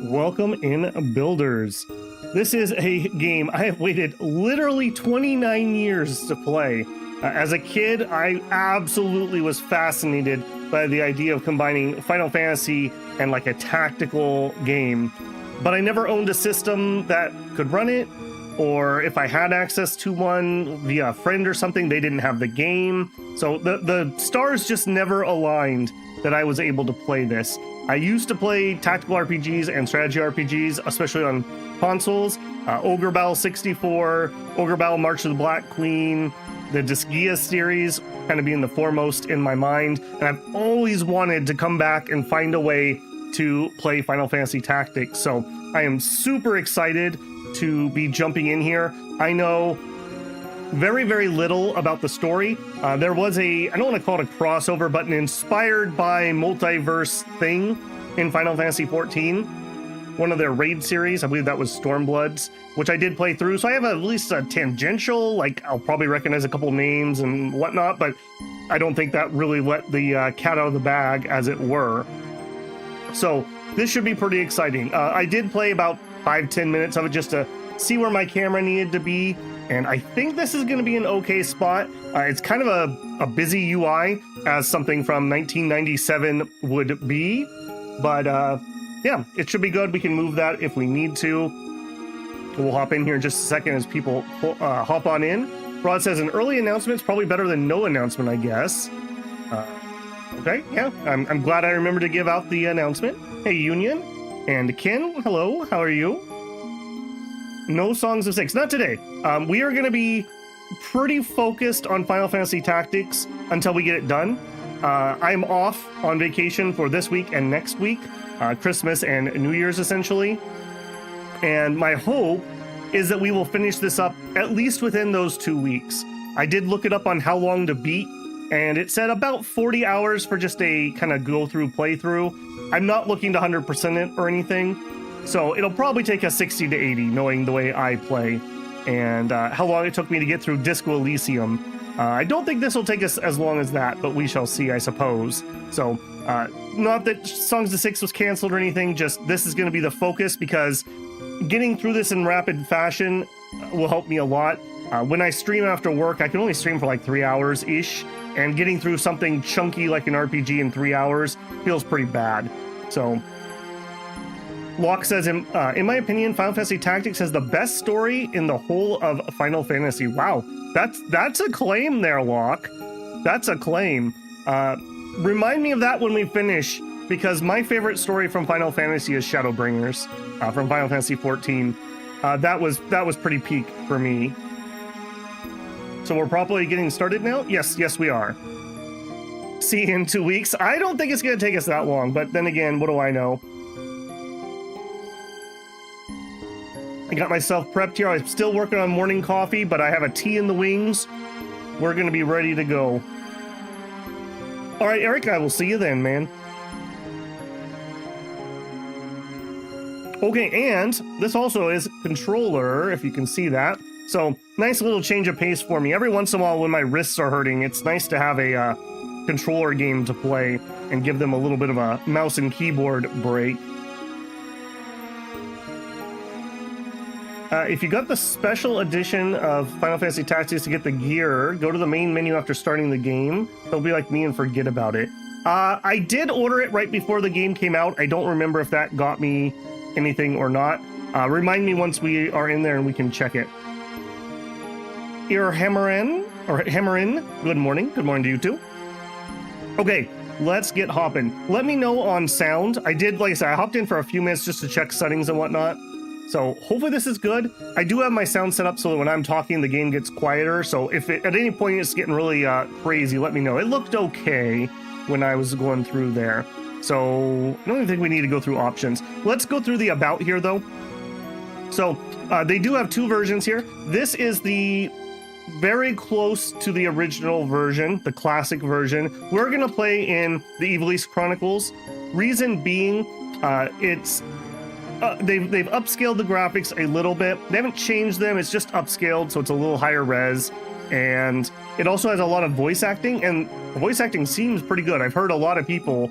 Welcome in, builders. This is a game I have waited literally 29 years to play. As a kid, I absolutely was fascinated by the idea of combining Final Fantasy and like a tactical game. But I never owned a system that could run it, or if I had access to one via a friend or something, they didn't have the game. So the stars just never aligned that I was able to play this. I used to play tactical RPGs and strategy RPGs, especially on consoles. Ogre Battle 64, Ogre Battle March of the Black Queen, the Disgaea series kind of being the foremost in my mind. And I've always wanted to come back and find a way to play Final Fantasy Tactics. So I am super excited to be jumping in here. I know very, very little about the story. There was I don't want to call it a crossover, but an inspired by multiverse thing in Final Fantasy XIV. One of their raid series, I believe that was Stormbloods, which I did play through. So I have at least a tangential, like I'll probably recognize a couple names and whatnot, but I don't think that really let the cat out of the bag, as it were. So this should be pretty exciting. I did play about 5-10 minutes of it just to see where my camera needed to be. And I think this is going to be an okay spot. It's kind of a busy UI, as something from 1997 would be. But yeah, it should be good. We can move that if we need to. We'll hop in here in just a second as people hop on in. Rod says an early announcement is probably better than no announcement, I guess. Okay, yeah, I'm glad I remembered to give out the announcement. Hey, Union and Ken, hello, how are you? No Songs of Six, not today. We are going to be pretty focused on Final Fantasy Tactics until we get it done. I'm off on vacation for this week and next week, Christmas and New Year's essentially. And my hope is that we will finish this up at least within those 2 weeks. I did look it up on how long to beat, and it said about 40 hours for just a kind of go through playthrough. I'm not looking to 100% it or anything. So it'll probably take us 60 to 80, knowing the way I play, and how long it took me to get through Disco Elysium. I don't think this will take us as long as that, but we shall see, I suppose. So, not that Songs of Six was canceled or anything, just this is going to be the focus, because getting through this in rapid fashion will help me a lot. When I stream after work, I can only stream for like 3 hours-ish, and getting through something chunky like an RPG in 3 hours feels pretty bad. So Locke says, in my opinion, Final Fantasy Tactics has the best story in the whole of Final Fantasy. Wow, that's a claim there, Locke. That's a claim. Remind me of that when we finish, because my favorite story from Final Fantasy is Shadowbringers from Final Fantasy XIV. That was pretty peak for me. So we're probably getting started now? Yes, we are. See you in 2 weeks. I don't think it's going to take us that long, but then again, what do I know? I got myself prepped here. I'm still working on morning coffee, but I have a tea in the wings. We're going to be ready to go. All right, Eric, I will see you then, man. Okay, and this also is controller, if you can see that. So, nice little change of pace for me. Every once in a while when my wrists are hurting, it's nice to have a controller game to play and give them a little bit of a mouse and keyboard break. If you got the special edition of Final Fantasy Tactics to get the gear, go to the main menu after starting the game. Don't be like me and forget about it. I did order it right before the game came out. I don't remember if that got me anything or not. Remind me once we are in there and we can check it. Hammerin, good morning. Good morning to you too. Okay, let's get hopping. Let me know on sound. I did, like I said, I hopped in for a few minutes just to check settings and whatnot. So hopefully this is good. I do have my sound set up so that when I'm talking, the game gets quieter. So if at any point it's getting really crazy, let me know. It looked okay when I was going through there. So I don't even think we need to go through options. Let's go through the about here though. So they do have two versions here. This is the very close to the original version, the classic version. We're going to play in the Ivalice Chronicles. Reason being, they've upscaled the graphics a little bit. They haven't changed them, it's just upscaled, so it's a little higher res. And it also has a lot of voice acting, and the voice acting seems pretty good. I've heard a lot of people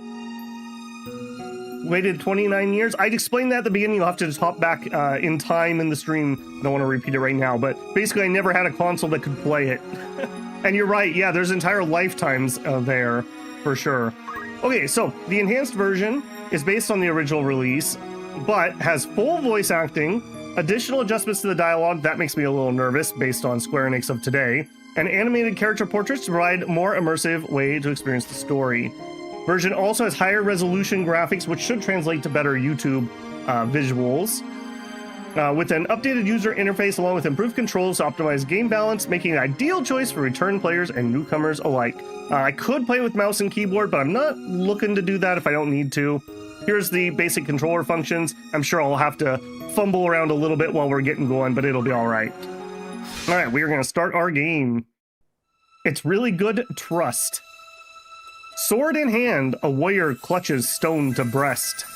waited 29 years. I'd explained that at the beginning. You'll have to just hop back in time in the stream. I don't want to repeat it right now, but basically I never had a console that could play it. And you're right, yeah, there's entire lifetimes there, for sure. Okay, so the enhanced version is based on the original release, but has full voice acting, additional adjustments to the dialogue, that makes me a little nervous based on Square Enix of today, and animated character portraits to provide a more immersive way to experience the story. Version also has higher resolution graphics, which should translate to better YouTube visuals. With an updated user interface along with improved controls to optimize game balance, making an ideal choice for return players and newcomers alike. I could play with mouse and keyboard, but I'm not looking to do that if I don't need to. Here's the basic controller functions. I'm sure I'll have to fumble around a little bit while we're getting going, but it'll be all right. All right, we are going to start our game. It's really good trust. Sword in hand, a warrior clutches stone to breast.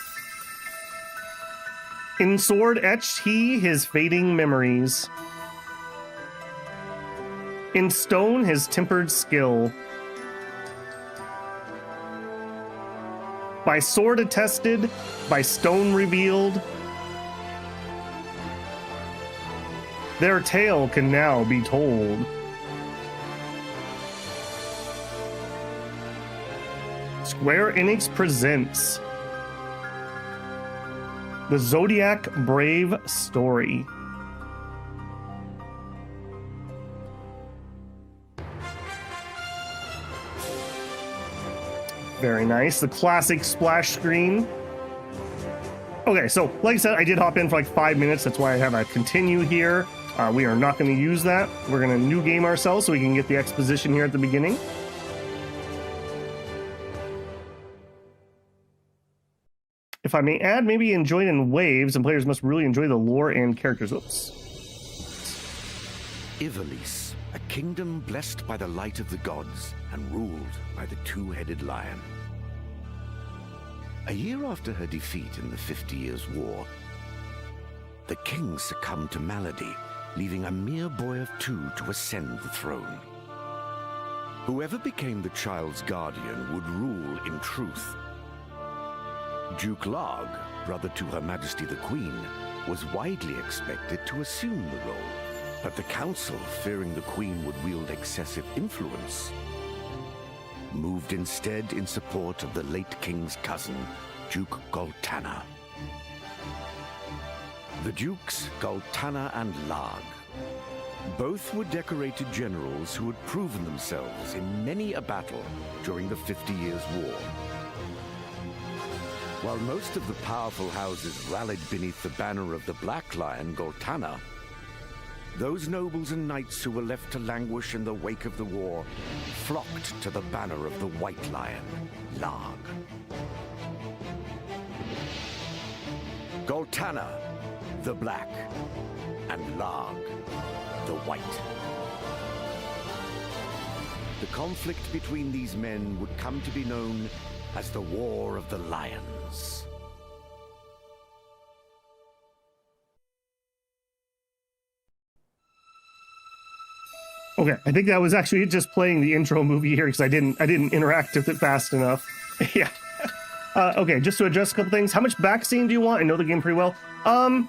In sword etched he his fading memories. In stone his tempered skill. By sword attested, by stone revealed, their tale can now be told. Square Enix presents The Zodiac Brave Story. Very nice. The classic splash screen. Okay, so like I said, I did hop in for like 5 minutes. That's why I have a continue here. We are not going to use that. We're going to new game ourselves so we can get the exposition here at the beginning. If I may add, maybe enjoyed in waves, and players must really enjoy the lore and characters. Oops. Ivalice, a kingdom blessed by the light of the gods and ruled by the two-headed lion. A year after her defeat in the 50 Years' War, the king succumbed to malady, leaving a mere boy of 2 to ascend the throne. Whoever became the child's guardian would rule in truth. Duke Larg, brother to Her Majesty the Queen, was widely expected to assume the role, but the council, fearing the Queen would wield excessive influence, moved instead in support of the late king's cousin, Duke Goltana. The Dukes, Goltana and Larg, both were decorated generals who had proven themselves in many a battle during the 50 Years' War. While most of the powerful houses rallied beneath the banner of the Black Lion, Goltana, those nobles and knights who were left to languish in the wake of the war flocked to the banner of the White Lion, Larg. Goltana, the Black, and Larg, the White. The conflict between these men would come to be known as the War of the Lions. Okay, I think that was actually just playing the intro movie here because I didn't interact with it fast enough. Yeah. Okay, just to address a couple things. How much backseat do you want? I know the game pretty well. I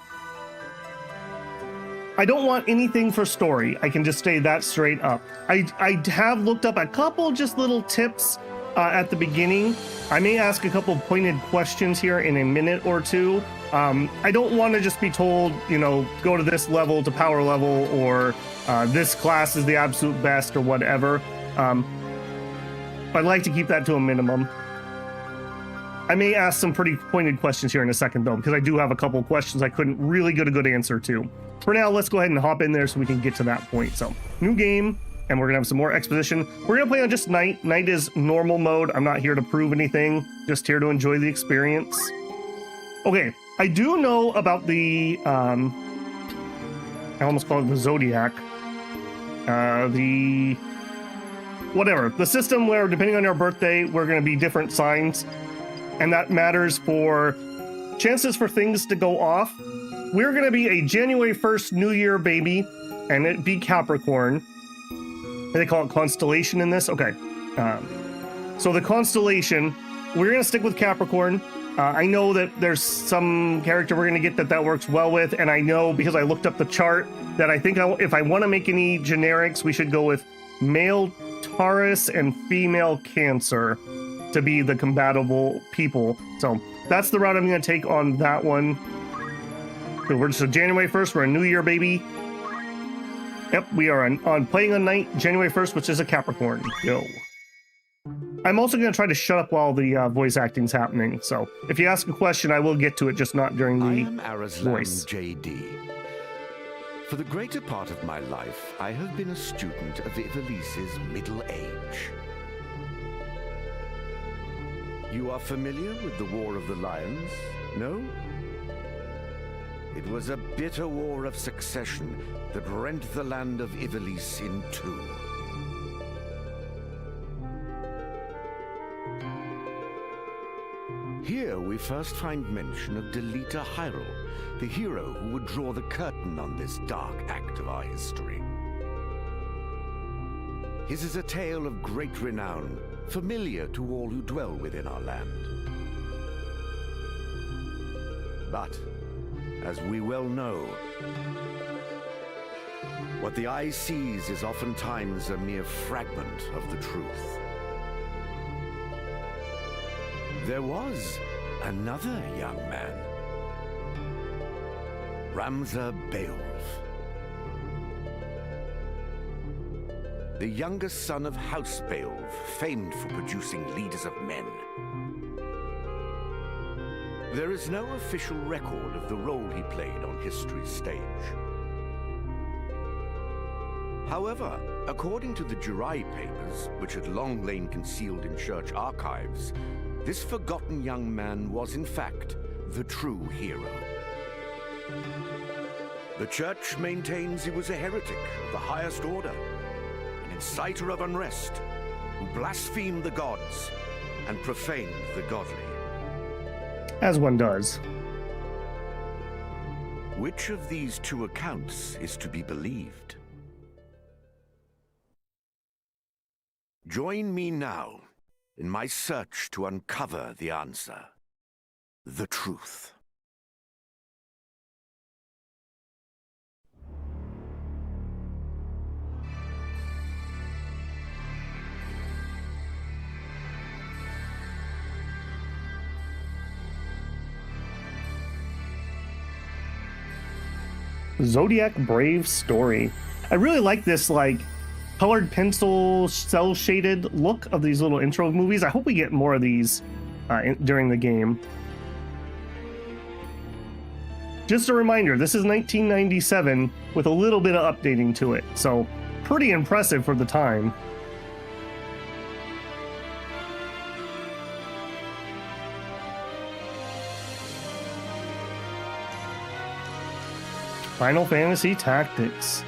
don't want anything for story. I can just say that straight up. I have looked up a couple just little tips at the beginning. I may ask a couple pointed questions here in a minute or two. I don't want to just be told, you know, go to this level to power level, or this class is the absolute best, or whatever. I'd like to keep that to a minimum. I may ask some pretty pointed questions here in a second, though, because I do have a couple questions I couldn't really get a good answer to. For now, let's go ahead and hop in there so we can get to that point. So, new game, and we're going to have some more exposition. We're going to play on just Night. Night is normal mode. I'm not here to prove anything, just here to enjoy the experience. Okay, I do know about the, I almost call it the Zodiac. The system where, depending on your birthday, we're going to be different signs. And that matters for chances for things to go off. We're going to be a January 1st New Year baby, and it be Capricorn. They call it constellation in this. Okay. So the constellation we're going to stick with Capricorn. I know that there's some character we're going to get that works well with, and I know because I looked up the chart that I think if I want to make any generics, we should go with male Taurus and female Cancer to be the compatible people. So that's the route I'm going to take on that one. So we're just January 1st. We're a new year, baby. Yep, we are on playing on night January 1st, which is a Capricorn. Go. I'm also going to try to shut up while the voice acting's happening. So if you ask a question, I will get to it, just not during the voice. J.D. For the greater part of my life, I have been a student of Ivalice's middle age. You are familiar with the War of the Lions, no? It was a bitter war of succession that rent the land of Ivalice in two. Here we first find mention of Delita Hyrule, the hero who would draw the curtain on this dark act of our history. His is a tale of great renown, familiar to all who dwell within our land. But, as we well know, what the eye sees is oftentimes a mere fragment of the truth. There was another young man, Ramza Beowulf, the youngest son of House Beowulf, famed for producing leaders of men. There is no official record of the role he played on history's stage. However, according to the Jurai papers, which had long lain concealed in church archives, this forgotten young man was in fact the true hero. The church maintains he was a heretic of the highest order, an inciter of unrest, who blasphemed the gods and profaned the godly. As one does. Which of these two accounts is to be believed? Join me now in my search to uncover the answer, the truth. Zodiac Brave story. I really like this, like, colored pencil, cell shaded look of these little intro movies. I hope we get more of these during the game. Just a reminder, this is 1997 with a little bit of updating to it, so pretty impressive for the time. Final Fantasy Tactics.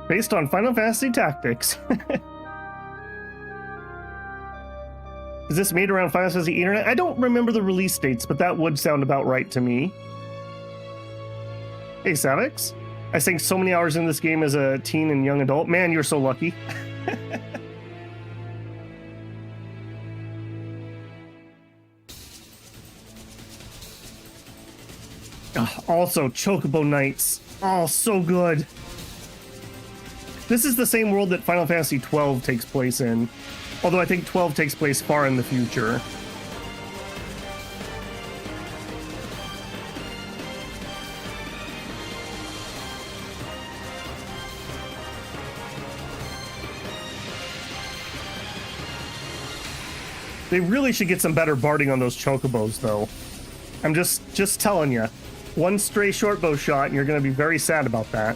Based on Final Fantasy Tactics. Is this made around Final Fantasy Internet? I don't remember the release dates, but that would sound about right to me. Hey, Savix. I sank so many hours in this game as a teen and young adult. Man, you're so lucky. Also, Chocobo Knights. Oh, so good. This is the same world that Final Fantasy XII takes place in, although I think 12 takes place far in the future. They really should get some better barding on those chocobos, though. I'm just telling you. One stray shortbow shot, and you're going to be very sad about that.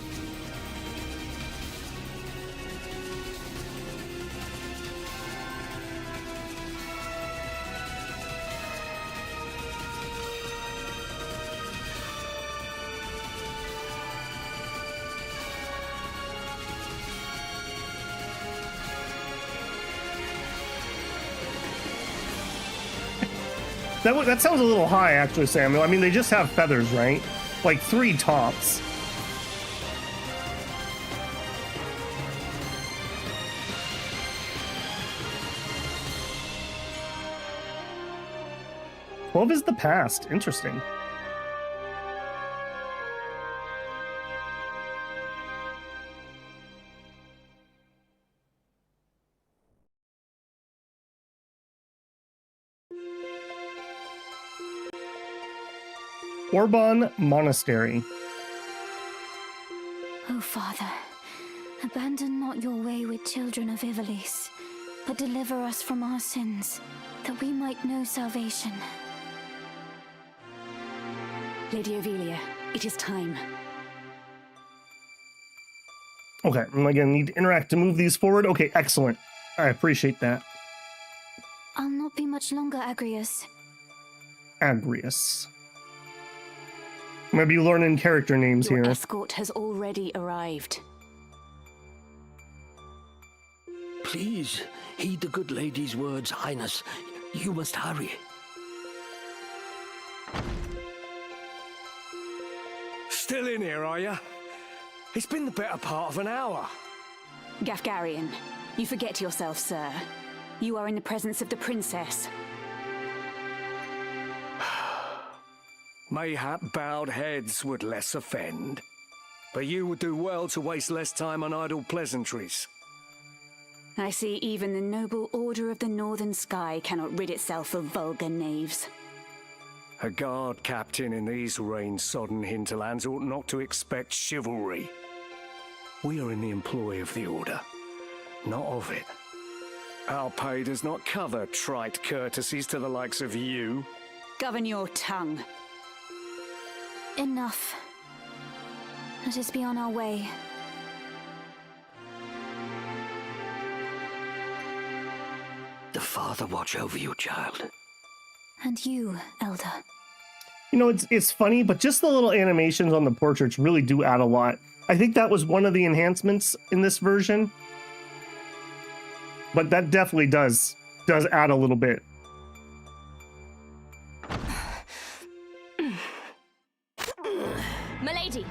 That sounds a little high, actually, Samuel. I mean, they just have feathers, right? Like 3 tops. What is the past? Interesting. Orban Monastery. O Father, abandon not your wayward children of Ivalice, but deliver us from our sins, that we might know salvation. Lady Ovelia, it is time. Okay, I'm gonna need to interact to move these forward. Okay, excellent. I appreciate that. I'll not be much longer, Agrius. Agrius. I'm gonna be learning character names Your here. escort has already arrived. Please, heed the good lady's words, Highness. You must hurry. Still in here, are you? It's been the better part of an hour. Gafgarian, you forget yourself, sir. You are in the presence of the princess. Mayhap bowed heads would less offend, but you would do well to waste less time on idle pleasantries. I see even the noble Order of the Northern Sky cannot rid itself of vulgar knaves. A guard captain in these rain-sodden hinterlands ought not to expect chivalry. We are in the employ of the Order, not of it. Our pay does not cover trite courtesies to the likes of you. Govern your tongue. Enough. Let us be on our way. The Father watch over you, child. And you, Elder. You know, it's funny, but just the little animations on the portraits really do add a lot. I think that was one of the enhancements in this version. But that definitely does add a little bit. Milady,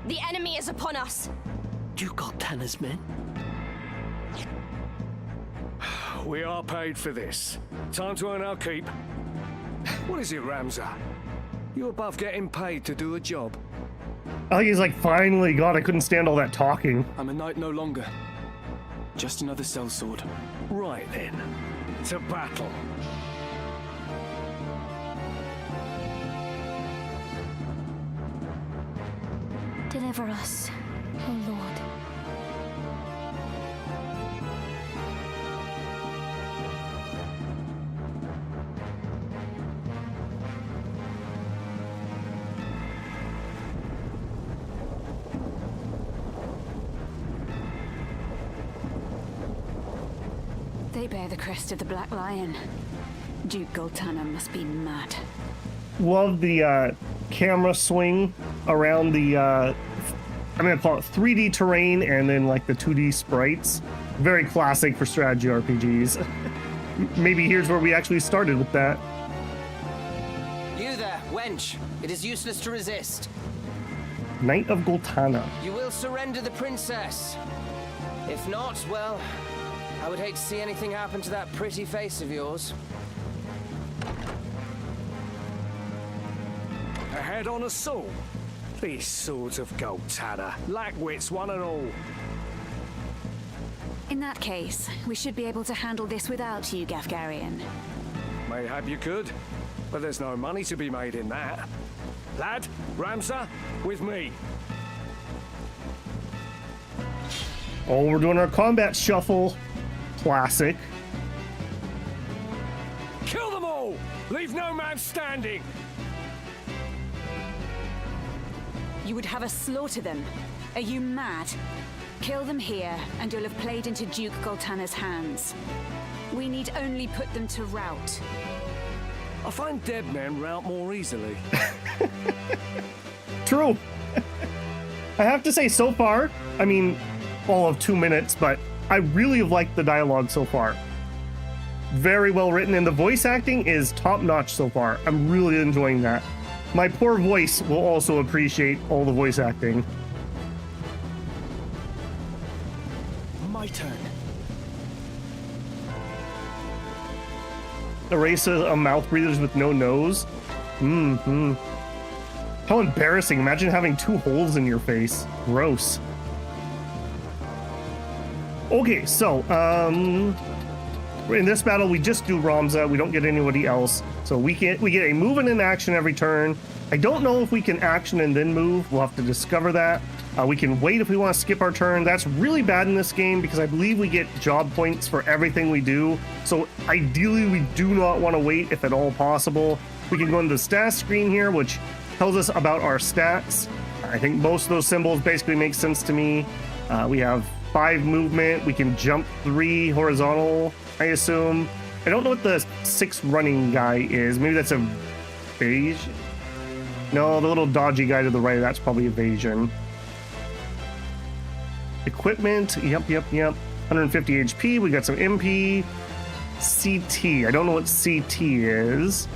the enemy is upon us. You got Tanner's men? We are paid for this. Time to earn our keep. What is it, Ramza? You above getting paid to do a job? I think he's like, finally, God, I couldn't stand all that talking. I'm a knight no longer. Just another sellsword. Right then, to battle. Deliver us, O Lord. They bear the crest of the Black Lion. Duke Goltana must be mad. Love the camera swing around the, I'm gonna call it 3D terrain and then like the 2D sprites. Very classic for strategy RPGs. Maybe here's where we actually started with that. You there, wench. It is useless to resist. Knight of Goltana. You will surrender the princess. If not, well, I would hate to see anything happen to that pretty face of yours. A head on a sword? These swords of Goltana lack wits, one and all. In that case, we should be able to handle this without you, Gafgarian. Mayhap you could, but there's no money to be made in that. Lad, Ramza, with me. Oh, we're doing our combat shuffle. Classic. Kill them all! Leave no man standing! You would have us slaughter them? Are you mad? Kill them here, and you'll have played into Duke Goltana's hands. We need only put them to rout. I find dead men rout more easily. True. I have to say, so far, I mean, all of 2 minutes, but I really have liked the dialogue so far. very well written, and the voice acting is top notch so far. I'm really enjoying that. My poor voice will also appreciate all the voice acting. My turn. The race of mouth breathers with no nose. Mm-hmm. How embarrassing. Imagine having 2 holes in your face. Gross. Okay, so, in this battle, we just do Ramza. We don't get anybody else. So we get a move and an action every turn. I don't know if we can action and then move. We'll have to discover that. We can wait if we want to skip our turn. That's really bad in this game because I believe we get job points for everything we do. So ideally, we do not want to wait if at all possible. We can go into the stats screen here, which tells us about our stats. I think most of those symbols basically make sense to me. We have 5 movement. We can jump 3 horizontal, I assume. I don't know what the 6 running guy is. Maybe that's evasion. No, the little dodgy guy to the right, that's probably evasion. Equipment, yep. 150 HP, we got some MP. CT, I don't know what CT is.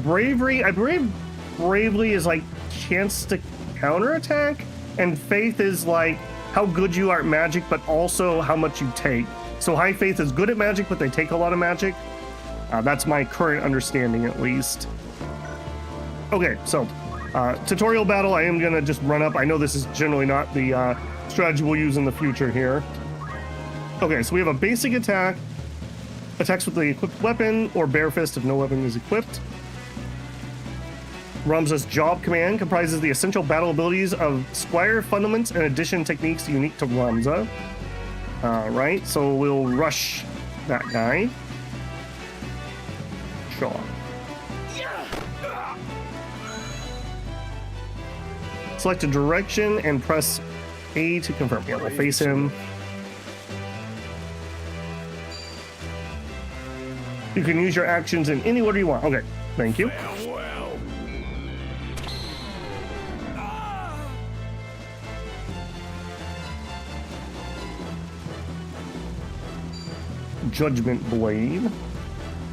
Bravery, I believe bravely is like chance to counterattack, and faith is like how good you are at magic, but also how much you take. So high faith is good at magic, but they take a lot of magic. That's my current understanding, at least. Okay, so tutorial battle, I am gonna just run up. I know this is generally not the strategy we'll use in the future here. Okay, so we have a basic attack. Attacks with the equipped weapon or bare fist if no weapon is equipped. Ramza's job command comprises the essential battle abilities of Squire Fundaments and addition techniques unique to Ramza. Right, so we'll rush that guy. Sure. Select a direction and press A to confirm. Yeah, we'll face him. You can use your actions in any order you want. Okay, thank you. Judgment Blade.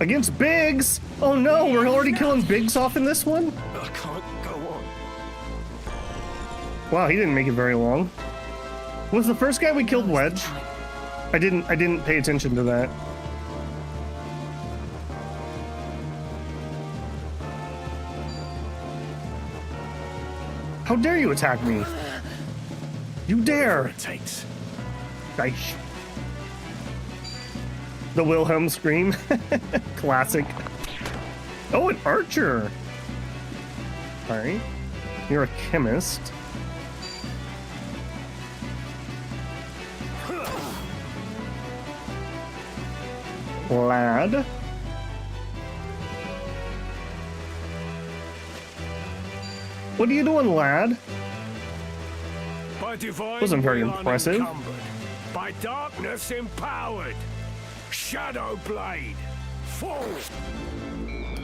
Against Biggs! Oh no, we're already killing Biggs off in this one? I can't go on. Wow, he didn't make it very long. Was the first guy we killed Wedge? I didn't pay attention to that. How dare you attack me? You dare! It takes. Nice. The Wilhelm scream. Classic. Oh, an archer. Alright. You're a chemist. Lad. What are you doing, lad? By divine Wasn't very will impressive. unencumbered, by darkness empowered. Shadow Blade. Fall.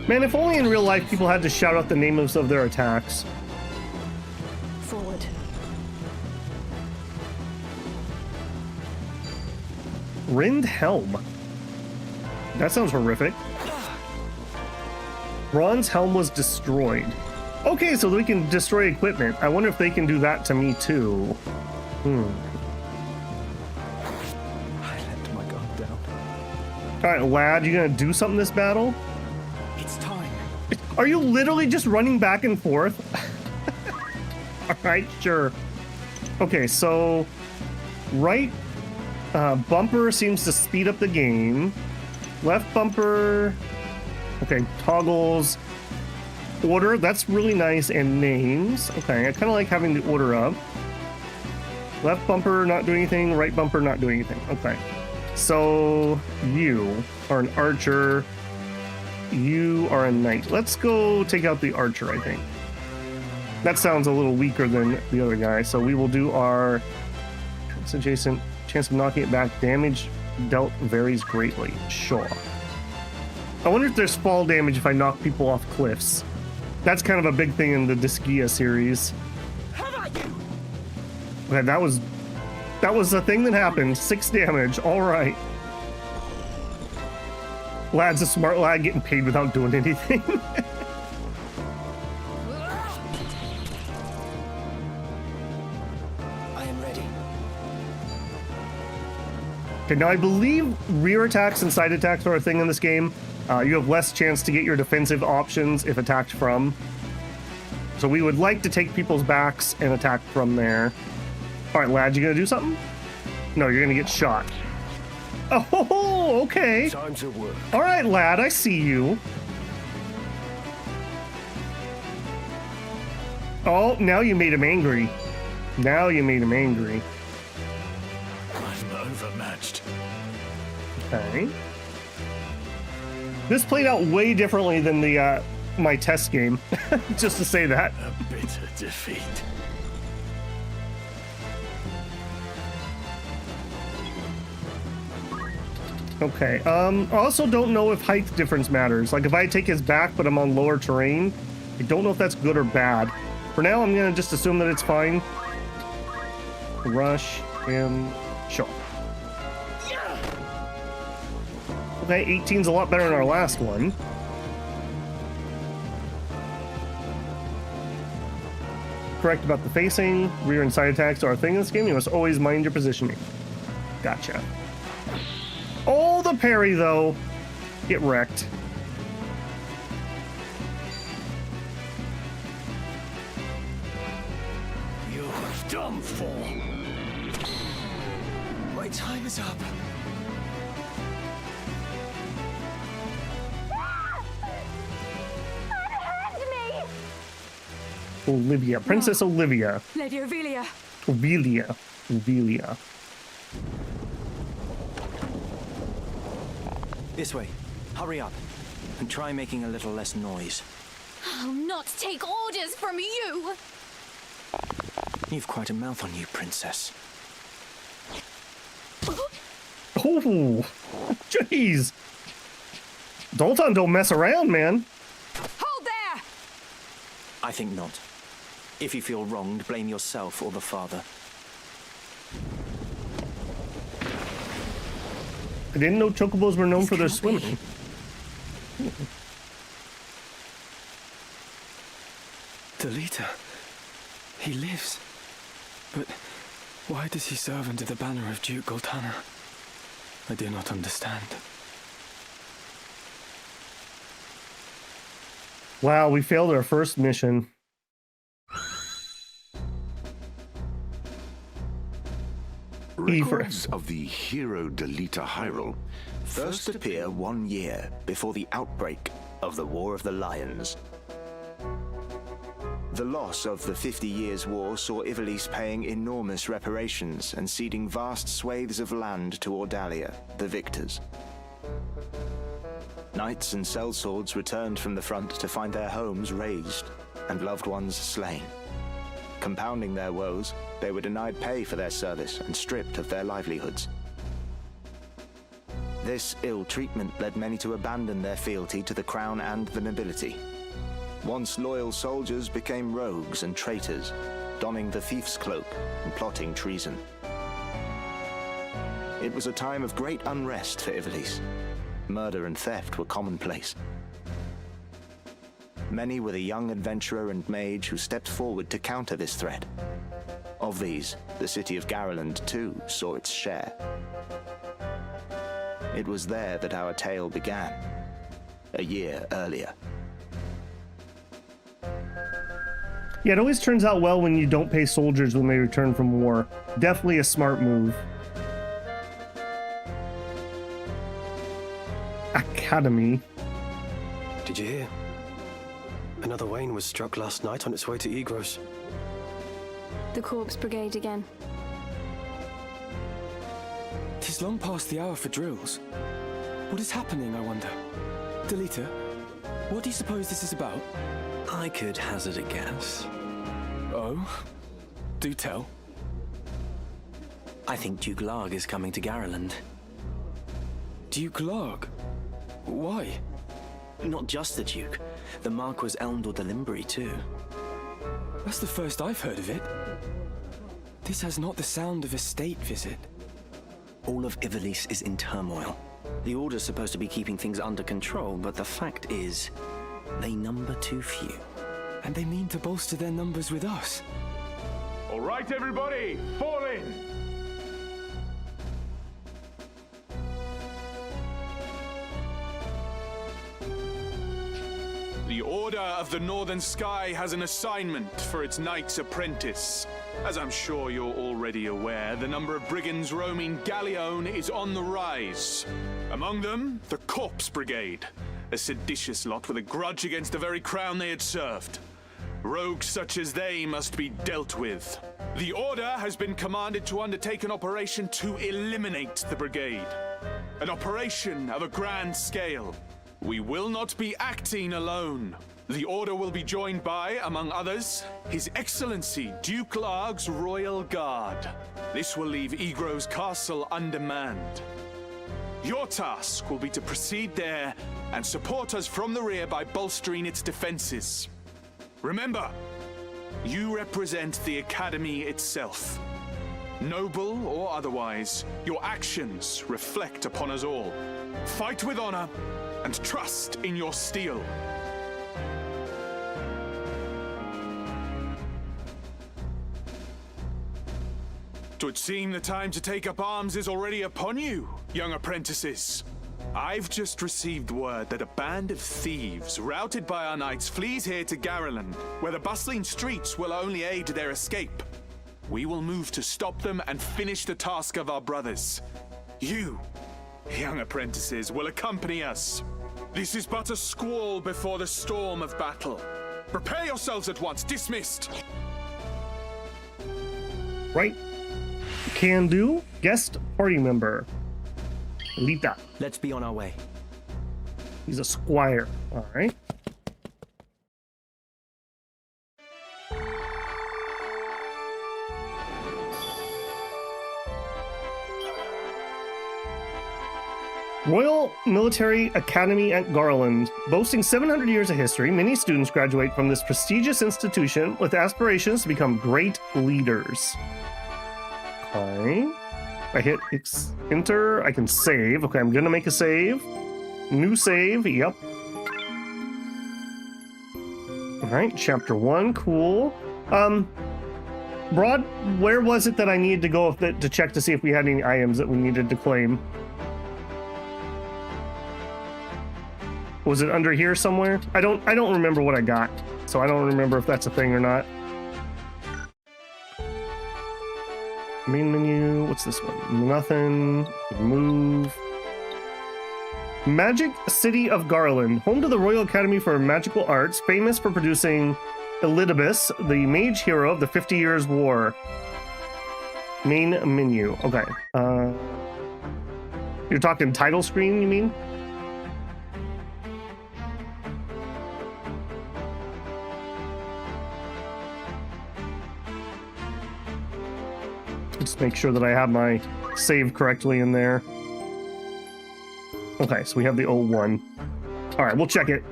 Man, if only in real life people had to shout out the names of their attacks. Forward. Rind Helm. That sounds horrific. Bronze Helm was destroyed. Okay, so we can destroy equipment. I wonder if they can do that to me too. I let my guard down. Alright, lad, you gonna do something this battle? It's time. Are you literally just running back and forth? Alright, sure. Okay, so right bumper seems to speed up the game. Left bumper, okay, toggles order. That's really nice. And names. Okay, I kind of like having the order up. Left bumper not doing anything. Right bumper not doing anything. Okay, so you are an archer. You are a knight. Let's go take out the archer, I think. That sounds a little weaker than the other guy. So we will do our adjacent. Chance of knocking it back. Damage dealt varies greatly. Sure. I wonder if there's fall damage if I knock people off cliffs. That's kind of a big thing in the Disgaea series. Okay, that was a thing that happened. 6 damage. All right. Lad's a smart lad getting paid without doing anything. I am ready. Okay, now I believe rear attacks and side attacks are a thing in this game. You have less chance to get your defensive options if attacked from. So we would like to take people's backs and attack from there. All right, lad, you gonna do something? No, you're gonna get shot. Oh, okay. Time to work. All right, lad, I see you. Oh, now you made him angry. Now you made him angry. I'm overmatched. Okay. This played out way differently than the my test game, just to say that. A bitter defeat. Okay, I also don't know if height difference matters. Like, if I take his back, but I'm on lower terrain, I don't know if that's good or bad. For now, I'm gonna just assume that it's fine. Rush him, sure. Okay, 18's a lot better than our last one. Correct about the facing. Rear and side attacks are a thing in this game. You must always mind your positioning. Gotcha. Oh, the parry, though. Get wrecked. You're done for. My time is up. Olivia. Princess Olivia. Lady Ovelia. Ovelia. Ovelia. This way. Hurry up. And try making a little less noise. I'll not take orders from you! You've quite a mouth on you, princess. Oh, jeez. Dalton don't mess around, man. Hold there! I think not. If you feel wronged, blame yourself or the father. I didn't know chocobos were known for their swimming. Delita. He lives. But why does he serve under the banner of Duke Goltana? I do not understand. Wow, we failed our first mission. Records of the hero Delita Hyrule First appear 1 year before the outbreak of the War of the Lions. The loss of the 50 Years' War saw Ivalice paying enormous reparations and ceding vast swathes of land to Ordalia, the victors. Knights and sellswords returned from the front to find their homes razed and loved ones slain. Compounding their woes, they were denied pay for their service and stripped of their livelihoods. This ill treatment led many to abandon their fealty to the crown and the nobility. Once loyal soldiers became rogues and traitors, donning the thief's cloak and plotting treason. It was a time of great unrest for Ivalice. Murder and theft were commonplace. Many were the young adventurer and mage who stepped forward to counter this threat. Of these, the city of Garland, too, saw its share. It was there that our tale began, a year earlier. Yeah, it always turns out well when you don't pay soldiers when they return from war. Definitely a smart move. Academy. Did you hear? Another Wayne was struck last night on its way to Egros. The Corpse Brigade again. 'Tis long past the hour for drills. What is happening, I wonder? Delita, what do you suppose this is about? I could hazard a guess. Oh? Do tell. I think Duke Larg is coming to Garland. Duke Larg? Why? Not just the Duke. The Marquis Elmdor de Limbri, too. That's the first I've heard of it. This has not the sound of a state visit. All of Ivalice is in turmoil. The Order's supposed to be keeping things under control, but the fact is, they number too few. And they mean to bolster their numbers with us. All right, everybody, fall in! The Order of the Northern Sky has an assignment for its Knight's Apprentice. As I'm sure you're already aware, the number of brigands roaming Galleon is on the rise. Among them, the Corpse Brigade, a seditious lot with a grudge against the very crown they had served. Rogues such as they must be dealt with. The Order has been commanded to undertake an operation to eliminate the brigade. An operation of a grand scale. We will not be acting alone. The Order will be joined by, among others, His Excellency Duke Larg's Royal Guard. This will leave Egro's castle undermanned. Your task will be to proceed there and support us from the rear by bolstering its defenses. Remember, you represent the Academy itself. Noble or otherwise, your actions reflect upon us all. Fight with honor and trust in your steel. Twould seem the time to take up arms is already upon you, young apprentices. I've just received word that a band of thieves, routed by our knights, flees here to Garreland, where the bustling streets will only aid their escape. We will move to stop them and finish the task of our brothers. You, young apprentices, will accompany us. This is but a squall before the storm of battle. Prepare yourselves at once. Dismissed. Right. Can do. Guest party member. Lita. Let's be on our way. He's a squire. All right. Royal Military Academy at Garland. Boasting 700 years of history, many students graduate from this prestigious institution with aspirations to become great leaders. Okay. I hit enter, I can save. Okay, I'm gonna make a save. New save, yep. Alright, chapter 1, cool. Broad, where was it that I needed to go to check to see if we had any items that we needed to claim? Was it under here somewhere? I don't remember what I got, so I don't remember if that's a thing or not. Main menu, what's this one? Nothing. Move. Magic City of Garland, home to the Royal Academy for Magical Arts, famous for producing Ivalice, the mage hero of the 50 Years' War. Main menu. Okay. You're talking title screen, you mean? Just make sure that I have my save correctly in there. Okay, so we have the old one. All right, we'll check it.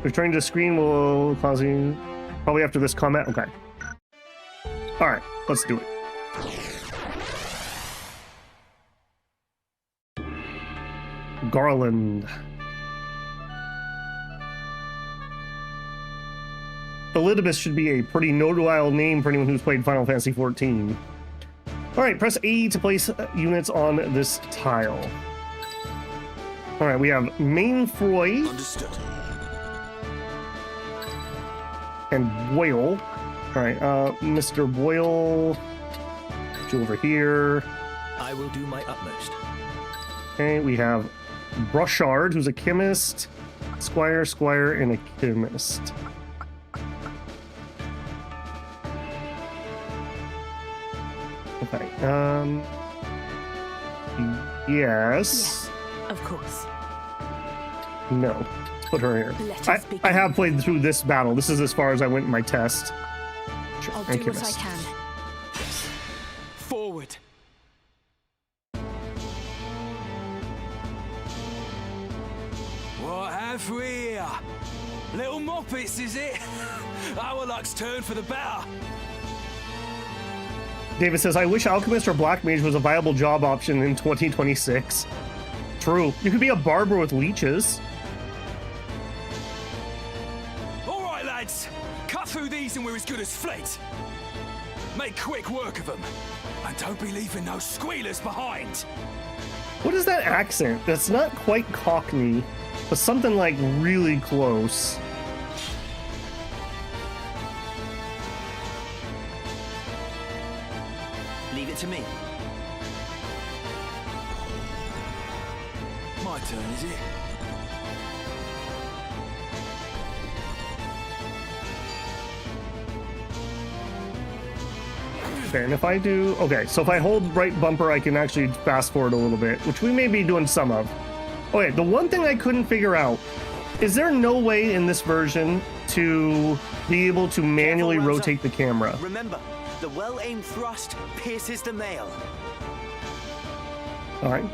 Returning to the screen will cause you probably after this comment. Okay. All right, let's do it. Garland. Ivalice should be a pretty notable name for anyone who's played Final Fantasy XIV. All right, press A to place units on this tile. All right, we have Mainfroy. Understood. And Boyle. All right, Mr. Boyle. Get you over here. I will do my utmost. Okay, we have Brushard, who's a chemist. Squire, and a chemist. Okay, yes. Of course. No. Let's put her here. Let us begin. I have played through this battle. This is as far as I went in my test. I'll do what I can. Forward. What have we here? Little moppets, is it? Our luck's turned for the better. David says, I wish Alchemist or Black Mage was a viable job option in 2026. true. You could be a barber with leeches. All right, lads. Cut through these and we're as good as fled. Make quick work of them. And don't be leaving no squealers behind. What is that accent? That's not quite Cockney, but something like really close. Leave it to me. My turn, is it? Okay, and if I do... Okay, so if I hold right bumper, I can actually fast forward a little bit, which we may be doing some of. Okay, the one thing I couldn't figure out, is there no way in this version to be able to manually rotate the camera? Remember, the well-aimed thrust pierces the mail. Alright.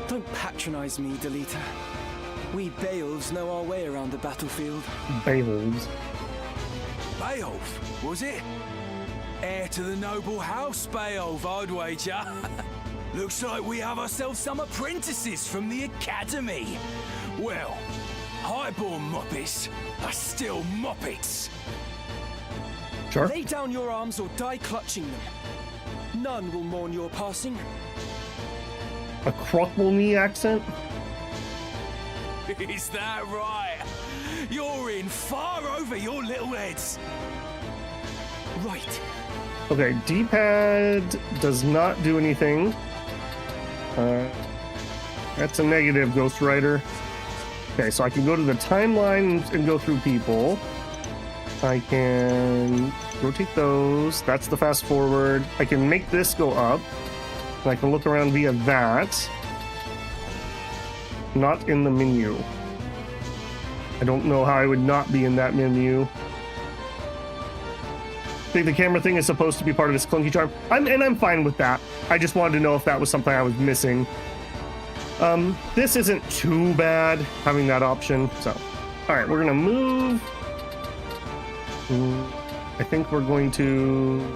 Don't patronize me, Delita. We Beowulfs know our way around the battlefield. Beowulfs. Beowulf, was it? Heir to the noble house, Beowulf, I'd wager. Looks like we have ourselves some apprentices from the academy. Well, highborn moppets are still moppets. Sure. Lay down your arms or die clutching them. None will mourn your passing. A Crockmolny accent? Is that right? You're in far over your little heads. Right. Okay, D-pad does not do anything. That's a negative, Ghost Rider. Okay, so I can go to the timeline and go through people. I can rotate those. That's the fast forward. I can make this go up. And I can look around via that. Not in the menu. I don't know how I would not be in that menu. I think the camera thing is supposed to be part of this clunky charm. I'm fine with that. I just wanted to know if that was something I was missing. This isn't too bad, having that option. So, all right, we're gonna move. I think we're going to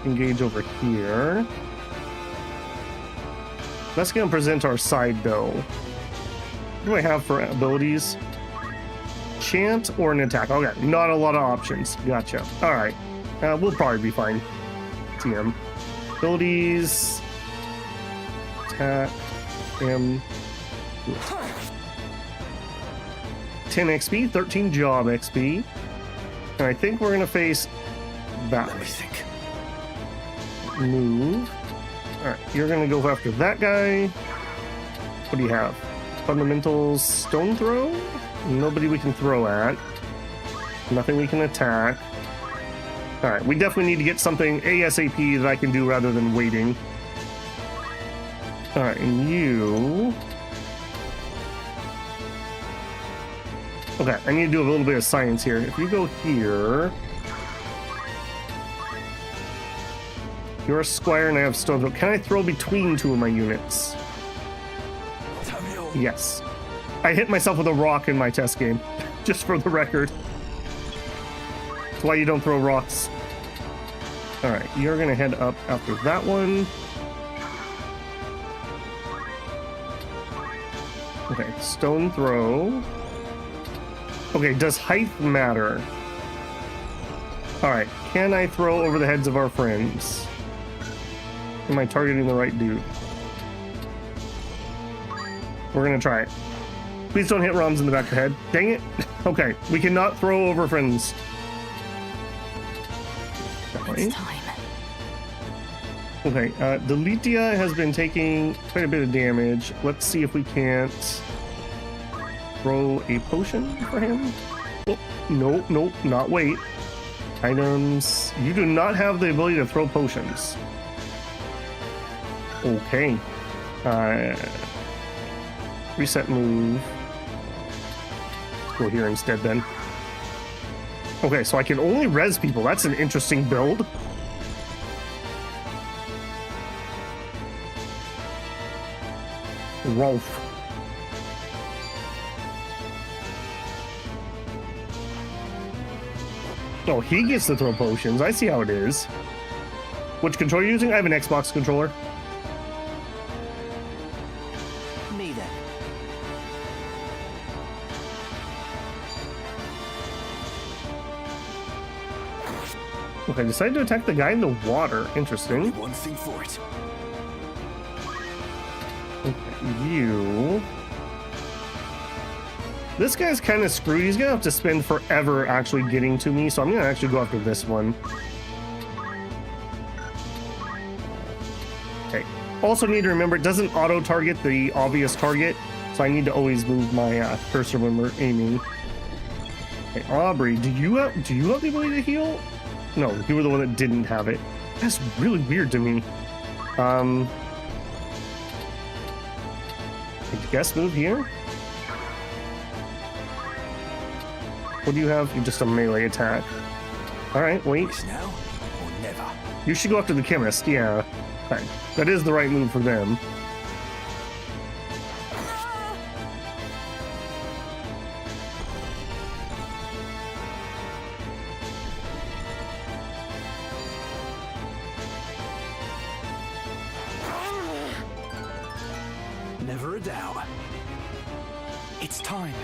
engage over here. That's gonna present our side though. What do I have for abilities? Chant or an attack? Okay, not a lot of options. Gotcha. All right. We'll probably be fine. TM. Abilities. Attack. M. 10 XP, 13 job XP. And I think we're going to face that. Let me think. Move. Alright, you're going to go after that guy. What do you have? Fundamentals, stone throw? Nobody we can throw at. Nothing we can attack. Alright, we definitely need to get something ASAP that I can do rather than waiting. Alright, and you... Okay, I need to do a little bit of science here. If you go here... You're a squire and I have stone throw. Can I throw between two of my units? Yes. I hit myself with a rock in my test game, just for the record. That's why you don't throw rocks. Alright, you're gonna head up after that one. Okay, stone throw. Okay, does height matter? Alright, can I throw over the heads of our friends? Am I targeting the right dude? We're gonna try it. Please don't hit Roms in the back of the head. Dang it. Okay, we cannot throw over friends. It's time. Okay, Delitia has been taking quite a bit of damage. Let's see if we can't throw a potion for him. Oh, nope, nope, not wait. Items. You do not have the ability to throw potions. Okay. Reset move. Let's go here instead then. Okay, so I can only res people. That's an interesting build. Rolf. Oh, he gets to throw potions. I see how it is. Which controller are you using? I have an Xbox controller. Me then. Okay, decided to attack the guy in the water. Interesting. One thing for it. Okay, you. This guy's kind of screwed. He's gonna have to spend forever actually getting to me, so I'm gonna actually go after this one. Okay. Also need to remember it doesn't auto-target the obvious target, so I need to always move my cursor when we're aiming. Okay, Aubrey, do you have the ability to heal? No, you were the one that didn't have it. That's really weird to me. I guess move here. What do you have? You're just a melee attack. All right, wait. It's now or never. You should go after the chemist. Yeah, okay. That is the right move for them. Never a doubt. It's time.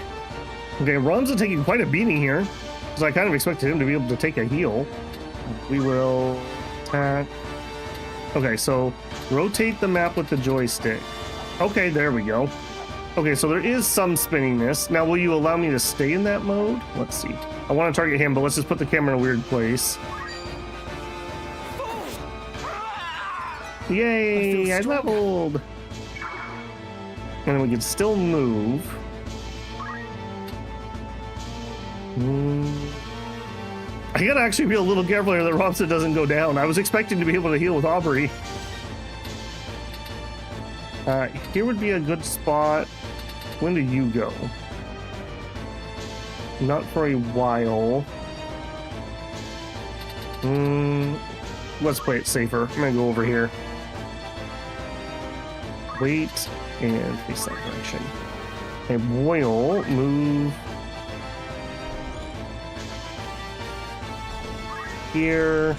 Okay, Ramza taking quite a beating here, because I kind of expected him to be able to take a heal. We will attack. Okay, so rotate the map with the joystick. Okay, there we go. Okay, so there is some spinniness. Now, will you allow me to stay in that mode? Let's see. I want to target him, but let's just put the camera in a weird place. Yay, I leveled! And then we can still move. I gotta actually be a little careful here that Ramza doesn't go down. I was expecting to be able to heal with Aubrey. Here would be a good spot. When do you go? Not for a while. Let's play it safer. I'm gonna go over here. Wait and face that direction. Okay, Boyle, move here.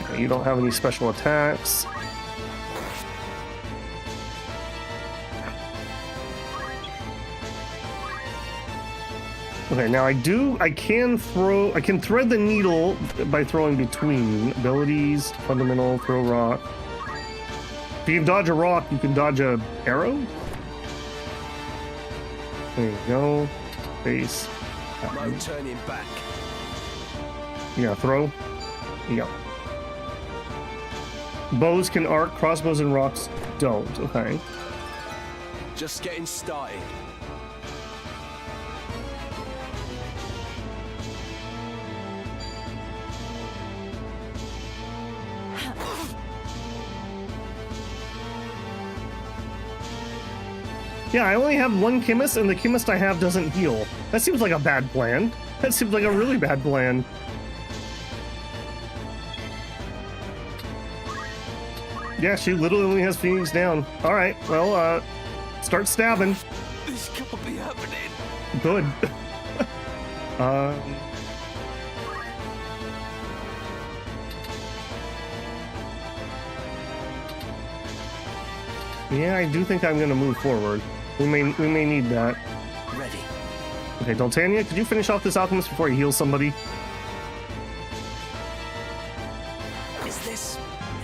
Okay, you don't have any special attacks. Okay, now I can thread the needle by throwing between abilities, fundamental, throw rock. If you can dodge a rock, you can dodge a arrow. There you go. Base. No turning back. Yeah, throw. Yeah. Bows can arc, crossbows and rocks don't. Okay. Just getting started. Yeah, I only have one chemist, and the chemist I have doesn't heal. That seems like a bad plan. That seems like a really bad plan. Yeah, she literally only has Phoenix down. All right, well, start stabbing. This can't be happening. Good. Yeah, I do think I'm gonna move forward. We may need that. Ready. Okay, Daltania, could you finish off this alchemist before he heals somebody? Is this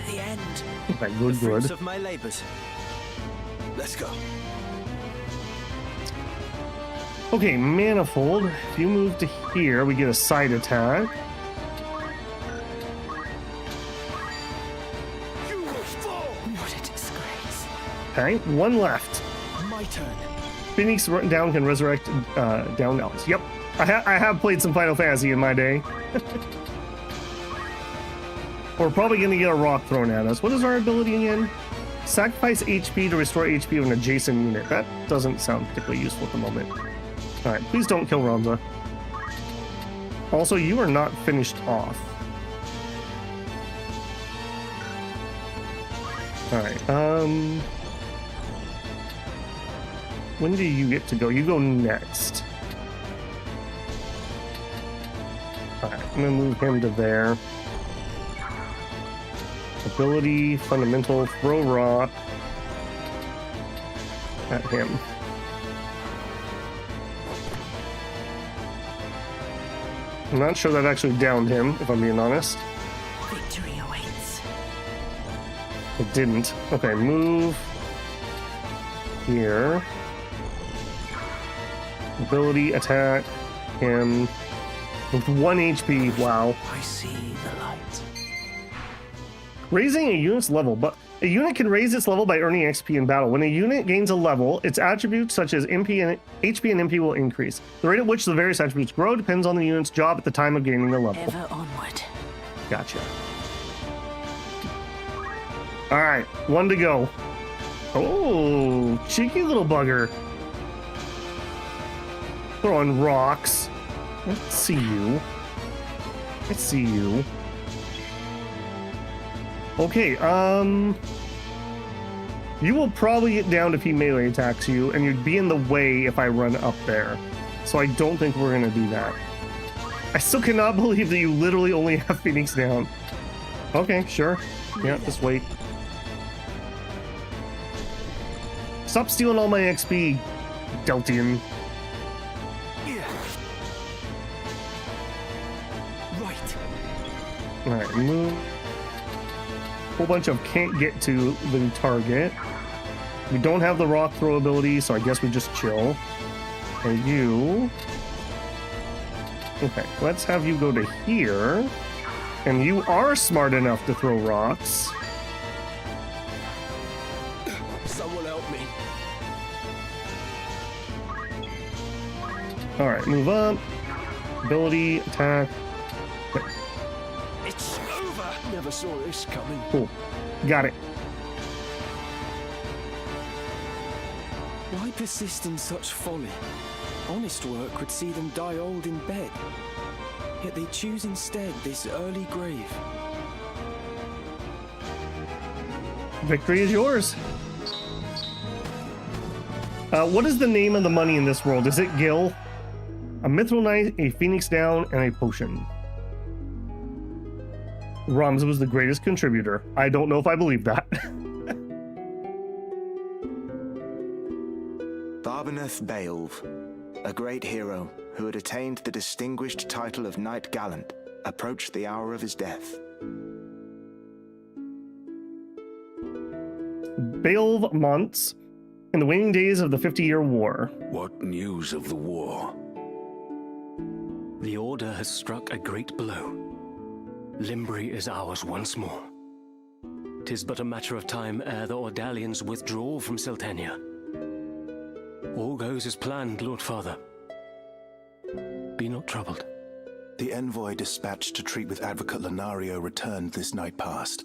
the end? Okay, good, good. Of my labors. Let's go. Okay, Manifold. If you move to here, we get a side attack. You will fall. What a disgrace. Okay, one left. My turn. Phoenix down can resurrect down elves. Yep, I have played some Final Fantasy in my day. We're probably going to get a rock thrown at us. What is our ability again? Sacrifice HP to restore HP of an adjacent unit. That doesn't sound particularly useful at the moment. Alright, please don't kill Ramza. Also, you are not finished off. Alright, when do you get to go? You go next. Alright, I'm gonna move him to there. Ability, fundamental, throw rock at him. I'm not sure that actually downed him, if I'm being honest. Victory awaits. It didn't. Okay, move here. Ability, attack him with 1 HP. Wow. I see the light. Raising a unit's level, but a unit can raise its level by earning XP in battle. When a unit gains a level, its attributes such as MP and HP and MP will increase. The rate at which the various attributes grow depends on the unit's job at the time of gaining the level. Ever onward. Gotcha. All right, 1 to go. Oh, cheeky little bugger. Throwing rocks. Let's see you. Let's see you. Okay, you will probably get downed if he melee attacks you, and you'd be in the way if I run up there. So I don't think we're gonna do that. I still cannot believe that you literally only have Phoenix down. Okay, sure. Yeah, just wait. Stop stealing all my XP, Deltian. Right. Alright, move. Whole bunch of can't get to the target. We don't have the rock throw ability, so I guess we just chill. And you... Okay, let's have you go to here. And you are smart enough to throw rocks. Someone help me. Alright, move up. Ability, attack. Okay, It's over. Never saw this coming. cool. Got it. Why persist in such folly? Honest work would see them die old in bed. Yet they choose instead this early grave. Victory is yours. What is the name of the money in this world? Is it Gil? A Mithril Knight, a Phoenix Down, and a potion. Rums was the greatest contributor. I don't know if I believe that. Barbeneth Beowulf, a great hero who had attained the distinguished title of Knight Gallant, approached the hour of his death. Beowulf Monts, in the waning days of the 50-Year War. What news of the war? The Order has struck a great blow. Limbri is ours once more. 'Tis but a matter of time ere the Ordalians withdraw from Siltenia. All goes as planned, Lord Father. Be not troubled. The envoy dispatched to treat with Advocate Lenario returned this night past.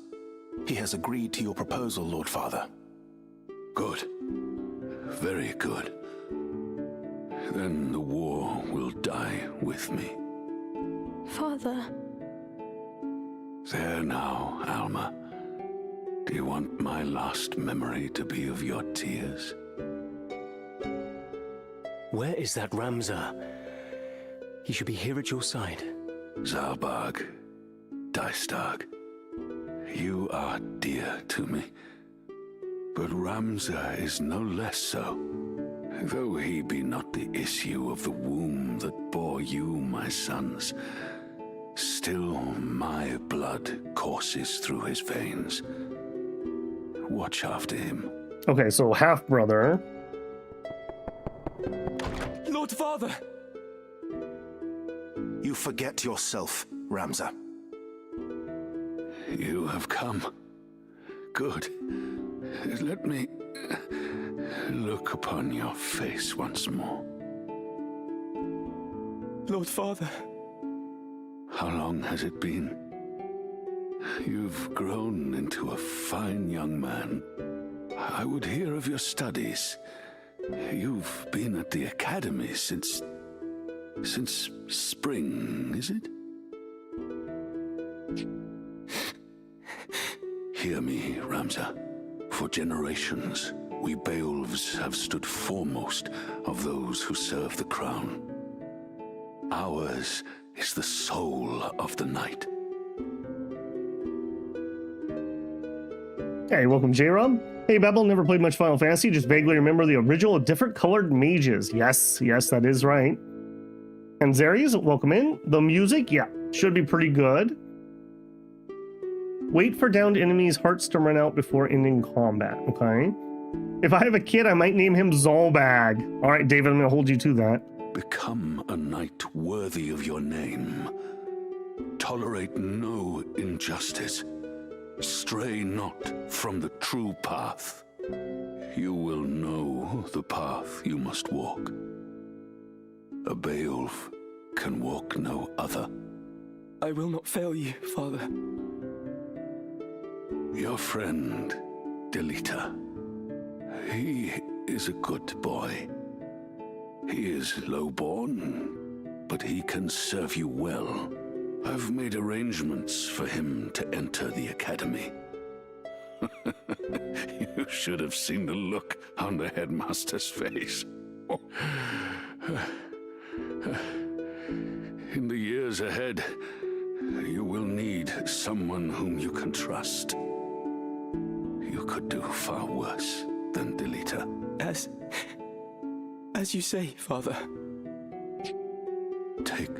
He has agreed to your proposal, Lord Father. Good. Very good. Then the war will die with me. Father. There now, Alma. Do you want my last memory to be of your tears? Where is that Ramza? He should be here at your side. Zalbag, Dystag, you are dear to me. But Ramza is no less so. Though he be not the issue of the womb that bore you, my sons, still my blood courses through his veins. Watch after him. Okay, so half-brother. Lord Father! You forget yourself, Ramza. You have come. Good. Let me look upon your face once more. Lord Father. How long has it been? You've grown into a fine young man. I would hear of your studies. You've been at the academy since spring, is it? Hear me, Ramza. For generations, we Beowulfs have stood foremost of those who serve the crown. Ours is the soul of the night. Hey, welcome, J-Rob. Hey, Babel, never played much Final Fantasy, just vaguely remember the original different colored mages. Yes, that is right. And Zeres, welcome in. The music, yeah, should be pretty good. Wait for downed enemies' hearts to run out before ending combat, okay? If I have a kid, I might name him Zolbag. All right, David, I'm gonna hold you to that. Become a knight worthy of your name. Tolerate no injustice. Stray not from the true path. You will know the path you must walk. A Beowulf can walk no other. I will not fail you, father. Your friend, Delita. He is a good boy. He is lowborn, but he can serve you well. I've made arrangements for him to enter the academy. You should have seen the look on the headmaster's face. In the years ahead, you will need someone whom you can trust. You could do far worse than Delita. As you say, father. Take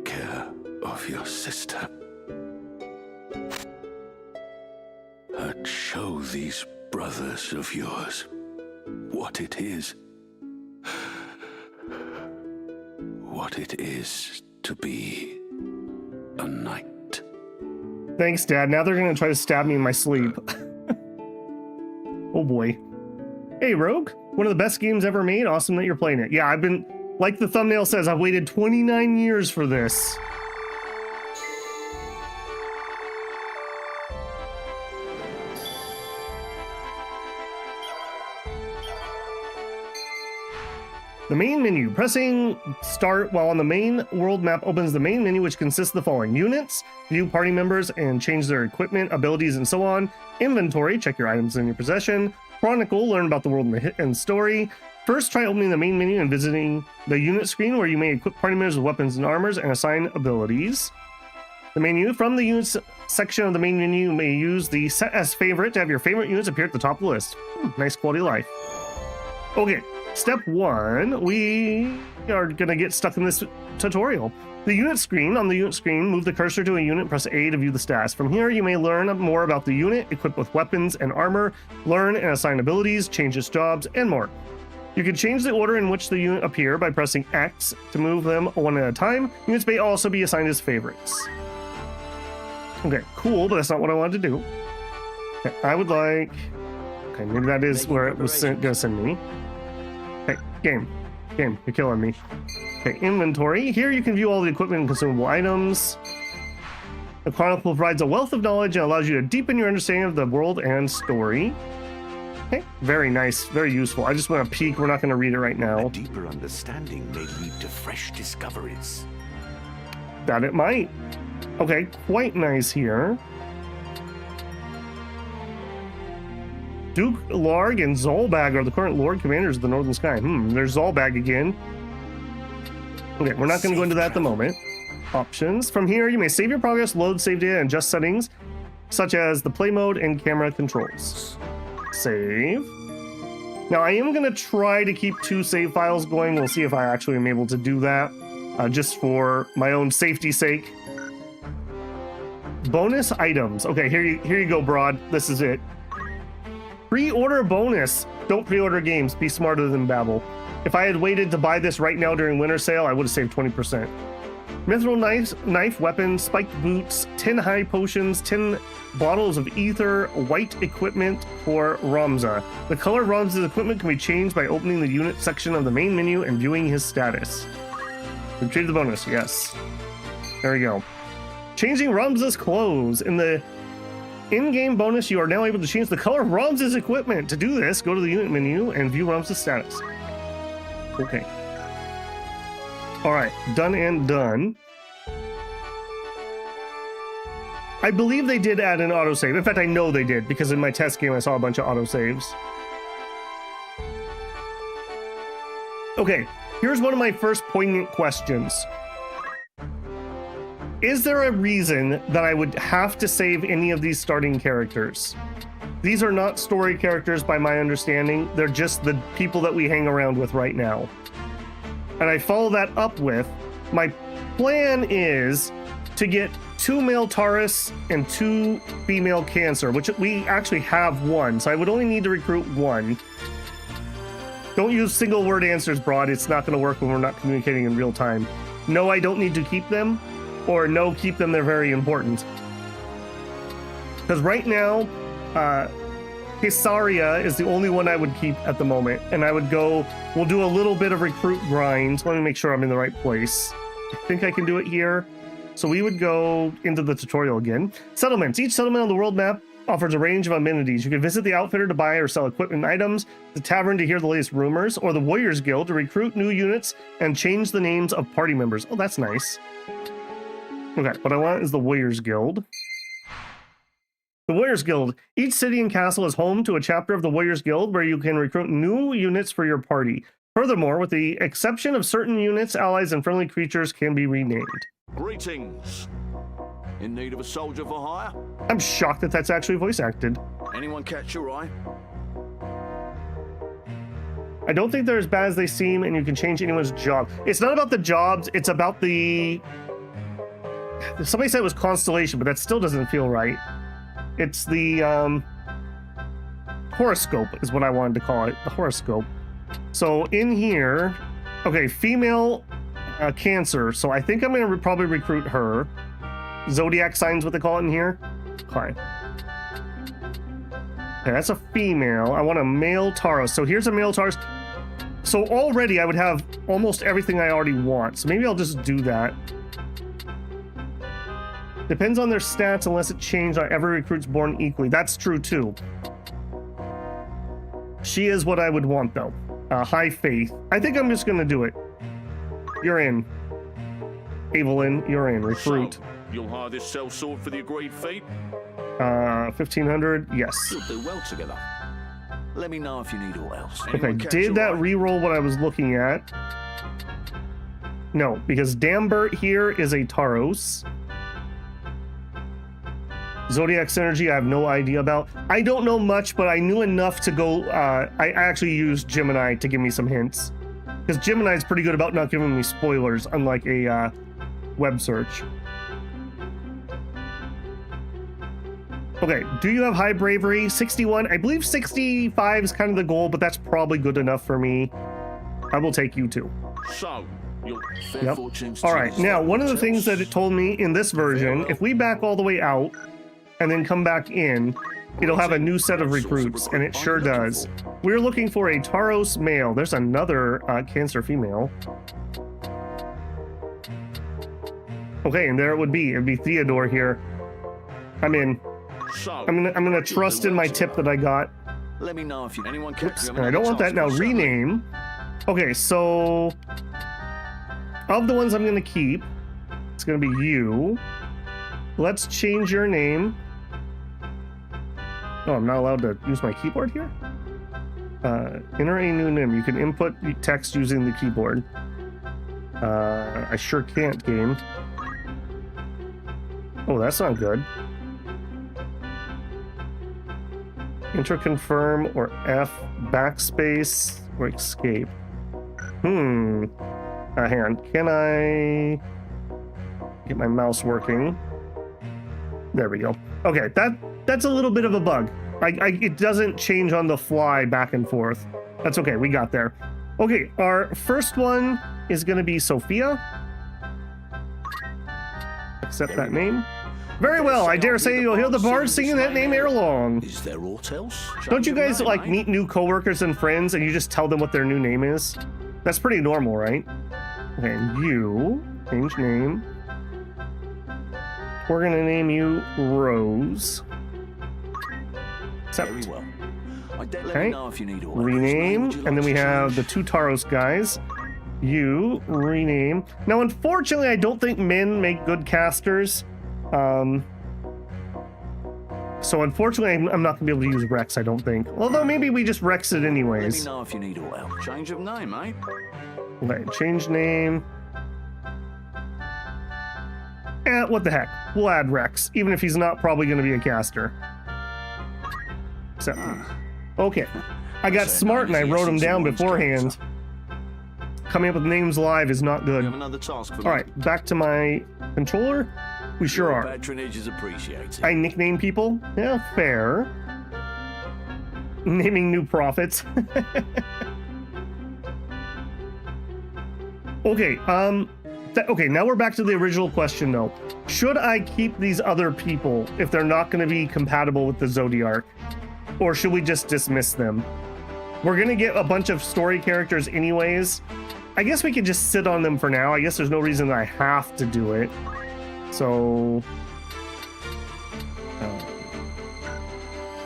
care of your sister. And show these brothers of yours what it is. What it is to be a knight. Thanks, Dad. Now they're gonna try to stab me in my sleep. Oh boy. Hey, Rogue. One of the best games ever made. Awesome that you're playing it. Yeah, I've been, like the thumbnail says, I've waited 29 years for this. The main menu. Pressing start while on the main world map opens the main menu, which consists of the following: units, view party members and change their equipment, abilities, and so on. Inventory, check your items in your possession. Chronicle, learn about the world and story. First, try opening the main menu and visiting the unit screen, where you may equip party members with weapons and armors and assign abilities. The menu. From the units section of the main menu, you may use the set as favorite to have your favorite units appear at the top of the list. Nice quality of life. Okay. Step 1, we are gonna get stuck in this tutorial. The unit screen. On the unit screen, move the cursor to a unit, press A to view the stats. From here, you may learn more about the unit, equip with weapons and armor, learn and assign abilities, change its jobs, and more. You can change the order in which the unit appear by pressing X to move them one at a time. Units may also be assigned as favorites. Okay, cool, but that's not what I wanted to do. Okay, I would like... Okay, maybe that is where it was gonna send me. Okay, game, you're killing me. Okay, inventory. Here you can view all the equipment and consumable items. The Chronicle provides a wealth of knowledge and allows you to deepen your understanding of the world and story. Okay, very nice, very useful. I just want to peek. We're not going to read it right now. A deeper understanding may lead to fresh discoveries. That it might. Okay, quite nice here. Duke Larg and Zolbag are the current Lord Commanders of the Northern Sky. There's Zolbag again. Okay, we're not going to go into that at the moment. Options. From here, you may save your progress, load save data, and adjust settings, such as the play mode and camera controls. Save. Now, I am going to try to keep 2 save files going. We'll see if I actually am able to do that, just for my own safety's sake. Bonus items. Okay, here you go, Broad. This is it. Pre-order bonus. Don't pre-order games. Be smarter than Babel. If I had waited to buy this right now during winter sale, I would have saved 20%. Mithril knife, weapon, spiked boots, 10 high potions, 10 bottles of ether, white equipment for Ramza. The color of Ramza's equipment can be changed by opening the unit section of the main menu and viewing his status. Retrieve the bonus, yes. There we go. Changing Ramza's clothes. In the in-game bonus, you are now able to change the color of Ramza's equipment. To do this, go to the unit menu and view Ramza's status. Okay. All right, done and done. I believe they did add an autosave. In fact, I know they did, because in my test game, I saw a bunch of autosaves. Okay, here's one of my first poignant questions. Is there a reason that I would have to save any of these starting characters? These are not story characters by my understanding. They're just the people that we hang around with right now. And I follow that up with, my plan is to get 2 male Taurus and 2 female Cancer, which we actually have 1, so I would only need to recruit 1. Don't use single word answers, Broad. It's not going to work when we're not communicating in real time. No, I don't need to keep them, or no, keep them, they're very important. Because right now, Hisaria is the only one I would keep at the moment, and I would go, we'll do a little bit of recruit grind. Let me make sure I'm in the right place. I think I can do it here. So we would go into the tutorial again. Settlements. Each settlement on the world map offers a range of amenities. You can visit the outfitter to buy or sell equipment and items, the tavern to hear the latest rumors, or the Warriors Guild to recruit new units and change the names of party members. Oh, that's nice. Okay, what I want is the Warriors Guild. The Warriors Guild. Each city and castle is home to a chapter of the Warriors Guild where you can recruit new units for your party. Furthermore, with the exception of certain units, allies and friendly creatures can be renamed. Greetings. In need of a soldier for hire? I'm shocked that that's actually voice acted. Anyone catch your eye? I don't think they're as bad as they seem, and you can change anyone's job. It's not about the jobs, it's about the... Somebody said it was Constellation, but that still doesn't feel right. It's the horoscope is what I wanted to call it, the horoscope. So in here, okay, female Cancer. So I think I'm going to probably recruit her. Zodiac signs, what they call it in here. Okay. Okay, that's a female. I want a male Taurus. So here's a male Taurus. So already I would have almost everything I already want. So maybe I'll just do that. Depends on their stats unless it changed on every recruit's born equally. That's true too. She is what I would want though. High faith. I think I'm just gonna do it. You're in. Evelyn, you're in. Recruit. So, you'll hire this sellsword for the agreed fee? 1,500, yes. You'll do well together. Let me know if you need all else. Okay, did that re-roll what I was looking at? No, because Dambert here is a Taurus. Zodiac Synergy, I have no idea about. I don't know much, but I knew enough to go... I actually used Gemini to give me some hints. Because Gemini is pretty good about not giving me spoilers, unlike a web search. Okay, do you have high bravery? 61. I believe 65 is kind of the goal, but that's probably good enough for me. I will take you too. So, yep. All right, now one of the things that it told me in this version, if we back all the way out and then come back in, it'll have a new set of recruits, and it sure does. We're looking for a Taurus male. There's another Cancer female. Okay, and there it would be. It'd be Theodore here. I'm in. I'm gonna trust in my tip that I got. Let me know if you anyone Oops, and I don't want that now. Rename. Okay, so of the ones I'm gonna keep, it's gonna be you. Let's change your name. Oh, I'm not allowed to use my keyboard here? Enter a new name. You can input text using the keyboard. I sure can't, game. Oh, that's not good. Enter confirm or F backspace or escape. Hang on. Can I get my mouse working? There we go. Okay, that's a little bit of a bug. It doesn't change on the fly back and forth. That's okay, we got there. Okay, our first one is gonna be Sophia. Accept that name. Very well, I dare say you'll hear the bard singing that name ere long. Is there aught else? Don't you guys like meet new coworkers and friends and you just tell them what their new name is? That's pretty normal, right? Okay, you, change name. We're gonna name you Rose. Very well. Let me know if you need all rename, and then we have the 2 Taurus guys. You, rename. Now, unfortunately, I don't think men make good casters. So unfortunately, I'm not gonna be able to use Rex, I don't think. Although maybe we just Rex it anyways. Let me know if you need all help. Change of name, eh? Okay, change name. What the heck? We'll add Rex, even if he's not probably gonna be a caster. So, okay. I got smart and I wrote him down beforehand. coming up with names live is not good. You have another task for me. All right, back to my controller. We sure Your are. patronage is appreciated. I nickname people. Yeah, fair. Naming new prophets. Okay, okay, now we're back to the original question though. Should I keep these other people if they're not going to be compatible with the Zodiarch? Or should we just dismiss them? We're going to get a bunch of story characters anyways. I guess we could just sit on them for now. I guess there's no reason that I have to do it. So...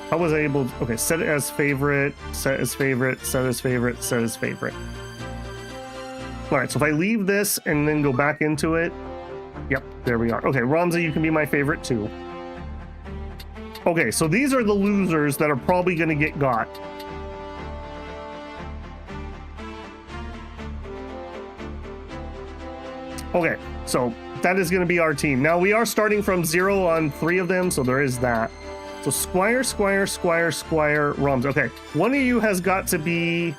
how was I able to... Okay, set it as favorite, set as favorite, set as favorite, set as favorite. Alright, so if I leave this and then go back into it... Yep, there we are. Okay, Ramza, you can be my favorite too. Okay, so these are the losers that are probably going to get got. Okay, so that is going to be our team. Now, we are starting from 0 on 3 of them, so there is that. So Squire, Squire, Squire, Squire, Ramza. Okay, one of you has got to be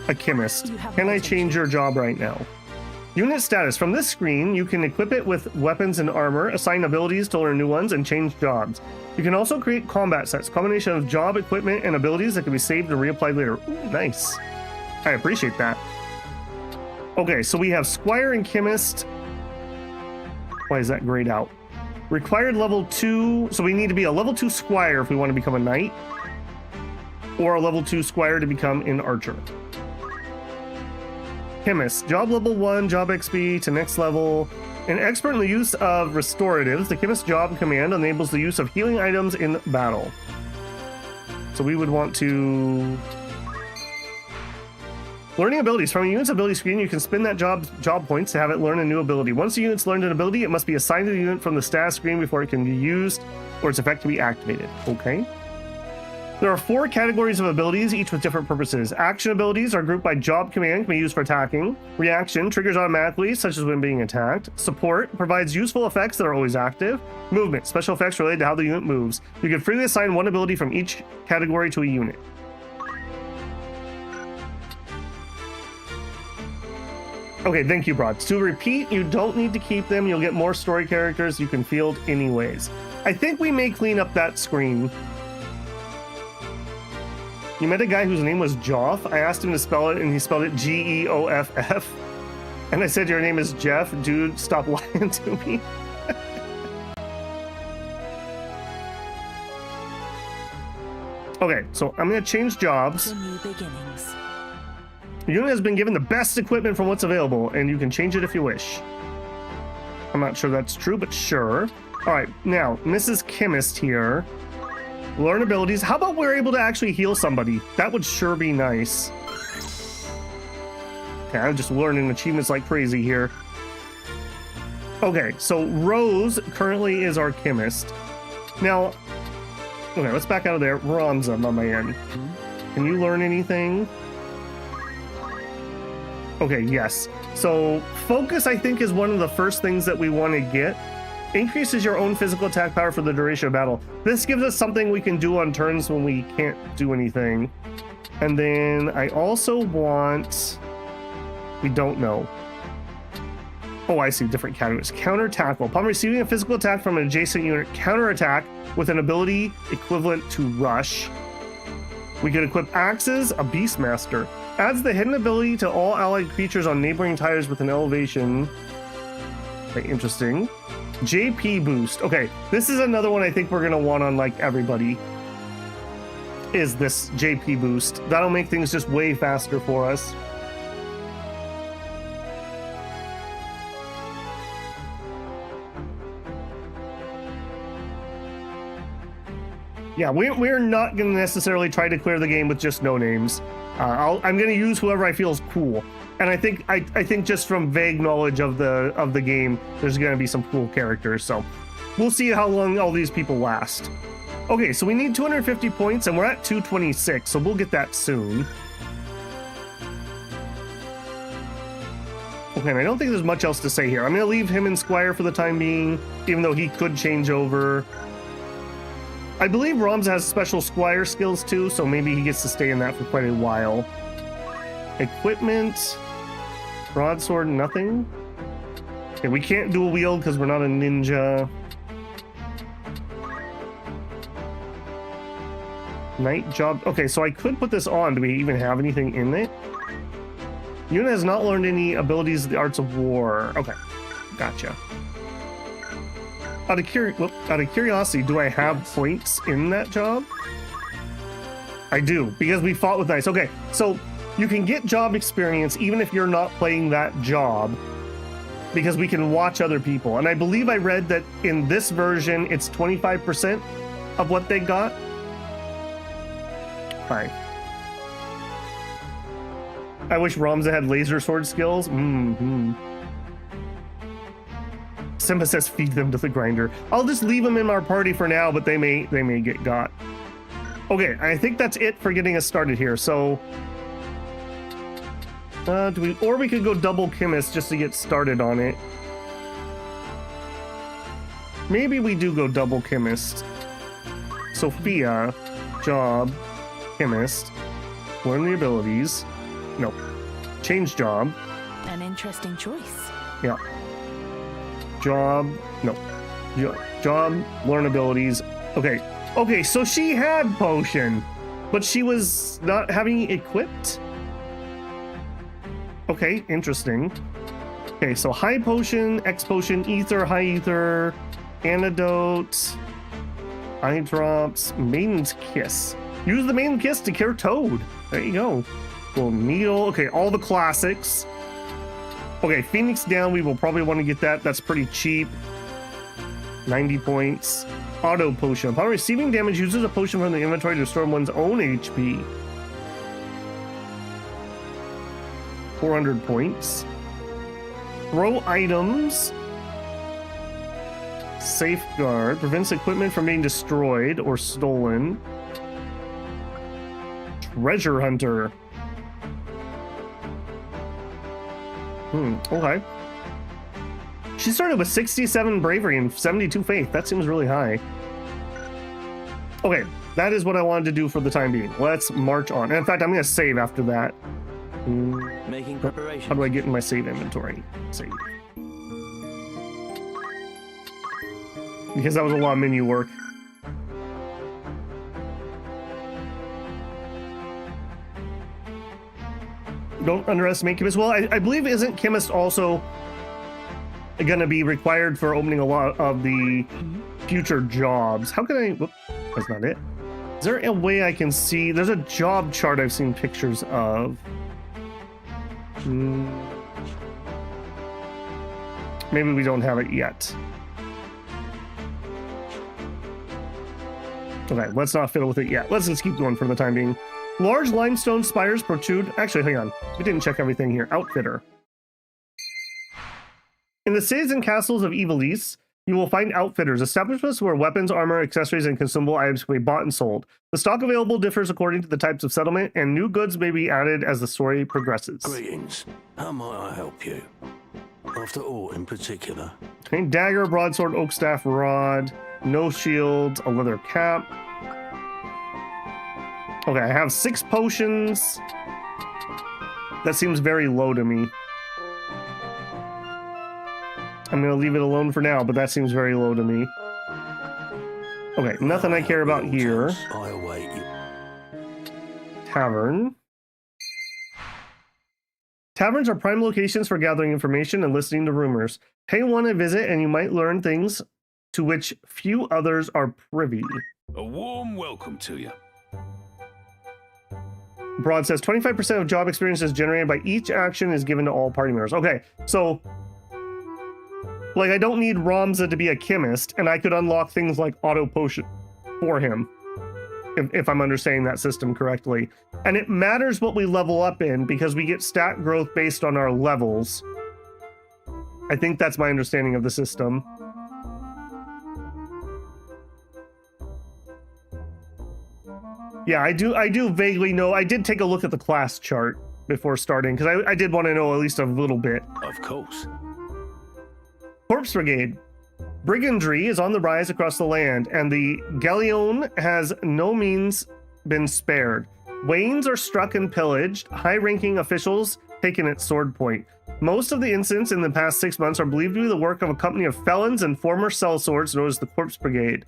a chemist. Can I change your job right now? Unit status. From this screen, you can equip it with weapons and armor, assign abilities to learn new ones, and change jobs. You can also create combat sets, combination of job, equipment, and abilities that can be saved and reapplied later. Ooh, nice. I appreciate that. Okay, so we have Squire and Chemist. Why is that grayed out? Required level 2. So we need to be a level 2 Squire if we want to become a Knight. Or a level 2 Squire to become an Archer. Chemist. Job level 1, job XP to next level. An expert in the use of restoratives. The Chemist job command enables the use of healing items in battle. So we would want to... Learning abilities. From a unit's ability screen, you can spin that job points to have it learn a new ability. Once the unit's learned an ability, it must be assigned to the unit from the status screen before it can be used or its effect can be activated. Okay. There are 4 categories of abilities, each with different purposes. Action abilities are grouped by job command, can be used for attacking. Reaction triggers automatically, such as when being attacked. Support provides useful effects that are always active. Movement, special effects related to how the unit moves. You can freely assign one ability from each category to a unit. Okay, thank you, Broad. To repeat, you don't need to keep them. You'll get more story characters you can field anyways. I think we may clean up that screen. You met a guy whose name was Joff. I asked him to spell it, and he spelled it Geoff. And I said, your name is Jeff? Dude, stop lying to me. Okay, so I'm going to change jobs. New beginnings. The unit has been given the best equipment from what's available, and you can change it if you wish. I'm not sure that's true, but sure. All right, now, Mrs. Chemist here. Learn abilities. How about we're able to actually heal somebody? That would sure be nice. Okay, I'm just learning achievements like crazy here. Okay, so Rose currently is our chemist. Now, okay, let's back out of there. Ramza, my man. Can you learn anything? Okay, yes. So focus, I think, is one of the first things that we want to get. Increases your own physical attack power for the duration of battle. This gives us something we can do on turns when we can't do anything. And then I also want... We don't know. Oh, I see. Different categories. Counter tackle. Upon receiving a physical attack from an adjacent unit, counter attack with an ability equivalent to rush. We can equip axes, a Beastmaster. Adds the hidden ability to all allied creatures on neighboring tires with an elevation. Okay, interesting. JP boost. Okay, this is another one I think we're gonna want on like everybody. Is this JP boost. That'll make things just way faster for us. Yeah, we're not going to necessarily try to clear the game with just no names. I'm going to use whoever I feel is cool, and I think just from vague knowledge of the game, there's going to be some cool characters. So we'll see how long all these people last. Okay, so we need 250 points, and we're at 226, so we'll get that soon. Okay, and I don't think there's much else to say here. I'm going to leave him in Squire for the time being, even though he could change over. I believe Ramza has special Squire skills too, so maybe he gets to stay in that for quite a while. Equipment. Broadsword, nothing. Okay, we can't dual wield because we're not a ninja. Night job. Okay, so I could put this on. Do we even have anything in it? Yuna has not learned any abilities of the arts of war. Okay, gotcha. Out of curiosity, do I have points in that job? I do, because we fought with knights. Okay, so you can get job experience even if you're not playing that job, because we can watch other people. And I believe I read that in this version, it's 25% of what they got. Fine. I wish Ramza had laser sword skills. Simba says feed them to the grinder. I'll just leave them in our party for now, but they may get got. Okay, I think that's it for getting us started here. So, we could go double chemist just to get started on it. Maybe we do go double chemist. Sophia, job, chemist, learn the abilities. No, change job. An interesting choice. Yeah. Job, no. Job, learn abilities. Okay, so she had potion, but she was not having equipped? Okay, interesting. Okay, so high potion, X potion, ether, high ether, antidote, eye drops, maiden's kiss. Use the maiden kiss to cure Toad. There you go. Well, needle, okay, all the classics. Okay, Phoenix down, we will probably want to get that. That's pretty cheap. 90 points. Auto potion. Upon receiving damage, uses a potion from the inventory to restore one's own HP. 400 points. Throw items. Safeguard. Prevents equipment from being destroyed or stolen. Treasure hunter. Okay. She started with 67 bravery and 72 faith. That seems really high. Okay, that is what I wanted to do for the time being. Let's march on. And in fact, I'm going to save after that. Making preparations. How do I get in my save inventory? Save. Because that was a lot of menu work. Don't underestimate chemist. Well, I believe isn't chemist also going to be required for opening a lot of the future jobs? How can I? Whoop, that's not it. Is there a way I can see? There's a job chart I've seen pictures of. Maybe we don't have it yet. Okay, let's not fiddle with it yet. Let's just keep going for the time being. Large limestone spires protrude. Actually, hang on. We didn't check everything here. Outfitter. In the cities and castles of Ivalice, you will find outfitters, establishments where weapons, armor, accessories, and consumable items can be bought and sold. The stock available differs according to the types of settlement, and new goods may be added as the story progresses. Greetings. How might I help you? After all, in particular. Okay, dagger, broadsword, oak staff, rod, no shield, a leather cap. Okay, I have 6 potions. That seems very low to me. I'm going to leave it alone for now, but that seems very low to me. Okay, nothing I care about here. I await you. Tavern. Taverns are prime locations for gathering information and listening to rumors. Pay one a visit and you might learn things to which few others are privy. A warm welcome to you. Broad says 25% of job experience is generated by each action is given to all party members. Okay, so like I don't need Ramza to be a chemist, and I could unlock things like auto potion for him, if I'm understanding that system correctly. And it matters what we level up in because we get stat growth based on our levels. I think that's my understanding of the system. Yeah, I do vaguely know. I did take a look at the class chart before starting because I did want to know at least a little bit. Of course. Corpse Brigade. Brigandry is on the rise across the land, and the galleon has no means been spared. Wains are struck and pillaged. High-ranking officials taken its sword point. Most of the incidents in the past 6 months are believed to be the work of a company of felons and former sellswords known as the Corpse Brigade.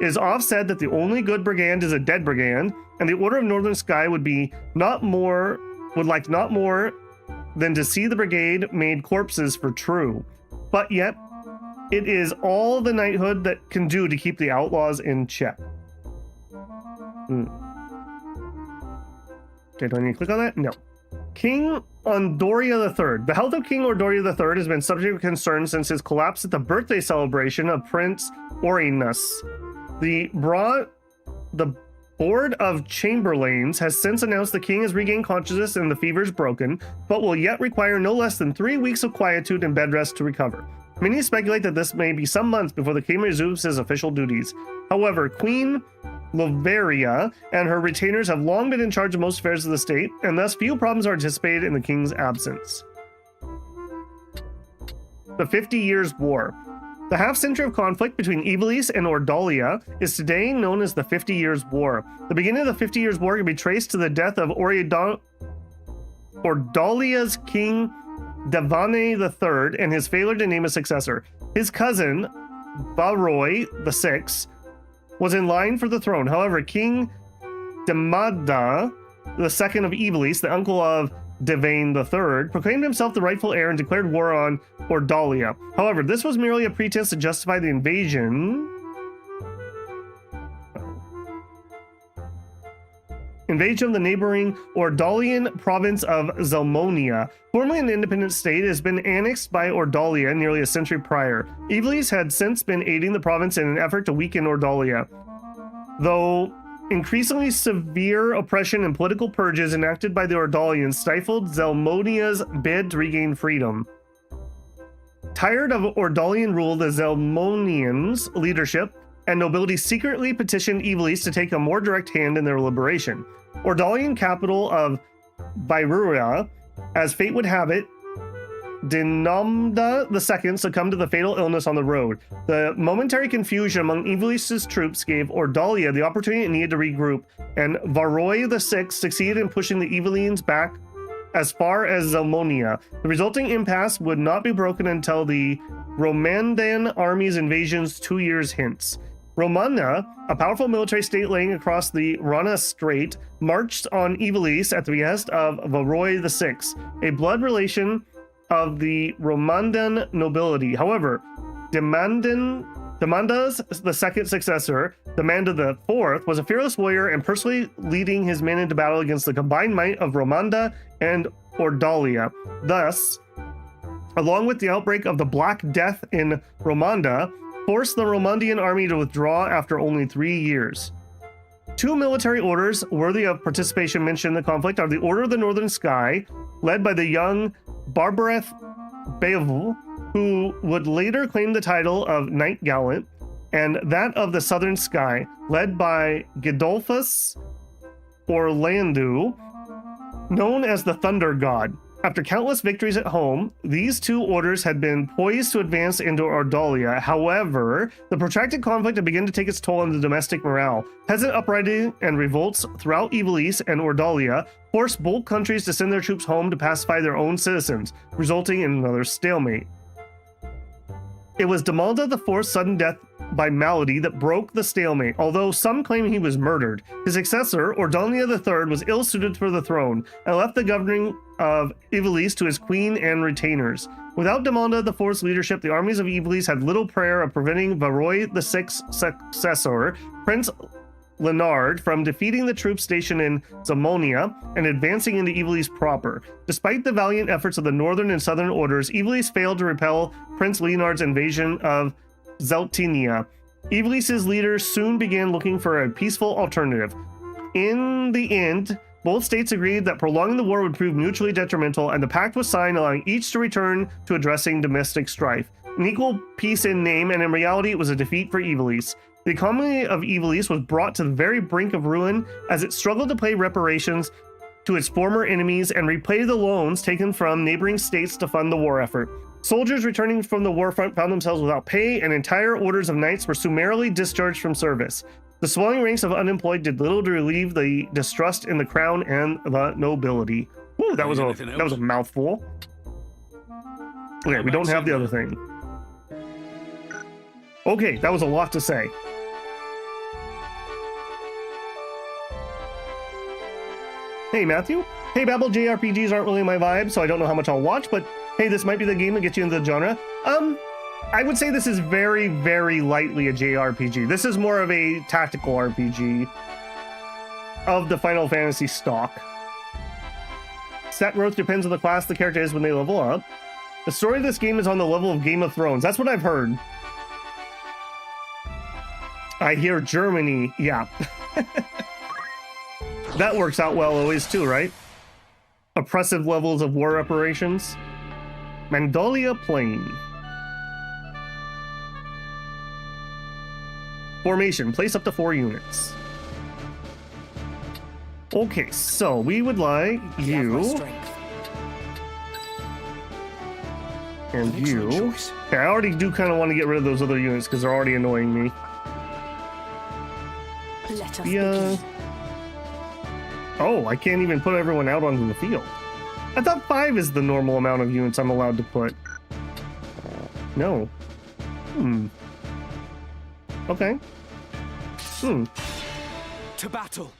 It is oft said that the only good brigand is a dead brigand, and the Order of Northern Sky would like not more than to see the brigade made corpses for true. But yet, it is all the knighthood that can do to keep the outlaws in check. Okay, do I need to click on that? No. King Ondoria III. The health of King Ondoria III has been subject of concern since his collapse at the birthday celebration of Prince Orinus. The Board of Chamberlains has since announced the king has regained consciousness and the fever is broken, but will yet require no less than 3 weeks of quietude and bed rest to recover. Many speculate that this may be some months before the king resumes his official duties. However, Queen Loveria and her retainers have long been in charge of most affairs of the state, and thus few problems are anticipated in the king's absence. The 50 Years' War. The half-century of conflict between Ivalice and Ordalia is today known as the 50 Years' War. The beginning of the 50 Years' War can be traced to the death of Ordalia's king Devane III and his failure to name a successor. His cousin, Varroy VI, was in line for the throne. However, King Demada II of Ivalice, the uncle of Devane III, proclaimed himself the rightful heir and declared war on Ordalia. However, this was merely a pretense to justify the invasion of the neighboring Ordalian province of Zelmonia. Formerly an independent state, it has been annexed by Ordalia nearly a century prior. Ivalice had since been aiding the province in an effort to weaken Ordalia. Though increasingly severe oppression and political purges enacted by the Ordalians stifled Zelmonia's bid to regain freedom. Tired of Ordalian rule, the Zelmonians' leadership and nobility secretly petitioned Ivalice to take a more direct hand in their liberation. Ordalian capital of Vairua, as fate would have it, Dinamda II succumbed to the fatal illness on the road. The momentary confusion among Ivalice's troops gave Ordalia the opportunity it needed to regroup, and Varroy VI succeeded in pushing the Ivalians back as far as Zelmonia. The resulting impasse would not be broken until the Romandan army's invasions 2 years hence. Romanda, a powerful military state laying across the Rana Strait, marched on Ivalice at the behest of Varroy VI, a blood relation of the Romandan nobility. However, Demanda's the second successor, Demanda IV, was a fearless warrior and personally leading his men into battle against the combined might of Romanda and Ordalia. Thus, along with the outbreak of the Black Death in Romanda, forced the Romandian army to withdraw after only 3 years. Two military orders worthy of participation mentioned in the conflict are the Order of the Northern Sky, led by the young Barbareth Beowulf, who would later claim the title of Knight Gallant, and that of the Southern Sky, led by Gidolphus Orlandu, known as the Thunder God. After countless victories at home, these two orders had been poised to advance into Ordalia. However, the protracted conflict had begun to take its toll on the domestic morale. Peasant uprising and revolts throughout Ivalice and Ordalia forced both countries to send their troops home to pacify their own citizens, resulting in another stalemate. It was Demanda IV's sudden death by malady that broke the stalemate, although some claim he was murdered. His successor, Ordalia III, was ill-suited for the throne and left the governing of Ivalice to his queen and retainers. Without Demanda IV's leadership, the armies of Ivalice had little prayer of preventing Varroy VI's successor, Prince Leonard, from defeating the troops stationed in Zelmonia and advancing into Ivalice proper. Despite the valiant efforts of the northern and southern orders, Ivalice failed to repel Prince Leonard's invasion of Zeltinia. Ivalice's leaders soon began looking for a peaceful alternative. In the end, both states agreed that prolonging the war would prove mutually detrimental, and the pact was signed, allowing each to return to addressing domestic strife. An equal peace in name, and in reality it was a defeat for Ivalice. The economy of Ivalice was brought to the very brink of ruin as it struggled to pay reparations to its former enemies and repay the loans taken from neighboring states to fund the war effort. Soldiers returning from the war front found themselves without pay, and entire orders of knights were summarily discharged from service. The swelling ranks of unemployed did little to relieve the distrust in the crown and the nobility. Ooh, that was a mouthful. Okay, we don't have the other thing. Okay, that was a lot to say. Hey, Matthew. Hey, Babel, JRPGs aren't really my vibe, so I don't know how much I'll watch, but hey, this might be the game that gets you into the genre. I would say this is very, very lightly a JRPG. This is more of a tactical RPG of the Final Fantasy stock. Stat growth depends on the class the character is when they level up. The story of this game is on the level of Game of Thrones. That's what I've heard. I hear Germany. Yeah. That works out well always too, right? Oppressive levels of war reparations. Mandolia Plain. Formation. Place up to 4 units. Okay, so we would like you... and you. Okay, I already do kind of want to get rid of those other units because they're already annoying me. Yeah. Oh, I can't even put everyone out onto the field. I thought 5 is the normal amount of units I'm allowed to put. No. Okay. To battle.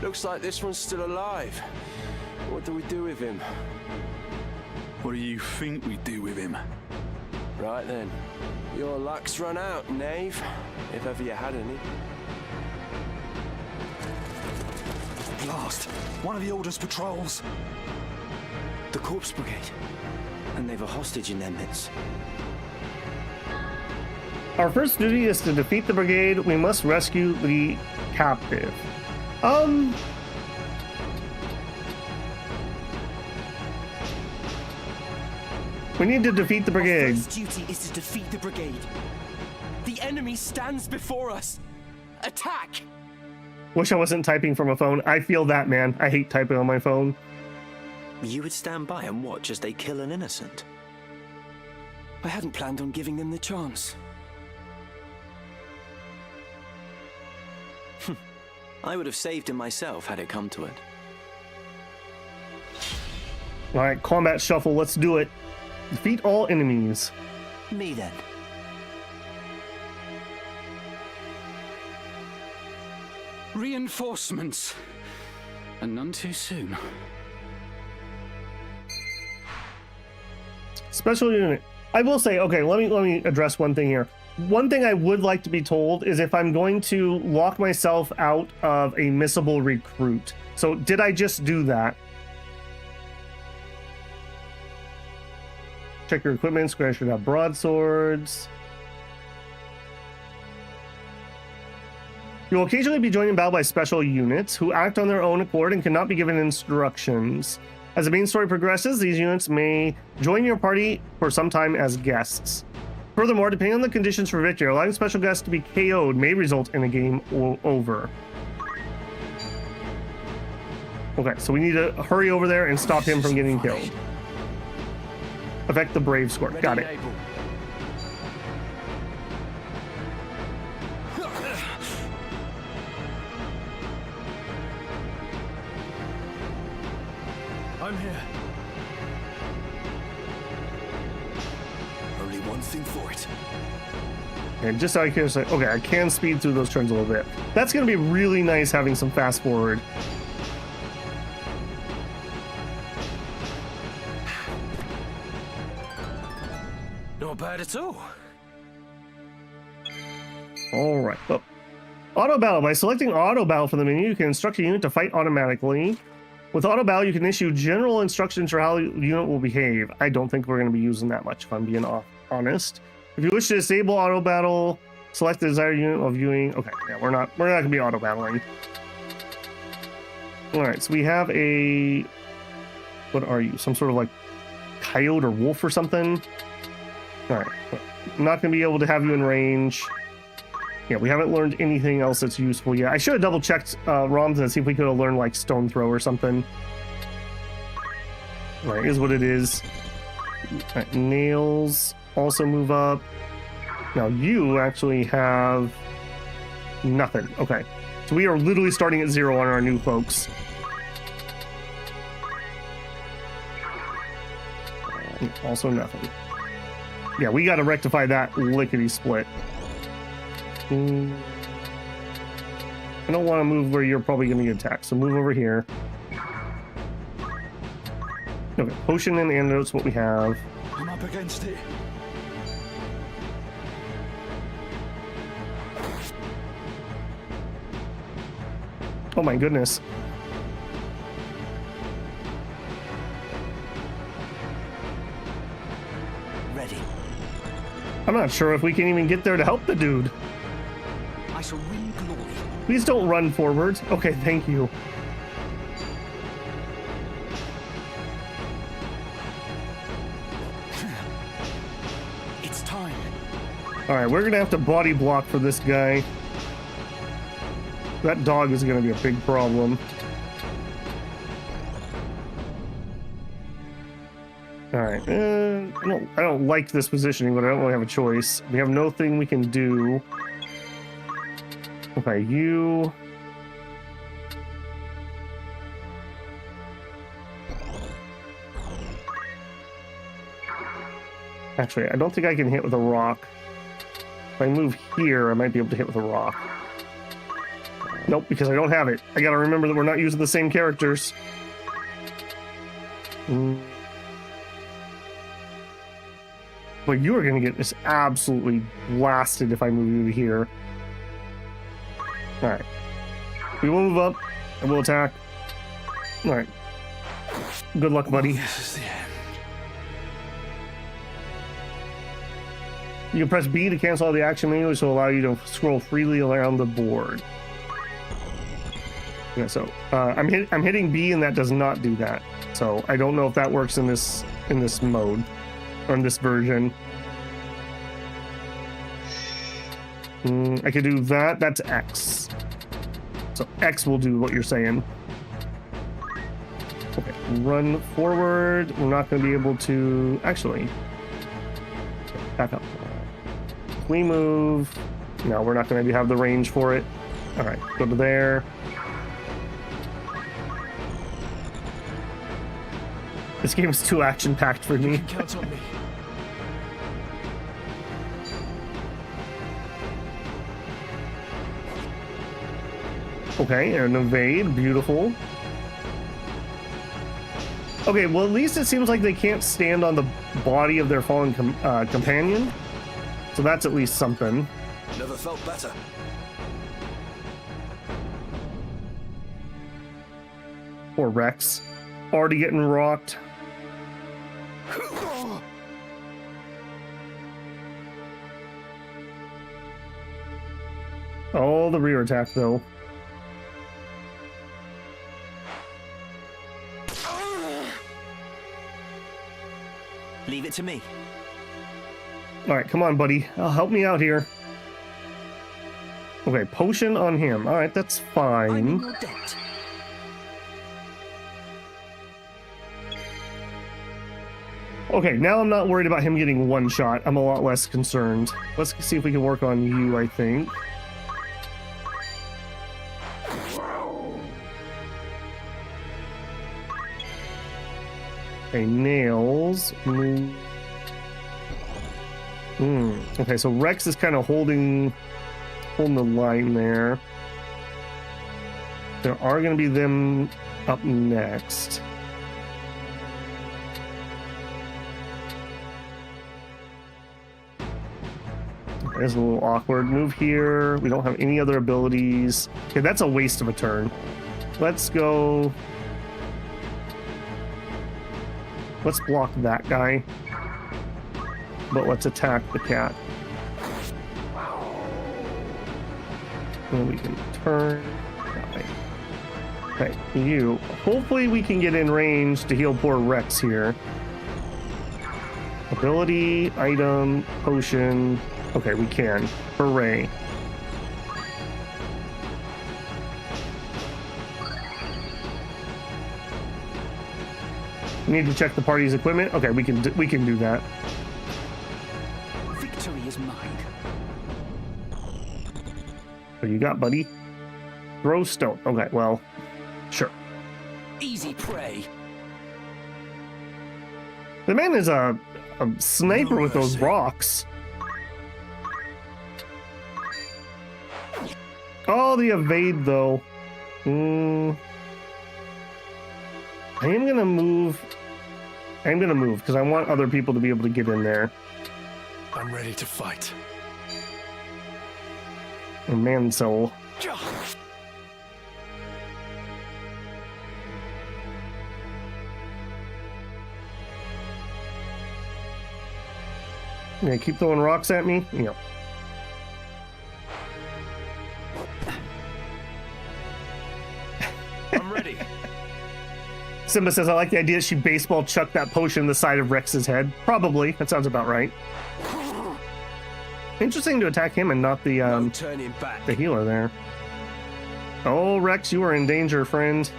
Looks like this one's still alive. What do we do with him? What do you think we do with him? Right then. Your luck's run out, knave. If ever you had any. Blast! One of the Order's patrols. The Corpse Brigade. And they've a hostage in their midst. Our first duty is to defeat the brigade. We must rescue the captive. We need to defeat the brigade. Our first duty is to defeat the brigade. The enemy stands before us. Attack! Wish I wasn't typing from a phone. I feel that, man. I hate typing on my phone. You would stand by and watch as they kill an innocent? I hadn't planned on giving them the chance. I would have saved him myself had it come to it. All right, combat shuffle. Let's do it. Defeat all enemies. Me then. Reinforcements. And none too soon. Special unit. I will say, okay, let me address one thing here. One thing I would like to be told is if I'm going to lock myself out of a missable recruit. So did I just do that? Check your equipment. Square should have broadswords. You will occasionally be joined in battle by special units who act on their own accord and cannot be given instructions. As the main story progresses, these units may join your party for some time as guests. Furthermore, depending on the conditions for victory, allowing special guests to be KO'd may result in a game over. Okay, so we need to hurry over there and stop him from getting killed. Affect the Brave score. Got it. I'm here. Only one thing for it. And just out of curiosity, okay, I can speed through those turns a little bit. That's going to be really nice having some fast forward. Not bad at all. All right. Oh. Auto battle. By selecting auto battle from the menu, you can instruct a unit to fight automatically. With auto battle, you can issue general instructions for how the unit will behave. I don't think we're going to be using that much, if I'm being honest. If you wish to disable auto battle, select the desired unit while viewing. Okay, yeah, we're not going to be auto battling. All right, so we have a. What are you? Some sort of like coyote or wolf or something? All right, I'm not going to be able to have you in range. Yeah, we haven't learned anything else that's useful yet. I should have double checked ROMs and see if we could have learned like stone throw or something. All right, is what it is. All right, nails also move up. Now you actually have nothing. Okay. So we are literally starting at 0 on our new folks. Also nothing. Yeah, we gotta rectify that lickety-split. I don't want to move where you're probably gonna get attacked, so move over here. Okay, potion and antidote's what we have. I'm up against it. Oh my goodness. Ready. I'm not sure if we can even get there to help the dude. I shall win glory. Please don't run forward. Okay, thank you. It's time. Alright, we're gonna have to body block for this guy. That dog is gonna be a big problem. Alright, I don't like this positioning, but I don't really have a choice. We have nothing we can do. Okay, you... Actually, I don't think I can hit with a rock. If I move here, I might be able to hit with a rock. Nope, because I don't have it. I gotta remember that we're not using the same characters. But you are gonna get this absolutely blasted if I move you here. Alright. We will move up, and we'll attack. Alright. Good luck, buddy. This is the end. You can press B to cancel all the action menu, which will allow you to scroll freely around the board. Yeah, so I'm hitting B, and that does not do that. So I don't know if that works in this mode or in this version. I could do that. That's X. So X will do what you're saying. Okay, run forward. We're not going to be able to actually back up. We move. No, we're not going to have the range for it. All right, go to there. This game is too action-packed for me. Count on me. Okay, and evade. Beautiful. Okay, well, at least it seems like they can't stand on the body of their fallen companion. So that's at least something. Never felt better. Poor Rex. Already getting rocked. Oh, the rear attack, though. Leave it to me. All right, come on, buddy. Help me out here. Okay, potion on him. All right, that's fine. I'm in your debt. Okay, now I'm not worried about him getting one shot. I'm a lot less concerned. Let's see if we can work on you, I think. Okay, nails. Okay, so Rex is kind of holding the line there. There are going to be them up next. Okay, that's a little awkward. Move here. We don't have any other abilities. Okay, that's a waste of a turn. Let's go. Let's block that guy. But let's attack the cat. And we can turn that way. Okay, you. Hopefully we can get in range to heal poor Rex here. Ability, item, potion. Okay, we can. Hooray. We need to check the party's equipment. Okay, we can do that. Victory is mine. What you got, buddy? Throw stone. Okay, well, sure. Easy prey. The man is a sniper with those rocks. Oh, the evade, though. I am going to move. I'm going to move because I want other people to be able to get in there. I'm ready to fight. And man soul. Yeah, keep throwing rocks at me? Yeah. I'm ready. Simba says, I like the idea she baseball chucked that potion in the side of Rex's head. Probably. That sounds about right. Interesting to attack him and not the No turning back. the healer there. Oh, Rex, you are in danger, friend.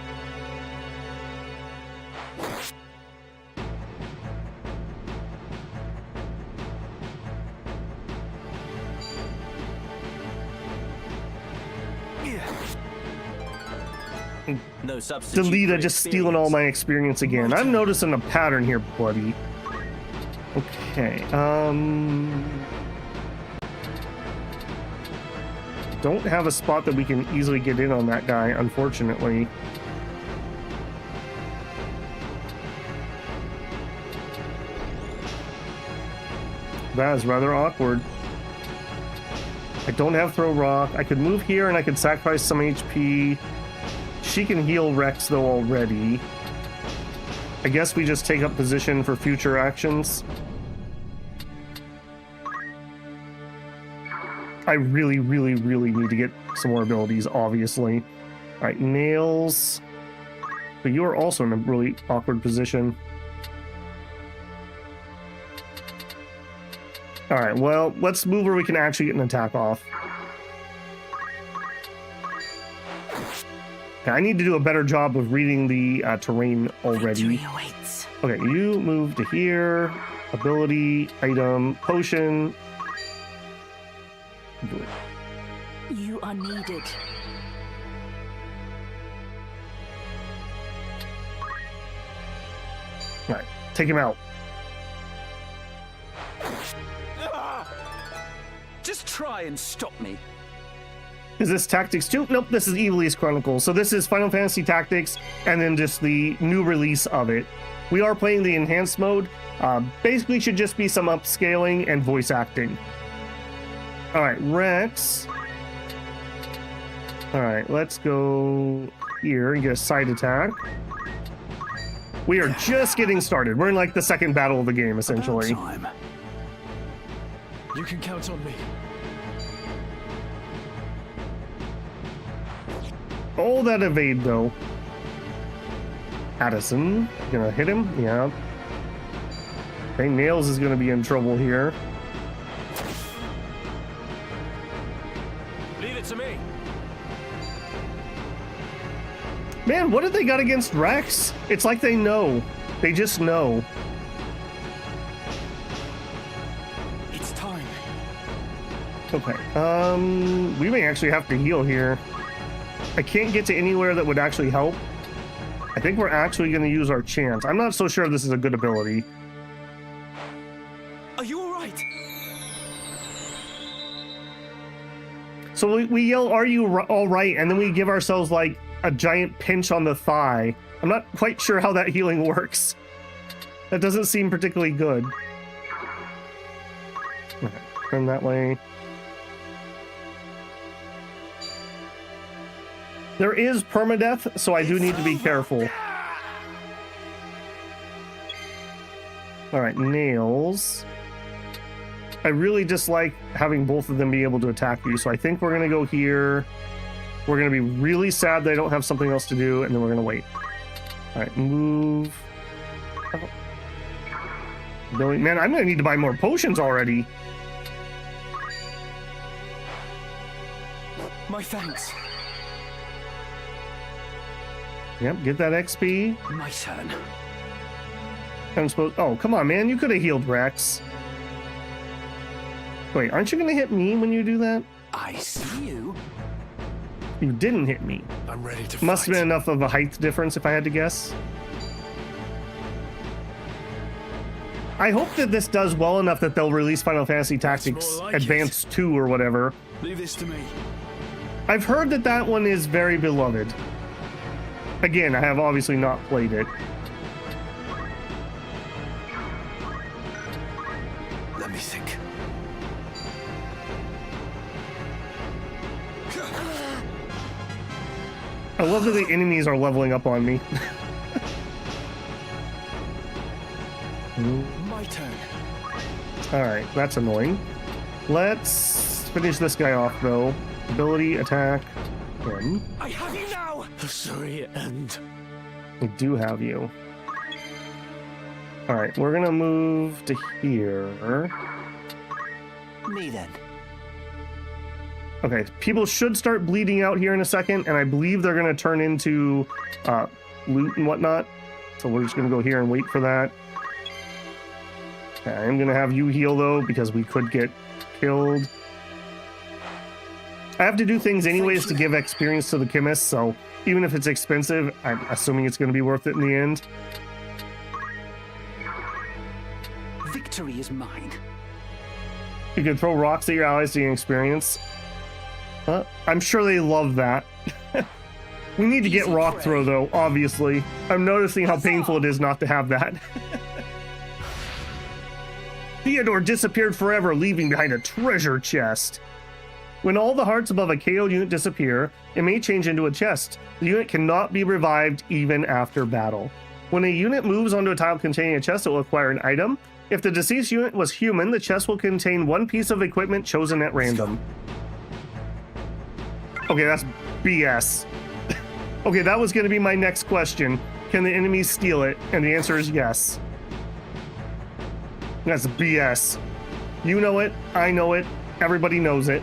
No substitute. Delita just stealing all my experience again. I'm noticing a pattern here, buddy. Okay, don't have a spot that we can easily get in on that guy, unfortunately. That is rather awkward. I don't have throw rock. I could move here and I could sacrifice some HP. She can heal Rex though already. I guess we just take up position for future actions. I really need to get some more abilities, obviously. All right, nails. But you are also in a really awkward position. All right, well, let's move where we can actually get an attack off. Okay, I need to do a better job of reading the terrain already. Okay, you move to here. Ability, item, potion. Do it. You are needed. All right, take him out. Just try and stop me. Is this Tactics 2? Nope, this is Ivalice Chronicles. So this is Final Fantasy Tactics, and then just the new release of it. We are playing the enhanced mode. Basically should just be some upscaling and voice acting. All right, Rex. All right, let's go here and get a side attack. We are just getting started. We're in like the second battle of the game, essentially. You can count on me. Oh, that evade, though. Addison, gonna hit him? Yeah. Okay, Nails is gonna be in trouble here. Leave it to me. Man, what did they got against Rex? It's like they know. They just know. It's time. Okay. We may actually have to heal here. I can't get to anywhere that would actually help. I think we're actually going to use our chance. I'm not so sure this is a good ability. Are you all right? So we yell, "Are you all right?" And then we give ourselves like a giant pinch on the thigh. I'm not quite sure how that healing works. That doesn't seem particularly good. Okay, turn that way. There is permadeath, so I do need to be careful. All right, Nails. I really dislike having both of them be able to attack you, so I think we're going to go here. We're going to be really sad that I don't have something else to do, and then we're going to wait. All right, move. Oh. Billy, man, I'm going to need to buy more potions already. My thanks. Yep, get that XP. My turn. I'm supposed. Oh, come on, man! You could have healed Rex. Wait, aren't you gonna hit me when you do that? I see you. You didn't hit me. I'm ready to Must have fight. been enough of a height difference if I had to guess. I hope that this does well enough that they'll release Final Fantasy Tactics more like Advance 2 or whatever. Leave this to me. I've heard that that one is very beloved. Again, I have obviously not played it. Let me think. I love that the enemies are leveling up on me. My turn. Alright, that's annoying. Let's finish this guy off, though. Ability, attack, him. I have you now! Sorry, and... I do have you. Alright, we're gonna move to here. Me then. Okay, people should start bleeding out here in a second, and I believe they're gonna turn into loot and whatnot. So we're just gonna go here and wait for that. Okay, I am gonna have you heal though, because we could get killed. I have to do things anyways to give experience to the chemists, so even if it's expensive, I'm assuming it's gonna be worth it in the end. Victory is mine. You can throw rocks at your allies to gain experience. I'm sure they love that. We need to get rock throw though, obviously. I'm noticing how painful it is not to have that. Theodore disappeared forever, leaving behind a treasure chest. When all the hearts above a KO'd unit disappear, it may change into a chest. The unit cannot be revived even after battle. When a unit moves onto a tile containing a chest, it will acquire an item. If the deceased unit was human, the chest will contain one piece of equipment chosen at random. Okay, that's BS. Okay, that was going to be my next question. Can the enemies steal it? And the answer is yes. That's BS. You know it. I know it. Everybody knows it.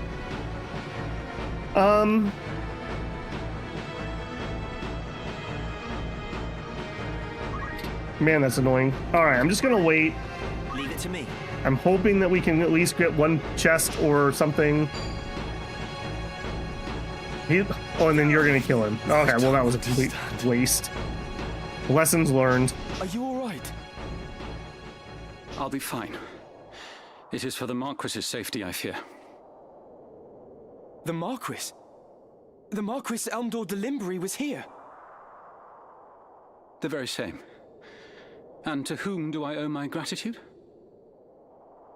Man, that's annoying. Alright, I'm just going to wait. Leave it to me. I'm hoping that we can at least get one chest or something. Oh, and then you're gonna kill him. Okay, well that was a complete waste. Lessons learned. Are you all right? I'll be fine. It is for the Marquis's safety, I fear. The Marquis? The Marquis Elmdor de Limbury was here. The very same. And to whom do I owe my gratitude?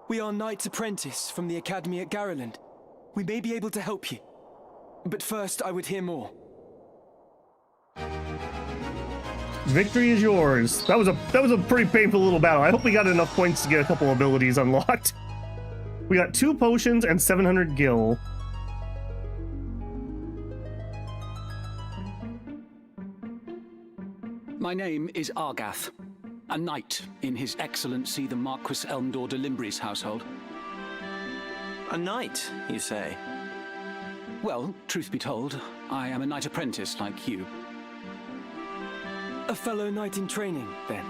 We are Knights Apprentice from the Academy at Garland. We may be able to help you. But first, I would hear more. Victory is yours. That was a pretty painful little battle. I hope we got enough points to get a couple abilities unlocked. We got 2 potions and 700 gil. My name is Argath, a knight in His Excellency the Marquis Elmdor de Limbury's household. A knight, you say? Well, truth be told, I am a knight apprentice like you. A fellow knight in training, then.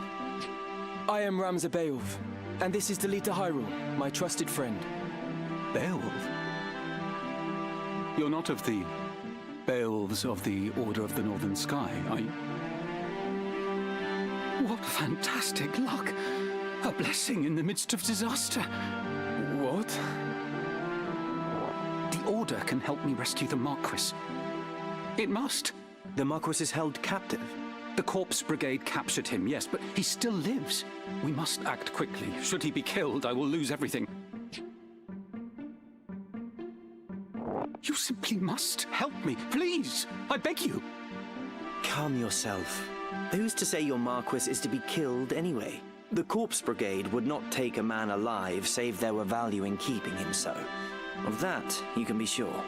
I am Ramza Beowulf, and this is Delita Hyrule, my trusted friend. Beowulf? You're not of the Beowulfs of the Order of the Northern Sky, are you? What fantastic luck! A blessing in the midst of disaster. What? The Order can help me rescue the Marquis. It must. The Marquis is held captive. The Corpse Brigade captured him, yes, but he still lives. We must act quickly. Should he be killed, I will lose everything. You simply must help me, please! I beg you! Calm yourself. Who's to say your Marquis is to be killed anyway? The Corpse Brigade would not take a man alive save there were value in keeping him so. Of that, you can be sure.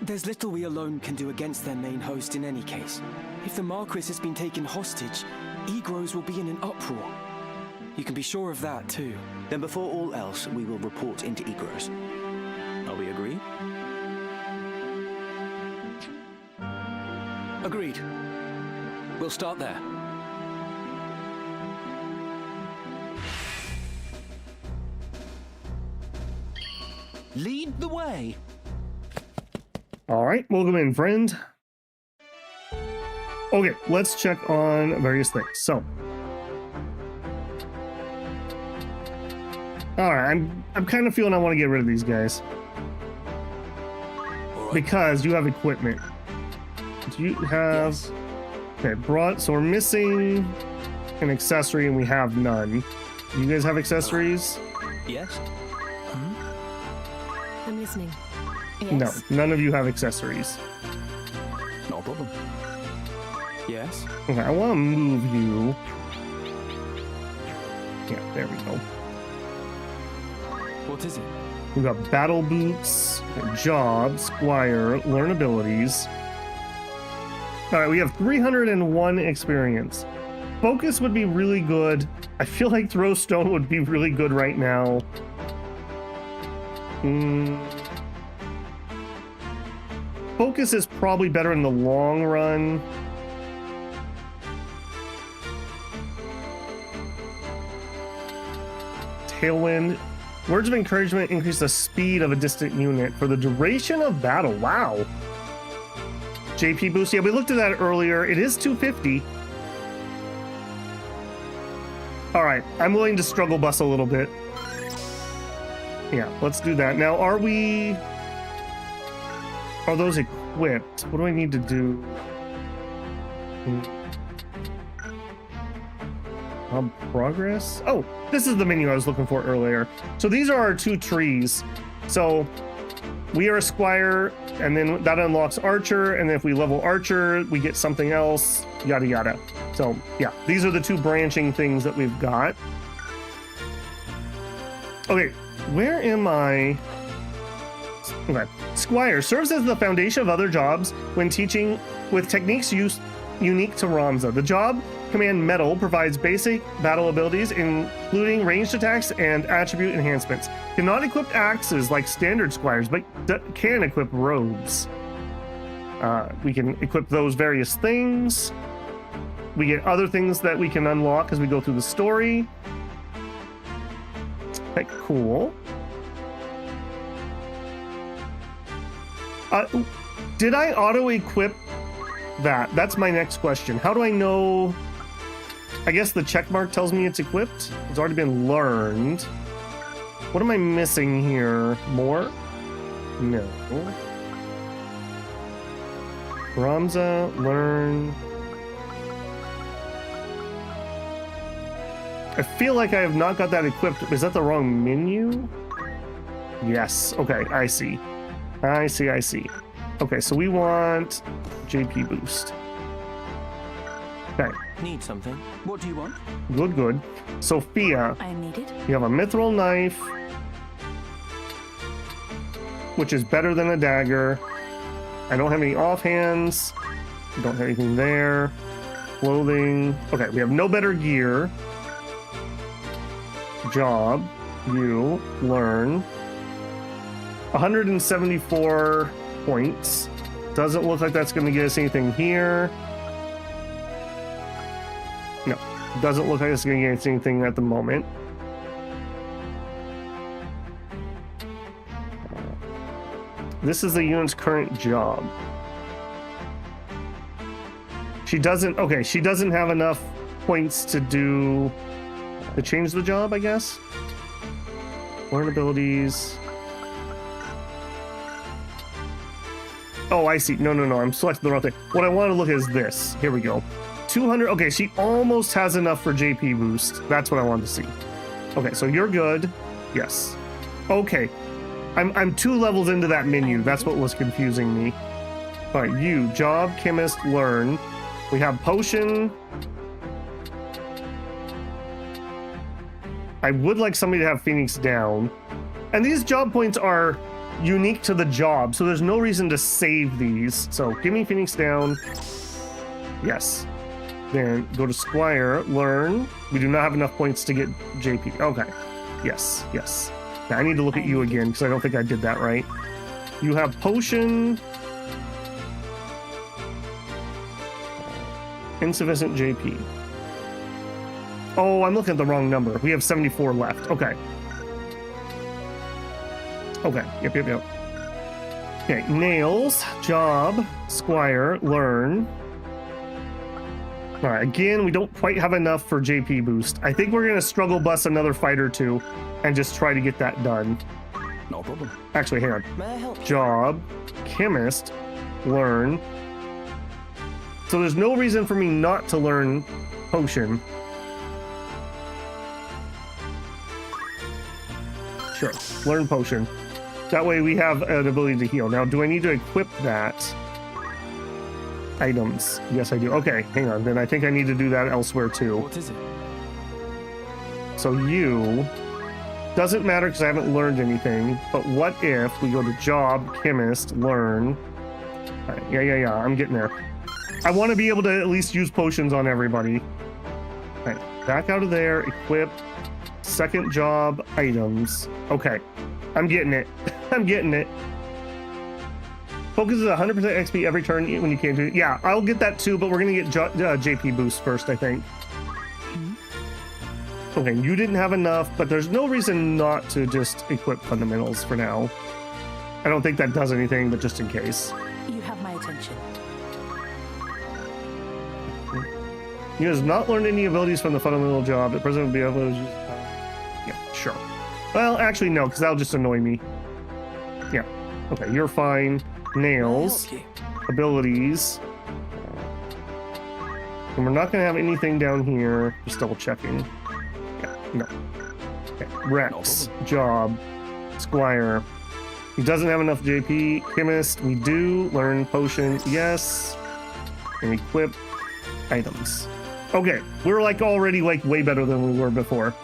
There's little we alone can do against their main host in any case. If the Marquis has been taken hostage, Egros will be in an uproar. You can be sure of that, too. Then before all else, we will report into Egros. Are we agreed? Agreed. We'll start there. Lead the way. All right, welcome in, friend. Okay, let's check on various things. So, all right, I'm kind of feeling I want to get rid of these guys because you have equipment. Do you have? Yes. Okay, so we're missing an accessory and we have none. You guys have accessories? Yes. I'm listening. Yes. No, none of you have accessories. No problem. Yes. Okay, I want to move you. Yeah, there we go. What is it? We've got battle boots, job, squire, learn abilities. All right, we have 301 experience. Focus would be really good. I feel like throw stone would be really good right now. Focus is probably better in the long run. Tailwind. Words of encouragement increase the speed of a distant unit for the duration of battle. Wow. JP boost. Yeah, we looked at that earlier. It is 250. All right, I'm willing to struggle bus a little bit. Yeah, let's do that. Now, are those equipped? What do I need to do? Progress? Oh, this is the menu I was looking for earlier. So these are our 2 trees. So we are a squire, and then that unlocks archer, and then if we level archer, we get something else, yada yada. So yeah, these are the 2 branching things that we've got. Okay, where am I? Okay, squire serves as the foundation of other jobs when teaching with techniques unique to Ramza. The job command metal provides basic battle abilities, including ranged attacks and attribute enhancements. Cannot equip axes like standard squires, but can equip robes. We can equip those various things. We get other things that we can unlock as we go through the story. Okay, cool. Did I auto-equip that? That's my next question. How do I know? I guess the check mark tells me it's equipped. It's already been learned. What am I missing here? More? No. Ramza, learn. I feel like I have not got that equipped. Is that the wrong menu? Yes. Okay, I see. I see. Okay, so we want JP boost. Okay. Need something. What do you want? Good. Sophia. I need it. You have a mithril knife, which is better than a dagger. I don't have any offhands. Don't have anything there. Clothing. Okay, we have no better gear. Job. You. Learn. 174 points. Doesn't look like that's going to get us anything here. No, doesn't look like it's going to get us anything at the moment. This is the unit's current job. She doesn't have enough points to change the job, I guess. Learn abilities. Oh, I see. No. I'm selecting the wrong thing. What I want to look at is this. Here we go. 200. Okay, she almost has enough for JP boost. That's what I wanted to see. Okay, so you're good. Yes. Okay. I'm 2 levels into that menu. That's what was confusing me. All right, you. Job, chemist, learn. We have potion. I would like somebody to have Phoenix down. And these job points are unique to the job, so there's no reason to save these. So give me Phoenix down. Yes. Then go to Squire, learn. We do not have enough points to get JP. Okay. Yes. Now I need to look at you again because I don't think I did that right. You have potion. Insufficient JP. Oh, I'm looking at the wrong number. We have 74 left. Okay. Yep. Okay, nails, job, squire, learn. All right, again, we don't quite have enough for JP boost. I think we're going to struggle bus another fight or two and just try to get that done. No problem. Actually, hang on. May I help? Job, chemist, learn. So there's no reason for me not to learn potion. Sure, learn potion. That way we have an ability to heal. Now, do I need to equip that? Items. Yes, I do. Okay, hang on. Then I think I need to do that elsewhere too. What is it? So you... Doesn't matter because I haven't learned anything, but what if we go to job, chemist, learn. All right, yeah, I'm getting there. I want to be able to at least use potions on everybody. All right, back out of there, equip, second job, items. Okay, I'm getting it. I'm getting it. Focuses 100% XP every turn when you can't do it. Yeah, I'll get that too, but we're going to get JP boost first, I think. Okay, you didn't have enough, but there's no reason not to just equip fundamentals for now. I don't think that does anything, but just in case. You have my attention. You has not learned any abilities from the fundamental job. The president will be able to use... Yeah, sure. Well, actually, no, because that'll just annoy me. Yeah. Okay, you're fine. Nails. Abilities. And we're not going to have anything down here. Just double checking. Yeah, no. Okay. Rex. Job. Squire. He doesn't have enough JP. Chemist. We do. Learn potion. Yes. And equip items. Okay. We're like already like way better than we were before.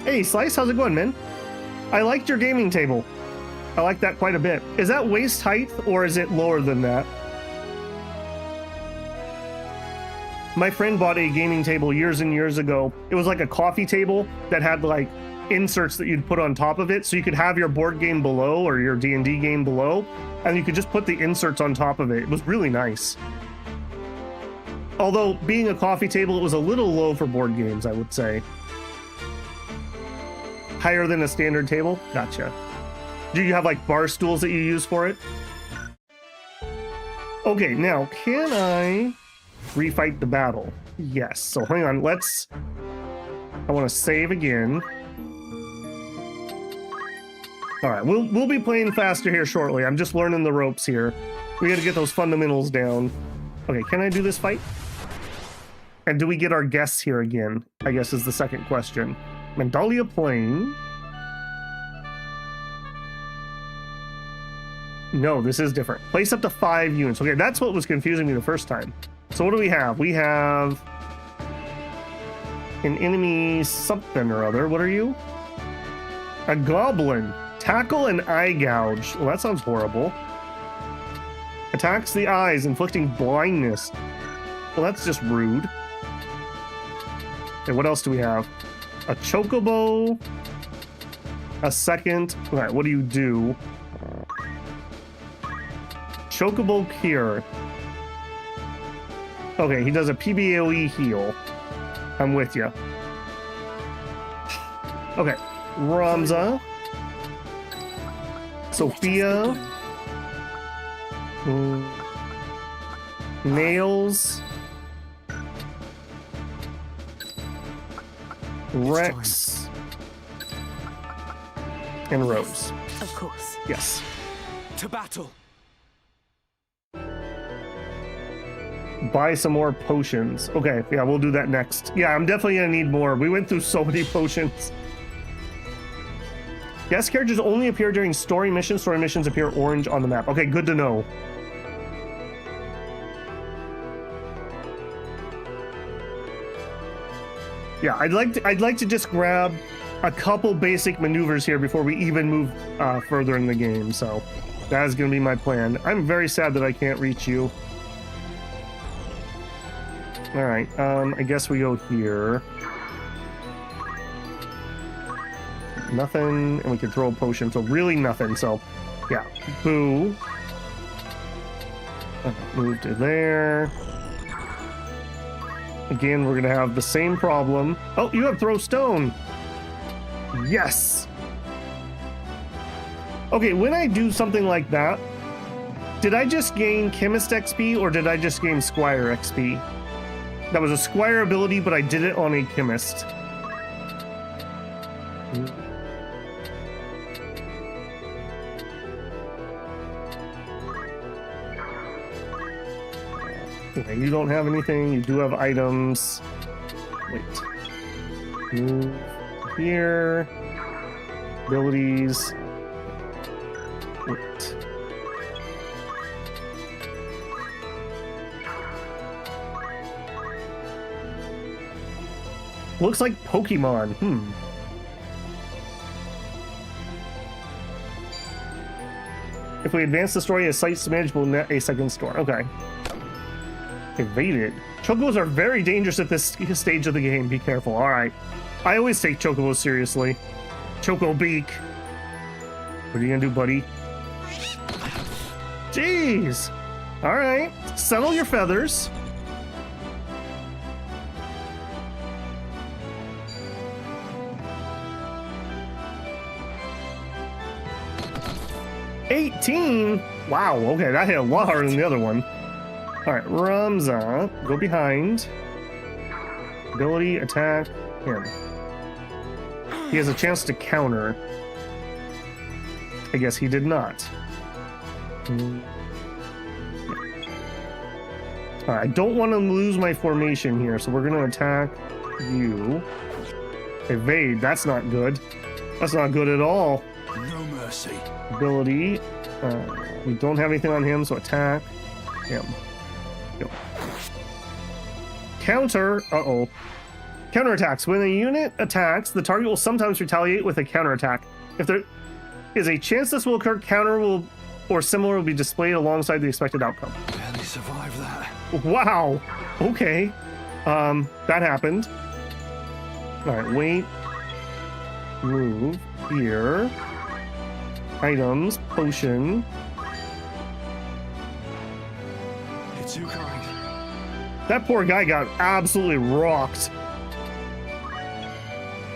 Hey, Slice. How's it going, man? I liked your gaming table. I like that quite a bit. Is that waist height or is it lower than that? My friend bought a gaming table years and years ago. It was like a coffee table that had like inserts that you'd put on top of it, so you could have your board game below or your D&D game below, and you could just put the inserts on top of it. It was really nice. Although being a coffee table, it was a little low for board games, I would say. Higher than a standard table? Gotcha. Do you have like bar stools that you use for it? Okay, now can I refight the battle? Yes. So hang on, I want to save again. All right, we'll be playing faster here shortly. I'm just learning the ropes here. We got to get those fundamentals down. Okay, can I do this fight? And do we get our guests here again? I guess is the second question. Mandalia Plain. No, this is different. Place up to 5 units. Okay, that's what was confusing me the first time. So what do we have? We have an enemy something or other. What are you? A goblin. Tackle and eye gouge. Well, that sounds horrible. Attacks the eyes, inflicting blindness. Well, that's just rude. Okay, what else do we have? A chocobo. A second. All right, what do you do? Chocobo Cure. Okay, he does a PBOE heal. I'm with you. Okay, Ramza. Sophia. Nails. Rex. And Rose. Of course. Yes. To battle. Buy some more potions. Okay, yeah, we'll do that next. Yeah, I'm definitely gonna need more. We went through so many potions. Guest characters only appear during story missions. Story missions appear orange on the map. Okay, good to know. Yeah, I'd like to just grab a couple basic maneuvers here before we even move further in the game. So that is gonna be my plan. I'm very sad that I can't reach you. All right, I guess we go here. Nothing, and we can throw a potion, so really nothing, so yeah. Boo. Move to there. Again, we're gonna have the same problem. Oh, you have throw stone. Yes. Okay, when I do something like that, did I just gain Chemist XP or did I just gain Squire XP? That was a Squire ability, but I did it on a Chemist. Okay, you don't have anything. You do have items. Wait. Move here. Abilities. Wait. Looks like Pokemon. If we advance the story, a site smidge will net a second store. Okay. Evaded. Chocobos are very dangerous at this stage of the game. Be careful. All right. I always take Chocobos seriously. Choco Beak. What are you gonna do, buddy? Jeez. All right. Settle your feathers. $18? Wow. Okay, that hit a lot harder than the other one. All right, Ramza, go behind. Ability, attack, him. He has a chance to counter. I guess he did not. All right, I don't want to lose my formation here, so we're going to attack you. Evade, that's not good. That's not good at all. No mercy. Ability, we don't have anything on him, so attack him. Go. Counter, uh-oh. Counterattacks. When a unit attacks, the target will sometimes retaliate with a counterattack. If there is a chance this will occur, counter will or similar will be displayed alongside the expected outcome. Barely survived that. Wow. Okay. That happened. All right, wait. Move here. Items, potion. You're too kind. That poor guy got absolutely rocked.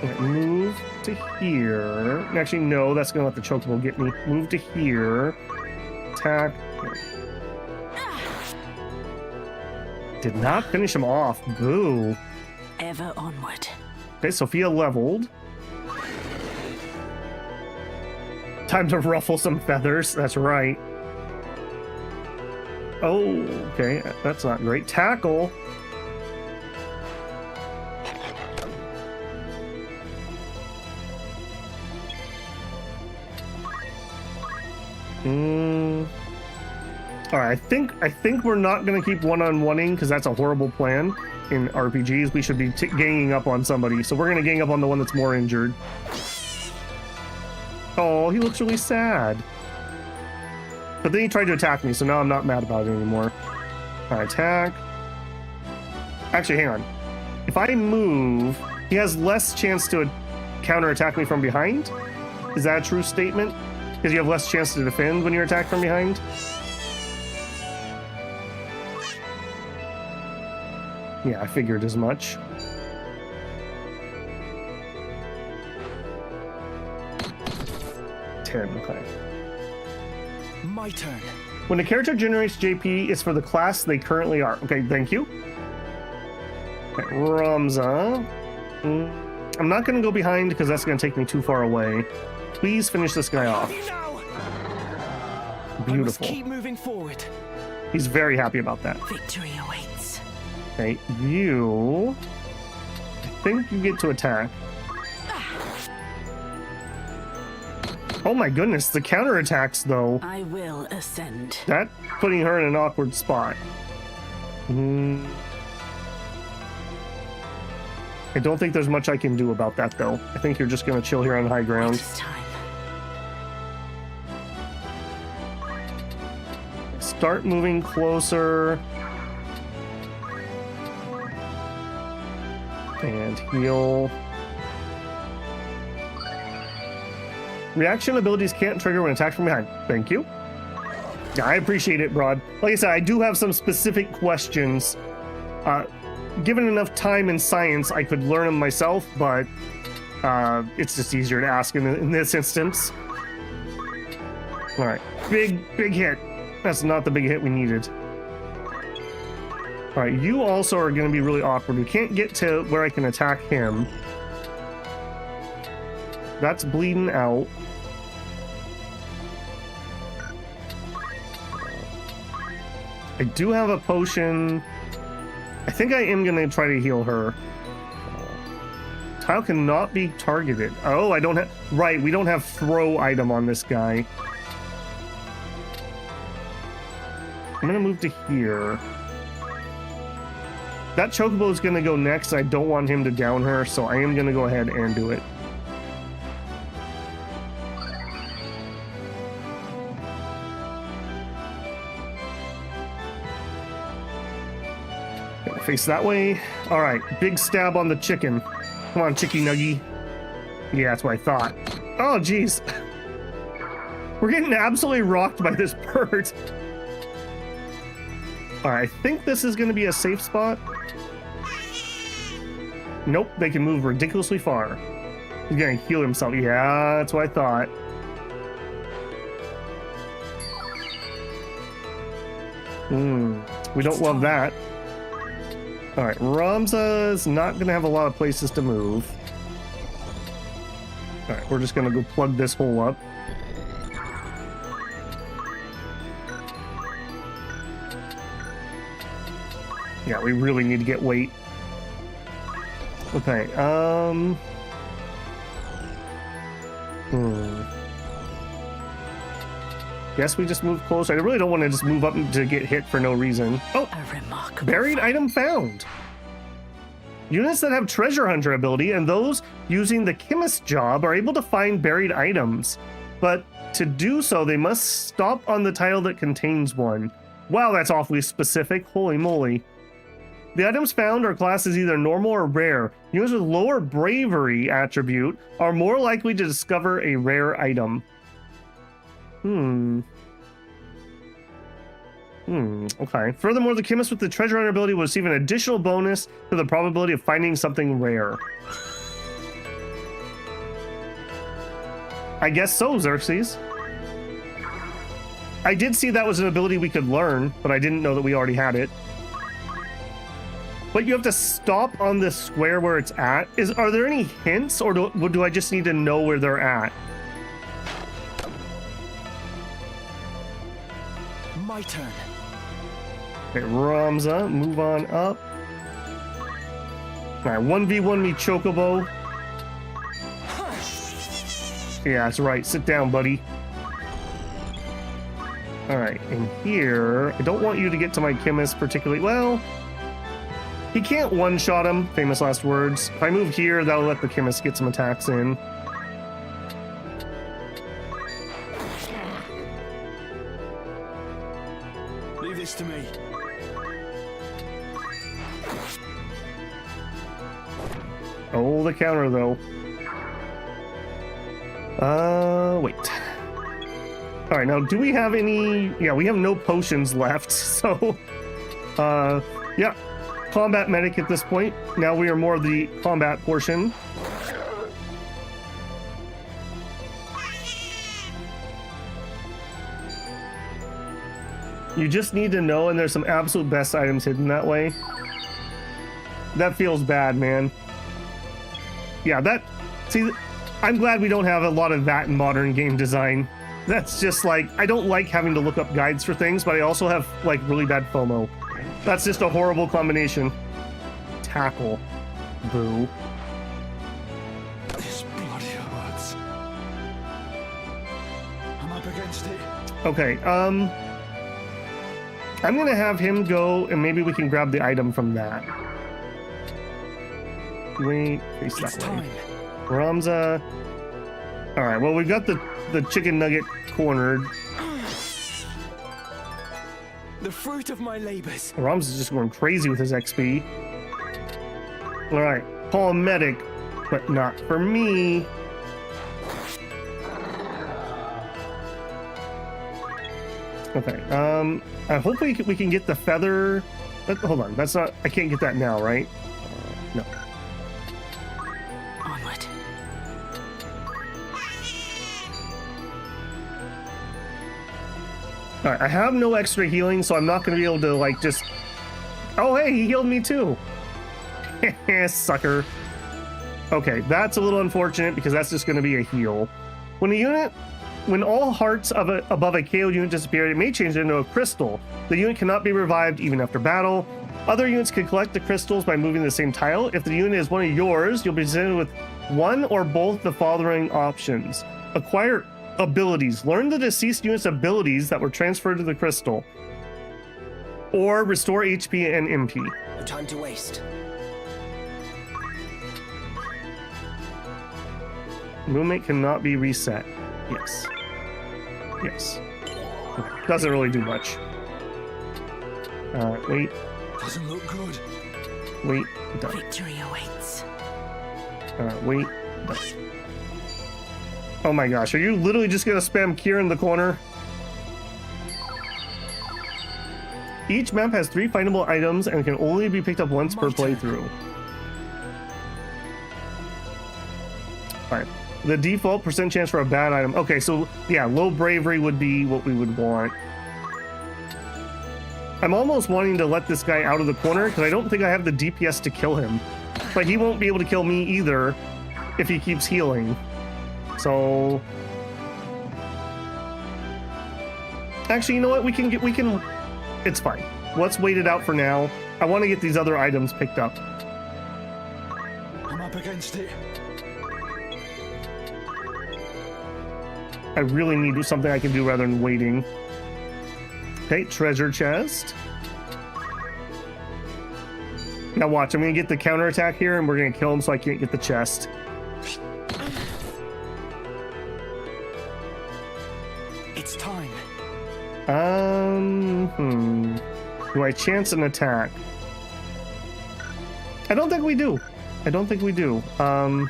Right, move to here. Actually, no, that's gonna let the chocobo get me. Move to here. Attack. Did not finish him off. Boo. Ever onward. Okay, Sophia leveled. Time to ruffle some feathers. That's right. Oh, okay. That's not great. Tackle. All right. I think we're not gonna keep one-on-oneing because that's a horrible plan in RPGs. We should be ganging up on somebody. So we're gonna gang up on the one that's more injured. Oh, he looks really sad. But then he tried to attack me, so now I'm not mad about it anymore. All right, attack. Actually, hang on. If I move, he has less chance to counterattack me from behind? Is that a true statement? Because you have less chance to defend when you're attacked from behind? Yeah, I figured as much. Okay. My turn. When a character generates JP, it's for the class they currently are. Okay, thank you. Okay, Ramza. I'm not going to go behind because that's going to take me too far away. Please finish this guy off. Beautiful. I must keep moving forward. He's very happy about that. Victory awaits. Okay, you. I think you get to attack. Oh my goodness, the counterattacks though. I will ascend. That putting her in an awkward spot. I don't think there's much I can do about that though. I think you're just gonna chill here on high ground. It's time. Start moving closer. And heal. Reaction abilities can't trigger when attacked from behind. Thank you. Yeah, I appreciate it, Broad. Like I said, I do have some specific questions. Given enough time and science, I could learn them myself, but it's just easier to ask in this instance. All right, big hit. That's not the big hit we needed. All right, you also are going to be really awkward. We can't get to where I can attack him. That's bleeding out. I do have a potion. I think I am going to try to heal her. Tile cannot be targeted. Oh, I don't have... Right, we don't have throw item on this guy. I'm going to move to here. That chocobo is going to go next. I don't want him to down her, so I am going to go ahead and do it. Face that way. All right, big stab on the chicken. Come on, Chicky Nuggy. Yeah, that's what I thought. Oh, jeez. We're getting absolutely rocked by this bird. All right, I think this is going to be a safe spot. Nope, they can move ridiculously far. He's going to heal himself. Yeah, that's what I thought. We don't love that. All right, Ramza's not going to have a lot of places to move. All right, we're just going to go plug this hole up. Yeah, we really need to get weight. Okay, Guess we just move closer. I really don't want to just move up to get hit for no reason. Oh, buried item found. Units that have treasure hunter ability and those using the chemist job are able to find buried items. But to do so, they must stop on the tile that contains one. Wow, that's awfully specific. Holy moly. The items found are classed as either normal or rare. Units with lower bravery attribute are more likely to discover a rare item. Okay. Furthermore, the chemist with the treasure hunter ability will receive an additional bonus to the probability of finding something rare. I guess so, Xerxes. I did see that was an ability we could learn, but I didn't know that we already had it. But you have to stop on the square where it's at. Are there any hints, or do I just need to know where they're at? My turn. Okay, Ramza, move on up. All right, 1v1 me, Chocobo. Yeah, that's right. Sit down, buddy. All right, and here, I don't want you to get to my chemist particularly. Well, he can't one-shot him. Famous last words. If I move here, that'll let the chemist get some attacks in. Leave this to me. Oh, the counter, though. Wait. All right, now, do we have any... Yeah, we have no potions left, so... yeah. Combat medic at this point. Now we are more of the combat portion. You just need to know, and there's some absolute best items hidden that way. That feels bad, man. Yeah, that... See, I'm glad we don't have a lot of that in modern game design. That's just like... I don't like having to look up guides for things, but I also have, like, really bad FOMO. That's just a horrible combination. Tackle. Boo. This bloody hurts. I'm up against it. Okay, I'm gonna have him go, and maybe we can grab the item from that. Wait, face that way. Ramza. Alright, well, we've got the chicken nugget cornered. The fruit of my labors. Ramza is just going crazy with his XP. Alright, call a medic, but not for me. Okay, hopefully we can get the feather. Hold on, that's not... I can't get that now, right? No. Onward. All right, I have no extra healing, so I'm not going to be able to, like, just... Oh, hey, he healed me too. Sucker. Okay, that's a little unfortunate because that's just going to be a heal. When all hearts above a KO unit disappear, it may change into a crystal. The unit cannot be revived even after battle. Other units can collect the crystals by moving the same tile. If the unit is one of yours, you'll be presented with one or both the following options. Acquire abilities. Learn the deceased unit's abilities that were transferred to the crystal. Or restore HP and MP. No time to waste. Movement cannot be reset. Yes. Yes. Doesn't really do much. Wait. Doesn't look good. Wait. Done. Victory awaits. Wait. Done. Oh my gosh, are you literally just gonna spam Kier in the corner? Each map has 3 findable items and can only be picked up once per playthrough. Alright. The default % chance for a bad item. Okay, so yeah, low bravery would be what we would want. I'm almost wanting to let this guy out of the corner because I don't think I have the DPS to kill him. But he won't be able to kill me either if he keeps healing. So... Actually, you know what? We can... It's fine. Let's wait it out for now. I want to get these other items picked up. I'm up against it. I really need something I can do rather than waiting. Okay, treasure chest. Now watch, I'm gonna get the counterattack here and we're gonna kill him so I can't get the chest. It's time. Do I chance an attack? I don't think we do. I don't think we do. No,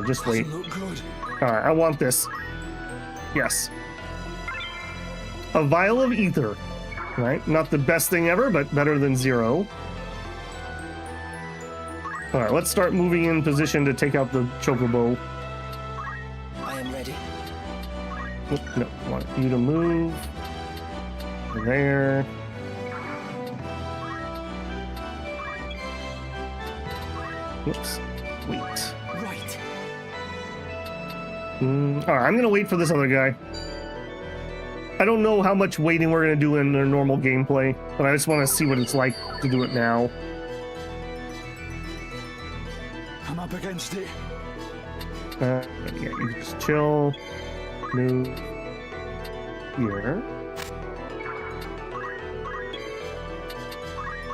just wait. Alright, I want this. Yes. A vial of ether. Right? Not the best thing ever, but better than 0. Alright, let's start moving in position to take out the chocobo. I am ready. No, I want you to move. There. Whoops. Wait. Right. Alright, I'm gonna wait for this other guy. I don't know how much waiting we're gonna do in their normal gameplay, but I just want to see what it's like to do it now. I'm up against it. Yeah, you can just chill. Move here.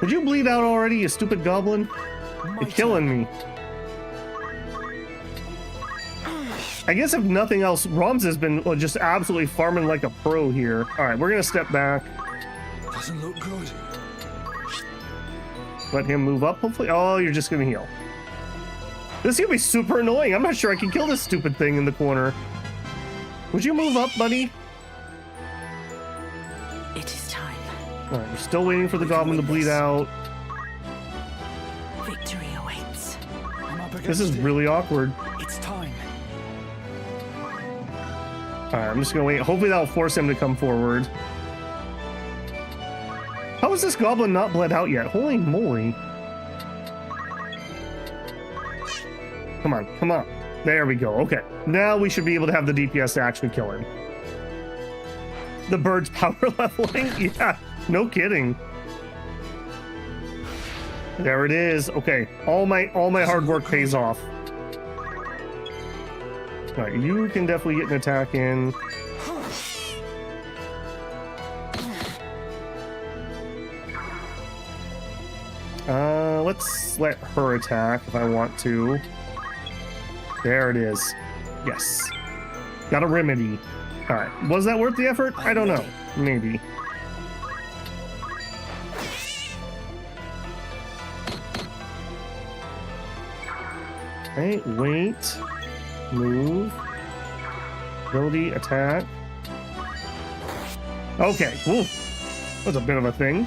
Would you bleed out already, you stupid goblin? You're killing me. I guess if nothing else, Roms has been just absolutely farming like a pro here. Alright, we're gonna step back. Doesn't look good. Let him move up, hopefully. Oh, you're just gonna heal. This is gonna be super annoying. I'm not sure I can kill this stupid thing in the corner. Would you move up, buddy? It is time. Alright, we're still waiting for the goblin to bleed out. Victory awaits. This is really awkward. It's time. Alright, I'm just gonna wait. Hopefully that'll force him to come forward. How is this goblin not bled out yet? Holy moly. Come on, come on. There we go. Okay. Now we should be able to have the DPS to actually kill him. The bird's power leveling? Yeah, no kidding. There it is. Okay. All my hard work pays off. Alright, you can definitely get an attack in. Let's let her attack if I want to. There it is. Yes. Got a remedy. Alright. Was that worth the effort? I don't know. Maybe. Okay, wait. Move. Ability, attack. Okay. Woo. That's a bit of a thing.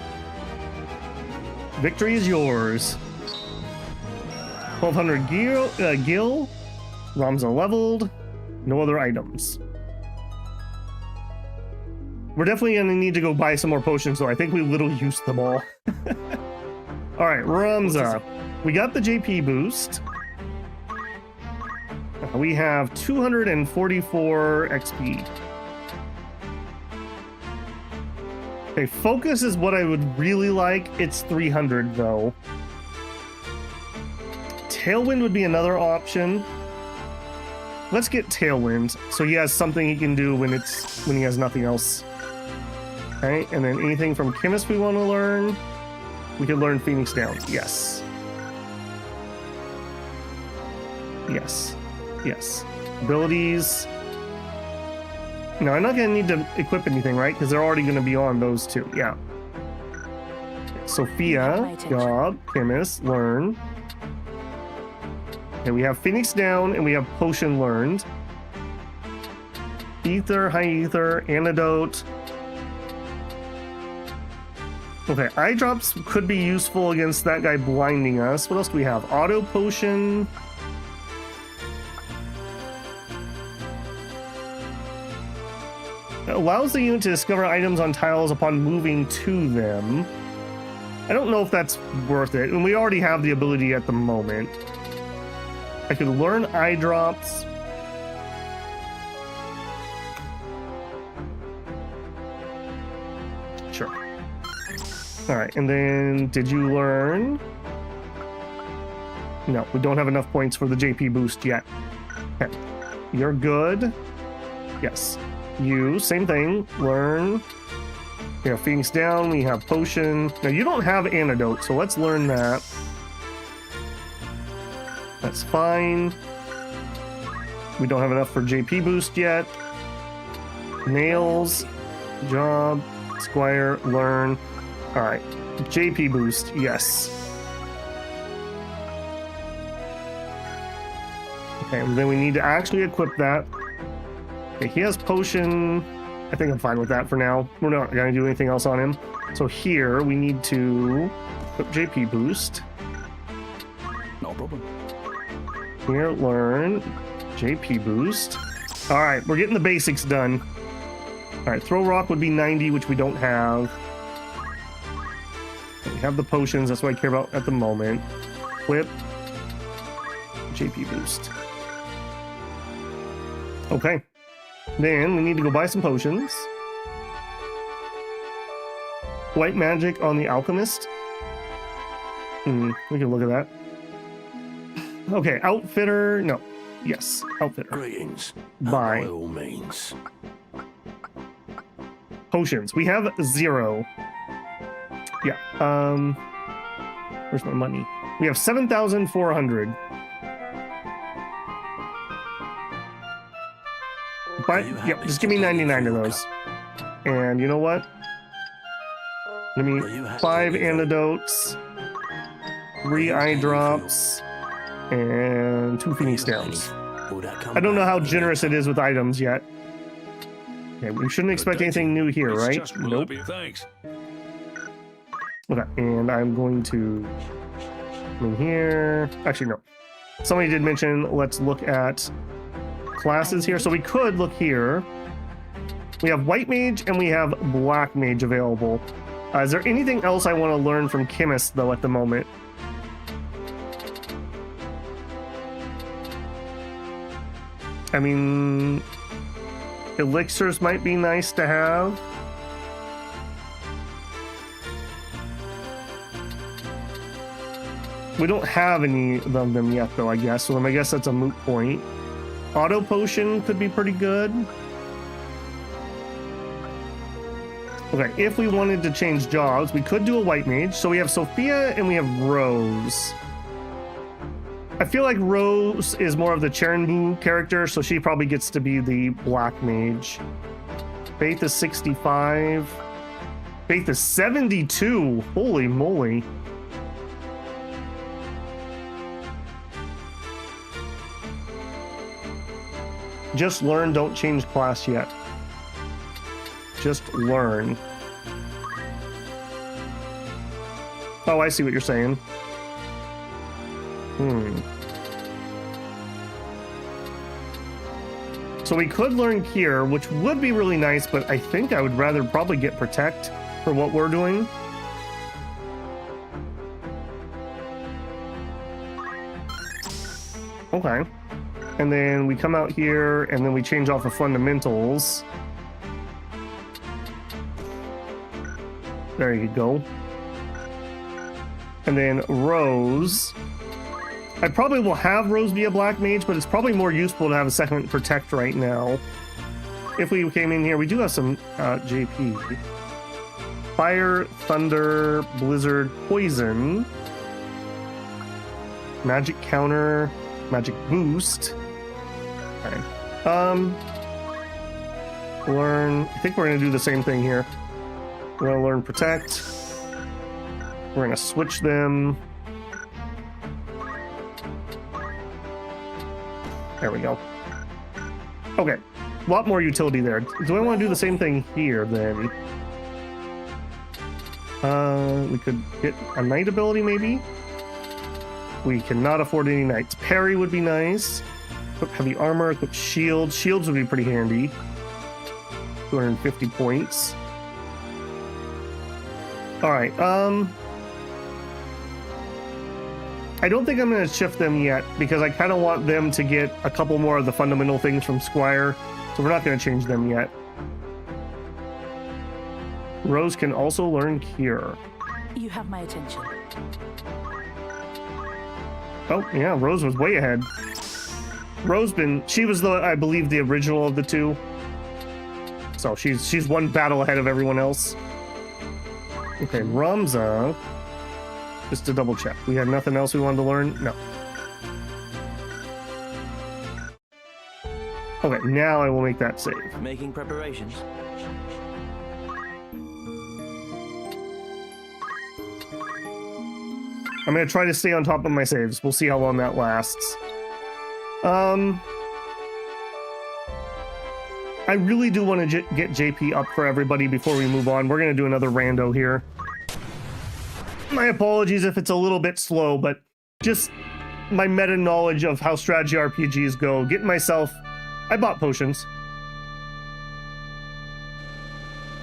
Victory is yours. 1200 gil. Roms are leveled. No other items. We're definitely going to need to go buy some more potions, though. I think we literally used them all. All right, Ramza. We got the JP boost. We have 244 XP. Okay, focus is what I would really like. It's 300, though. Tailwind would be another option. Let's get Tailwind, so he has something he can do when he has nothing else. Okay, and then anything from Chemist we want to learn. We can learn Phoenix Down. Yes. Yes. Yes. Abilities. No, I'm not going to need to equip anything, right? Because they're already going to be on those two. Yeah. Sophia, Job, Chemist, Learn. Okay, we have Phoenix Down and we have Potion learned. Ether, High Ether, Antidote. Okay, Eye Drops could be useful against that guy blinding us. What else do we have? Auto Potion. It allows the unit to discover items on tiles upon moving to them. I don't know if that's worth it, and we already have the ability at the moment. I could learn Eye Drops. Sure. Alright, and then did you learn? No, we don't have enough points for the JP boost yet. Okay. You're good. Yes. You, same thing. Learn. We have Phoenix Down, we have Potion. Now, you don't have Antidote, so let's learn that. That's fine. We don't have enough for JP boost yet. Nails. Job. Squire. Learn. Alright. JP boost, yes. Okay, and then we need to actually equip that. Okay, he has Potion. I think I'm fine with that for now. We're not going to do anything else on him. So here, we need to equip JP boost. No problem. Here, learn JP boost. All right, we're getting the basics done. All right, throw rock would be 90, which we don't have. We have the potions. That's what I care about at the moment. Equip JP boost. Okay. Then we need to go buy some potions. White magic on the alchemist. We can look at that. Okay, outfitter. No. Yes, outfitter. Greetings. Buy. By all means. Potions. We have 0. Yeah. Where's my money? We have 7,400. But yep, just give me 99 of those. And you know what? Let me 5 antidotes, 3 eye drops, and 2 Phoenix Downs. I don't know how generous it is with items yet. Okay, we shouldn't expect anything new here, right? Nope. Thanks. Okay, and I'm going to come in here. Actually, no. Somebody did mention let's look at classes here. So we could look here. We have White Mage and we have Black Mage available. Is there anything else I want to learn from Chemist, though, at the moment? I mean, elixirs might be nice to have. We don't have any of them yet, though, I guess. So I guess that's a moot point. Auto Potion could be pretty good. Okay, if we wanted to change jobs, we could do a White Mage. So we have Sophia and we have Rose. I feel like Rose is more of the Cherenbu character, so she probably gets to be the Black Mage. Faith is 65. Faith is 72. Holy moly. Just learn, don't change class yet. Just learn. Oh, I see what you're saying. So we could learn Cure, which would be really nice, but I think I would rather probably get Protect for what we're doing. Okay. And then we come out here, and then we change off of Fundamentals. There you go. And then Rose. I probably will have Rose be a Black Mage, but it's probably more useful to have a second Protect right now. If we came in here, we do have some JP. Fire, Thunder, Blizzard, Poison. Magic Counter, Magic Boost. Okay. Learn. I think we're going to do the same thing here. We're going to learn Protect. We're going to switch them. There we go. Okay. A lot more utility there. Do I want to do the same thing here, then? We could get a Knight ability, maybe? We cannot afford any Knights. Parry would be nice. Equip heavy armor, equip shield. Shields would be pretty handy. 250 points. Alright, I don't think I'm going to shift them yet, because I kind of want them to get a couple more of the fundamental things from Squire, so we're not going to change them yet. Rose can also learn Cure. You have my attention. Oh, yeah, Rose was way ahead. She was I believe, the original of the two. So she's one battle ahead of everyone else. Okay, Ramza. Just to double check. We had nothing else we wanted to learn? No. Okay, now I will make that save. Making preparations. I'm going to try to stay on top of my saves. We'll see how long that lasts. I really do want to get JP up for everybody before we move on. We're going to do another rando here. My apologies if it's a little bit slow, but just my meta knowledge of how strategy RPGs go. Getting myself... I bought potions.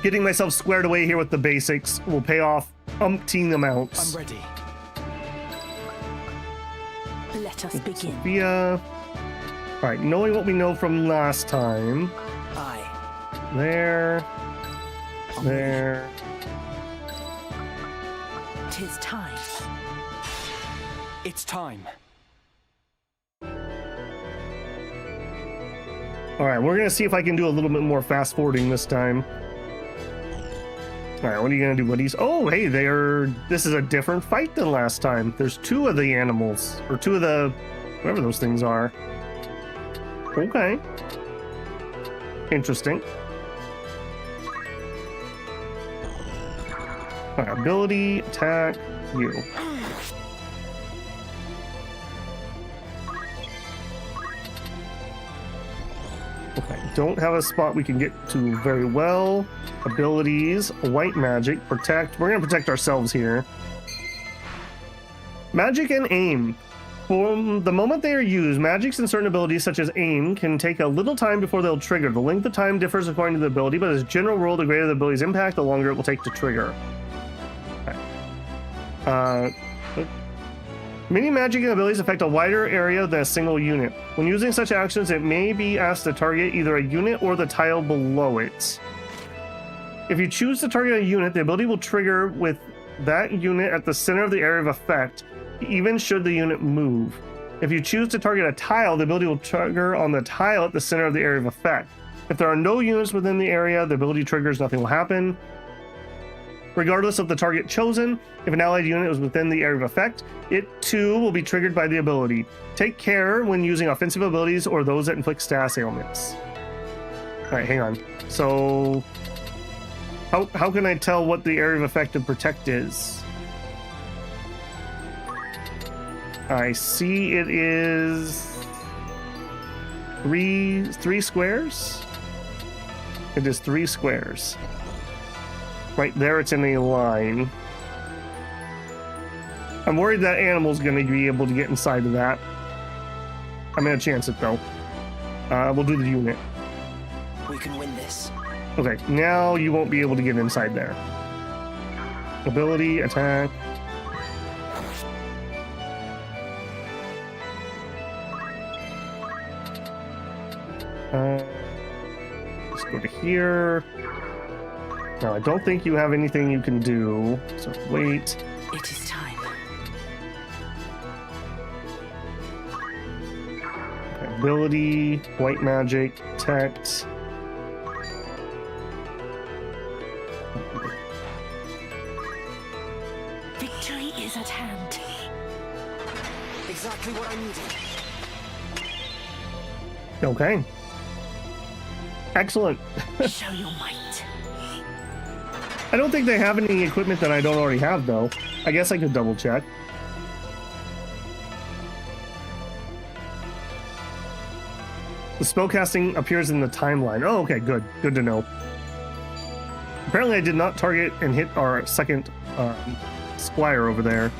Getting myself squared away here with the basics will pay off umpteen amounts. I'm ready. Let us begin. Sophia. Alright, knowing what we know from last time. Aye. There. There. 'Tis time. It's time. Alright, we're gonna see if I can do a little bit more fast forwarding this time. Alright, what are you gonna do, buddies? Oh, hey, this is a different fight than last time. There's two of the animals, or two of the, whatever those things are. Okay. Interesting. Alright, ability, attack, you. Okay, don't have a spot we can get to very well. Abilities, white magic, protect. We're going to protect ourselves here. Magic and aim. From the moment they are used, magics and certain abilities such as aim can take a little time before they'll trigger. The length of time differs according to the ability, but as a general rule, the greater the ability's impact, the longer it will take to trigger. Okay. Many magic abilities affect a wider area than a single unit. When using such actions, it may be asked to target either a unit or the tile below it. If you choose to target a unit, the ability will trigger with that unit at the center of the area of effect, even should the unit move. If you choose to target a tile, the ability will trigger on the tile at the center of the area of effect. If there are no units within the area, the ability triggers, nothing will happen. Regardless of the target chosen, if an allied unit is within the area of effect, it too will be triggered by the ability. Take care when using offensive abilities or those that inflict status ailments. Alright, hang on. So, how can I tell what the area of effect of protect is? I see it is three squares? It is 3 squares. Right there, it's in a line. I'm worried that animal's going to be able to get inside of that. I'm going to chance it, though. We'll do the unit. we can win this. Okay, now you won't be able to get inside there. Ability, attack. Let's go to here. No, I don't think you have anything you can do, so wait. It is time. Okay, ability, white magic, text. Victory is at hand. Exactly what I needed. Okay. Excellent. Show your might. I don't think they have any equipment that I don't already have, though. I guess I could double check. The spellcasting appears in the timeline. Oh, okay, good. Good to know. Apparently I did not target and hit our second squire over there.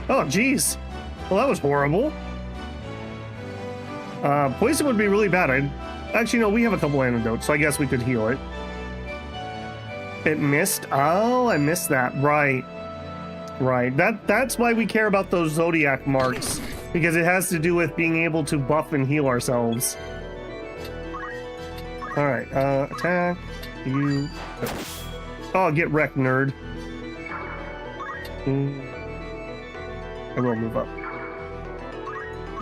Oh, geez. Well, that was horrible. Poison would be really bad. Actually, no, we have a couple antidotes, so I guess we could heal it. It missed? Oh, I missed that. Right. Right. That's why we care about those zodiac marks, because it has to do with being able to buff and heal ourselves. Alright, attack. You. Oh, get wrecked, nerd. I will move up.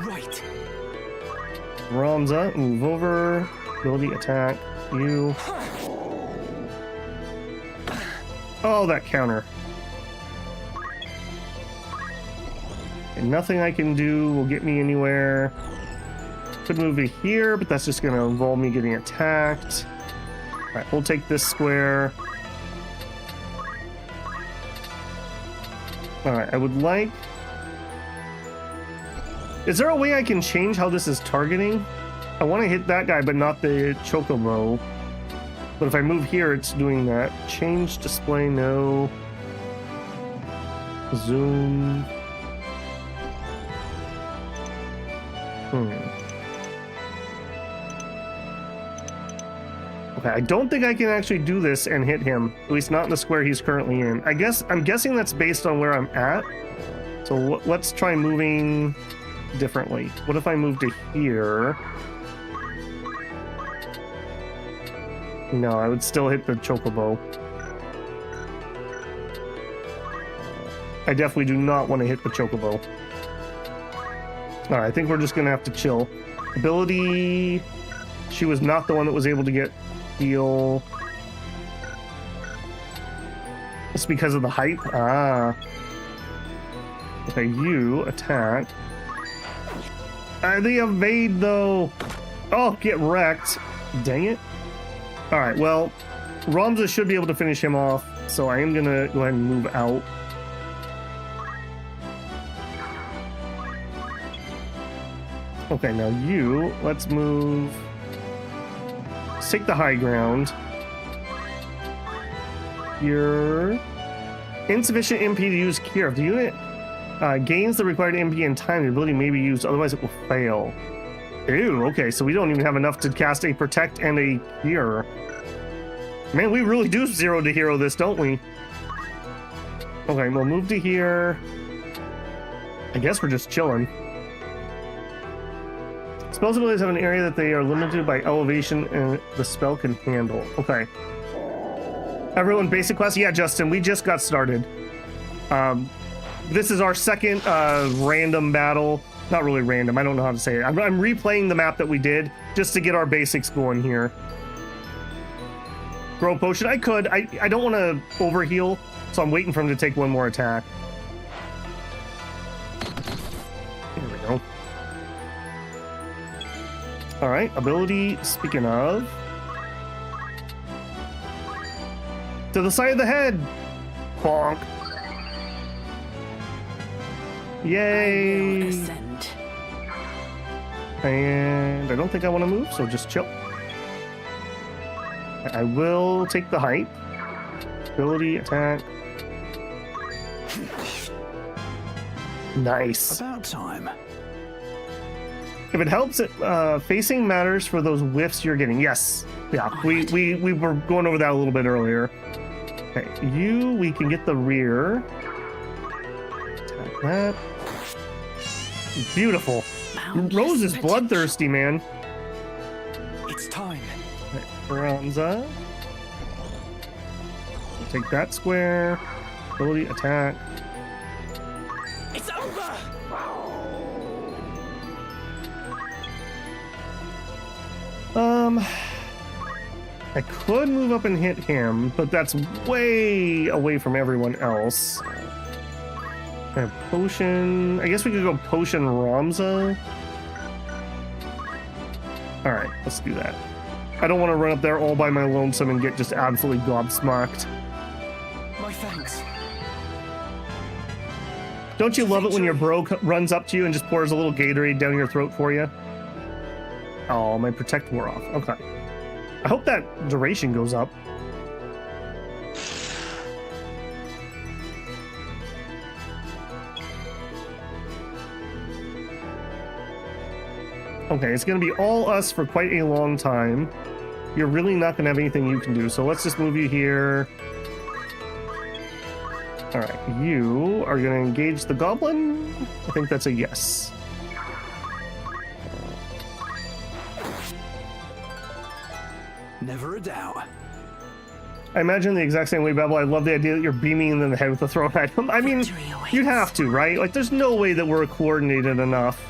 Right. Ramza, move over. Ability, attack. You. Oh, that counter. And nothing I can do will get me anywhere. Could move to here, but that's just going to involve me getting attacked. Alright, we'll take this square. Alright, I would like... Is there a way I can change how this is targeting? I want to hit that guy, but not the chocobo. But if I move here, it's doing that. Change display, no. Zoom. Okay, I don't think I can actually do this and hit him. At least not in the square he's currently in. I'm guessing that's based on where I'm at. So let's try moving differently. What if I move to here? No, I would still hit the chocobo. I definitely do not want to hit the chocobo. Alright, I think we're just gonna have to chill. Ability... She was not the one that was able to get heal. It's because of the hype? Ah. Okay, you attack. They evade, though. Oh, get wrecked. Dang it. Alright, well, Ramza should be able to finish him off, so I am gonna go ahead and move out. Okay, now you, let's move. Let's take the high ground. You're insufficient MP to use Cure. If the unit gains the required MP in time, the ability may be used, otherwise it will fail. Ew, okay, so we don't even have enough to cast a Protect and a Cure. Man, we really do zero to hero this, don't we? Okay, we'll move to here. I guess we're just chilling. Spells abilities have an area that they are limited by elevation and the spell can handle. Okay. Everyone, basic quest? Yeah, Justin, we just got started. This is our second random battle. Not really random, I don't know how to say it. I'm replaying the map that we did just to get our basics going here. Grow potion, I could. I don't want to overheal, so I'm waiting for him to take one more attack. There we go. Alright, ability, speaking of. To the side of the head! Bonk. Yay! And I don't think I want to move, so just chill. I will take the hype. Ability, attack. Nice. About time. If it helps, facing matters for those whiffs you're getting. Yes. Yeah, we were going over that a little bit earlier. Okay, we can get the rear. Attack that. Beautiful. Rose is bloodthirsty, man. It's time. Bronza. Take that square. Ability, attack. It's over! I could move up and hit him, but that's way away from everyone else. I have potion. I guess we could go potion Ramza. Alright, let's do that. I don't want to run up there all by my lonesome and get just absolutely gobsmacked. My thanks. Don't you love it when your bro runs up to you and just pours a little Gatorade down your throat for you? Oh, my protect wore off. Okay. I hope that duration goes up. Okay, it's going to be all us for quite a long time. You're really not going to have anything you can do, so let's just move you here. Alright, you are going to engage the goblin? I think that's a yes. Never a doubt. I imagine the exact same way, Bevel. I love the idea that you're beaming them in the head with a thrown item. I mean, you'd have to, right? Like, there's no way that we're coordinated enough.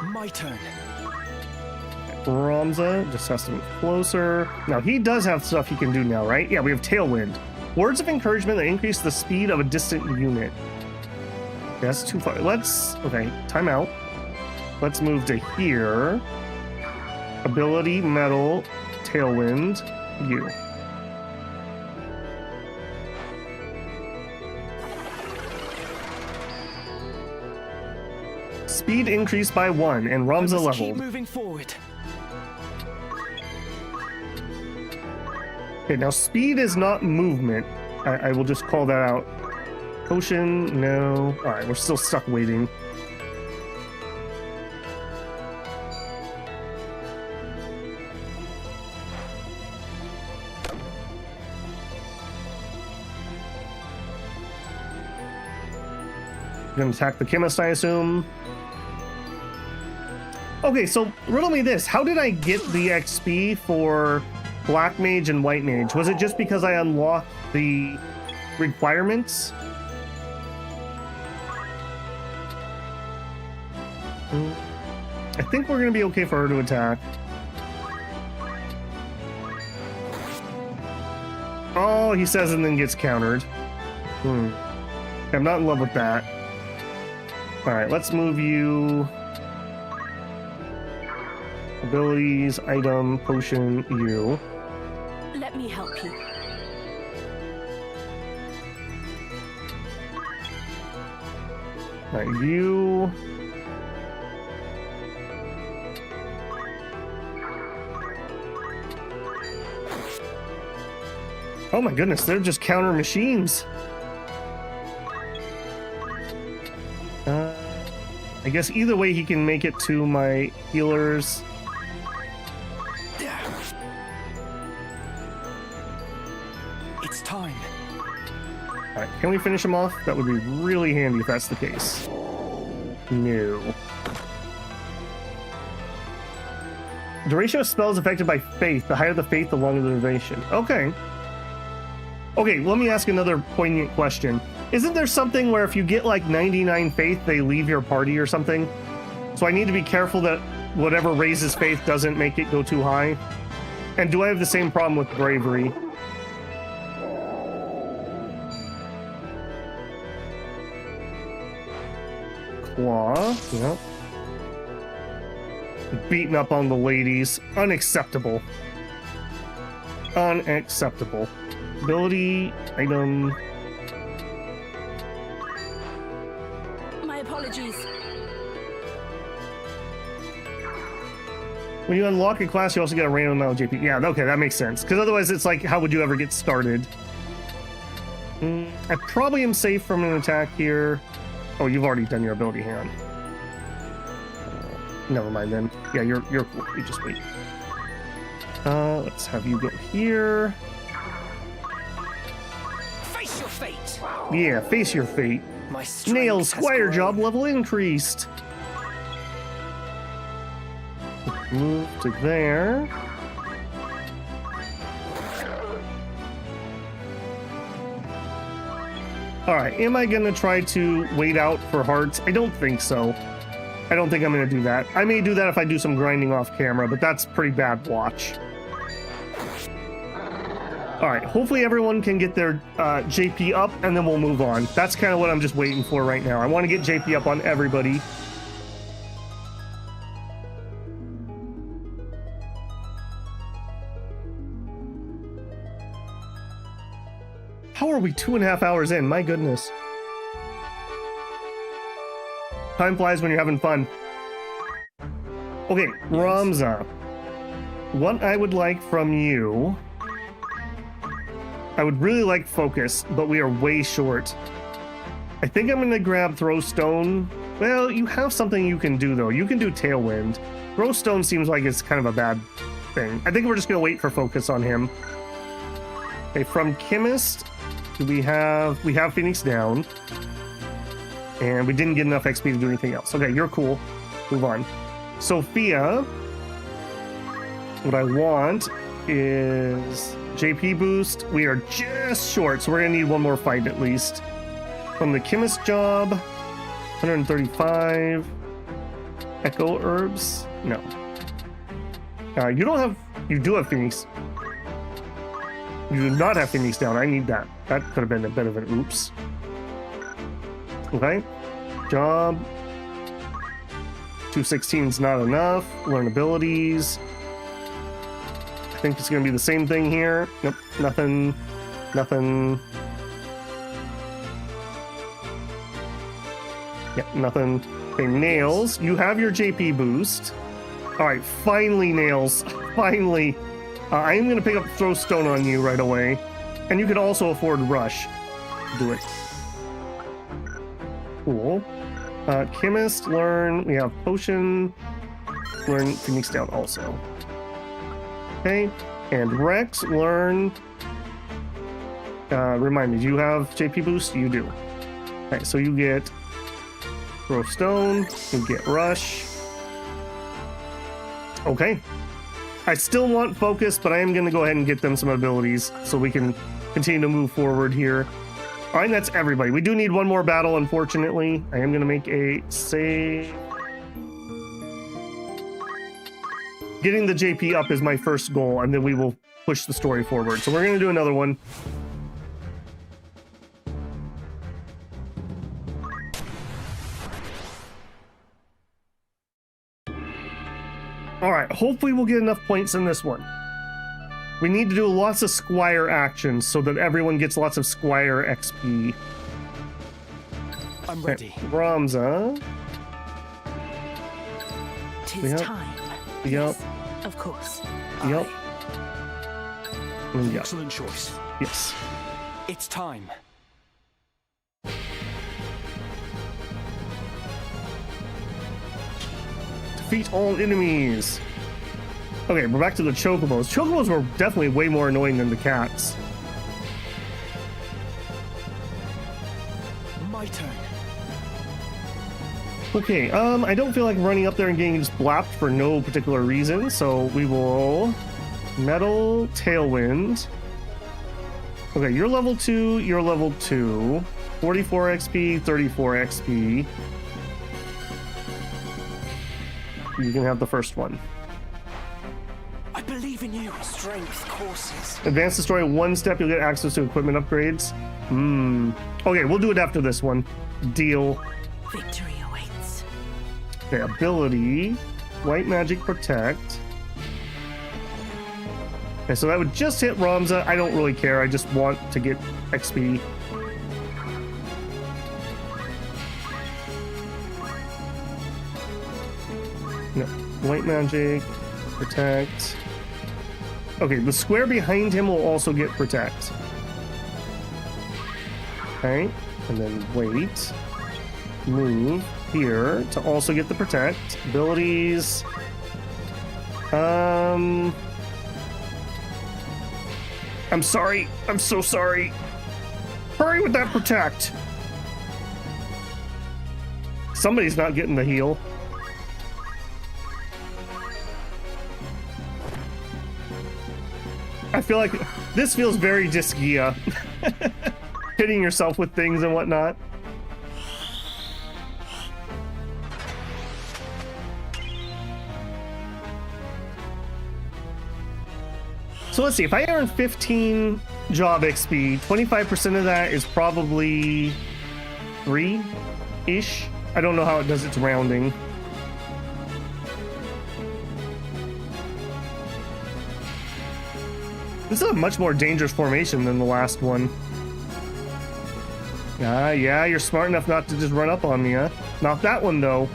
My turn. Ramza just has to move closer. Now, he does have stuff he can do now, right? Yeah, we have Tailwind. Words of encouragement that increase the speed of a distant unit. Okay, that's too far. Okay, time out. Let's move to here. Ability, metal, Tailwind, you. Speed increased by 1, and Ramza leveled. Keep moving forward. Okay, now speed is not movement. I will just call that out. Potion, no. Alright, we're still stuck waiting. Gonna attack the chemist, I assume. Okay, so riddle me this. How did I get the XP for Black Mage and White Mage? Was it just because I unlocked the requirements? I think we're gonna be okay for her to attack. Oh, he says and then gets countered. I'm not in love with that. Alright, let's move you. Abilities, item, potion, you. Let me help you. Alright, you. Oh my goodness, they're just counter machines. I guess either way he can make it to my healers. It's time. Alright, can we finish him off? That would be really handy if that's the case. No. Duration of spells affected by faith. The higher the faith, the longer the duration. Okay. Okay, let me ask another poignant question. Isn't there something where if you get like 99 faith, they leave your party or something? So I need to be careful that whatever raises faith doesn't make it go too high? And do I have the same problem with bravery? Claw, yep. Beating up on the ladies. Unacceptable. Unacceptable. Ability, item. My apologies. When you unlock a class, you also get a random amount of JP. Yeah, okay, that makes sense. Because otherwise, it's like, how would you ever get started? I probably am safe from an attack here. Oh, you've already done your ability. Hang on. Never mind then. Yeah, you're cool. You just wait. Let's have you go here. Face your fate. Yeah, face your fate. My strength Nails has Squire grown. job level increased. Move to there. Alright, am I gonna try to wait out for hearts? I don't think so. I don't think I'm gonna do that. I may do that if I do some grinding off camera, but that's pretty bad watch. Alright, hopefully everyone can get their JP up, and then we'll move on. That's kind of what I'm just waiting for right now. I want to get JP up on everybody. How are we 2.5 hours in? My goodness. Time flies when you're having fun. Okay, Ramza. What I would like from you... I would really like focus, but we are way short. I think I'm going to grab Throw Stone. Well, you have something you can do, though. You can do Tailwind. Throw Stone seems like it's kind of a bad thing. I think we're just going to wait for focus on him. Okay, from Chemist, we have Phoenix down. And we didn't get enough XP to do anything else. Okay, you're cool. Move on. Sophia, what I want is JP boost. We are just short, so we're gonna need one more fight at least. From the Chemist job, 135. Echo Herbs? No. You do have Phoenix. You do not have Phoenix down. I need that. That could have been a bit of an oops. Okay. Job. 216 is not enough. Learn abilities. I think it's going to be the same thing here. Nope. Nothing. Nothing. Yep. Nothing. Okay. Nails. You have your JP boost. All right. Finally, Nails. Finally. I am going to pick up Throw Stone on you right away. And you can also afford Rush. Do it. Cool. Chemist, learn. We have Potion. Learn Phoenix down also. Okay. And Rex, learn. Remind me, do you have JP boost? You do. Okay, so you get Throw Stone. You get Rush. Okay. I still want focus, but I am going to go ahead and get them some abilities so we can continue to move forward here. All right, that's everybody. We do need one more battle, unfortunately. I am going to make a save. Getting the JP up is my first goal, and then we will push the story forward. So we're going to do another one. All right, hopefully we'll get enough points in this one. We need to do lots of Squire actions so that everyone gets lots of Squire XP. I'm ready. Okay, Ramza. Tis time. Yep. Yes, of course. Yep. Yep. Excellent choice. Yes. It's time. Defeat all enemies. Okay, we're back to the Chocobos. Chocobos were definitely way more annoying than the cats. My turn. Okay, I don't feel like running up there and getting just blapped for no particular reason, so we will Metal Tailwind. Okay, you're level 2, you're level 2. 44 XP, 34 XP. You can have the first one. I believe in you. Strength courses. Advance the story one step, you'll get access to equipment upgrades. Okay, we'll do it after this one. Deal. Victory awaits. Okay, ability. White Magic Protect. Okay, so that would just hit Ramza. I don't really care. I just want to get XP. No. White Magic. Protect. Okay, the square behind him will also get Protect. Okay, and then wait. move here to also get the protect. Abilities. I'm sorry. I'm so sorry. Hurry with that protect. Somebody's not getting the heal. I feel like this feels very Disgaea. Hitting yourself with things and whatnot. So let's see, if I earn 15 job XP, 25% of that is probably 3-ish. I don't know how it does its rounding. This is a much more dangerous formation than the last one. Yeah, you're smart enough not to just run up on me, huh? Not that one, though.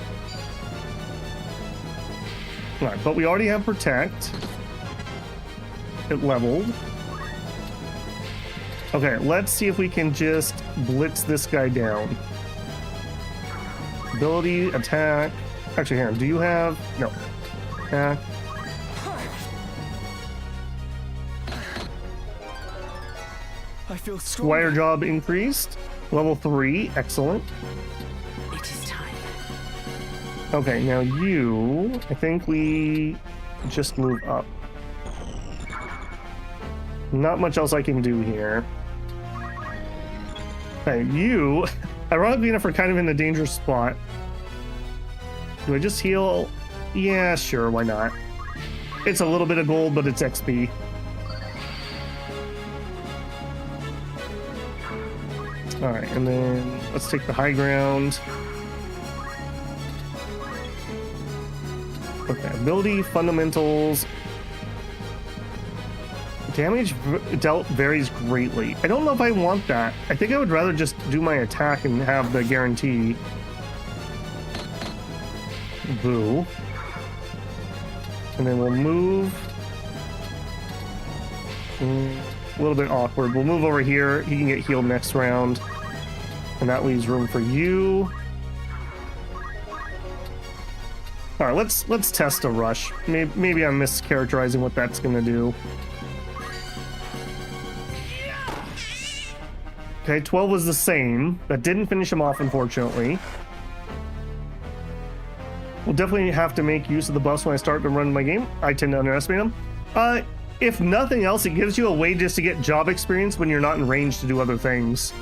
Alright, but we already have Protect. It leveled. Okay, let's see if we can just blitz this guy down. Ability, attack. Actually, here, do you have... No. Attack. I feel strong. Squire job increased. Level 3, excellent. It is time. Okay, now you... I think we just move up. Not much else I can do here. Okay, you... Ironically enough, we're kind of in a dangerous spot. Do I just heal? Yeah, sure, why not? It's a little bit of gold, but it's XP. Alright, and then let's take the high ground. Okay, ability, fundamentals. Damage dealt varies greatly. I don't know if I want that. I think I would rather just do my attack and have the guarantee. Boo. And then we'll move. A little bit awkward. We'll move over here. He can get healed next round. And that leaves room for you. Alright, let's test a rush. Maybe I'm mischaracterizing what that's gonna do. Okay, 12 was the same. That didn't finish him off, unfortunately. We'll definitely have to make use of the buffs when I start to run my game. I tend to underestimate them. If nothing else, it gives you a way just to get job experience when you're not in range to do other things.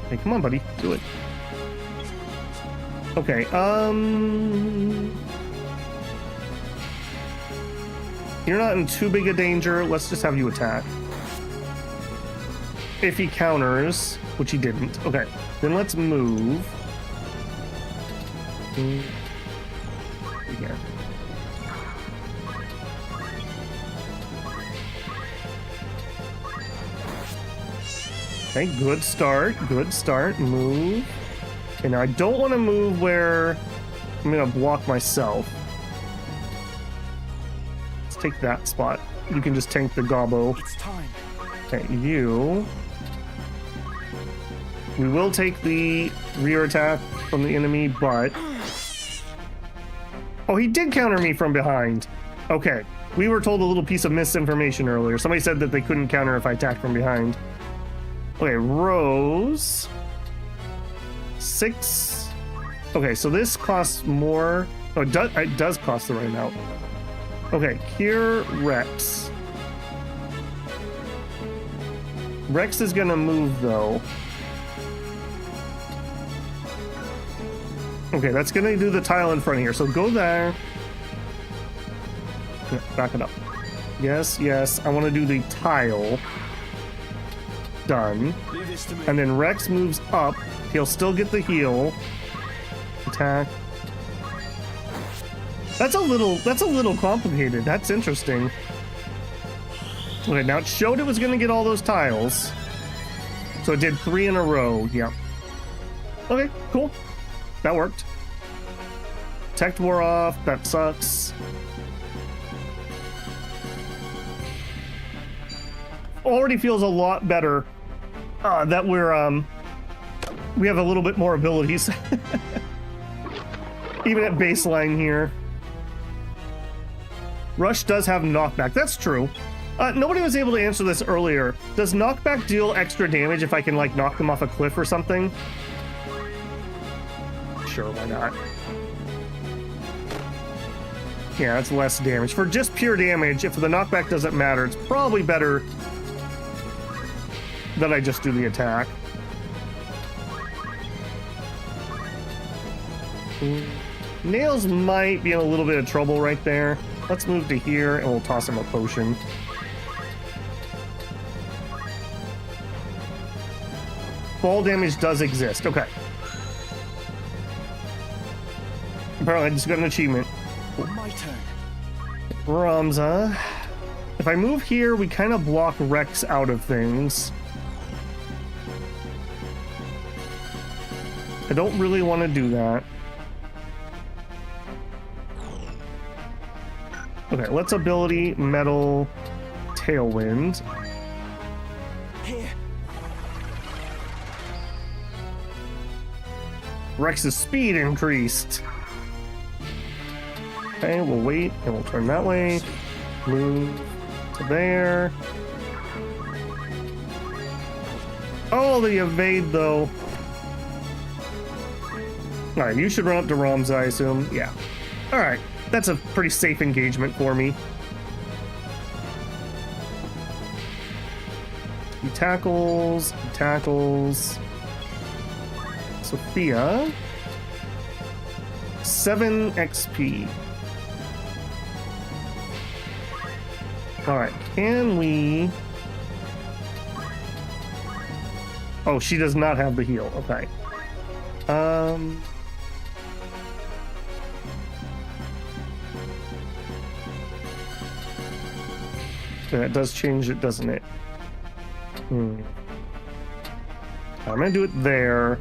Hey, come on, buddy. Do it. Okay, you're not in too big a danger. Let's just have you attack. If he counters, which he didn't. Okay, then let's move. Here. Okay, good start. Good start. Move. Okay, now I don't want to move where I'm going to block myself. Let's take that spot. You can just tank the gobbo. It's time. Okay, you... We will take the rear attack from the enemy, but... Oh, he did counter me from behind. Okay. We were told a little piece of misinformation earlier. Somebody said that they couldn't counter if I attacked from behind. Okay, Rose. 6. Okay, so this costs more. Oh, it does cost the right amount. Okay, Cure Rex. Rex is gonna move, though. Okay, that's gonna do the tile in front of here. So go there. Yeah, back it up. Yes, yes. I want to do the tile. Done. And then Rex moves up. He'll still get the heal. Attack. That's a little complicated. That's interesting. Okay, now it showed it was gonna get all those tiles. So it did 3 in a row. Yeah. Okay, cool. That worked. Tech wore off. That sucks. Already feels a lot better that we're we have a little bit more abilities. Even at baseline here. Rush does have knockback. That's true. Nobody was able to answer this earlier. Does knockback deal extra damage if I can, like, knock them off a cliff or something? Sure, why not? Yeah, that's less damage. For just pure damage, if the knockback doesn't matter, it's probably better that I just do the attack. Nails might be in a little bit of trouble right there. Let's move to here and we'll toss him a potion. Fall damage does exist. Okay. Apparently I just got an achievement. My turn. Ramza. If I move here, we kind of block Rex out of things. I don't really want to do that. Okay, let's ability Metal Tailwind. Here. Rex's speed increased. Okay, we'll wait and we'll turn that way. Move to there. Oh, the evade though. Alright, you should run up to Ramza, I assume. Yeah. Alright, that's a pretty safe engagement for me. He tackles, Sophia. 7 XP. Alright, can we... Oh, she does not have the heal. Okay. That does change it, doesn't it? I'm gonna do it there.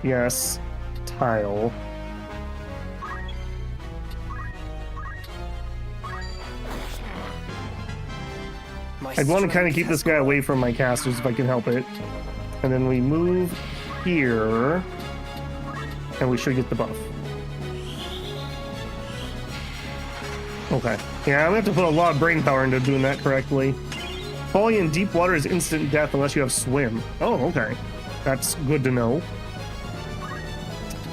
Yes. Tile. I'd want to kind of keep this guy away from my casters if I can help it. And then we move here. And we should get the buff. Okay. Yeah, I'm gonna have to put a lot of brain power into doing that correctly. Falling in deep water is instant death unless you have swim. Oh, okay. That's good to know.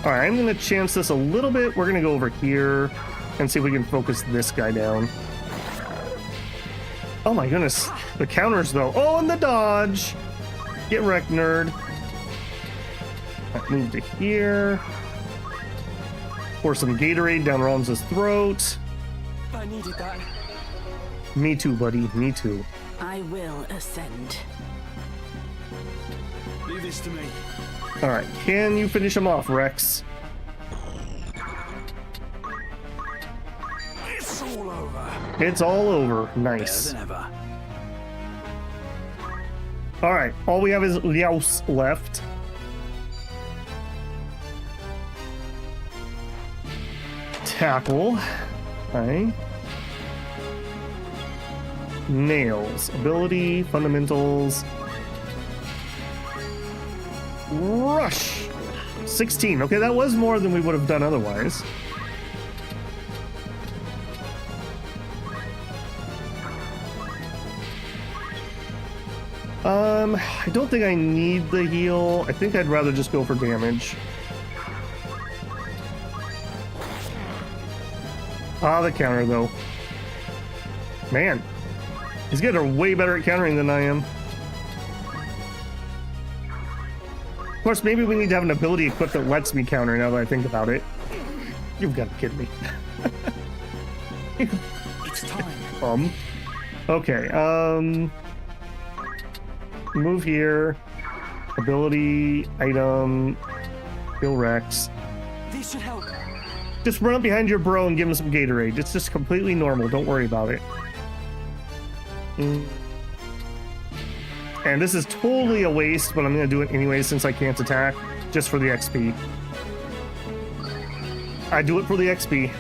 Alright, I'm gonna chance this a little bit. We're gonna go over here and see if we can focus this guy down. Oh my goodness. The counters though. Oh, and the dodge. Get wrecked, nerd. Move to here. Pour some Gatorade down Ramza's throat. I needed that. Me too, buddy. Me too. I will ascend. Leave this to me. Alright, can you finish him off, Rex? It's all over. It's all over. Nice. Better than ever. Alright, all we have is Liaos left. Tackle. Okay. Nails. Ability, fundamentals. Rush. 16. Okay, that was more than we would have done otherwise. I don't think I need the heal. I think I'd rather just go for damage. Ah, the counter though. Man, he's getting way better at countering than I am. Of course, maybe we need to have an ability equipped that lets me counter now that I think about it. You've got to kid me. It's time. Okay, move here. Ability, item, kill Rex. These should help. Just run up behind your bro and give him some Gatorade. It's just completely normal. Don't worry about it. And this is totally a waste, but I'm going to do it anyway since I can't attack. Just for the XP. I do it for the XP.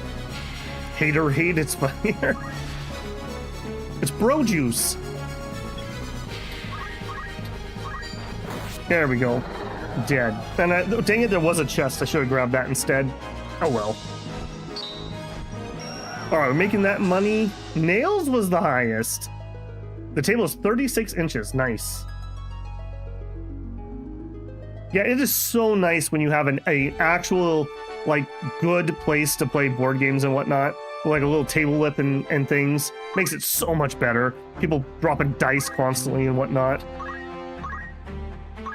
Hater hate, it's funnier. It's bro juice. There we go. dead. And dang it, there was a chest. I should have grabbed that instead. Oh well. All right, we're making that money. Nails was the highest. The table is 36 inches. Nice. Yeah, it is so nice when you have an actual, like, good place to play board games and whatnot. Like a little table lip and things. Makes it so much better. People dropping dice constantly and whatnot.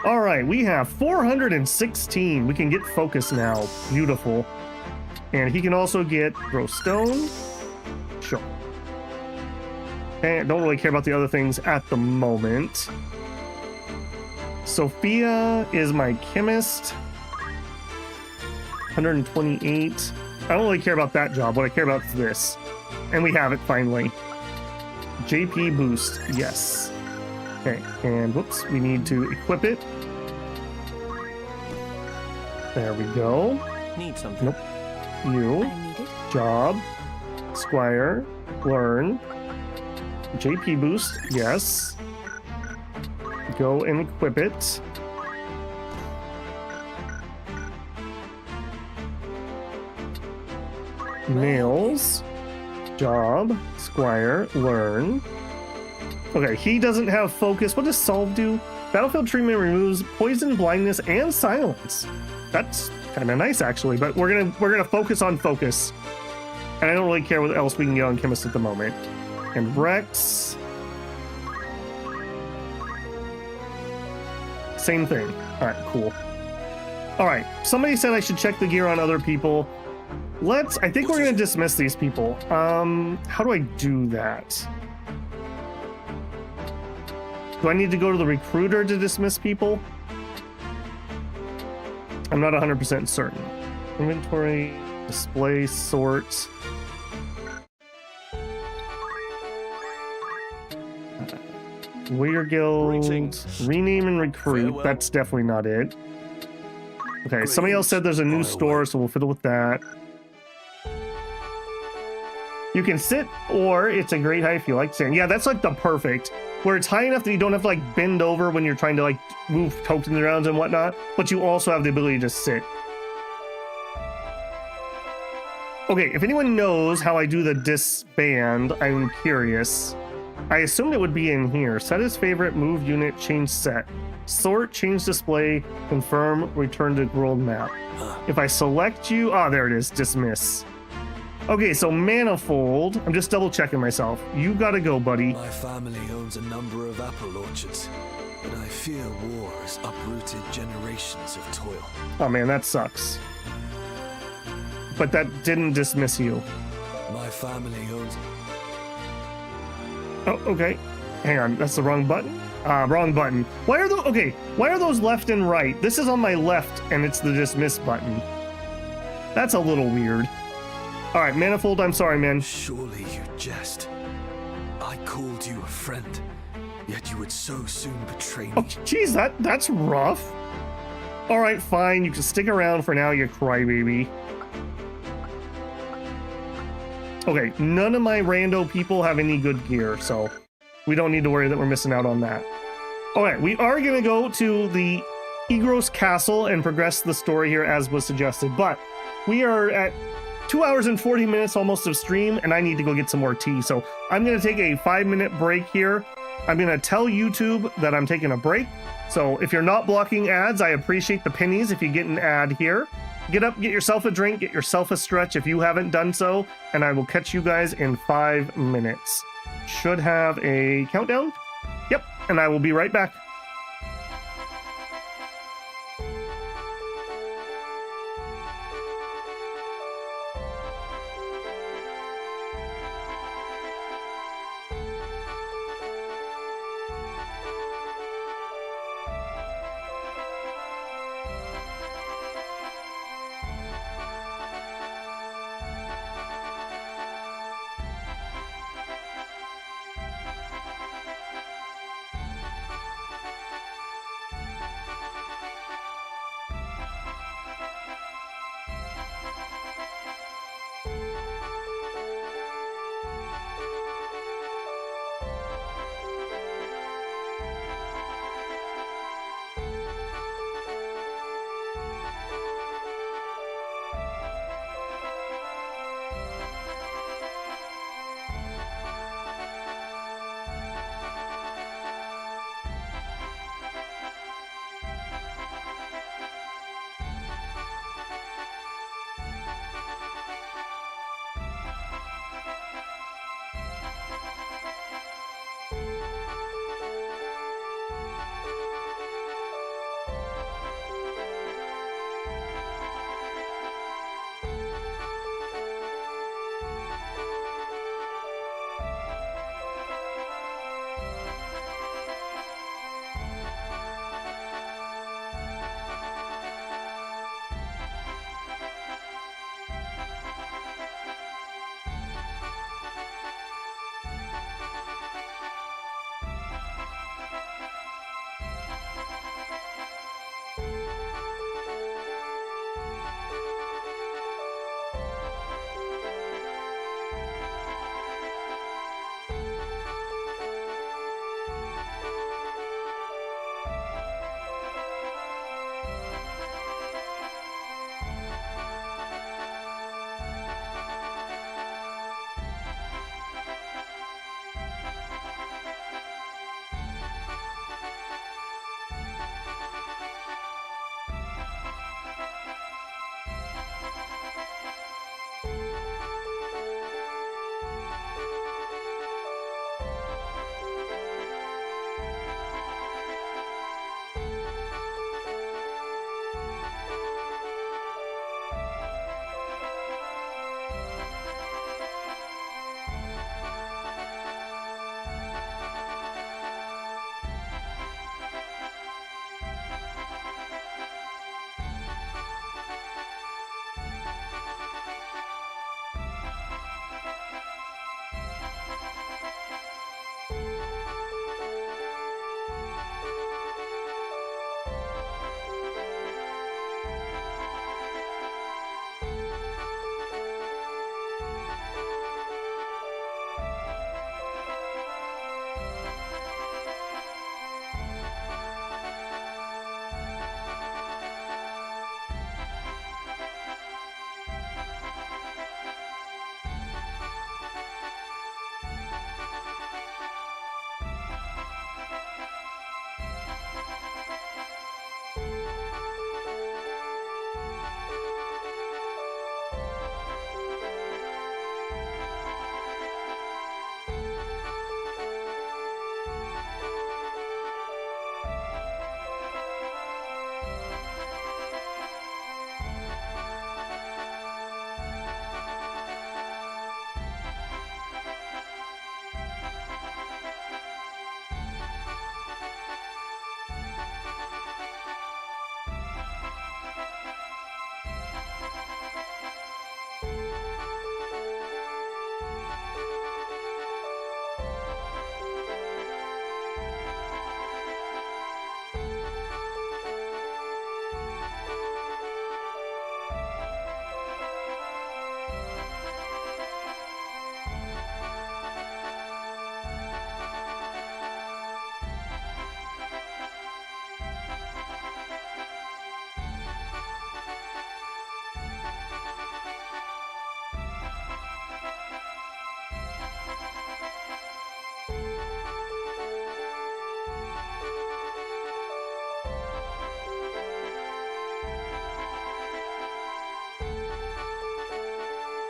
All right, we have 416. We can get focus now. Beautiful. And he can also get throw stone. Sure. And don't really care about the other things at the moment. Sophia is my chemist. 128. I don't really care about that job. What I care about is this. And we have it finally. JP boost. Yes. Okay. And whoops, we need to equip it. There we go. Need something. Nope. You. I need it. Job. Squire. Learn. JP boost. Yes. Go and equip it. Nails. Job. Squire. Learn. Okay, he doesn't have focus. What does solve do? Battlefield treatment removes poison, blindness, and silence. That's kind of nice, actually. But we're gonna focus on focus, and I don't really care what else we can get on chemist at the moment. And Rex, same thing. All right, cool. All right, somebody said I should check the gear on other people. I think we're gonna dismiss these people. How do I do that? Do I need to go to the recruiter to dismiss people? I'm not 100% certain. Inventory, display, sort. Warrior Guild, rename and recruit. Farewell. That's definitely not it. Okay, somebody else said there's a new store, so we'll fiddle with that. You can sit, or it's a great height if you like sitting. Yeah, that's like the perfect, where it's high enough that you don't have to like bend over when you're trying to like move tokens around and whatnot, but you also have the ability to sit. Okay, if anyone knows how I do the disband, I'm curious. I assumed it would be in here. Set as favorite, move unit, change set. Sort, change display, confirm, return to world map. If I select you, there it is, dismiss. Okay, so Manifold, I'm just double checking myself. You gotta go, buddy. My family owns a number of apple orchards, but I fear war has uprooted generations of toil. Oh man, that sucks. But that didn't dismiss you. My family owns... Oh, okay. Hang on, that's the wrong button? Wrong button. Why are those left and right? This is on my left, and it's the dismiss button. That's a little weird. All right, Manifold, I'm sorry, man. Surely you jest. I called you a friend, yet you would so soon betray me. Oh, geez, that's rough. All right, fine. You can stick around for now, you crybaby. Okay, none of my rando people have any good gear, so we don't need to worry that we're missing out on that. All right, we are going to go to the Egros Castle and progress the story here as was suggested, but we are at 2 hours and 40 minutes almost of stream, and I need to go get some more tea. So I'm going to take a 5-minute break here. I'm going to tell YouTube that I'm taking a break. So if you're not blocking ads, I appreciate the pennies if you get an ad here. Get up, get yourself a drink, get yourself a stretch if you haven't done so, and I will catch you guys in 5 minutes. Should have a countdown. Yep, and I will be right back.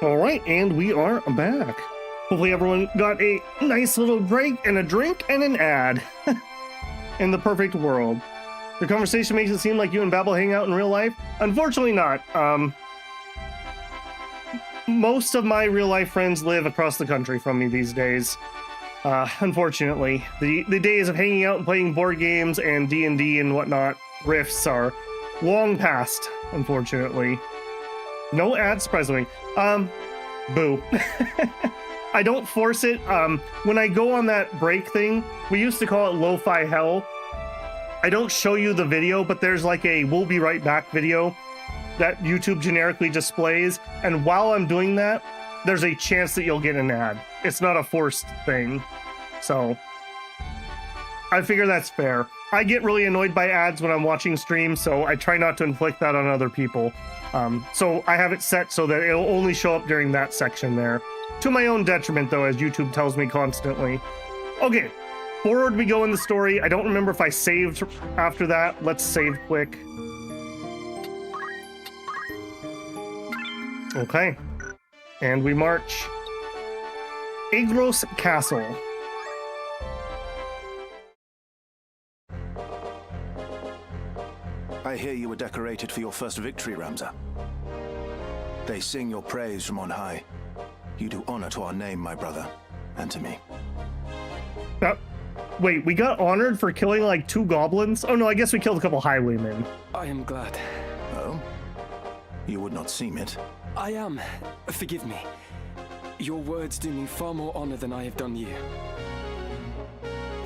All right, and we are back. Hopefully everyone got a nice little break and a drink and an ad. In the perfect world. The conversation makes it seem like you and Babel hang out in real life. Unfortunately not. Most of my real life friends live across the country from me these days. Unfortunately, the days of hanging out and playing board games and D&D and whatnot, rifts, are long past, unfortunately. No ads, surprisingly. Boo. I don't force it. When I go on that break thing, we used to call it lo-fi hell. I don't show you the video, but there's like a "we'll be right back" video that YouTube generically displays, and while I'm doing that, there's a chance that you'll get an ad. It's not a forced thing, so I figure that's fair. I get really annoyed by ads when I'm watching streams, so I try not to inflict that on other people. So I have it set so that it'll only show up during that section there. To my own detriment, though, as YouTube tells me constantly. Okay, forward we go in the story. I don't remember if I saved after that. Let's save quick. Okay, and we march. Igros Castle. I hear you were decorated for your first victory, Ramza. They sing your praise from on high. You do honor to our name, my brother, and to me. Wait, we got honored for killing like 2 goblins? Oh no, I guess we killed a couple highwaymen. I am glad. Oh? You would not seem it. I am. Forgive me. Your words do me far more honor than I have done you.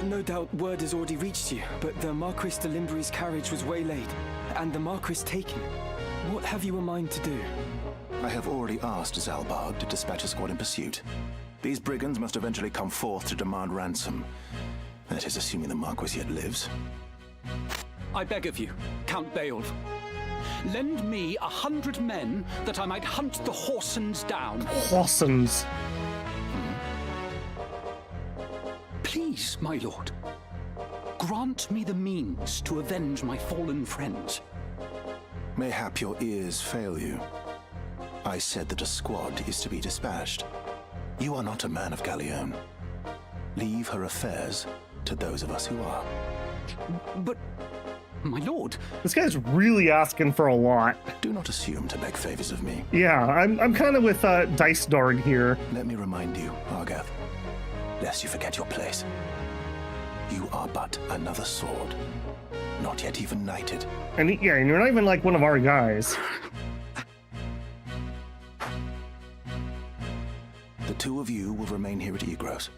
No doubt word has already reached you, but the Marquis de Limbury's carriage was waylaid, and the Marquis taken. What have you in mind to do? I have already asked Zalbarg to dispatch a squad in pursuit. These brigands must eventually come forth to demand ransom. That is assuming the Marquis yet lives. I beg of you, Count Beowulf, lend me 100 men that I might hunt the Horsens down. Horsens. Please, my lord, grant me the means to avenge my fallen friends. Mayhap your ears fail you. I said that a squad is to be dispatched. You are not a man of Galleon. Leave her affairs to those of us who are. But, my lord... This guy's really asking for a lot. Do not assume to beg favors of me. Yeah, I'm kind of with Dice Dorg here. Let me remind you, Argath, lest you forget your place. You are but another sword, not yet even knighted. And yeah, and you're not even like one of our guys. The 2 of you will remain here at Igros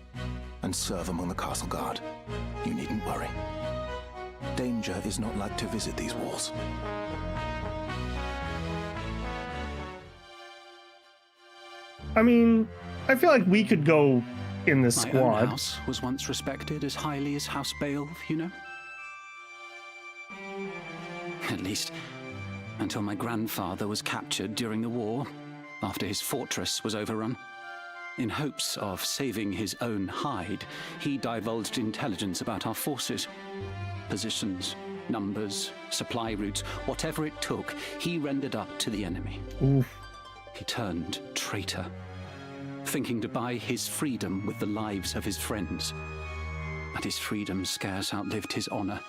and serve among the castle guard. You needn't worry. Danger is not like to visit these walls. I mean, I feel like we could go in this My squad. own house was once respected as highly as House Beowulf, you know? At least, until my grandfather was captured during the war, after his fortress was overrun. In hopes of saving his own hide, he divulged intelligence about our forces. Positions, numbers, supply routes, whatever it took, he rendered up to the enemy. Oof. He turned traitor, thinking to buy his freedom with the lives of his friends. But his freedom scarce outlived his honor.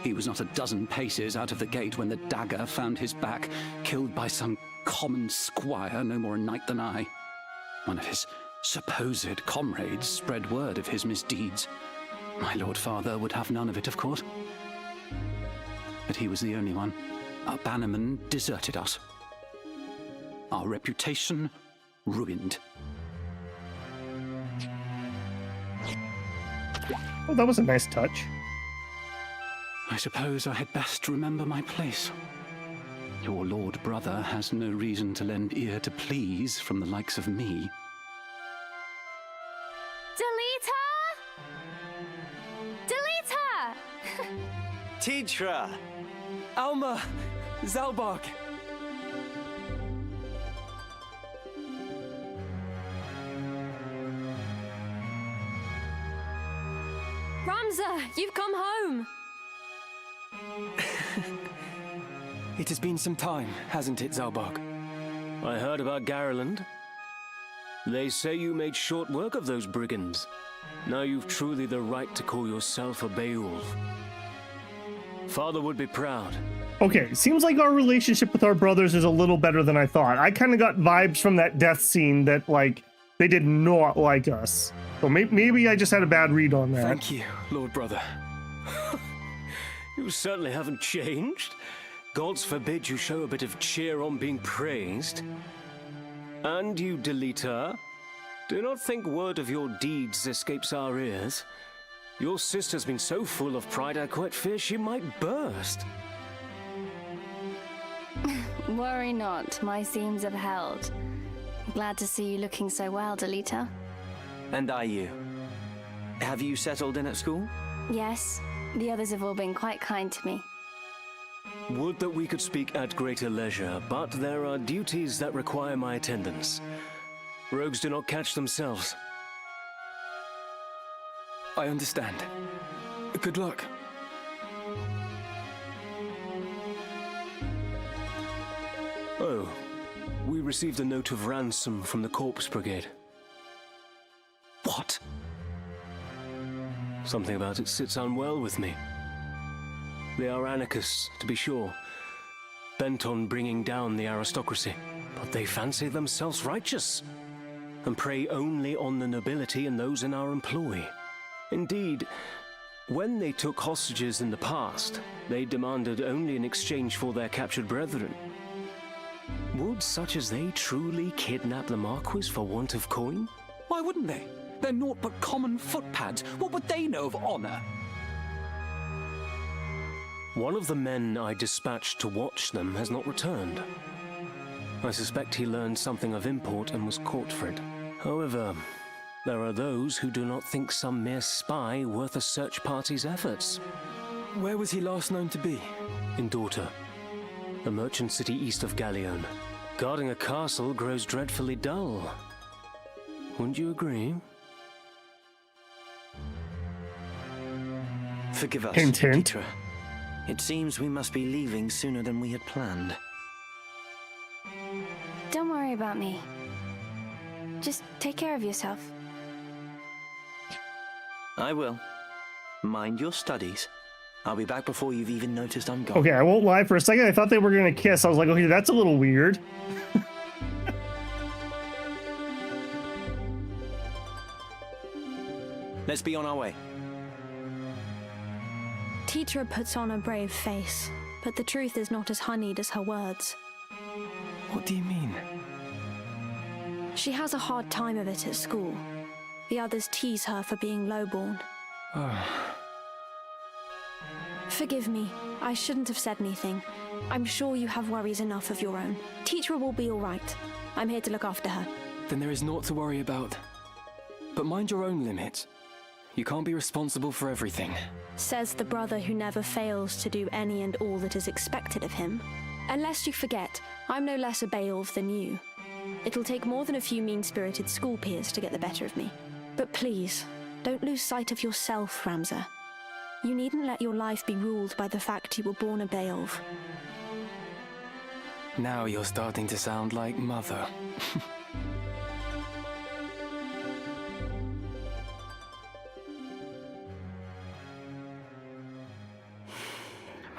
He was not a dozen paces out of the gate when the dagger found his back, killed by some common squire, no more a knight than I. One of his supposed comrades spread word of his misdeeds. My lord father would have none of it, of course. But he was the only one. Our bannerman deserted us. Our reputation ruined. Oh, that was a nice touch. I suppose I had best remember my place. Your lord brother has no reason to lend ear to pleas from the likes of me. Delita! Tidra! Alma! Zalbarg! Ramza, you've come home! It has been some time, hasn't it, Zalbarg? I heard about Garland. They say you made short work of those brigands. Now you've truly the right to call yourself a Beowulf. Father would be proud. Okay, seems like our relationship with our brothers is a little better than I thought. I kind of got vibes from that death scene that, like, they did not like us. So maybe I just had a bad read on that. Thank you, Lord Brother. You certainly haven't changed. Gods forbid you show a bit of cheer on being praised. And you, Delita, do not think word of your deeds escapes our ears. Your sister's been so full of pride I quite fear she might burst. Worry not, my seams have held. Glad to see you looking so well, Delita. And are you? Have you settled in at school? Yes, the others have all been quite kind to me. Would that we could speak at greater leisure, but there are duties that require my attendance. Rogues do not catch themselves. I understand. Good luck. Oh, we received a note of ransom from the Corpse Brigade. What? Something about it sits unwell with me. They are anarchists, to be sure, bent on bringing down the aristocracy, but they fancy themselves righteous, and prey only on the nobility and those in our employ. Indeed, when they took hostages in the past, they demanded only in exchange for their captured brethren. Would such as they truly kidnap the Marquis for want of coin? Why wouldn't they? They're naught but common footpads. What would they know of honor? One of the men I dispatched to watch them has not returned. I suspect he learned something of import and was caught for it. However, there are those who do not think some mere spy worth a search party's efforts. Where was he last known to be? In Dorta, a merchant city east of Galleon. Guarding a castle grows dreadfully dull. Wouldn't you agree? Forgive us, Hint, hint. Keitra. It seems we must be leaving sooner than we had planned. Don't worry about me. Just take care of yourself. I will. Mind your studies. I'll be back before you've even noticed I'm gone. Okay, I won't lie. For a second, I thought they were gonna kiss. I was like, okay, that's a little weird. Let's be on our way. Tetra puts on a brave face, but the truth is not as honeyed as her words. What do you mean? She has a hard time of it at school. The others tease her for being lowborn. Oh. Forgive me, I shouldn't have said anything. I'm sure you have worries enough of your own. Tetra will be all right. I'm here to look after her. Then there is naught to worry about. But mind your own limits. You can't be responsible for everything. Says the brother who never fails to do any and all that is expected of him. Unless you forget, I'm no less a Beowulf than you. It'll take more than a few mean-spirited school peers to get the better of me. But please, don't lose sight of yourself, Ramza. You needn't let your life be ruled by the fact you were born a Beowulf. Now you're starting to sound like Mother.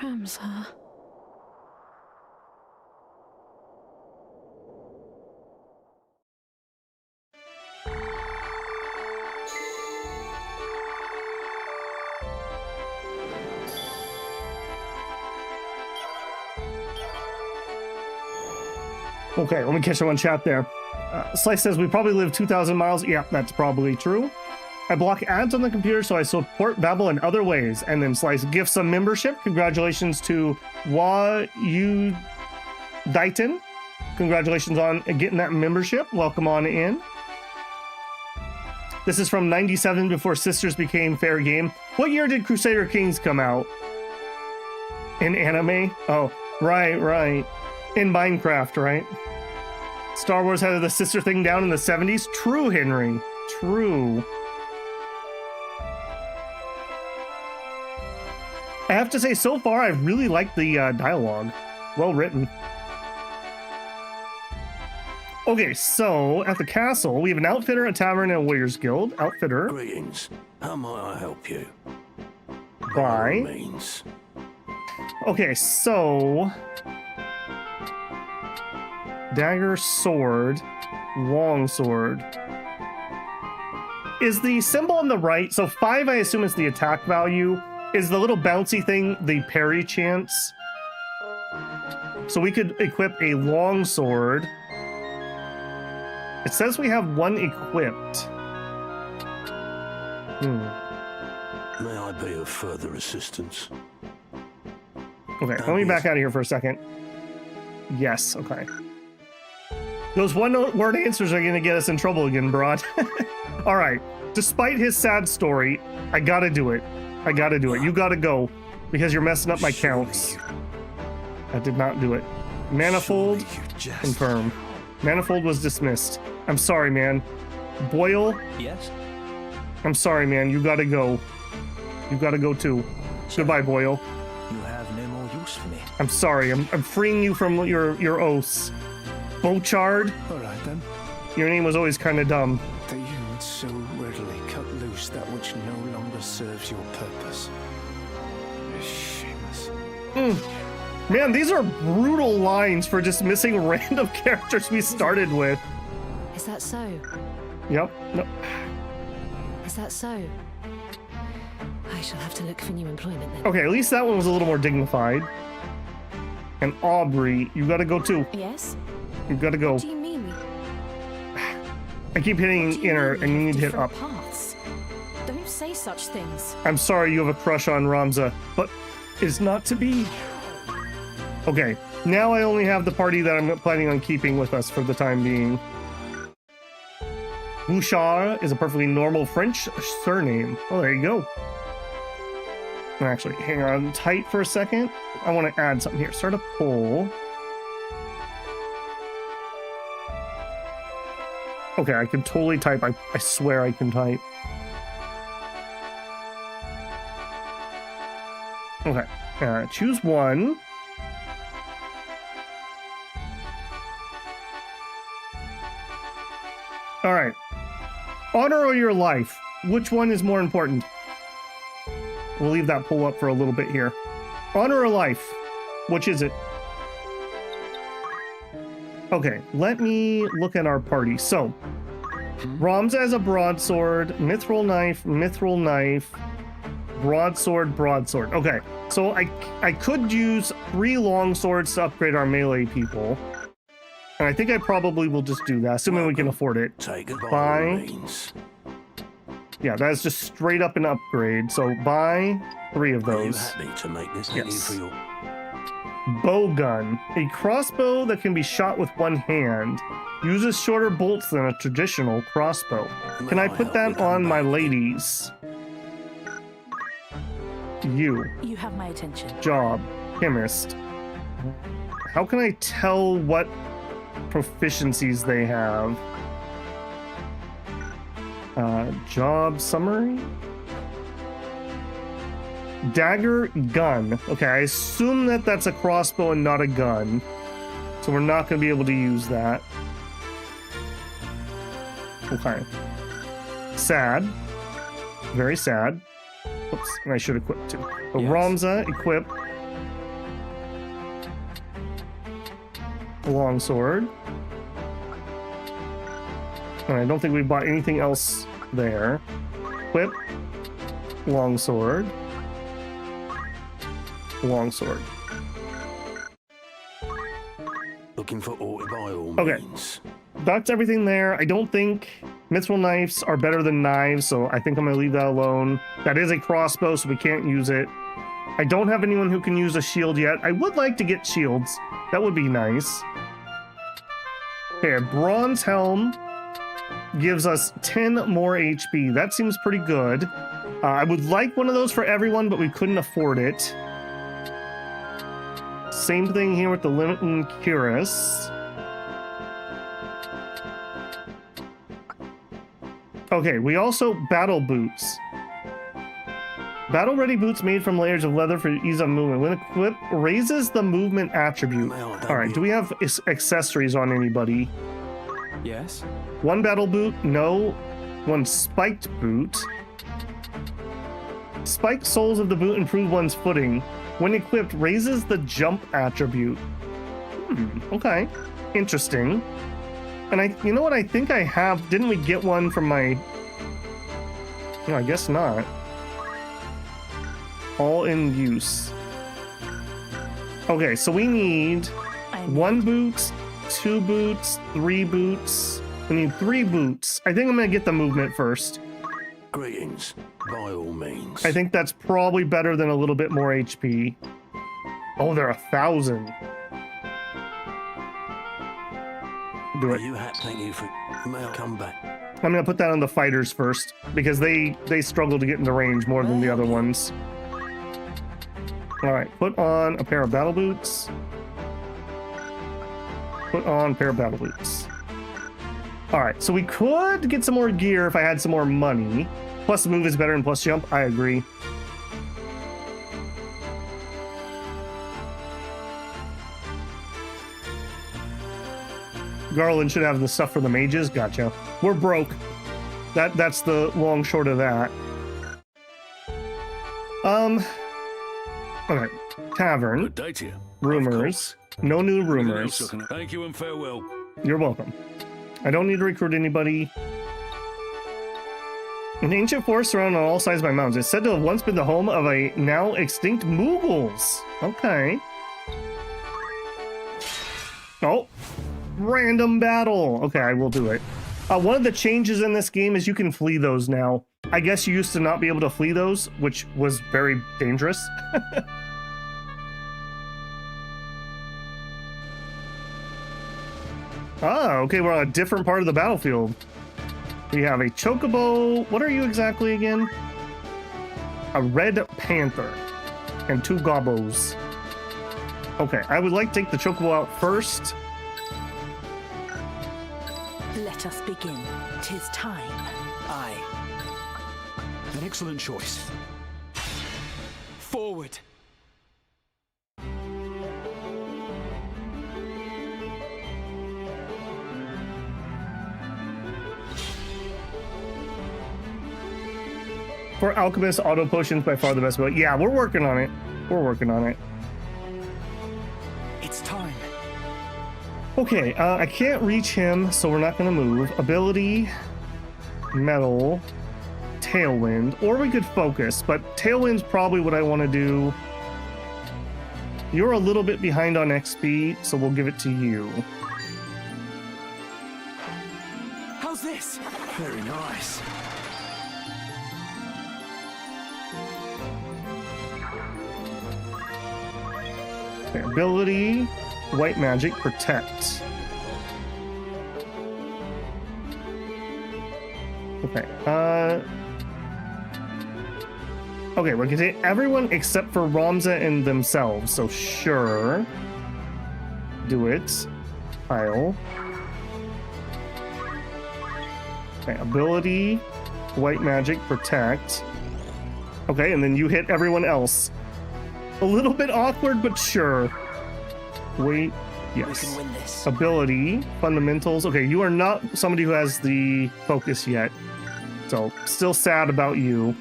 Ramza. Okay, let me catch up on chat there. Slice says we probably live 2,000 miles. Yeah, that's probably true. I block ads on the computer so I support Babel in other ways. And then Slice gifts some membership. Congratulations to Yu Daiton. Congratulations on getting that membership. Welcome on in. This is from 97, before Sisters became fair game. What year did Crusader Kings come out? In anime? Oh, right. In Minecraft, right? Star Wars had the sister thing down in the 70s? True, Henry. True. I have to say, so far, I really like the dialogue. Well written. Okay, so at the castle, we have an outfitter, a tavern, and a warriors guild. Outfitter. Greetings. How might I help you? By all means. Okay, so dagger, sword, long sword. Is the symbol on the right? So 5, I assume, is the attack value. Is the little bouncy thing the parry chance? So we could equip a long sword. It says we have 1 equipped. May I be of further assistance? Okay, let me back out of here for a second. Yes, okay. Those one-word answers are gonna get us in trouble again, Broad. All right, despite his sad story, I gotta do it. I gotta do it. You gotta go, because you're messing up my counts. I did not do it. Manifold, confirm. Manifold was dismissed. I'm sorry, man. Boyle? Yes? I'm sorry, man. You gotta go. You gotta go too. Goodbye, Boyle. You have no more use for me. I'm sorry. I'm freeing you from your oaths. Bochard? All right, then. Your name was always kind of dumb. That you would so readily cut loose that which no longer serves your purpose. Shameless. Man, these are brutal lines for just missing random characters we started with. Is that so? Yep. No. Is that so? I shall have to look for new employment then. Okay, at least that one was a little more dignified. And Aubrey, you gotta go too. Yes? You gotta go. What do you mean? I keep hitting enter and you need to hit up. Paths? Don't say such things. I'm sorry you have a crush on Ramza, but it's not to be. Okay, now I only have the party that I'm planning on keeping with us for the time being. Bouchard is a perfectly normal French surname. Oh, there you go. Actually, hang on tight for a second. I want to add something here. Start a poll. Okay, I can totally type. I swear I can type. Okay, choose one. All right. Honor or your life? Which one is more important? We'll leave that poll up for a little bit here. Honor or life? Which is it? Okay, let me look at our party. So, Ramza has a broadsword, mithril knife, broadsword, broadsword. Okay, so I could use 3 long swords to upgrade our melee people. And I think I probably will just do that, assuming we can afford it. Take it Buy. Yeah, that's just straight up an upgrade. So buy 3 of those. Are you happy to make this Yes. for your... Bowgun. A crossbow that can be shot with one hand. Uses shorter bolts than a traditional crossbow. Can I put that on my ladies? You. You have my attention. Job. Chemist. How can I tell what proficiencies they have? Job summary? Dagger, gun. Okay, I assume that that's a crossbow and not a gun. So we're not going to be able to use that. Okay. Sad. Very sad. Oops, and I should equip too. So Yes. Ramza, equip. A longsword. And I don't think we bought anything else there. Equip. Longsword. Longsword. Looking for order by all Okay. means. That's everything there. I don't think mithril knives are better than knives, so I think I'm gonna leave that alone. That is a crossbow, so we can't use it. I don't have anyone who can use a shield yet. I would like to get shields. That would be nice. Okay, a bronze helm gives us 10 more HP. That seems pretty good. I would like one of those for everyone, but we couldn't afford it. Same thing here with the Limited Cuirass. Okay, we also battle boots. Battle ready boots made from layers of leather for ease of movement. When equipped, raises the movement attribute. All right, do we have accessories on anybody? Yes? 1 battle boot, no. 1 spiked boot. Spiked soles of the boot improve one's footing. When equipped, raises the jump attribute. Okay. Interesting. And you know what I think I have? Didn't we get one from my... No, I guess not. All in use. Okay, so we need 1 boot, 2 boots, 3 boots. We need 3 boots. I think I'm gonna get the movement first. Greetings, by all means. I think that's probably better than a little bit more HP. Oh, they're 1,000. Do it. You thank you for... May I come back? I'm gonna put that on the fighters first because they struggle to get into range more than the other ones. All right, put on a pair of battle boots. Put on a pair of battle boots. All right, so we could get some more gear if I had some more money. Plus move is better than plus jump. I agree. Garland should have the stuff for the mages. Gotcha. We're broke. That's the long short of that. Okay. Tavern. Good day to you. Rumors. No new rumors. Thank you and farewell. You're welcome. I don't need to recruit anybody. An ancient forest surrounded on all sides by mountains. It's said to have once been the home of a now extinct Mughals. Okay. Oh. Random battle. Okay, I will do it. One of the changes in this game is you can flee those now. I guess you used to not be able to flee those, which was very dangerous. Ah, okay, we're on a different part of the battlefield. We have a chocobo. What are you exactly again? A red panther and 2 gobos. Okay, I would like to take the chocobo out first. Let us begin. 'Tis time. Aye. An excellent choice. Forward. For alchemist, auto potions by far the best. But yeah, we're working on it. We're working on it. It's time. Okay, I can't reach him, so we're not going to move. Ability, metal, tailwind, or we could focus, but tailwind's probably what I want to do. You're a little bit behind on XP, so we'll give it to you. How's this? Very nice. Okay, ability, white magic, protect. Okay, okay, we can take everyone except for Ramza and themselves, so sure. Do it. Pile. Okay, ability, white magic, protect. Okay, and then you hit everyone else. A little bit awkward, but sure. Wait, yes. We can win this. Ability, fundamentals. Okay, you are not somebody who has the focus yet. So, still sad about you.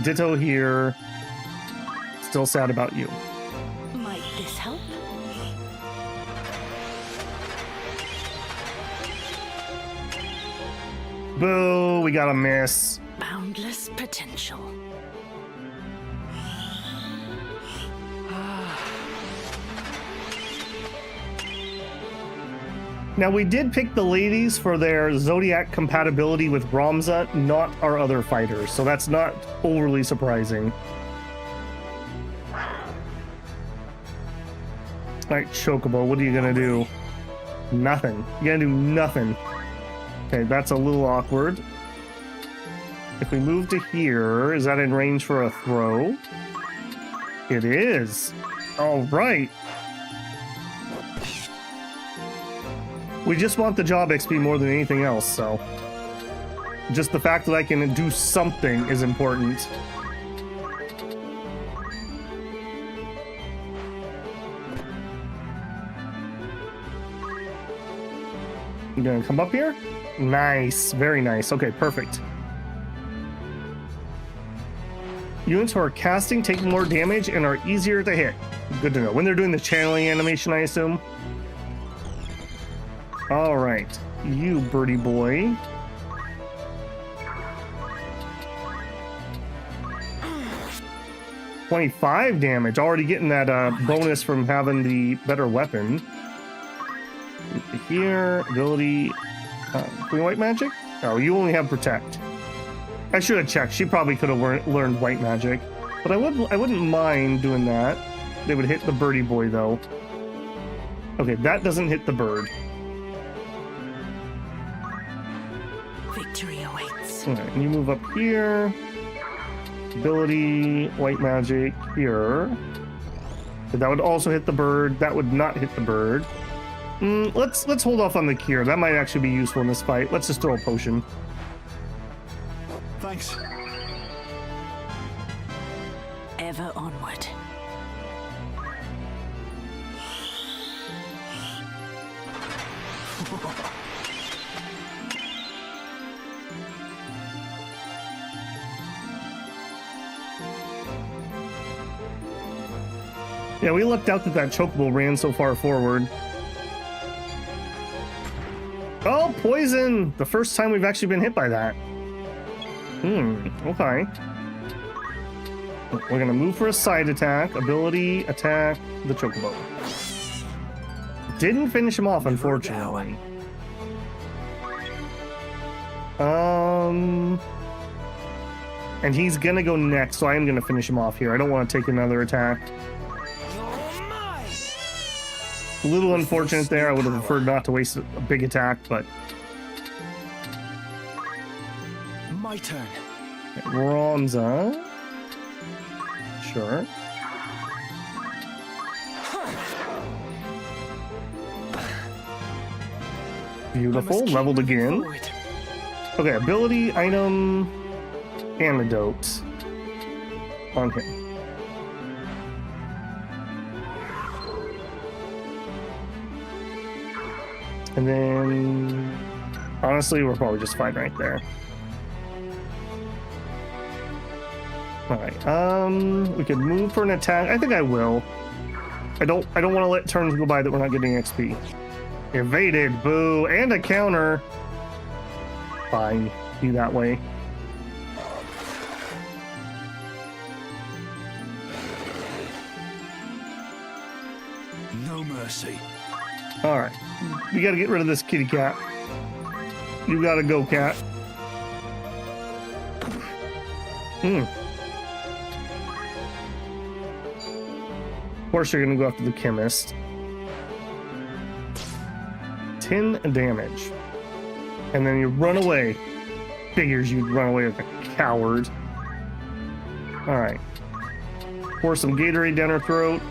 Ditto here. Still sad about you. Might this help? Boo, we got a miss. Boundless potential. Now, we did pick the ladies for their zodiac compatibility with Ramza, not our other fighters, so that's not overly surprising. Alright, Chocobo, what are you gonna do? Nothing. You're gonna do nothing. Okay, that's a little awkward. If we move to here, is that in range for a throw? It is. Alright. We just want the job XP more than anything else, so... just the fact that I can do something is important. You gonna come up here? Nice, very nice. Okay, perfect. Units who are casting take more damage and are easier to hit. Good to know. When they're doing the channeling animation, I assume. All right, you birdie boy. $25 damage. Already getting that bonus from having the better weapon. Here, ability, Queen White Magic? Oh, you only have Protect. I should have checked. She probably could have learned White Magic, but I wouldn't mind doing that. They would hit the birdie boy though. Okay, that doesn't hit the bird. Victory awaits. All right, and you move up here. Ability, White Magic here. But that would also hit the bird. That would not hit the bird. Let's hold off on the cure. That might actually be useful in this fight. Let's just throw a potion. Thanks. Ever onward. Yeah, we lucked out that chocobo ran so far forward. Oh, poison! The first time we've actually been hit by that. Okay. We're gonna move for a side attack. Ability, attack the chocobo. Didn't finish him off, unfortunately. And he's gonna go next, so I am gonna finish him off here. I don't want to take another attack. A little unfortunate there. I would have preferred not to waste a big attack, but... My turn. Bronza. Sure. Beautiful. Leveled again. Okay, ability, item, antidote on him. And then, honestly, we're probably just fine right there. All right. We could move for an attack. I think I will. I don't want to let turns go by that we're not getting XP. Evaded, boo, and a counter. Fine, be that way. No mercy. All right, we got to get rid of this kitty cat. You got to go, cat. Of course, you're gonna go after the chemist. 10 damage, and then you run away. Figures you'd run away like a coward. All right, pour some Gatorade down her throat.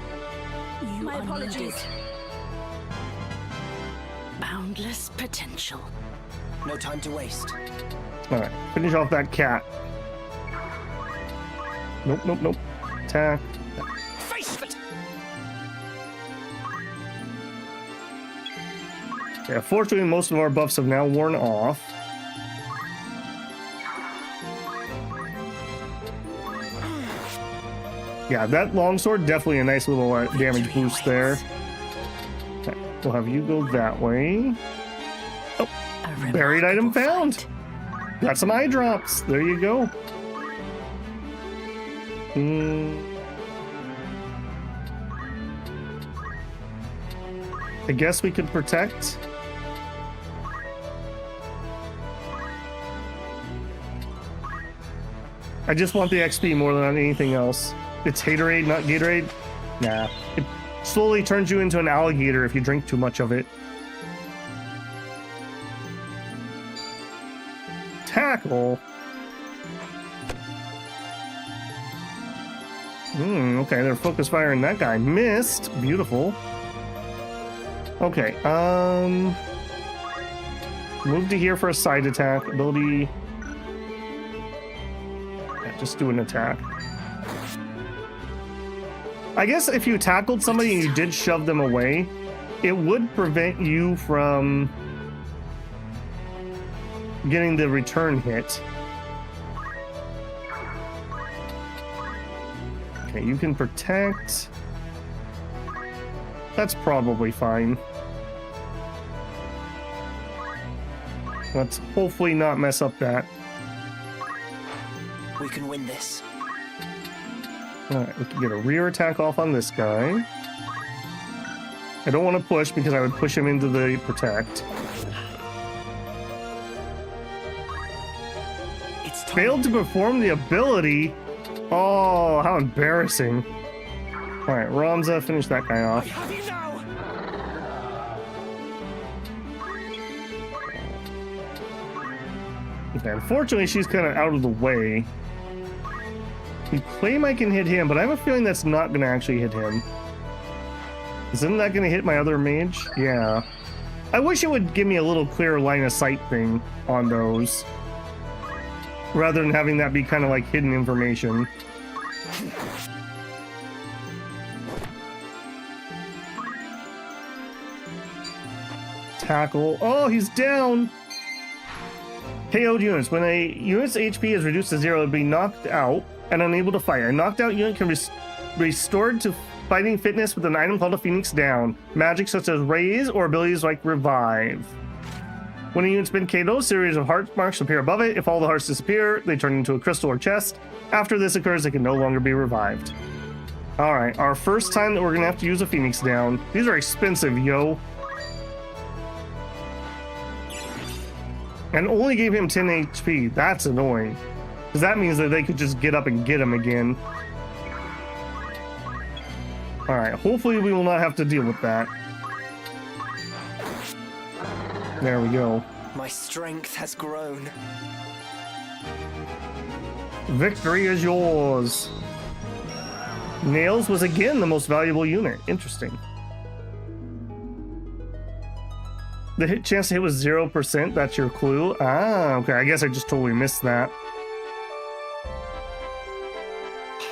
My apologies. Boundless potential. No time to waste. All right, finish off that cat. Nope, nope, nope. Attack. Face it. Yeah, fortunately, most of our buffs have now worn off. Yeah, that longsword, definitely a nice little damage boost there. Okay, we'll have you go that way. Oh, buried item found. Got some eye drops. There you go. I guess we could protect. I just want the XP more than anything else. It's Haterade, not Gatorade. Nah. It slowly turns you into an alligator if you drink too much of it. Tackle. Okay, they're focus firing that guy. Missed. Beautiful. Okay, move to here for a side attack. Ability. Yeah, just do an attack. I guess if you tackled somebody and you did shove them away, it would prevent you from getting the return hit. Okay, you can protect. That's probably fine. Let's hopefully not mess up that. We can win this. Alright, we can get a rear attack off on this guy. I don't want to push because I would push him into the protect. Failed to perform the ability. Oh, how embarrassing. Alright, Ramza, finish that guy off. Okay, unfortunately, she's kind of out of the way. You claim I can hit him, but I have a feeling that's not going to actually hit him. Isn't that going to hit my other mage? Yeah. I wish it would give me a little clearer line of sight thing on those, rather than having that be kind of like hidden information. Tackle. Oh, he's down! KO'd units. When a unit's HP is reduced to 0, it'll be knocked out and unable to fight. A knocked out unit can be restored to fighting fitness with an item called a Phoenix Down. Magic such as Raise or abilities like Revive. When a unit's been KO'd, a series of heart marks appear above it. If all the hearts disappear, they turn into a crystal or chest. After this occurs, they can no longer be revived. Alright, our first time that we're going to have to use a Phoenix Down. These are expensive, yo. And only gave him 10 HP. That's annoying. Because that means that they could just get up and get him again. Alright, hopefully we will not have to deal with that. There we go. My strength has grown. Victory is yours. Nails was again the most valuable unit. Interesting. The hit chance to hit was 0%. That's your clue. Ah, okay. I guess I just totally missed that.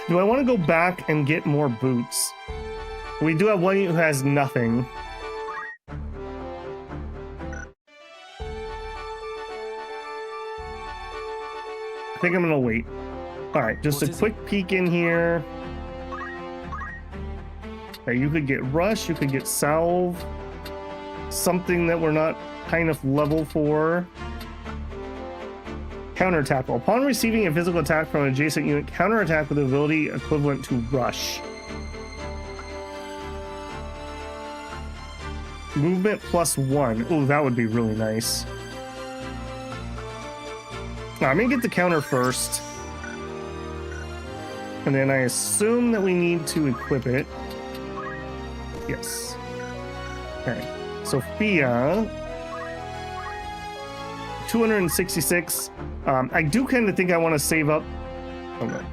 Do I want to go back and get more boots? We do have one who has nothing. I think I'm gonna wait. Alright, just a quick peek in here. Okay, you could get Rush, you could get Salve. Something that we're not kind of level for. Counterattack. Upon receiving a physical attack from an adjacent unit, counterattack with the ability equivalent to Rush. Movement +1. Oh, that would be really nice. I'm gonna get the counter first. And then I assume that we need to equip it. Yes. Okay. Sophia. 266. I do kind of think I want to save up. Oh no,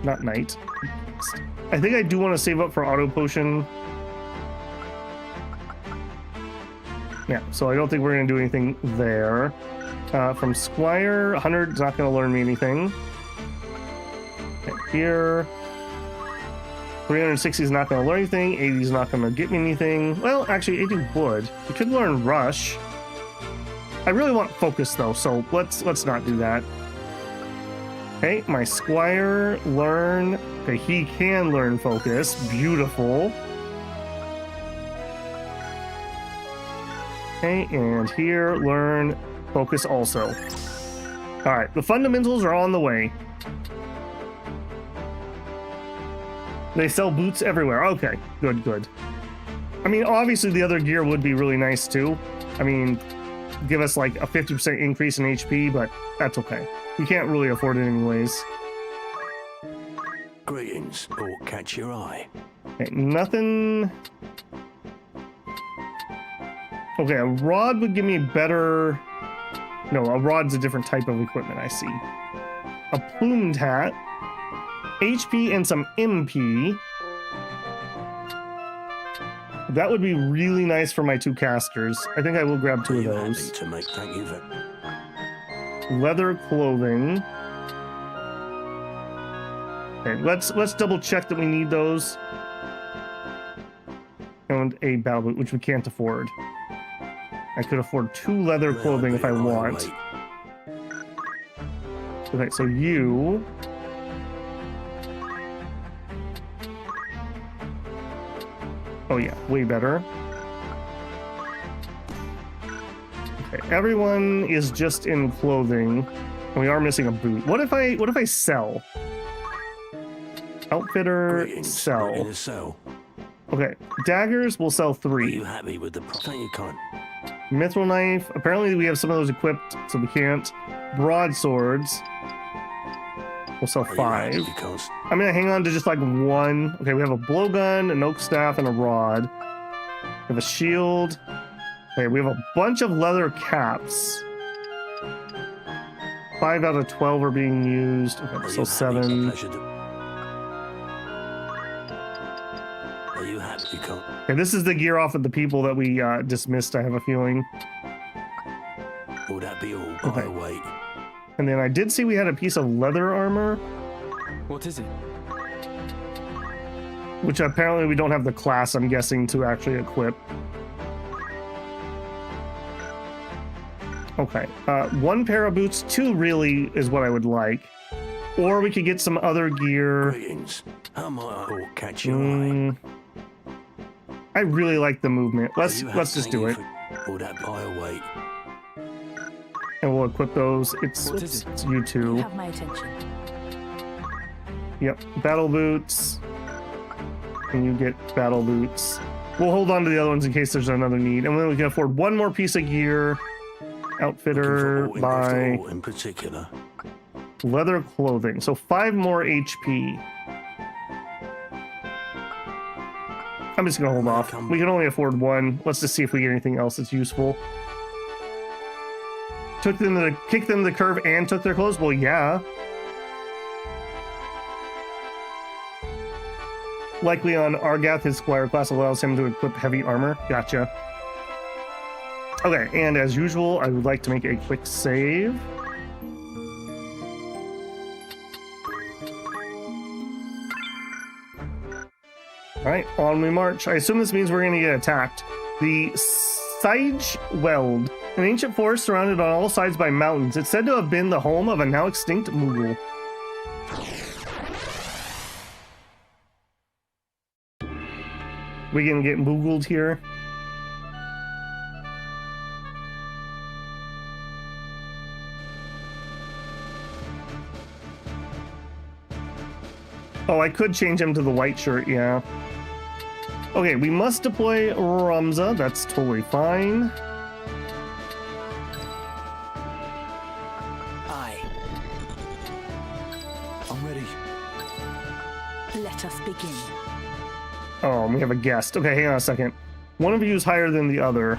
not Knight. I think I do want to save up for auto potion. Yeah, so I don't think we're going to do anything there. From Squire, 100 is not going to learn me anything. Okay, here. 360 is not going to learn anything. 80 is not going to get me anything. Well, actually, 80 would. We could learn Rush. I really want Focus, though, so let's not do that. Okay, my Squire, learn. Okay, he can learn Focus. Beautiful. Okay, and here, learn Focus also. All right, the fundamentals are on the way. They sell boots everywhere. Okay, good, good. I mean, obviously the other gear would be really nice too. I mean, give us like a 50% increase in HP, but that's okay. We can't really afford it anyways. Greetings. Aught catch your eye? Okay, nothing. Okay, a rod would give me better. No, a rod's a different type of equipment, I see. A plumed hat. HP and some MP. That would be really nice for my two casters. I think I will grab two of those. To make, thank you, Leather clothing. Okay, let's double check that we need those. And a battle boot, which we can't afford. I could afford 2 leather clothing if I want. Okay, so you. Oh yeah, way better. Okay, everyone is just in clothing, and we are missing a boot. What if I sell? Outfitter, sell. Okay, daggers will sell 3. Are you happy with the price? You can't. Mithril knife. Apparently we have some of those equipped, so we can't. Broadswords. We'll sell 5. I'm gonna hang on to just like 1. Okay, we have a blowgun, an oak staff, and a rod. We have a shield. Okay, we have a bunch of leather caps. 5 out of 12 are being used. Okay, so 7. Are you happy? You can't. Okay, this is the gear off of the people that we dismissed, I have a feeling. Will that be all? Okay. Wait. And then I did see we had a piece of leather armor. What is it? Which apparently we don't have the class, I'm guessing, to actually equip. Okay, 1 pair of boots, 2 really is what I would like. Or we could get some other gear. Greetings. How might I catch your eye? I really like the movement. Let's just do it. Will that buy away? And we'll equip those. It's you two. You have my attention. Yep, battle boots. And you get battle boots. We'll hold on to the other ones in case there's another need. And then we can afford 1 more piece of gear. Outfitter by in particular. Leather clothing. So 5 more HP. I'm just gonna hold off. We can only afford 1. Let's just see if we get anything else that's useful. Kicked them to the curve and took their clothes? Well, yeah. Likely on Argath, his squire class allows him to equip heavy armor. Gotcha. Okay, and as usual, I would like to make a quick save. Alright, on we march. I assume this means we're going to get attacked. The Sage Weld, an ancient forest surrounded on all sides by mountains. It's said to have been the home of a now extinct Moogle. We gonna get Moogled here? Oh, I could change him to the white shirt, yeah. Okay, we must deploy Ramza. That's totally fine. Aye. I'm ready. Let us begin. Oh, we have a guest. Okay, hang on a second. One of you is higher than the other.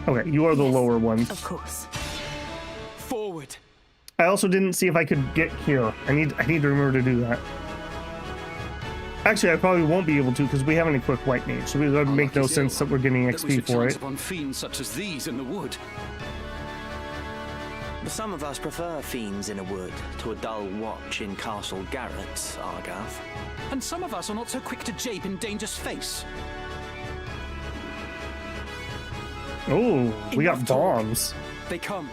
Okay, you are the lower one. Of course. Forward. I also didn't see if I could get here. I need to remember to do that. Actually, I probably won't be able to because we haven't equipped White Mage, so it would make no sense that we're getting XP for it. Upon fiends such as these in the wood. Some of us prefer fiends in a wood to a dull watch in Castle Garrett's, Argath. And some of us are not so quick to jape in danger's face. Oh, we got bombs. They come.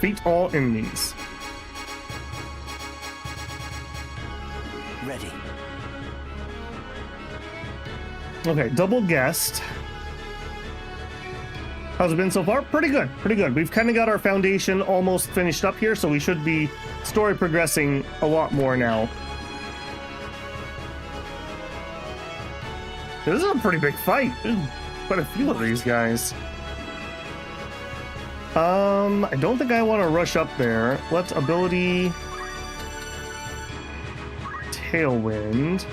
Beat all enemies. Ready. Okay, double guest. How's it been so far? Pretty good, pretty good. We've kind of got our foundation almost finished up here, so we should be story progressing a lot more now. This is a pretty big fight. There's quite a few of these guys. I don't think I want to rush up there. Let's ability Tailwind.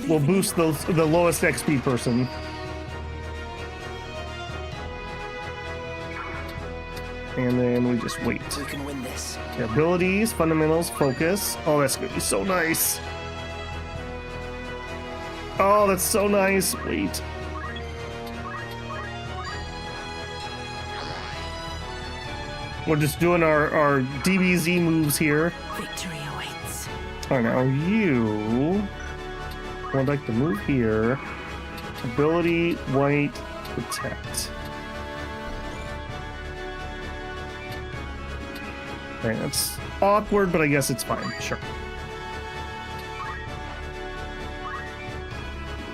We'll boost the lowest XP person. And then we just wait. We can win this. Okay, abilities, fundamentals, focus. Oh, that's gonna be so nice. Oh, that's so nice. Wait. We're just doing our DBZ moves here. Victory awaits. Oh, now you would like to move here. Ability, white, protect. Okay, that's awkward, but I guess it's fine. Sure.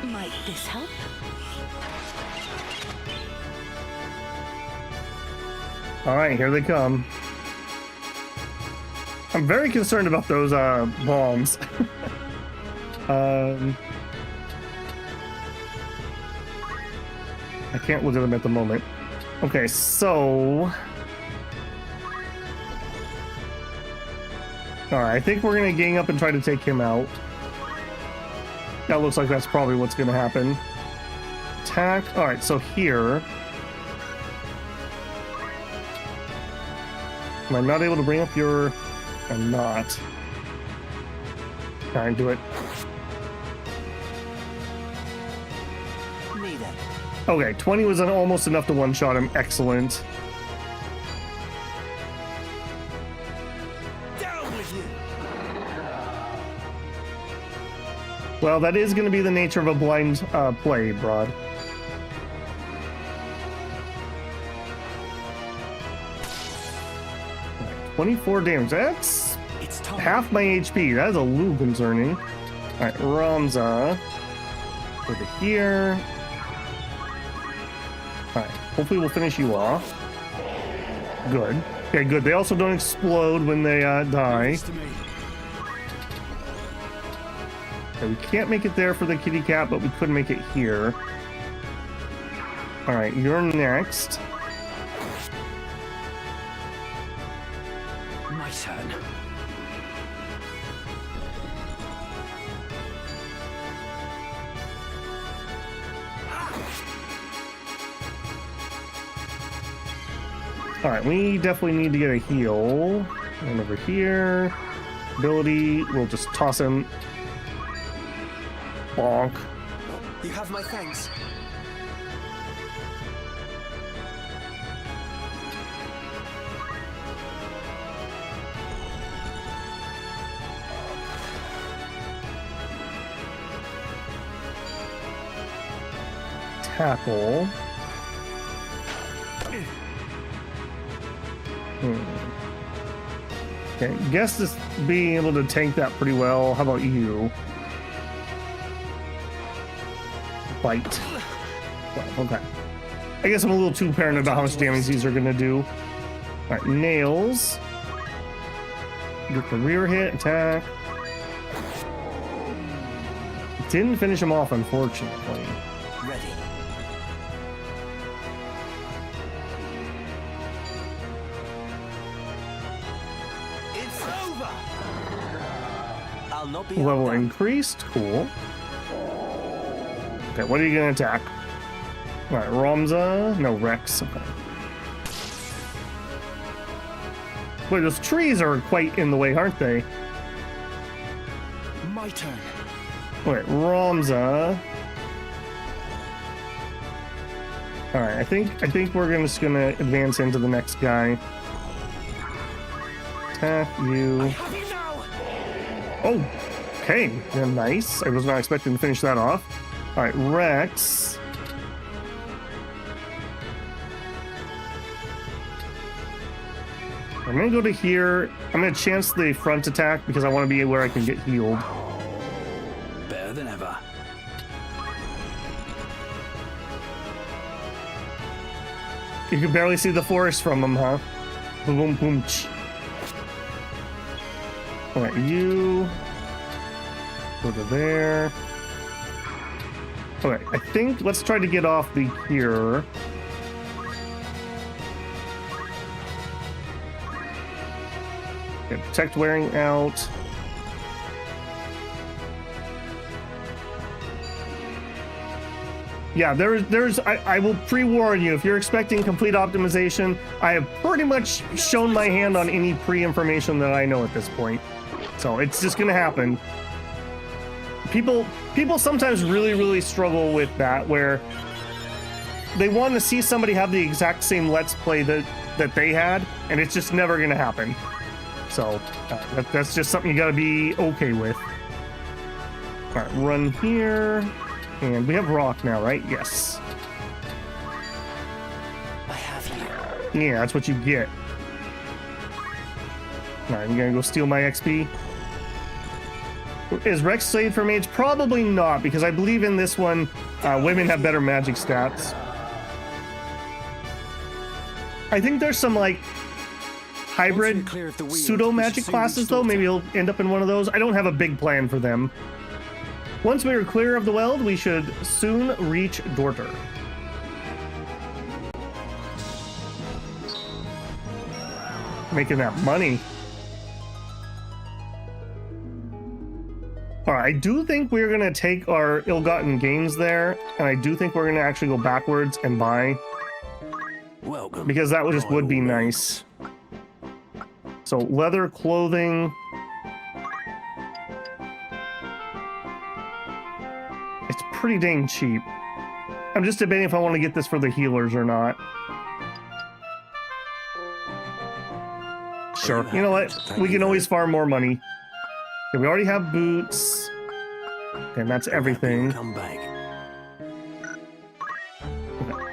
Might this help? All right, here they come. I'm very concerned about those bombs. I can't look at them at the moment. Okay, so... Alright, I think we're gonna gang up and try to take him out. That looks like that's probably what's gonna happen. Attack. Alright, so here... Am I not able to bring up your... I'm not. Alright, do it. Me then. Okay, 20 was almost enough to one-shot him. Excellent. Down with you. Well, that is going to be the nature of a blind play, Broad. Right, 24 damage. That's half my HP. That is a little concerning. Alright, Ramza. Over here. Alright, hopefully we'll finish you off. Good. Okay, good. They also don't explode when they die. Okay, we can't make it there for the kitty cat, but we could make it here. Alright, you're next. My turn. Alright, we definitely need to get a heal. And over here. Ability, we'll just toss him. Bonk. You have my thanks. Tackle. Okay, guess this being able to tank that pretty well. How about you? Bite. Well, okay. I guess I'm a little too paranoid about how much damage these are gonna do. Alright, nails. Get the rear hit, attack. Didn't finish him off, unfortunately. Ready. It's over. I'll not be Level increased, cool. Okay, what are you gonna attack? Alright, Ramza. No, Rex. Okay. Wait, those trees are quite in the way, aren't they? My turn. Wait, Ramza. Alright, I think we're just gonna advance into the next guy. Attack you. Oh, okay. Yeah, nice. I was not expecting to finish that off. Alright, Rex. I'm gonna go to here. I'm gonna chance the front attack because I want to be where I can get healed. Better than ever. You can barely see the forest from them, huh? Boom, boom, boom. Alright, you go to there. Okay, I think let's try to get off the here. Okay, protect wearing out. Yeah, I will pre-warn you, if you're expecting complete optimization, I have pretty much shown my hand on any pre-information that I know at this point. So it's just gonna happen. People sometimes really struggle with that, where they want to see somebody have the exact same Let's Play that they had, and it's just never gonna happen. So that's just something you got to be okay with. All right, run here. And we have rock now, right? Yes. I have you. Yeah, that's what you get. All right, I'm gonna go steal my XP. Is Rex saved for mage? Probably not, because I believe in this one, women have better magic stats. I think there's some like hybrid pseudo magic classes though. Maybe he'll end up in one of those. I don't have a big plan for them. Once we are clear of the Weld, we should soon reach Dorter. Making that money. All right, I do think we're going to take our ill-gotten gains there, and I do think we're going to actually go backwards and buy. Welcome. Because that just would be nice. So, leather clothing. It's pretty dang cheap. I'm just debating if I want to get this for the healers or not. Sure. You know what? We can always farm more money. Okay, we already have boots. And that's everything. Come back.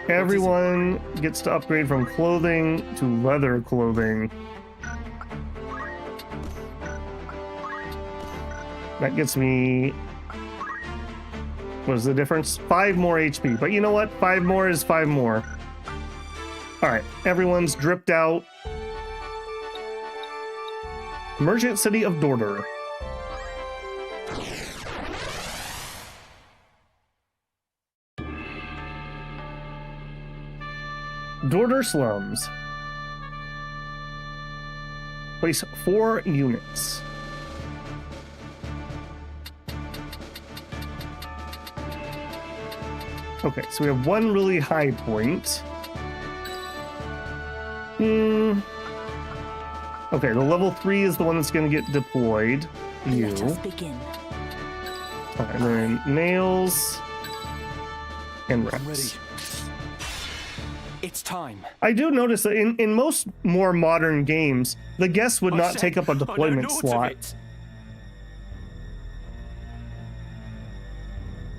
Everyone gets to upgrade from clothing to leather clothing. That gets me... What is the difference? 5 more HP. But you know what? 5 more is 5 more. Alright, everyone's dripped out. Merchant City of Dorter. Dorter slums. Place 4 units. Okay, so we have 1 really high point. Okay, the level 3 is the one that's going to get deployed. You. Let us begin. Alright, then nails and reps. It's time. I do notice that in most more modern games, the guests would not take up a deployment slot.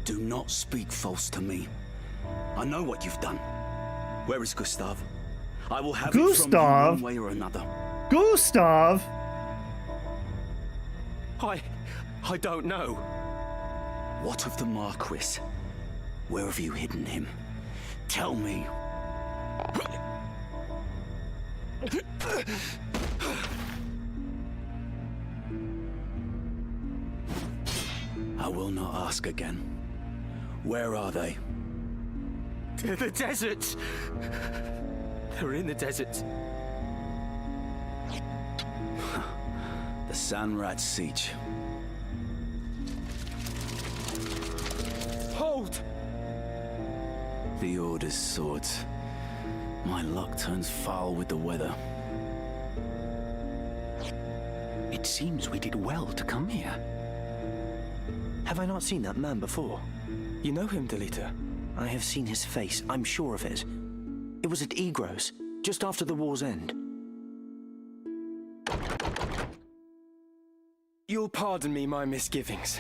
Do not speak false to me. I know what you've done. Where is Gustav? I will have it from you one way or another. Gustav? I don't know. What of the Marquis? Where have you hidden him? Tell me. I will not ask again. Where are they? The desert. They're in the desert. The Sanrat Siege. Hold! The Order's swords. My luck turns foul with the weather. It seems we did well to come here. Have I not seen that man before? You know him, Delita? I have seen his face, I'm sure of it. It was at Egros, just after the war's end. You'll pardon me my misgivings,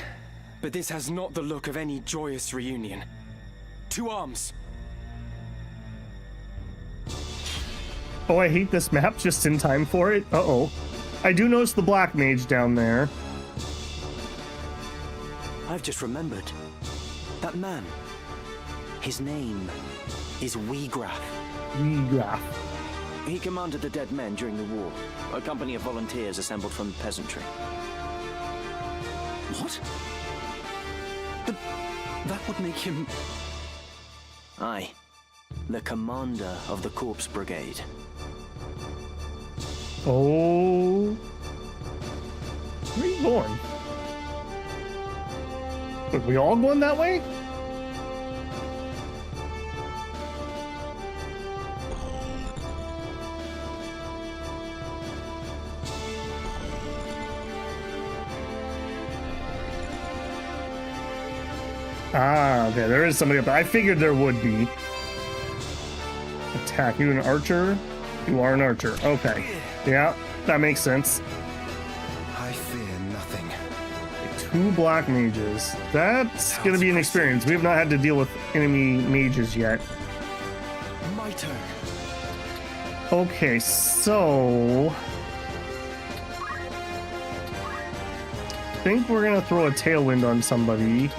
but this has not the look of any joyous reunion. To arms! Oh, I hate this map just in time for it. Uh-oh. I do notice the black mage down there. I've just remembered. That man. His name is Weegraf. Weegraf. He commanded the Dead Men during the war, a company of volunteers assembled from the peasantry. What? But that would make him... Aye. The commander of the Corpse Brigade. Oh. Where are you going? Are we all going that way? Ah, okay, there is somebody up there. I figured there would be. Attack. You an archer? You are an archer. Okay. Yeah, that makes sense. 2 black mages. That's gonna be an experience. We have not had to deal with enemy mages yet. My turn. Okay, so I think we're gonna throw a tailwind on somebody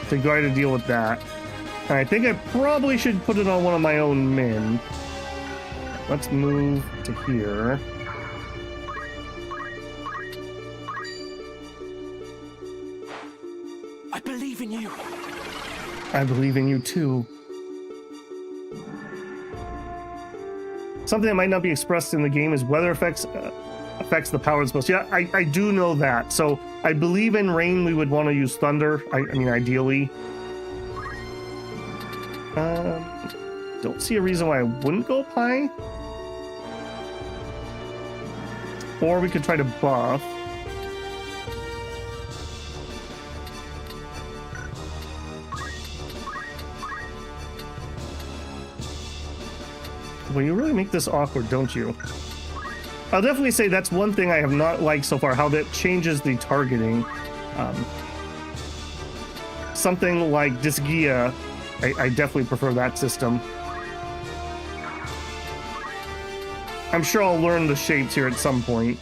to try to deal with that. And I think I probably should put it on one of my own men. Let's move to here. I believe in you. I believe in you too. Something that might not be expressed in the game is weather effects affects the power of the spells. Yeah, I do know that. So I believe in rain we would want to use thunder. I mean, ideally. Don't see a reason why I wouldn't go up high. Or we could try to buff. Well, you really make this awkward, don't you? I'll definitely say that's one thing I have not liked so far, how that changes the targeting. Something like Disgaea, I definitely prefer that system. I'm sure I'll learn the shapes here at some point.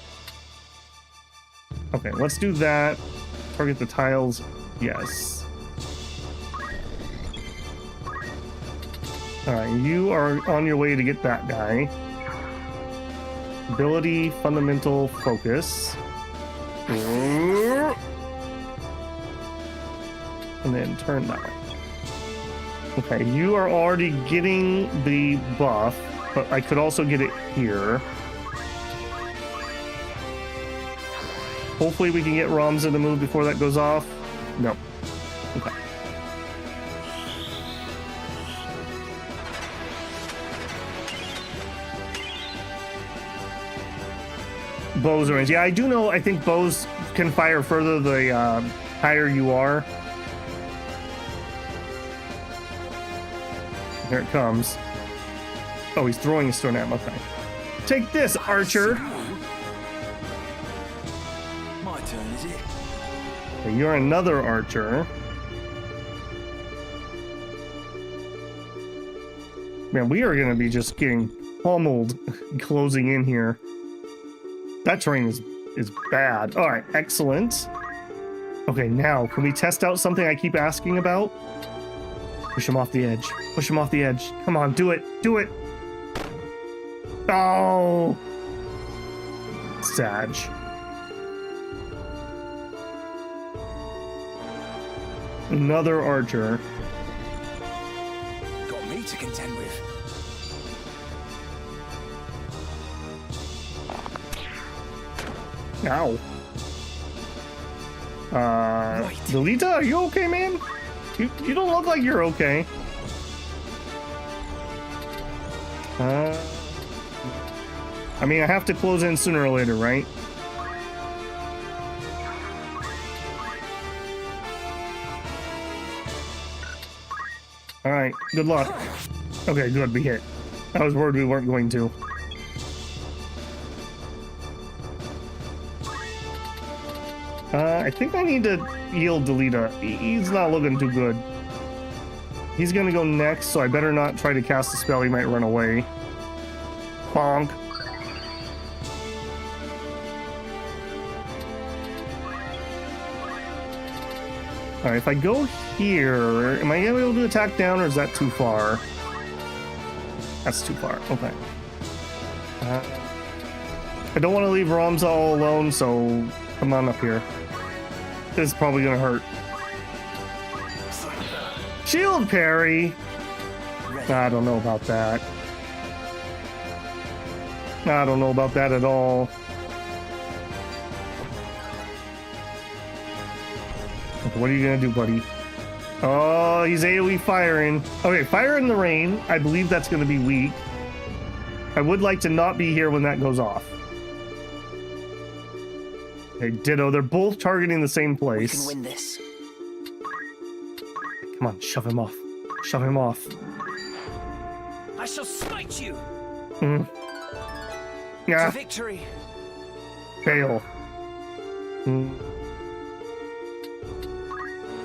Okay, let's do that. Target the tiles. Yes. Alright, you are on your way to get that guy. Ability, fundamental, focus. And then turn that way. Okay, you are already getting the buff, but I could also get it here. Hopefully we can get Ramza to move before that goes off. No. Okay. Bows range. Yeah, I do know. I think bows can fire further the higher you are. Here it comes. Oh, he's throwing a stone at him. Okay. Take this, archer. My turn, is it? Okay, you're another archer. Man, we are going to be just getting pummeled closing in here. That terrain is bad. All right, excellent. Okay, now, can we test out something I keep asking about? Push him off the edge. Push him off the edge. Come on, do it. Do it. Oh. Sag. Another archer. Got me to contend with. Ow. Delita, are you okay, man? You don't look like you're okay. I mean, I have to close in sooner or later, right? Alright, good luck. Okay, good, we hit. I was worried we weren't going to. I think I need to heal Delita. He's not looking too good. He's gonna go next, so I better not try to cast a spell. He might run away. Bonk. Alright, if I go here, am I gonna be able to attack down, or is that too far? That's too far. Okay. I don't want to leave Ramza all alone, so come on up here. This is probably gonna hurt. Shield parry! I don't know about that. I don't know about that at all. What are you gonna do, buddy? Oh, he's AoE firing. Okay, fire in the rain. I believe that's gonna be weak. I would like to not be here when that goes off. Okay, ditto. They're both targeting the same place. We can win this. Come on, shove him off. Shove him off. I shall smite you. Yeah. To victory. Fail.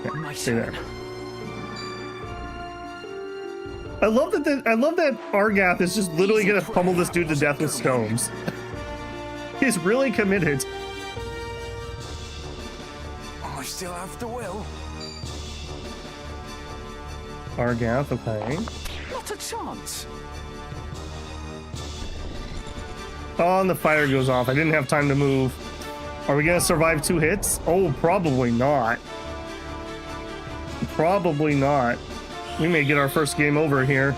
Yeah, stay there. I love that Argath is just literally gonna pummel this dude to death with stones. He's really committed. I still have the will. Argath, okay. Not a chance. Oh, and the fire goes off. I didn't have time to move. Are we gonna survive 2 hits? Oh, probably not. Probably not. We may get our first game over here.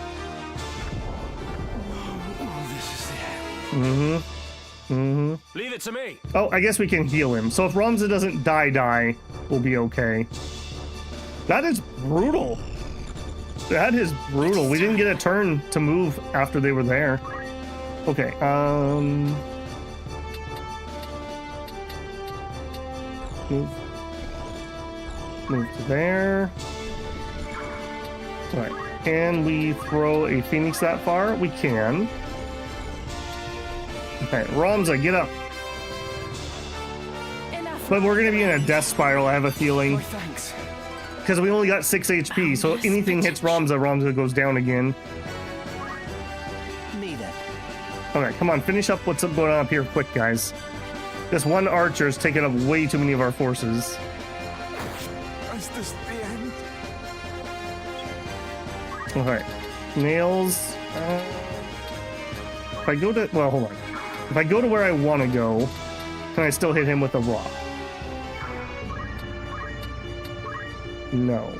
Leave it to me. Oh, I guess we can heal him. So if Ramza doesn't die, we'll be okay. That is brutal. That is brutal. We didn't get a turn to move after they were there. Okay, move to there. All right. Can we throw a Phoenix that far? We can. Okay, Ramza, get up. But we're gonna be in a death spiral, I have a feeling. Because we only got 6 HP, so anything hits Ramza, Ramza goes down again. Me then. Okay, come on, finish up what's going on up here quick, guys. This one archer is taking up way too many of our forces. Is this the end? Okay, nails. If I go to, well, hold on. If I go to where I want to go, can I still hit him with a rock? No.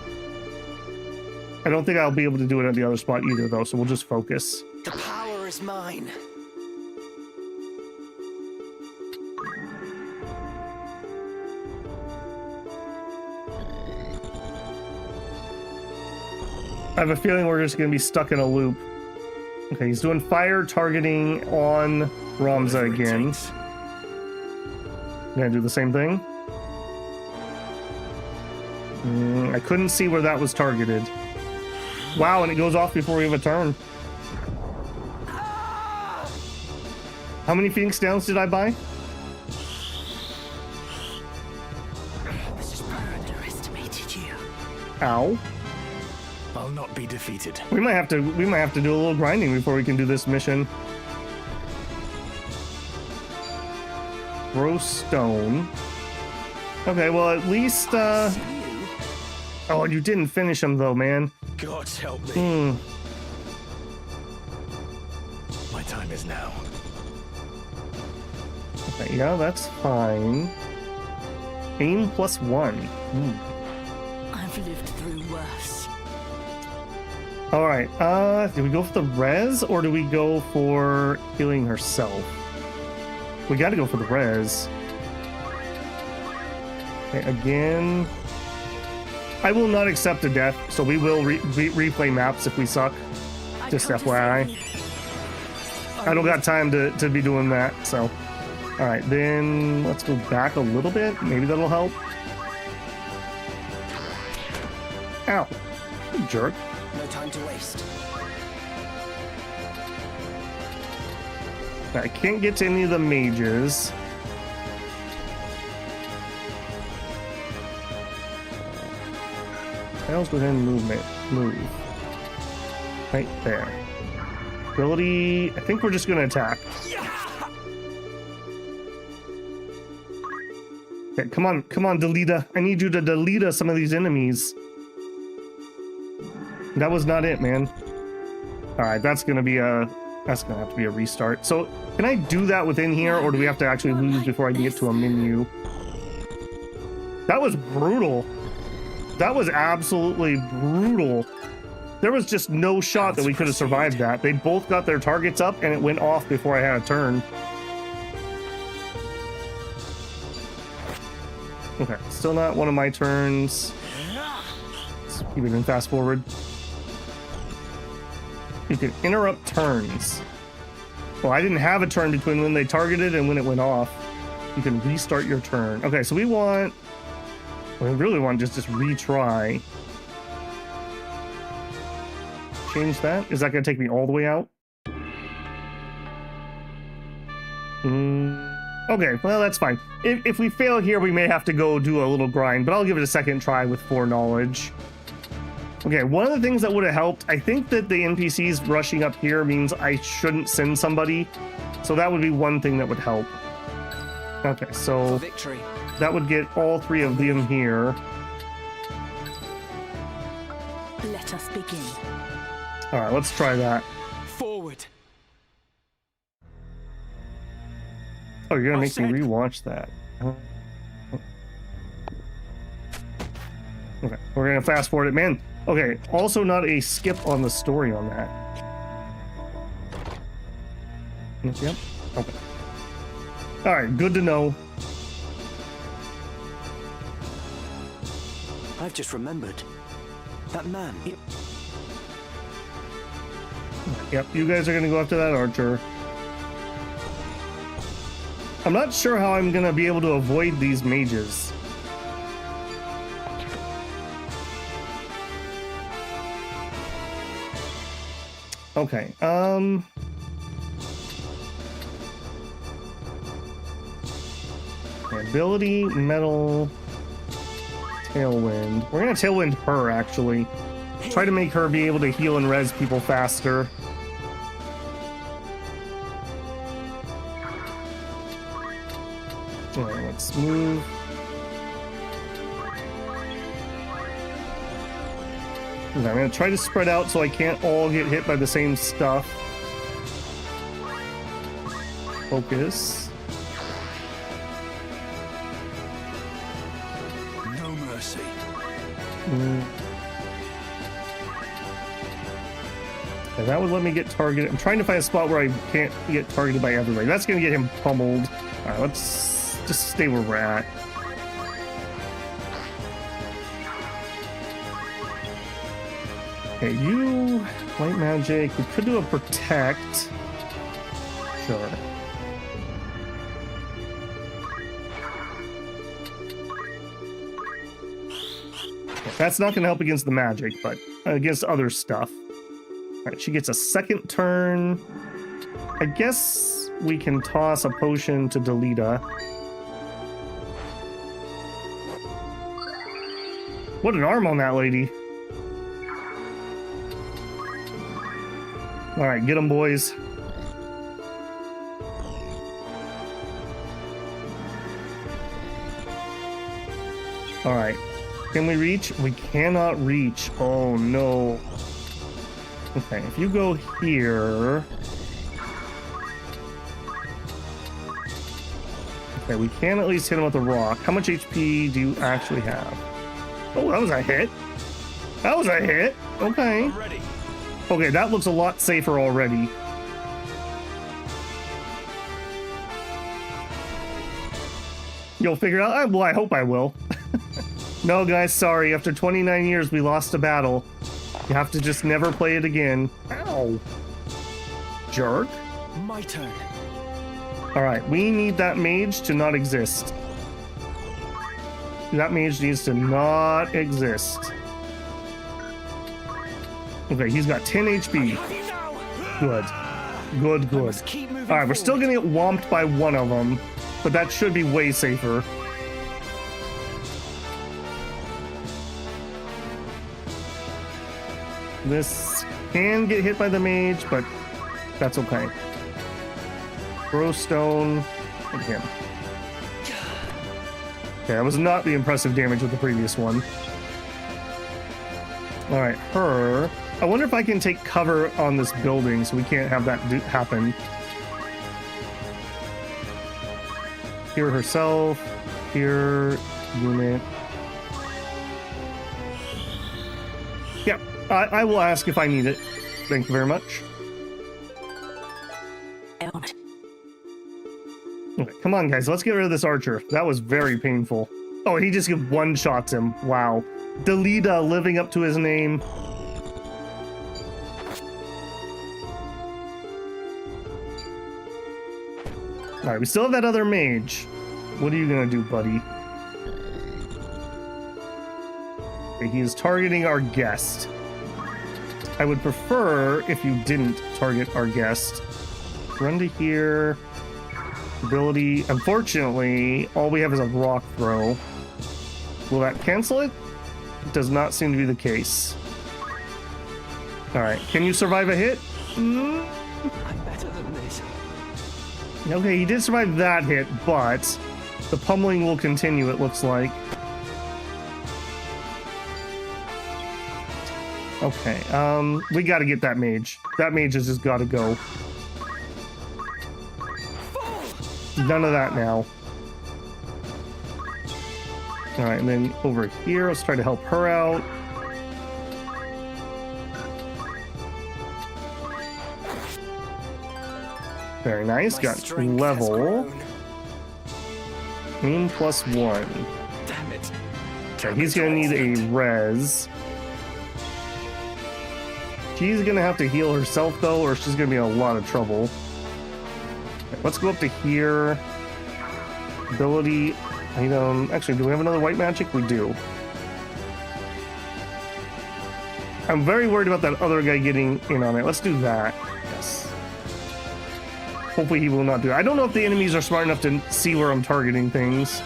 I don't think I'll be able to do it at the other spot either, though, so we'll just focus. The power is mine. I have a feeling we're just going to be stuck in a loop. Okay, he's doing fire targeting on Ramza again. Gonna do the same thing. I couldn't see where that was targeted. Wow, and it goes off before we have a turn. How many Phoenix Downs did I buy? This is underestimated you. Ow. I'll not be defeated. We might have to do a little grinding before we can do this mission. Throw stone. Okay, well at least oh, you didn't finish him though, man. God help me. Hmm. My time is now. Okay, yeah, that's fine. Aim +1. I've lived through worse. All right, do we go for the res or do we go for healing herself? We got to go for the res. Okay, again. I will not accept a death, so we will replay maps if we suck. Just FYI. I don't got time to be doing that, so. All right, then let's go back a little bit. Maybe that'll help. Ow, you jerk. No time to waste. I can't get to any of the mages. Tails within movement. Move. Right there. Ability. I think we're just going to attack. Okay, come on, Delita. I need you to delete some of these enemies. That was not it, man. All right, that's gonna have to be a restart. So, can I do that within here, or do we have to actually lose before I can get to a menu? That was brutal. That was absolutely brutal. There was just no shot that we could have survived that. They both got their targets up, and it went off before I had a turn. Okay, still not one of my turns. Let's keep it in fast forward. You can interrupt turns. Well, I didn't have a turn between when they targeted and when it went off. You can restart your turn. Okay, so we really want just retry. Change that. Is that going to take me all the way out? Oh, Okay, well, that's fine. If we fail here, we may have to go do a little grind, but I'll give it a second try with foreknowledge. Okay, one of the things that would have helped, I think that the NPCs rushing up here means I shouldn't send somebody. So that would be one thing that would help. Okay, so that would get all three of them here. Let us begin. All right, let's try that. Forward. Oh, you're gonna make me rewatch that. Okay, we're gonna fast forward it, man. Okay, also not a skip on the story on that. Yep. Okay. All right, good to know. I've just remembered. That man. Yep, you guys are gonna go after that archer. I'm not sure how I'm gonna be able to avoid these mages. Okay, ability, metal, tailwind. We're gonna tailwind her, actually. Try to make her be able to heal and res people faster. Alright, let's move. Okay, I'm gonna try to spread out so I can't all get hit by the same stuff. Focus. No mercy. Okay, that would let me get targeted. I'm trying to find a spot where I can't get targeted by everybody. That's gonna get him pummeled. Alright, let's just stay where we're at. Okay, you, white magic, we could do a protect. Sure. That's not going to help against the magic, but against other stuff. All right, she gets a second turn. I guess we can toss a potion to Delita. What an arm on that lady. All right, get them, boys. All right. Can we reach? We cannot reach. Oh, no. Okay, if you go here... Okay, we can at least hit him with a rock. How much HP do you actually have? Oh, that was a hit. That was a hit. Okay. Okay, that looks a lot safer already. You'll figure it out? Well, I hope I will. No, guys, sorry. After 29 years, we lost a battle. You have to just never play it again. Ow. Jerk. My turn. Alright, we need that mage to not exist. That mage needs to not exist. Okay, he's got 10 HP. Good. Good, good. Alright, we're still gonna get whomped by one of them, but that should be way safer. This can get hit by the mage, but that's okay. Throw stone at him. Okay, that was not the impressive damage with the previous one. Alright, her. I wonder if I can take cover on this building so we can't have that happen. Here herself. Here, unit. Yep, I will ask if I need it. Thank you very much. Okay, come on, guys. Let's get rid of this archer. That was very painful. Oh, he just one-shots him. Wow. Delita living up to his name. Alright, we still have that other mage. What are you gonna do, buddy? Okay, he is targeting our guest. I would prefer if you didn't target our guest. Run to here. Ability, unfortunately, all we have is a rock throw. Will that cancel it? It does not seem to be the case. Alright, can you survive a hit? I'm better than this. Okay, he did survive that hit, but the pummeling will continue, it looks like. Okay, we gotta get that mage. That mage has just gotta go. None of that now. Alright, and then over here, let's try to help her out. Very nice, got level. Aim +1. Damn it. Okay, he's gonna need a res. She's gonna have to heal herself though, or she's gonna be in a lot of trouble. Okay, let's go up to here. Ability, item. Actually, do we have another white magic? We do. I'm very worried about that other guy getting in on it. Let's do that. Yes. Hopefully he will not do it. I don't know if the enemies are smart enough to see where I'm targeting things.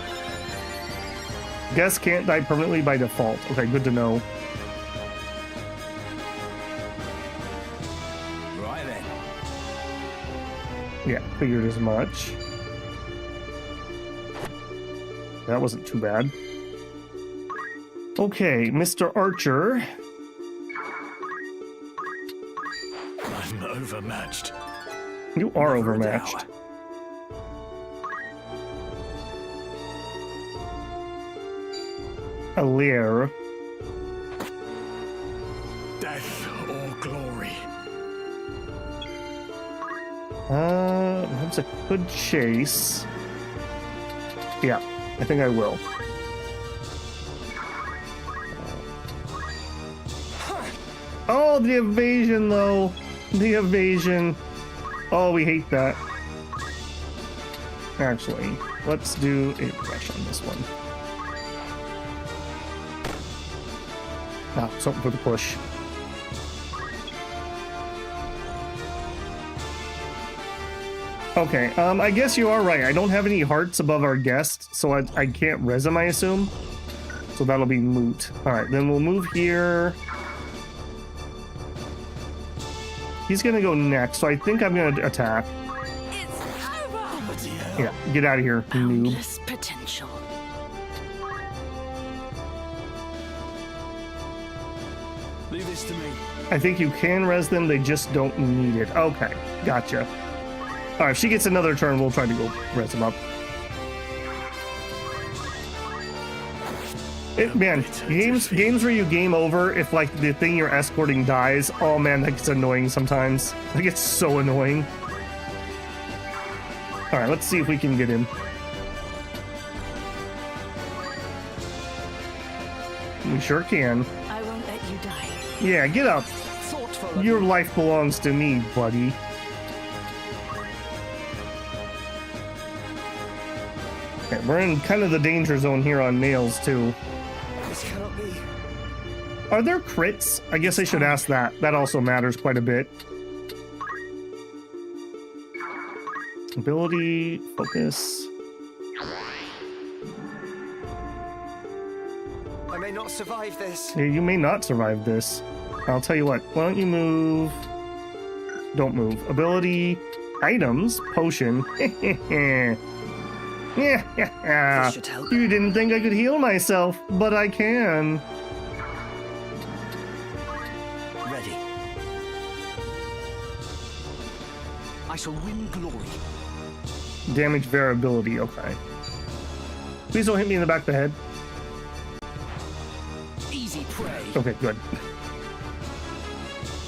Guests can't die permanently by default. Okay, good to know. Right then. Yeah, figured as much. That wasn't too bad. Okay, Mr. Archer. I'm overmatched. You are overmatched. A lair. Death or glory. That's a good chase. Yeah, I think I will. Oh, the evasion though. The evasion. Oh, we hate that. Actually, let's do a rush on this one. Ah, something for the push. Okay, I guess you are right. I don't have any hearts above our guest, so I can't res him, I assume. So that'll be moot. Alright, then we'll move here. He's gonna go next, so I think I'm gonna attack. It's over. Yeah, get out of here, noob. Boundless potential. Leave this to me. I think you can res them, they just don't need it. Okay, gotcha. Alright, if she gets another turn, we'll try to go res them up. Man, games where you game over if like the thing you're escorting dies, oh man, that gets annoying sometimes. That gets so annoying. Alright, let's see if we can get him. We sure can. I won't let you die. Yeah, get up. Your life belongs to me, buddy. Okay, we're in kind of the danger zone here on nails too. This cannot be. Are there crits? I guess I should ask that. That also matters quite a bit. Ability, focus. I may not survive this. Yeah, you may not survive this. I'll tell you what. Why don't you move? Don't move. Ability, items, potion. Yeah. should help. You didn't think I could heal myself, but I can. Ready. I shall win glory. Damage variability, okay. Please don't hit me in the back of the head. Easy prey. Okay, good.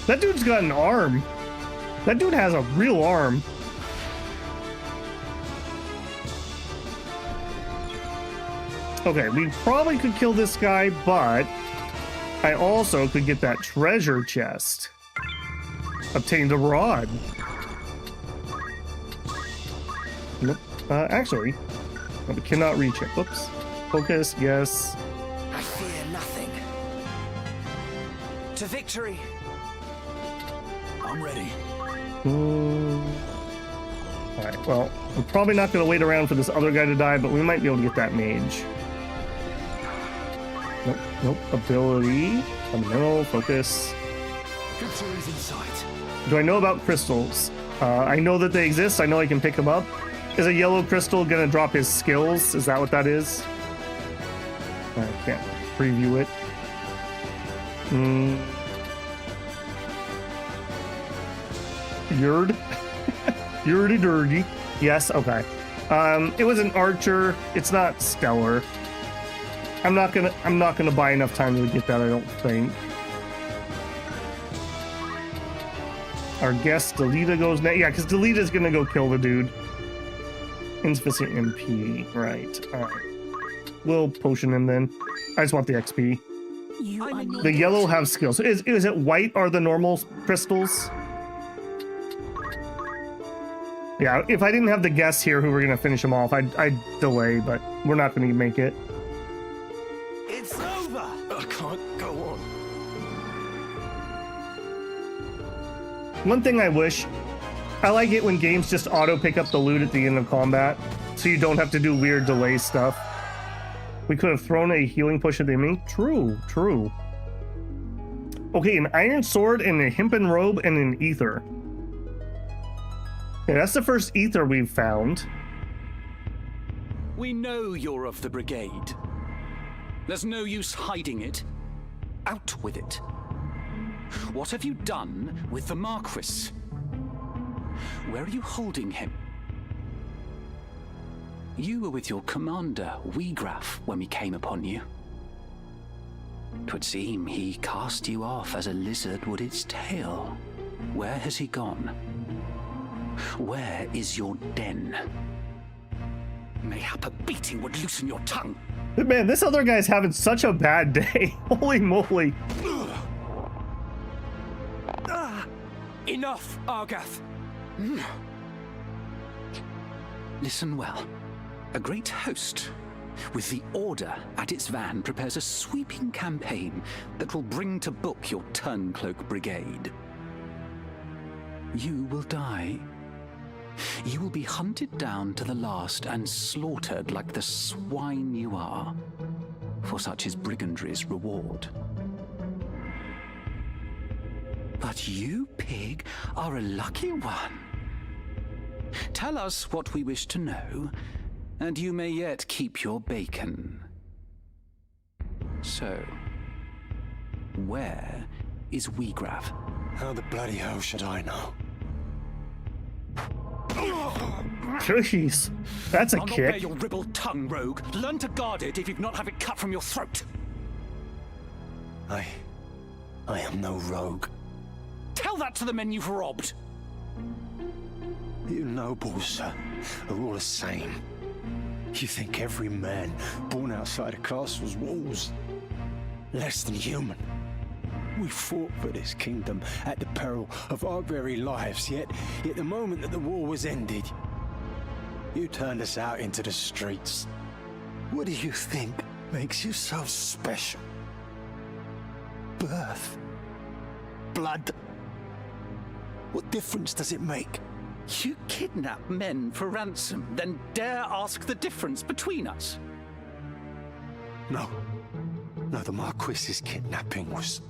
That dude's got an arm. That dude has a real arm. Okay, we probably could kill this guy, but I also could get that treasure chest. Obtain the rod. Nope. Actually, no, we cannot reach it. Whoops. Focus, yes. I fear nothing. To victory. I'm ready. Alright, well, I'm probably not going to wait around for this other guy to die, but we might be able to get that mage. Nope, nope. Ability, fundamental, focus. Victory's in sight. Do I know about crystals? I know that they exist. I know I can pick them up. Is a yellow crystal going to drop his skills? Is that what that is? I can't preview it. Yurd? Yurdy dirty. Yes, okay. It was an archer. It's not stellar. I'm not gonna buy enough time to get that, I don't think. Our guest Delita goes next. Yeah, because Delita's gonna go kill the dude. Insufficient MP. Right. Alright. We'll potion him then. I just want the XP. The yellow have skills. Is it white are the normal crystals? Yeah, if I didn't have the guests here who were gonna finish him off, I'd delay, but we're not gonna make it. It's over! I can't go on. One thing I wish, I like it when games just auto pick up the loot at the end of combat, so you don't have to do weird delay stuff. We could have thrown a healing push at the enemy. True, true. Okay, an iron sword and a hempen robe and an ether. Okay, that's the first ether we've found. We know you're of the brigade. There's no use hiding it. Out with it. What have you done with the Marquis? Where are you holding him? You were with your commander, Weegraf, when we came upon you. 'Twould seem he cast you off as a lizard would its tail. Where has he gone? Where is your den? Mayhap a beating would loosen your tongue. Man, this other guy's having such a bad day. Holy moly. Enough, Argath. Listen well. A great host, with the Order at its van, prepares a sweeping campaign that will bring to book your Turncloak Brigade. You will die. You will be hunted down to the last and slaughtered like the swine you are, for such is brigandry's reward. But you, pig, are a lucky one. Tell us what we wish to know, and you may yet keep your bacon. So, where is Weegraf? How the bloody hell should I know? Jeez, that's a I'll kick. not bear your ribald tongue, rogue. Learn to guard it if you'd not have it cut from your throat. I am no rogue. Tell that to the men you've robbed. You nobles are all the same. You think every man born outside a castle's walls less than human. We fought for this kingdom at the peril of our very lives, yet the moment that the war was ended, you turned us out into the streets. What do you think makes you so special? Birth? Blood? What difference does it make? You kidnap men for ransom, then dare ask the difference between us? No, the Marquis's kidnapping was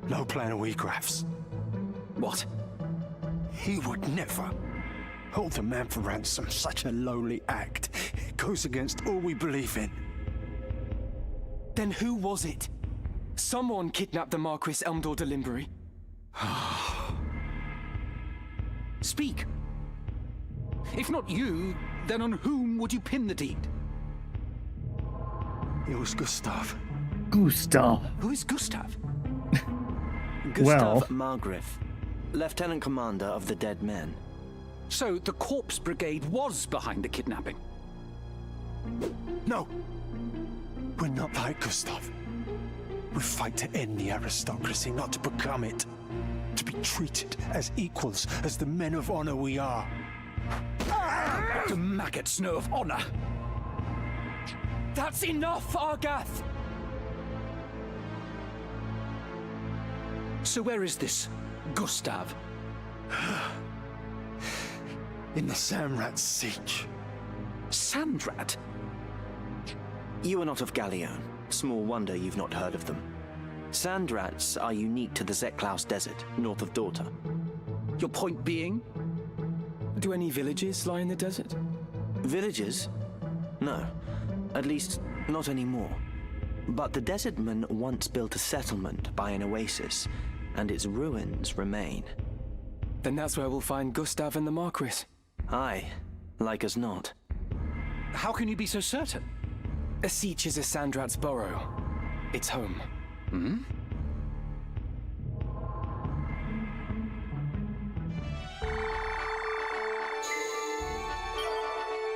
no plan of Weegraf's. What? He would never hold a man for ransom. Such a lowly act. It goes against all we believe in. Then who was it? Someone kidnapped the Marquis Elmdor de Limbury. Speak. If not you, then on whom would you pin the deed? It was Gustav. Gustav. Who is Gustav? Gustav Margrave, Lieutenant Commander of the Dead Men. So the Corpse Brigade was behind the kidnapping? No. We're not like Gustav. We fight to end the aristocracy, not to become it. To be treated as equals, as the men of honor we are. What do maggots know of honor? That's enough, Argath! So where is this Gustav? in the Samrat siege. Sandrat? You are not of Galleon. Small wonder you've not heard of them. Sandrats are unique to the Zeklaus Desert, north of Dorta. Your point being? Do any villages lie in the desert? Villages? No. At least, not anymore. But the desertmen once built a settlement by an oasis, and its ruins remain. Then that's where we'll find Gustav and the Marquis. Aye, like as not. How can you be so certain? Asich is a Sandrat's burrow. It's home. Hmm?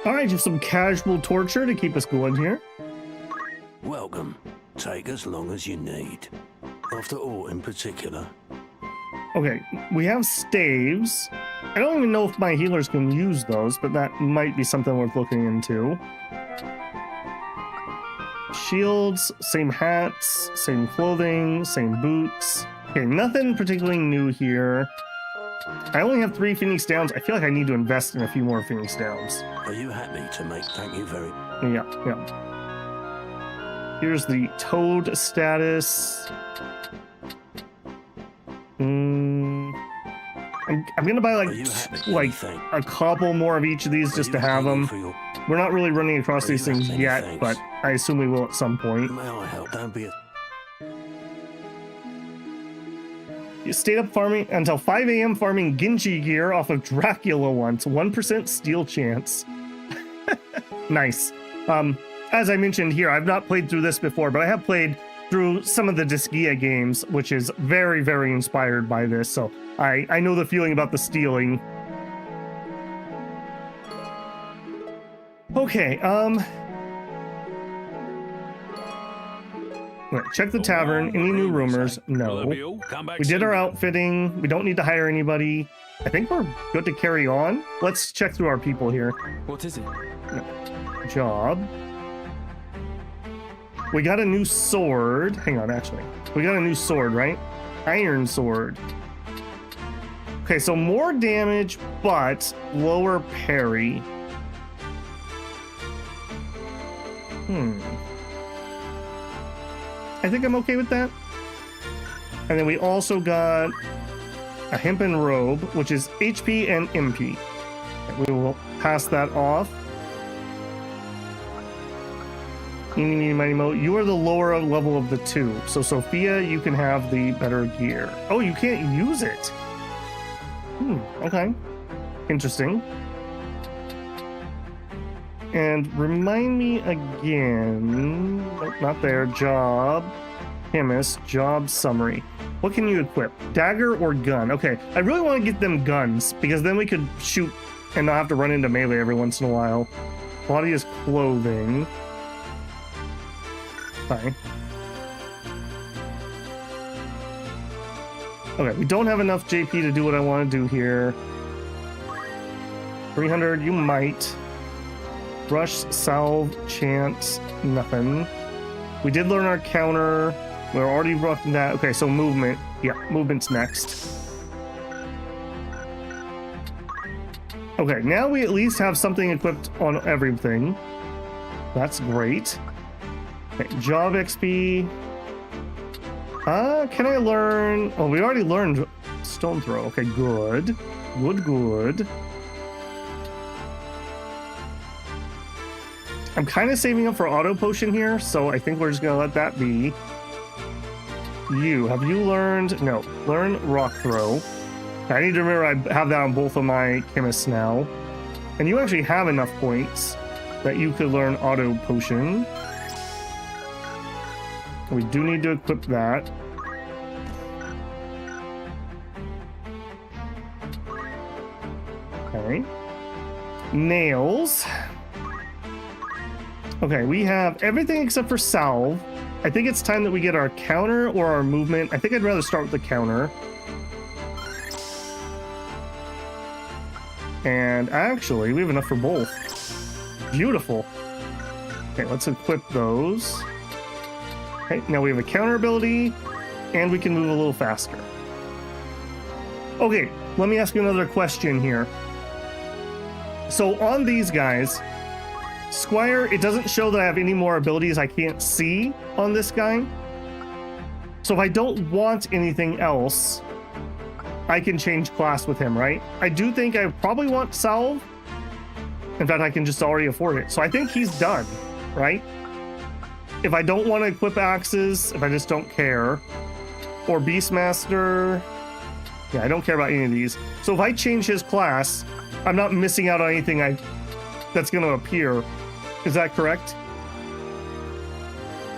All right, just some casual torture to keep us going here. Welcome. Take as long as you need. After aught in particular. Okay, we have staves. I don't even know if my healers can use those, but that might be something worth looking into. Shields, same hats, same clothing, same boots. Okay, nothing particularly new here. I only have 3 Phoenix Downs. I feel like I need to invest in a few more Phoenix Downs. Are you happy to make thank you very... Yeah. Here's the Toad status. I'm gonna buy like a couple more of each of these just to have them. We're not really running across these things yet, but I assume we will at some point. May I help? Don't be a... You stayed up farming until 5 a.m. farming Genji gear off of Dracula once. 1% steal chance. Nice. As I mentioned here, I've not played through this before, but I have played through some of the Disgaea games, which is very, very inspired by this. So I know the feeling about the stealing. Okay, check the tavern. Any new rumors? No. We did our outfitting. We don't need to hire anybody. I think we're good to carry on. Let's check through our people here. What is it? Job. We got a new sword. Hang on, actually. We got a new sword, right? Iron sword. Okay, so more damage, but lower parry. I think I'm okay with that. And then we also got a hempen robe, which is HP and MP. We will pass that off. You are the lower level of the two. So Sophia, you can have the better gear. Oh, you can't use it. Okay. Interesting. And remind me again. Nope, not there. Job. Chemist. Job summary. What can you equip? Dagger or gun? Okay. I really want to get them guns because then we could shoot and not have to run into melee every once in a while. Body is clothing. Fine. Okay, we don't have enough JP to do what I want to do here. 300, you might. Rush, salve, chance, nothing. We did learn our counter. We're already roughing that. Okay, so movement. Yeah, movement's next. Okay, now we at least have something equipped on everything. That's great. Okay, job XP. Can I learn? Oh, we already learned stone throw. Okay, good. Good. I'm kind of saving up for auto potion here, so I think we're just gonna let that be. Have you learned? No, learn rock throw. I need to remember I have that on both of my chemists now. And you actually have enough points that you could learn auto potion. We do need to equip that. Okay. Nails. Okay, we have everything except for salve. I think it's time that we get our counter or our movement. I think I'd rather start with the counter. And actually, we have enough for both. Beautiful. Okay, let's equip those. Okay, now we have a counter ability, and we can move a little faster. Okay, let me ask you another question here. So on these guys, Squire, it doesn't show that I have any more abilities I can't see on this guy. So if I don't want anything else, I can change class with him, right? I do think I probably want Salve. In fact, I can just already afford it. So I think he's done, right? If I don't want to equip axes, if I just don't care, or Beastmaster, yeah, I don't care about any of these. So if I change his class, I'm not missing out on anything that's going to appear. Is that correct?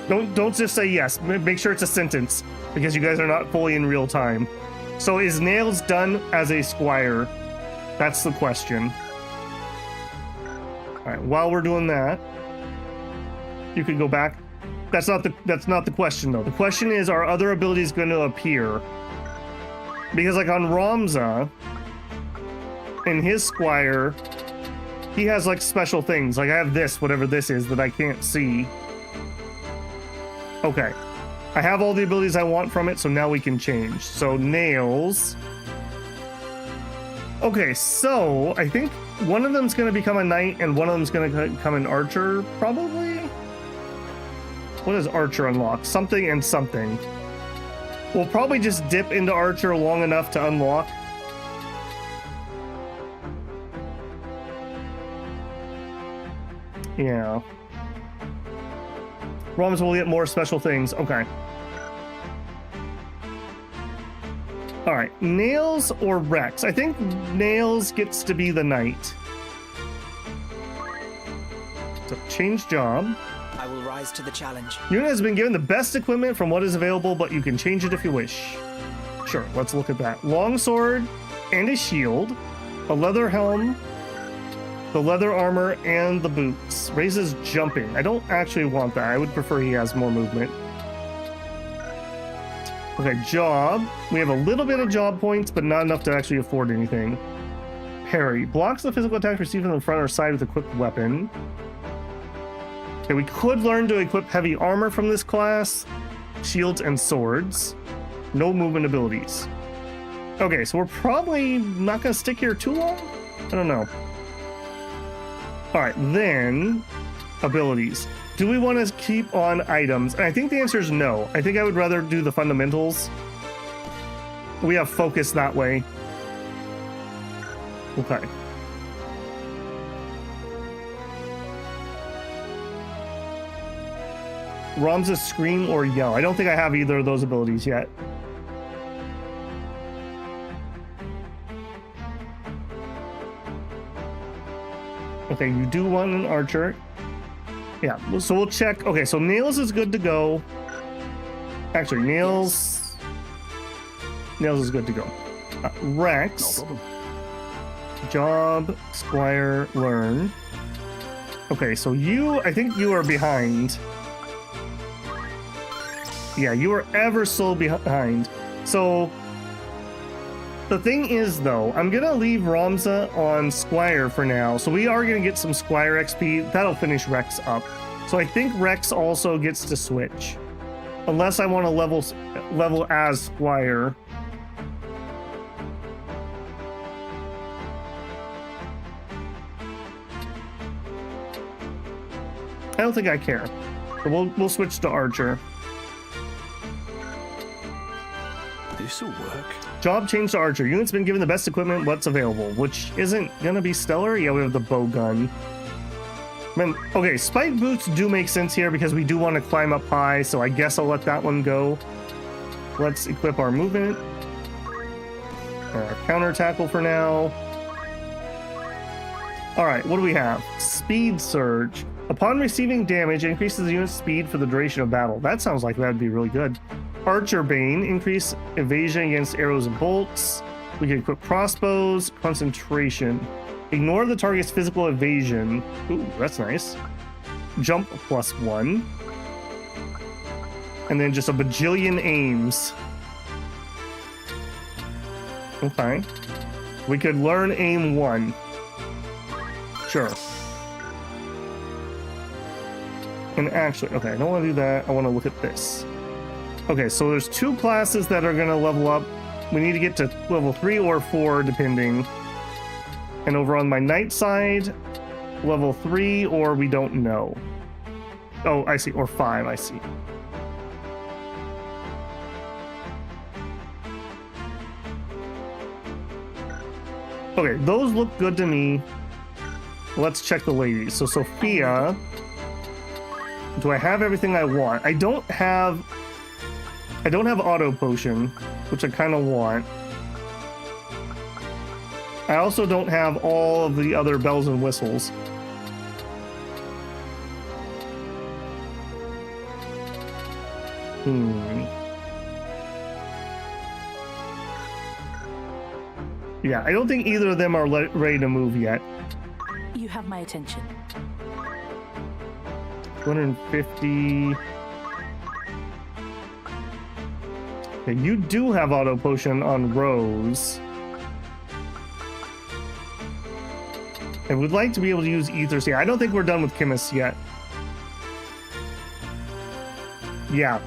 Don't just say yes. Make sure it's a sentence, because you guys are not fully in real time. So is Nails done as a Squire? That's the question. All right, while we're doing that, you could go back. That's not the question though. The question is, are other abilities going to appear? Because like on Ramza, in his Squire, he has like special things. Like I have this, whatever this is, that I can't see. Okay. I have all the abilities I want from it, so now we can change. So Nails. Okay, so I think one of them's going to become a knight and one of them's going to become an archer, probably? What does archer unlock? Something and something. We'll probably just dip into archer long enough to unlock. Yeah. Roms will get more special things. Okay. All right. Nails or Rex? I think Nails gets to be the knight. So change job. I will rise to the challenge. Unit has been given the best equipment from what is available, but you can change it if you wish. Sure, let's look at that. Longsword and a shield, a leather helm, the leather armor, and the boots. Raises jumping. I don't actually want that. I would prefer he has more movement. Okay, job. We have a little bit of job points, but not enough to actually afford anything. Parry. Blocks the physical attack received from the front or side with equipped weapon. Okay, we could learn to equip heavy armor from this class, shields and swords. No movement abilities. Okay, so we're probably not going to stick here too long? I don't know. All right, then abilities. Do we want to keep on items? And I think the answer is no. I think I would rather do the fundamentals. We have focus that way. Okay. Ramza Scream or Yell. I don't think I have either of those abilities yet. Okay, you do want an archer. Yeah, so we'll check. Okay, so Nails is good to go. Actually, Nails is good to go. Rex. No problem. Job, Squire, learn. Okay, so I think you are behind. Yeah, you are ever so behind. So the thing is, though, I'm going to leave Ramza on Squire for now. So we are going to get some Squire XP. That'll finish Rex up. So I think Rex also gets to switch. Unless I want to level as Squire. I don't think I care. So we'll switch to Archer. This'll work. Job change to Archer. Unit's been given the best equipment, what's available, which isn't gonna be stellar. Yeah, we have the bow gun. Okay, spike boots do make sense here because we do want to climb up high, so I guess I'll let that one go. Let's equip our movement. Our counter tackle for now. Alright, what do we have? Speed surge. Upon receiving damage, increases the unit's speed for the duration of battle. That sounds like that'd be really good. Archer Bane, increase evasion against arrows and bolts. We can equip crossbows, concentration. Ignore the target's physical evasion. Ooh, that's nice. Jump +1. And then just a bajillion aims. Okay. We could learn aim 1. Sure. And actually, okay, I don't want to do that. I want to look at this. Okay, so there's 2 classes that are going to level up. We need to get to level 3 or 4, depending. And over on my knight side, level 3, or we don't know. Oh, I see. Or 5, I see. Okay, those look good to me. Let's check the ladies. So Sophia, do I have everything I want? I don't have auto potion, which I kind of want. I also don't have all of the other bells and whistles. Yeah, I don't think either of them are ready to move yet. You have my attention. 250. Okay, you do have auto potion on Rose. I would like to be able to use Ether Seed. I don't think we're done with chemists yet. Yeah,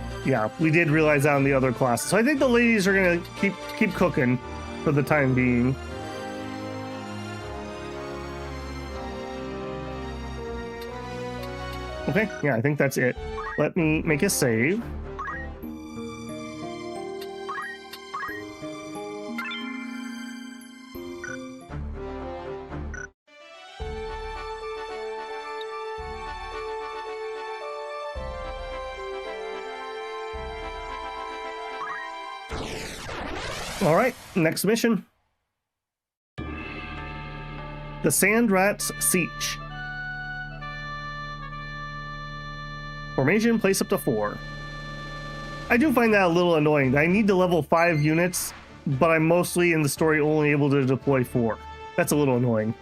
we did realize that in the other classes. So I think the ladies are gonna keep cooking for the time being. Okay, yeah, I think that's it. Let me make a save. All right, next mission. The Sand Rats Siege. Formation, place up to 4. I do find that a little annoying. I need to level 5 units, but I'm mostly in the story only able to deploy 4. That's a little annoying.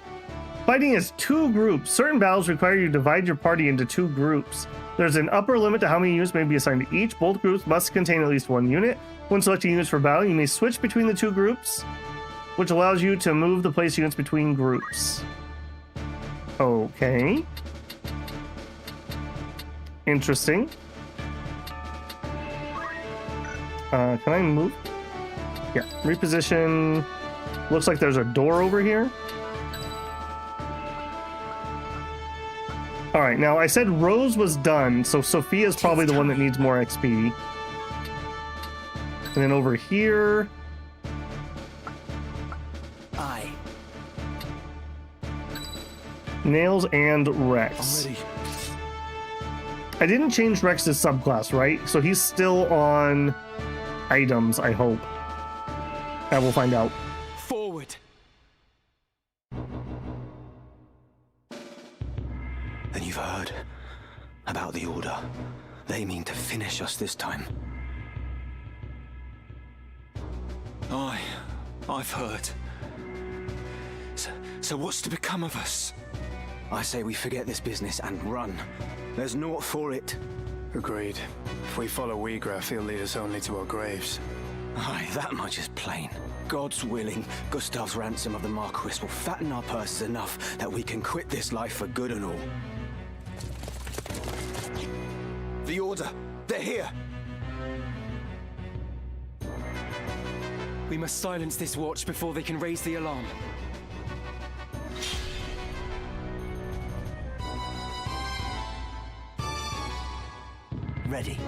Fighting is 2 groups. Certain battles require you to divide your party into 2 groups. There's an upper limit to how many units may be assigned to each. Both groups must contain at least 1 unit. When selecting units for battle, you may switch between the 2 groups, which allows you to move the place units between groups. Okay. Interesting. Can I move? Yeah, reposition. Looks like there's a door over here. All right, now I said Rose was done, so Sophia's probably the one that needs more XP. And then over here... Nails and Rex. I didn't change Rex's subclass, right? So he's still on items, I hope. I will find out. Forward. Then you've heard about the Order. They mean to finish us this time. I've heard. So what's to become of us? I say we forget this business and run. There's naught for it. Agreed. If we follow Uyghur, he'll lead us only to our graves. Aye, that much is plain. God's willing, Gustav's ransom of the Marquis will fatten our purses enough that we can quit this life for good and all. The Order! They're here! We must silence this watch before they can raise the alarm. Ready.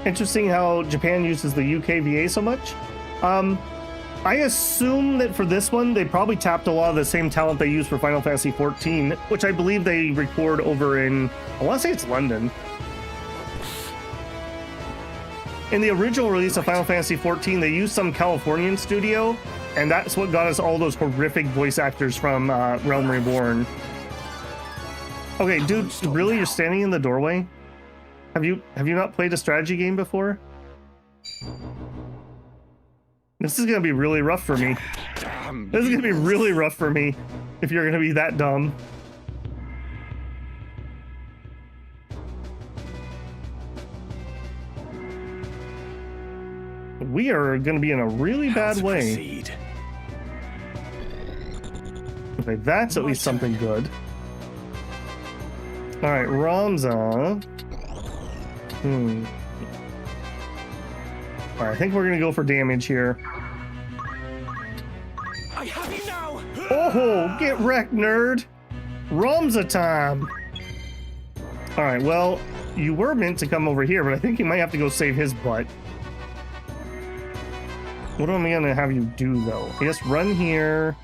Interesting how Japan uses the UKVA so much. I assume that for this one, they probably tapped a lot of the same talent they used for Final Fantasy XIV, which I believe they record over in, I want to say it's London. In the original release of Final Fantasy XIV, they used some Californian studio, and that's what got us all those horrific voice actors from Realm Reborn. Okay, dude, really? You're standing in the doorway? Have you not played a strategy game before? This is gonna be really rough for me. This is gonna be really rough for me if you're gonna be that dumb. We are gonna be in a really bad way. Okay, that's at least something good. All right, Ramza. All right, I think we're gonna go for damage here. I have you now! Oh, get wrecked, nerd. Ramza time. All right, well, you were meant to come over here, but I think you might have to go save his butt. What am I gonna have you do, though? I guess run here.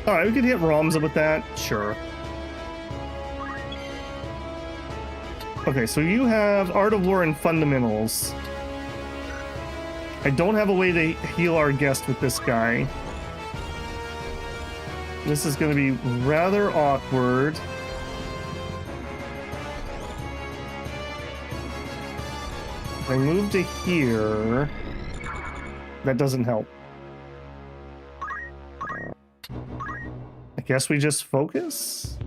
All right, we could hit Ramza with that. Sure. Okay, so you have Art of War and Fundamentals. I don't have a way to heal our guest with this guy. This is going to be rather awkward. If I move to here, that doesn't help. I guess we just focus?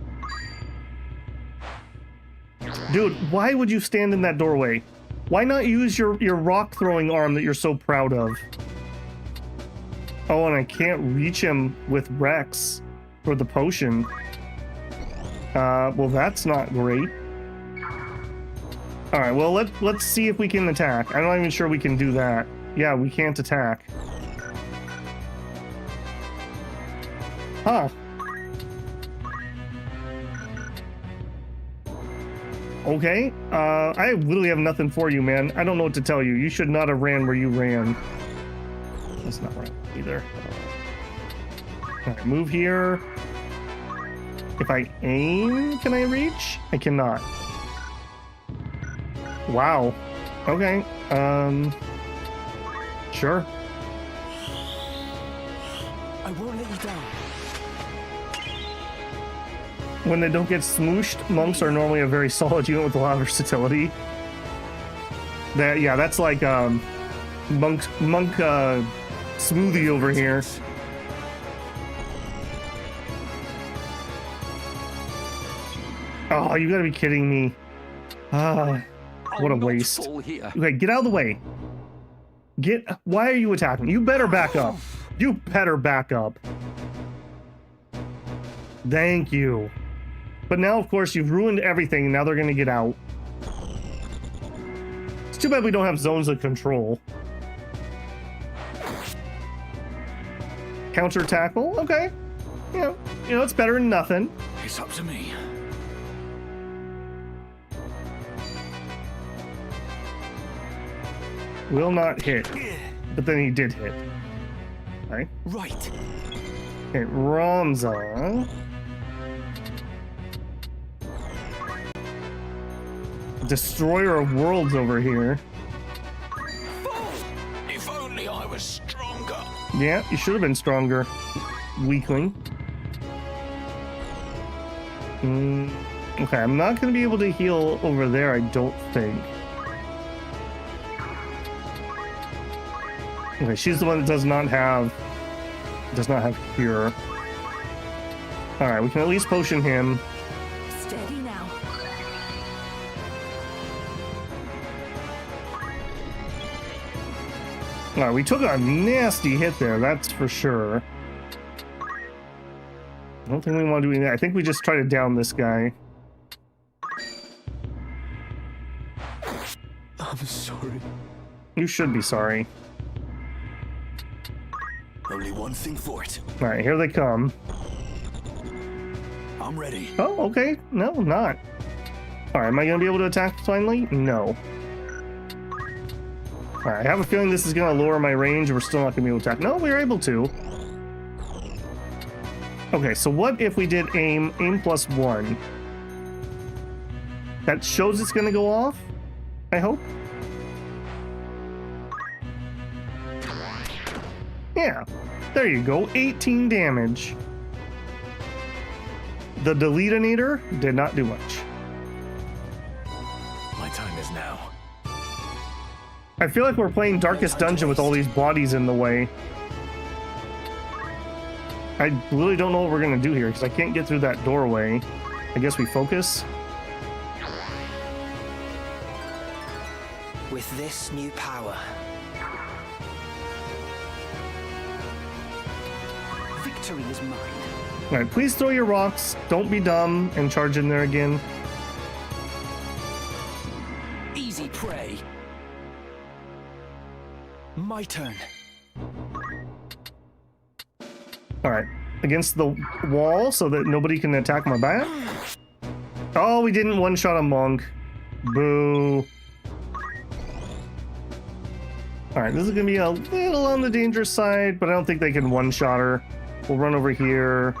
Dude, why would you stand in that doorway? Why not use your rock throwing arm that you're so proud of? Oh, and I can't reach him with Rex for the potion. Well, that's not great. All right, well, let's see if we can attack. I'm not even sure we can do that. Yeah, we can't attack. Huh. Okay, I literally have nothing for you, man. I don't know what to tell you. You should not have ran where you ran. That's not right either. All right, move here. If I aim, can I reach? I cannot. Wow. Okay. Sure. I won't let you down. When they don't get smooshed, monks are normally a very solid unit with a lot of versatility. That's like monk smoothie over here. Oh, you gotta be kidding me. What a waste. Okay, get out of the way. Why are you attacking? You better back up. You better back up. Thank you. But now, of course, you've ruined everything, and now they're gonna get out. It's too bad we don't have zones of control. Counter tackle? Okay. You know, it's better than nothing. It's up to me. Will not hit. But then he did hit. Alright. Right. Okay, Ramza. Destroyer of worlds over here. If only I was stronger. Yeah, you should have been stronger, weakling. Okay, I'm not going to be able to heal over there, I don't think. Okay, she's the one that does not have cure. All right, we can at least potion him. Steady now. All right, we took a nasty hit there, that's for sure. I don't think we want to do anything. I think we just try to down this guy. I'm sorry. You should be sorry. Only one thing for it. All right, here they come. I'm ready. Oh, okay. No, not. All right, am I going to be able to attack finally? No. All right, I have a feeling this is going to lower my range. We're still not going to be able to attack. No, we were able to. Okay, so what if we did aim +1? That shows it's going to go off, I hope. Yeah, there you go, 18 damage. The Deletinator did not do much. My time is now. I feel like we're playing Darkest Dungeon with all these bodies in the way. I really don't know what we're gonna do here because I can't get through that doorway. I guess we focus. With this new power, victory is mine. All right, please throw your rocks. Don't be dumb and charge in there again. Easy prey. My turn. All right, against the wall so that nobody can attack my back. Oh, we didn't one-shot a monk. Boo. All right, this is gonna be a little on the dangerous side, but I don't think they can one-shot her. We'll run over here.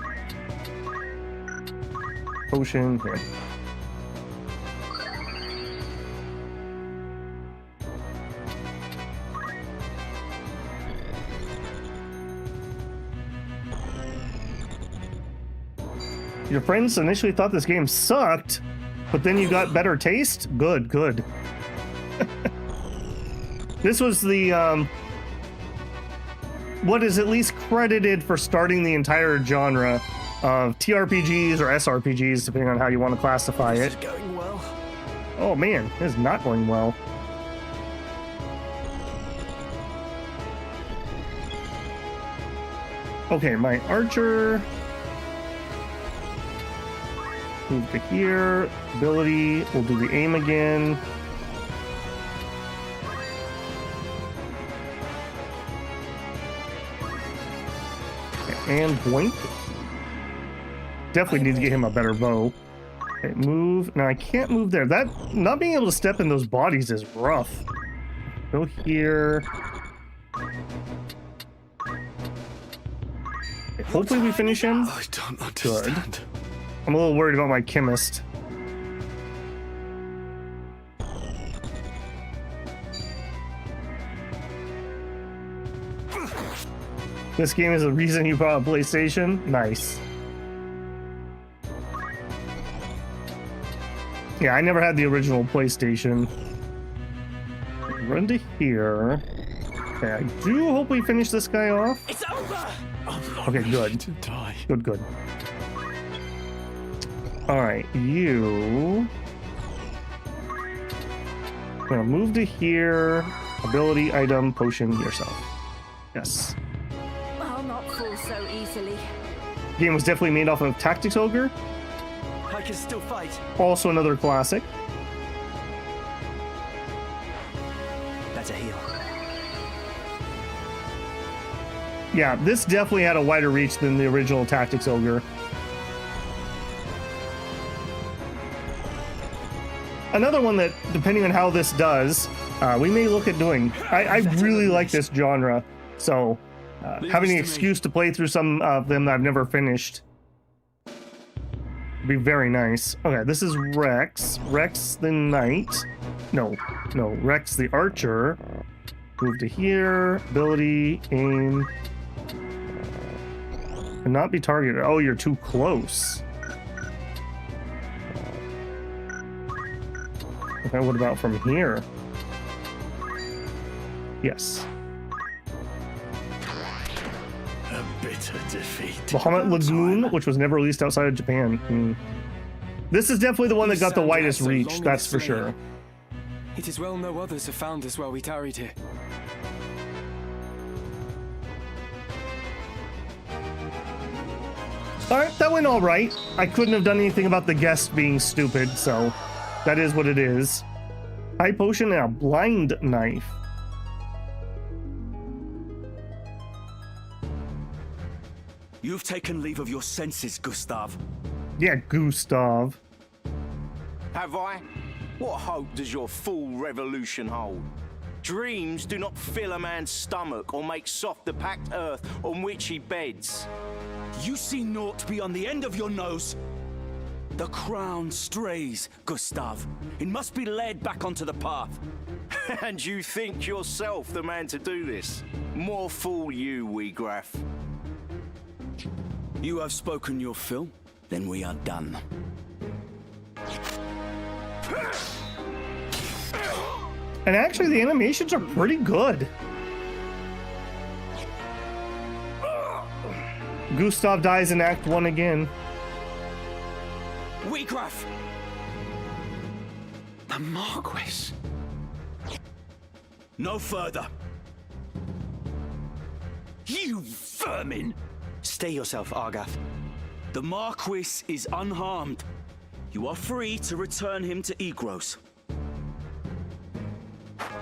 Potion here. Your friends initially thought this game sucked, but then you got better taste? Good, good. This was the, what is at least credited for starting the entire genre of TRPGs or srpgs, depending on how you want to classify it. This is going well. Oh man, this is not going well. Okay, my archer. Move to here. Ability. We'll do the aim again. Okay, and blink. Definitely need to get him a better bow. Okay, move. Now I can't move there. That not being able to step in those bodies is rough. Go here. Okay, hopefully we finish him. I don't understand. Good. I'm a little worried about my chemist. This game is the reason you bought a PlayStation? Nice. Yeah, I never had the original PlayStation. Run to here. Okay, I do hope we finish this guy off. It's over. Okay, good. Good, good. Alright, you... I'm gonna move to here. Ability, item, potion, yourself. Yes. I'll not fall so easily. Game was definitely made off of Tactics Ogre. I can still fight. Also another classic. Better heal. Yeah, this definitely had a wider reach than the original Tactics Ogre. Another one that, depending on how this does, we may look at doing. I really like this genre, so having an excuse to play through some of them that I've never finished would be very nice. Okay, this is Rex. Rex the Knight. No, Rex the Archer. Move to here. Ability, aim. And not be targeted. Oh, you're too close. Okay, what about from here? Yes. A bitter defeat. Bahamut Lagoon, which was never released outside of Japan. This is definitely the one that got the widest reach, that's for sure. It is well no others have found us while we tarried here. Alright, that went alright. I couldn't have done anything about the guest being stupid, so that is what it is. High potion and a blind knife. You've taken leave of your senses, Gustav. Yeah, Gustav. Have I? What hope does your fool revolution hold? Dreams do not fill a man's stomach or make soft the packed earth on which he beds. You see naught beyond the end of your nose. The crown strays, Gustav. It must be led back onto the path. And you think yourself the man to do this? More fool you, Weegraf. You have spoken your fill, then we are done. And actually, the animations are pretty good. Gustav dies in Act 1 again. Weegraf! The Marquis. No further. You vermin! Stay yourself, Argath. The Marquis is unharmed. You are free to return him to Egros.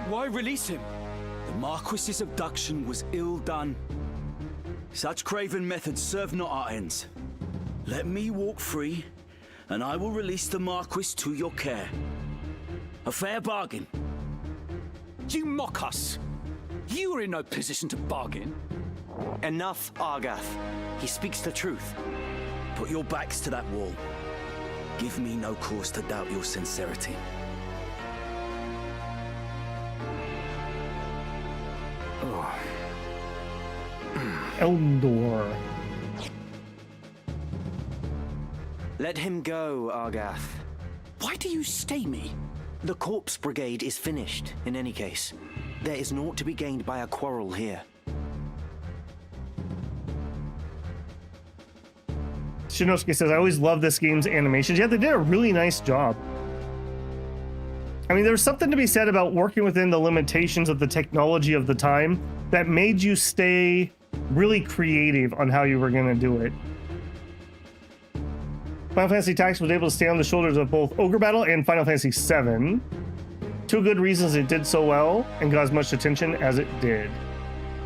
Why release him? The Marquis's abduction was ill done. Such craven methods serve not our ends. Let me walk free, and I will release the Marquis to your care. A fair bargain. You mock us. You are in no position to bargain. Enough, Argath. He speaks the truth. Put your backs to that wall. Give me no cause to doubt your sincerity. Eldor. Let him go, Argath. Why do you stay me? The Corpse Brigade is finished, in any case. There is naught to be gained by a quarrel here. Shinosuke says, I always love this game's animations. Yeah, they did a really nice job. I mean, there's something to be said about working within the limitations of the technology of the time that made you stay really creative on how you were going to do it. Final Fantasy Tactics was able to stay on the shoulders of both Ogre Battle and Final Fantasy VII. Two good reasons it did so well and got as much attention as it did.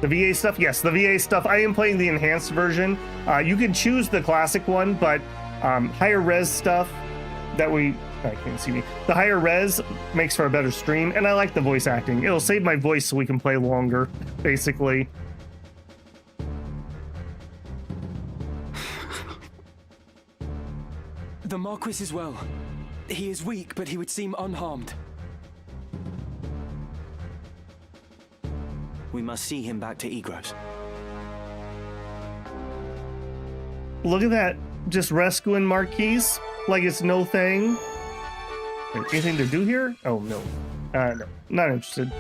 The VA stuff, yes, the VA stuff. I am playing the enhanced version. You can choose the classic one, but higher res stuff that I can't see me. The higher res makes for a better stream, and I like the voice acting. It'll save my voice so we can play longer, basically. The Marquis is well. He is weak, but he would seem unharmed. We must see him back to Egros. Look at that, just rescuing Marquis like it's no thing. Wait, anything to do here? Oh, no. No, not interested.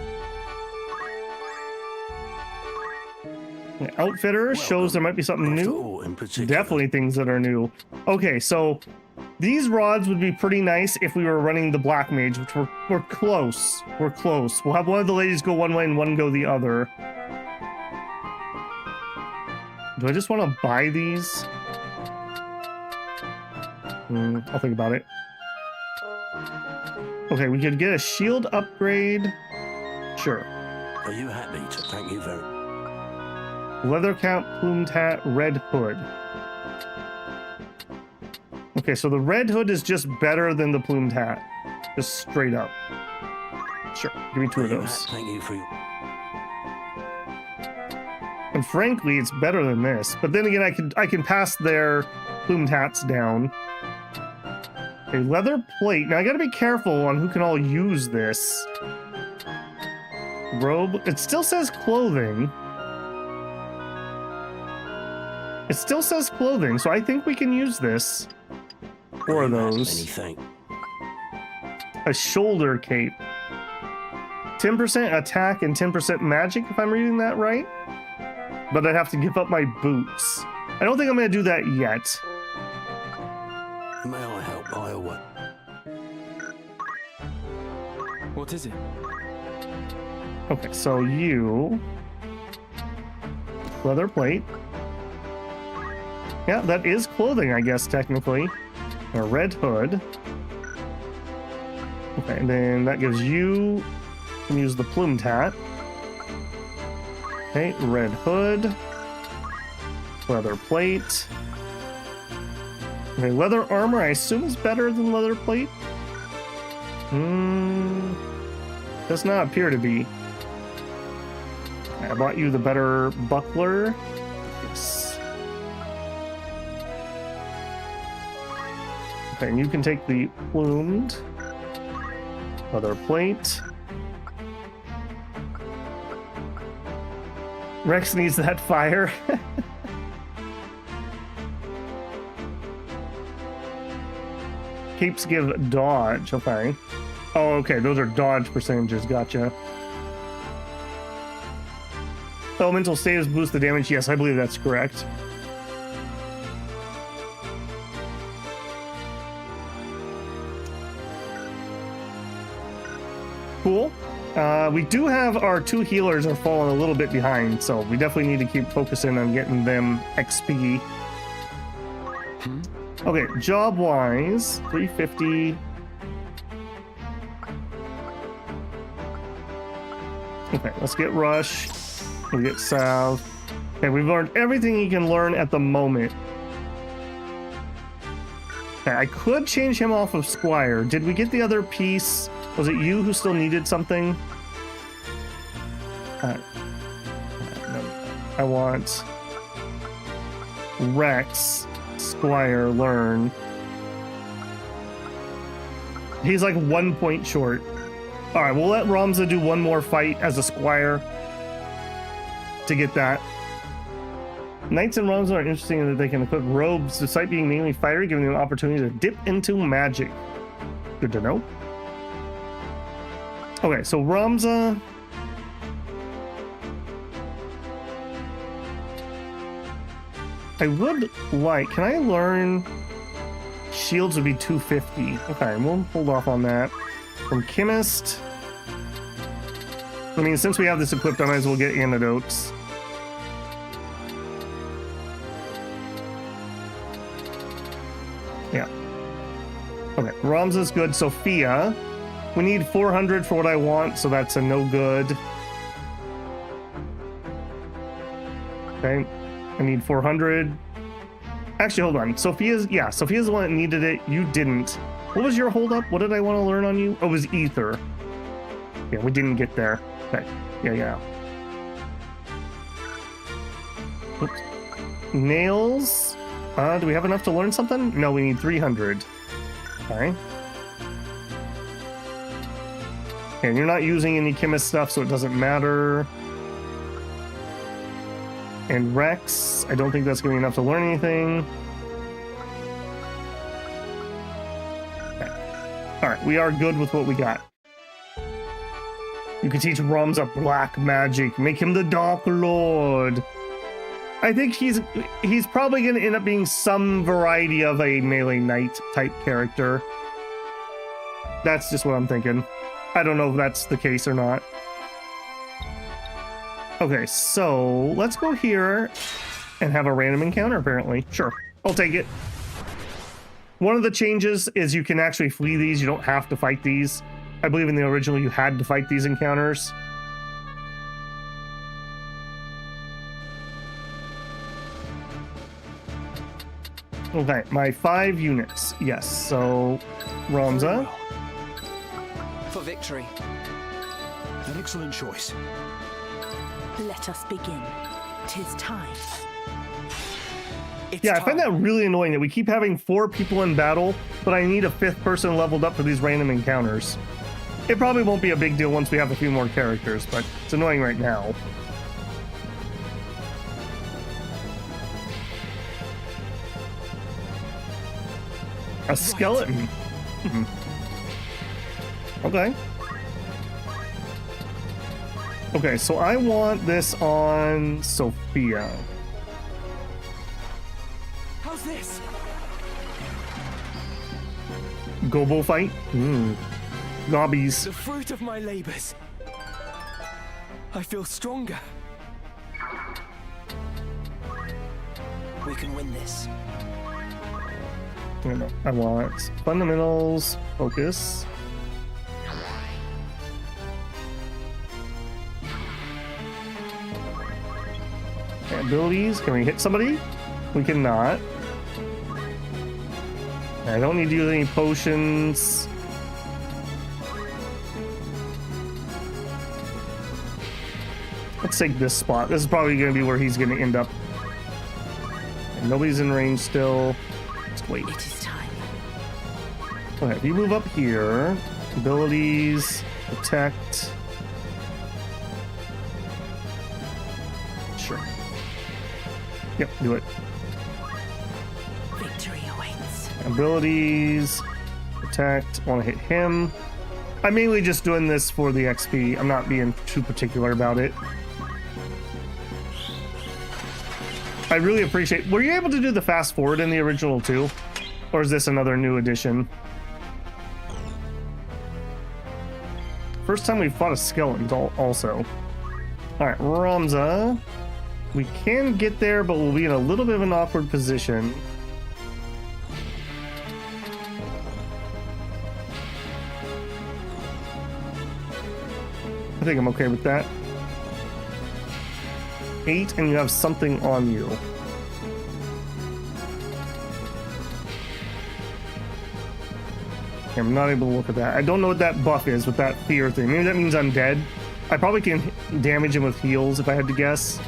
The Outfitter shows there might be something new. Definitely things that are new. Okay, so these rods would be pretty nice if we were running the Black Mage, which we're close. We're close. We'll have one of the ladies go one way and one go the other. Do I just want to buy these? I'll think about it. Okay, we could get a shield upgrade. Sure. Are you happy to thank you very much? Leather cap, plumed hat, red hood. Okay, so the red hood is just better than the plumed hat. Just straight up. Sure, give me two of those. Thank you for your... And frankly, it's better than this. But then again, I can pass their plumed hats down. A leather plate. Now I gotta be careful on who can all use this. Robe. It still says clothing. It still says clothing, so I think we can use this. Four of those. Anything. A shoulder cape. 10% attack and 10% magic, if I'm reading that right. But I'd have to give up my boots. I don't think I'm going to do that yet. May I help by a way? What is it? Okay, so you... Leather plate. Yeah, that is clothing, I guess, technically. A red hood. Okay, and then that gives you... You can use the plumed hat. Okay, red hood. Leather plate. Okay, leather armor, I assume is better than leather plate? Does not appear to be. I bought you the better buckler. Yes. Okay, and you can take the plumed leather plate. Rex needs that fire. Capes give dodge. Okay. Oh, okay. Those are dodge percentages. Gotcha. Elemental status boost the damage. Yes, I believe that's correct. Cool. We do have our two healers are falling a little bit behind, so we definitely need to keep focusing on getting them XP. Okay, job-wise, 350. Okay, let's get Rush. We'll get Salve. Okay, we've learned everything he can learn at the moment. Okay, I could change him off of Squire. Did we get the other piece? Was it you who still needed something? No. I want Rex, Squire, learn. He's like 1 point short. All right, we'll let Ramza do one more fight as a Squire to get that. Knights and Ramza are interesting in that they can equip robes despite being mainly fiery, giving them an opportunity to dip into magic. Good to know. Okay, so Ramza. I would like, can I learn shields would be 250. Okay, we'll hold off on that. From Chemist. I mean, since we have this equipped, I might as well get antidotes. Yeah. Okay, Ramza's good. Sophia. We need 400 for what I want, so that's a no good. Okay, I need 400. Actually, hold on. Sophia's the one that needed it. You didn't. What was your holdup? What did I want to learn on you? Oh, it was Ether. Yeah, we didn't get there. Okay. Yeah. Oops. Nails. Do we have enough to learn something? No, we need 300. Okay. And you're not using any chemist stuff, so it doesn't matter. And Rex, I don't think that's going to be enough to learn anything. Okay. All right, we are good with what we got. You can teach Ramza black magic, make him the Dark Lord. I think he's probably going to end up being some variety of a melee knight type character. That's just what I'm thinking. I don't know if that's the case or not. Okay, so let's go here and have a random encounter, apparently. Sure, I'll take it. One of the changes is you can actually flee these. You don't have to fight these. I believe in the original you had to fight these encounters. Okay, my 5 units. Yes, so Ramza. For victory. An excellent choice. Let us begin. 'Tis time. I find that really annoying that we keep having 4 people in battle, but I need a 5th person leveled up for these random encounters. It probably won't be a big deal once we have a few more characters, but it's annoying right now. A skeleton. Okay. Okay, so I want this on Sophia. How's this? Gobo fight? Nobbies. The fruit of my labors. I feel stronger. We can win this. I want fundamentals, focus. Abilities, can we hit somebody? We cannot. I don't need to use any potions. Let's take this spot. This is probably going to be where he's going to end up. And nobody's in range still. Just wait. It is time. Okay, if you move up here, abilities, protect. Sure. Yep, do it. Victory awaits. Abilities, protect. I want to hit him. I'm mainly just doing this for the XP. I'm not being too particular about it. I really appreciate. Were you able to do the fast forward in the original too? Or is this another new edition? First time we fought a skeleton also. Alright, Ramza. We can get there, but we'll be in a little bit of an awkward position. I think I'm okay with that. 8 and you have something on you. I'm not able to look at that. I don't know what that buff is with that fear thing. Maybe that means I'm dead. I probably can damage him with heals if I had to guess.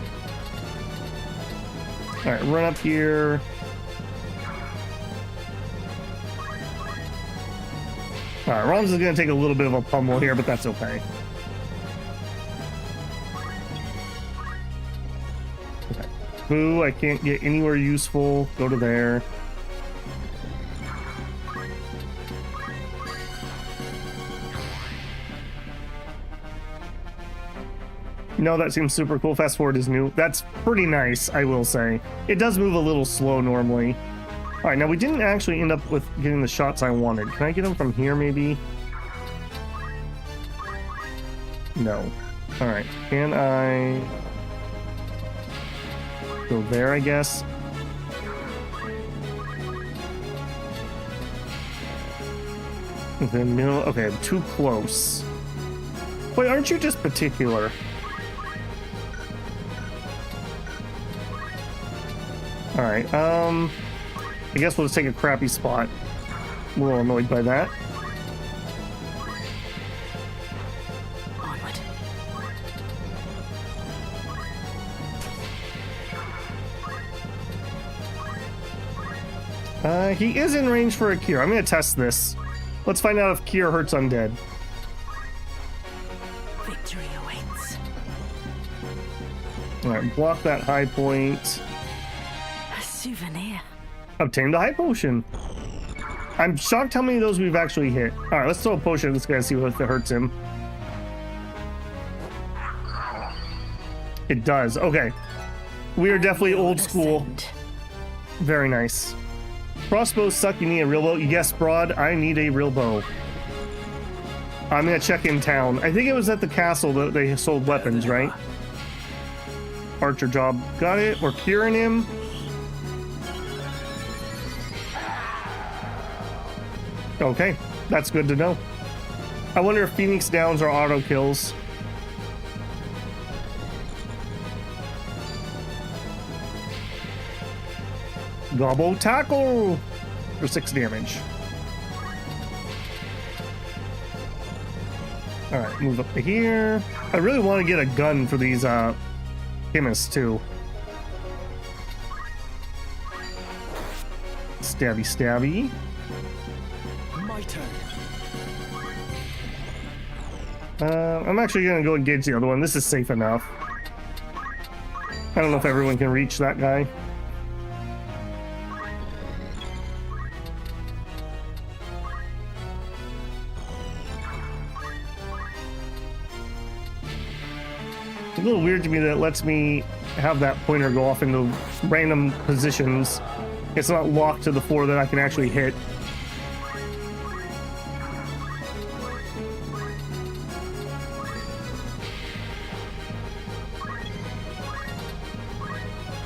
Alright, run up here. Alright, Roms is going to take a little bit of a pummel here, but that's okay. Okay. Boo, I can't get anywhere useful. Go to there. No, that seems super cool. Fast forward is new. That's pretty nice, I will say. It does move a little slow normally. All right, now we didn't actually end up with getting the shots I wanted. Can I get them from here, maybe? No. All right, can I go there, I guess? Okay, I'm too close. Wait, aren't you just particular? Alright, I guess we'll just take a crappy spot. I'm a little annoyed by that. Onward. He is in range for a cure. I'm gonna test this. Let's find out if cure hurts undead. Victory awaits. Alright, block that high point. Souvenir. Obtained a high potion. I'm shocked how many of those we've actually hit. All right, let's throw a potion at this guy and see if it hurts him. It does. Okay. We are definitely old school. Very nice. Crossbows suck. You need a real bow. Yes, Broad, I need a real bow. I'm going to check in town. I think it was at the castle that they sold weapons, right? Archer job. Got it. We're curing him. Okay, that's good to know. I wonder if Phoenix Downs are auto kills. Gobbo tackle for 6 damage. All right, move up to here. I really want to get a gun for these chemists too. Stabby, stabby. My turn. I'm actually gonna go engage the other one. This is safe enough. I don't know if everyone can reach that guy. It's a little weird to me that it lets me have that pointer go off into random positions. It's not locked to the 4 that I can actually hit.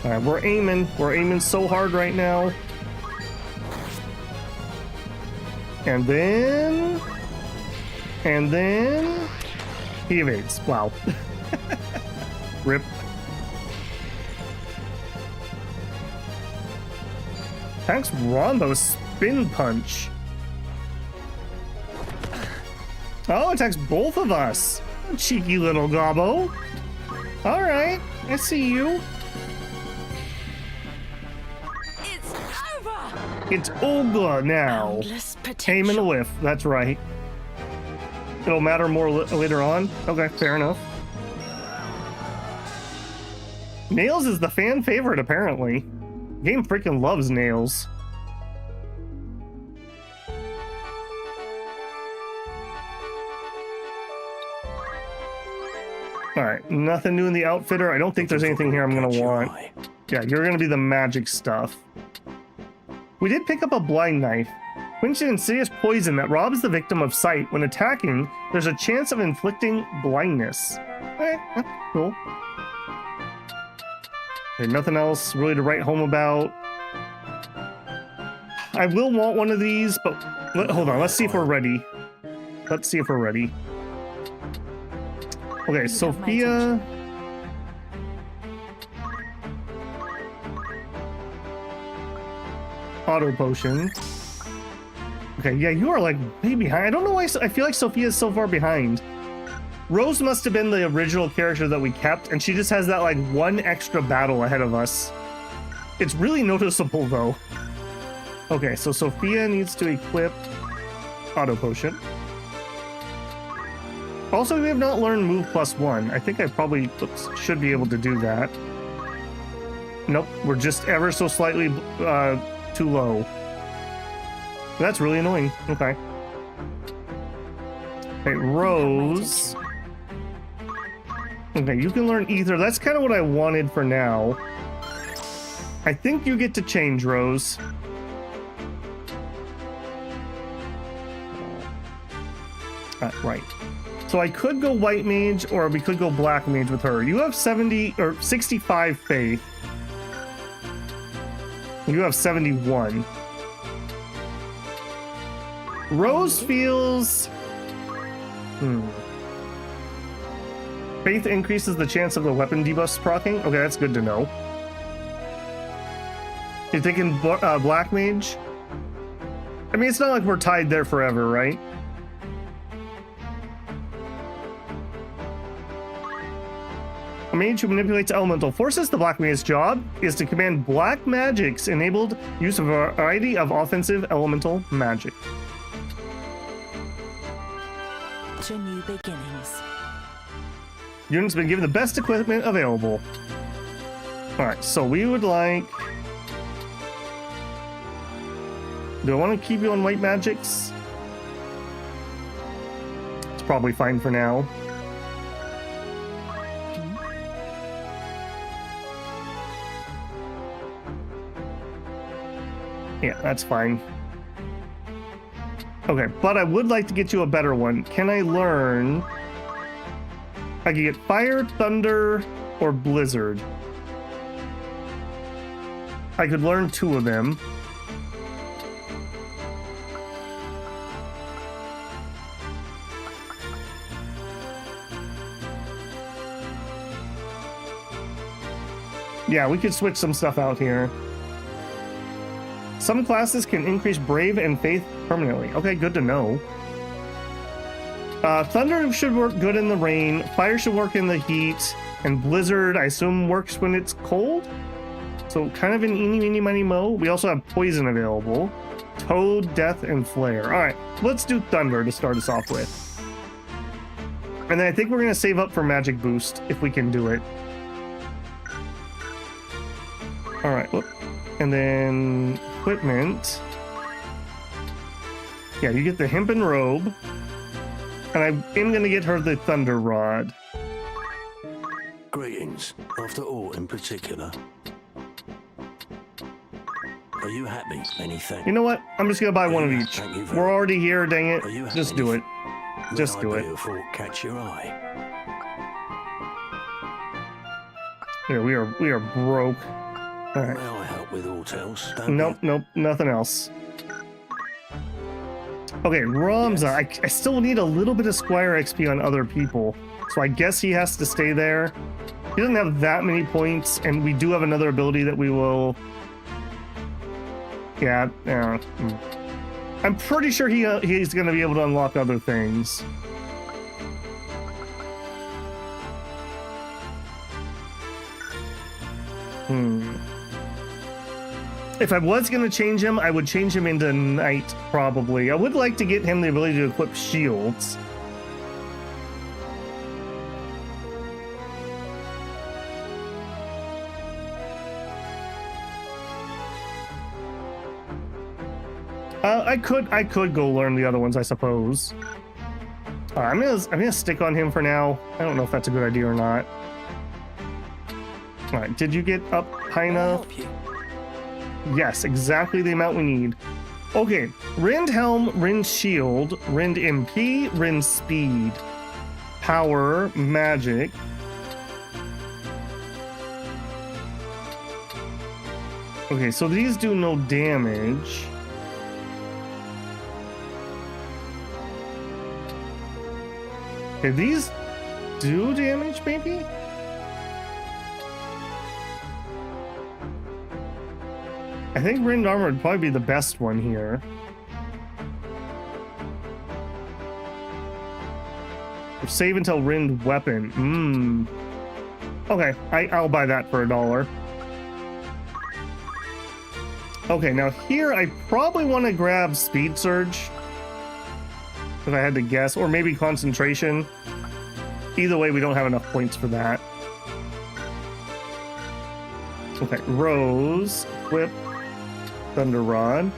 All right, we're aiming. We're aiming so hard right now. And then he evades. Wow. Rip. Thanks, Rombo. Spin punch. Oh, attacks both of us. Cheeky little gobbo. All right, I see you. It's Olga now. Aim and a whiff. That's right. It'll matter more later on. Okay, fair enough. Nails is the fan favorite, apparently. Game freaking loves Nails. Alright, nothing new in the outfitter. I don't think there's anything here I'm gonna want. Yeah, you're gonna be the magic stuff. We did pick up a blind knife. Quench an insidious poison that robs the victim of sight. When attacking, there's a chance of inflicting blindness. Okay, that's cool. Okay, nothing else really to write home about. I will want one of these, but hold on. Let's see if we're ready. Let's see if we're ready. Okay, Sophia. auto potion. Okay, yeah, you are like way behind. I don't know why I feel like Sophia is so far behind. Rose must have been the original character that we kept, and she just has that like one extra battle ahead of us. It's really noticeable though. Okay, so Sophia needs to equip auto potion. Also, we have not learned move +1. I think I probably should be able to do that. Nope, we're just ever so slightly too low. That's really annoying. Okay. Okay, Rose. Okay, you can learn Ether. That's kind of what I wanted for now. I think you get to change, Rose. Right. So I could go White Mage, or we could go Black Mage with her. You have 70 or 65 faith. You have 71. Rose feels... Faith increases the chance of the weapon debuffs proccing. Okay, that's good to know. You're thinking Black Mage? I mean, it's not like we're tied there forever, right? A mage who manipulates elemental forces. The Black Mage's job is to command black magics enabled use of a variety of offensive elemental magic. To new beginnings. Unit's been given the best equipment available. Alright, so we would like... Do I want to keep you on white magics? It's probably fine for now. Yeah, that's fine. Okay, but I would like to get you a better one. Can I learn... I can get Fire, Thunder, or Blizzard. I could learn 2 of them. Yeah, we could switch some stuff out here. Some classes can increase Brave and Faith permanently. Okay, good to know. Thunder should work good in the rain. Fire should work in the heat. And Blizzard, I assume, works when it's cold? So kind of an eeny, meeny, miny, mo. We also have Poison available. Toad, Death, and Flare. Alright, let's do Thunder to start us off with. And then I think we're going to save up for Magic Boost, if we can do it. Alright, whoop. And then equipment. Yeah, you get the Hempen Robe. And I am going to get her the Thunder Rod. Greetings. After all in particular. Are you happy? Anything? You know what? I'm just going to buy one of each. We're already here, dang it. Just do it. Just do it. Catch your eye. Yeah, we are broke. All right. May I help with all else? Nope, nothing else. Okay, Ramza. I still need a little bit of Squire XP on other people, so I guess he has to stay there. He doesn't have that many points, and we do have another ability that we will... Yeah, I'm pretty sure he's going to be able to unlock other things. If I was going to change him, I would change him into Knight, probably. I would like to get him the ability to equip shields. I could go learn the other ones, I suppose. I'm gonna stick on him for now. I don't know if that's a good idea or not. All right, did you get up high enough? Yes, exactly the amount we need. Okay, Rend Helm, Rend Shield, Rend MP, Rend Speed, Power, Magic. Okay, so these do no damage. Okay, these do damage, maybe? I think Ringed Armor would probably be the best one here. Save until Ringed Weapon. Okay, I'll buy that for $1. Okay, now here I probably want to grab Speed Surge. If I had to guess. Or maybe Concentration. Either way, we don't have enough points for that. Okay, Rose, Whip, Thunder Rod.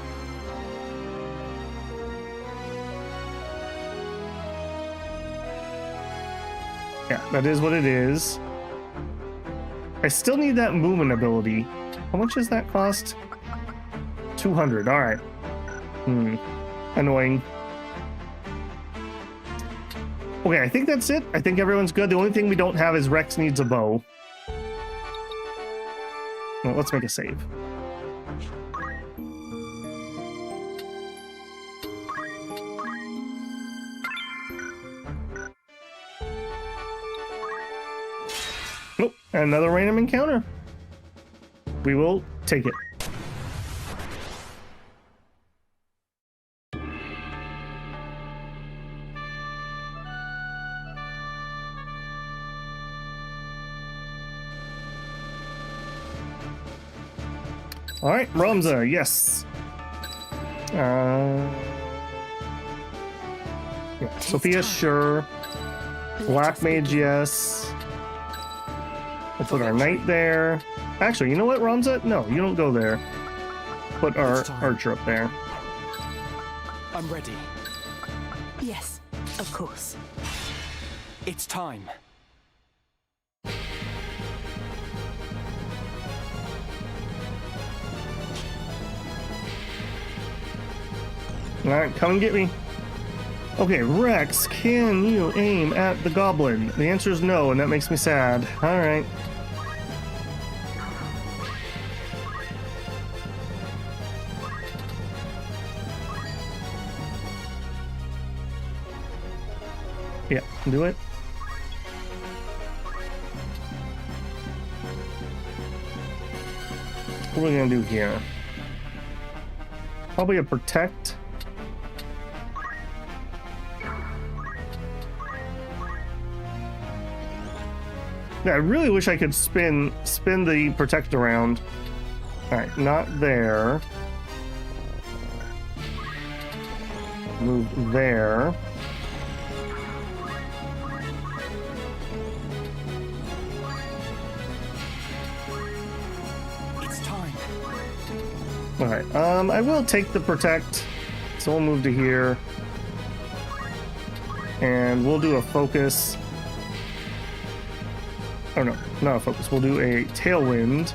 Yeah, that is what it is. I still need that movement ability. How much does that cost? 200, alright. Annoying. Okay, I think that's it. I think everyone's good. The only thing we don't have is Rex needs a bow. Well, let's make a save. Nope, another random encounter. We will take it. All right, Ramza, yes. Yeah, Sophia, sure. Black Mage, yes. We'll put our knight there. Actually, you know what, Ramza? No, you don't go there. Put our archer up there. I'm ready. Yes, of course. It's time. Alright, come and get me. Okay, Rex, can you aim at the goblin? The answer is no, and that makes me sad. Alright. Yeah, do it. What are we gonna do here? Probably a protect. Yeah, I really wish I could spin the protect around. Alright, not there. Move there. It's time. Alright, I will take the protect. So we'll move to here. And we'll do a focus. Oh no, not a focus. We'll do a tailwind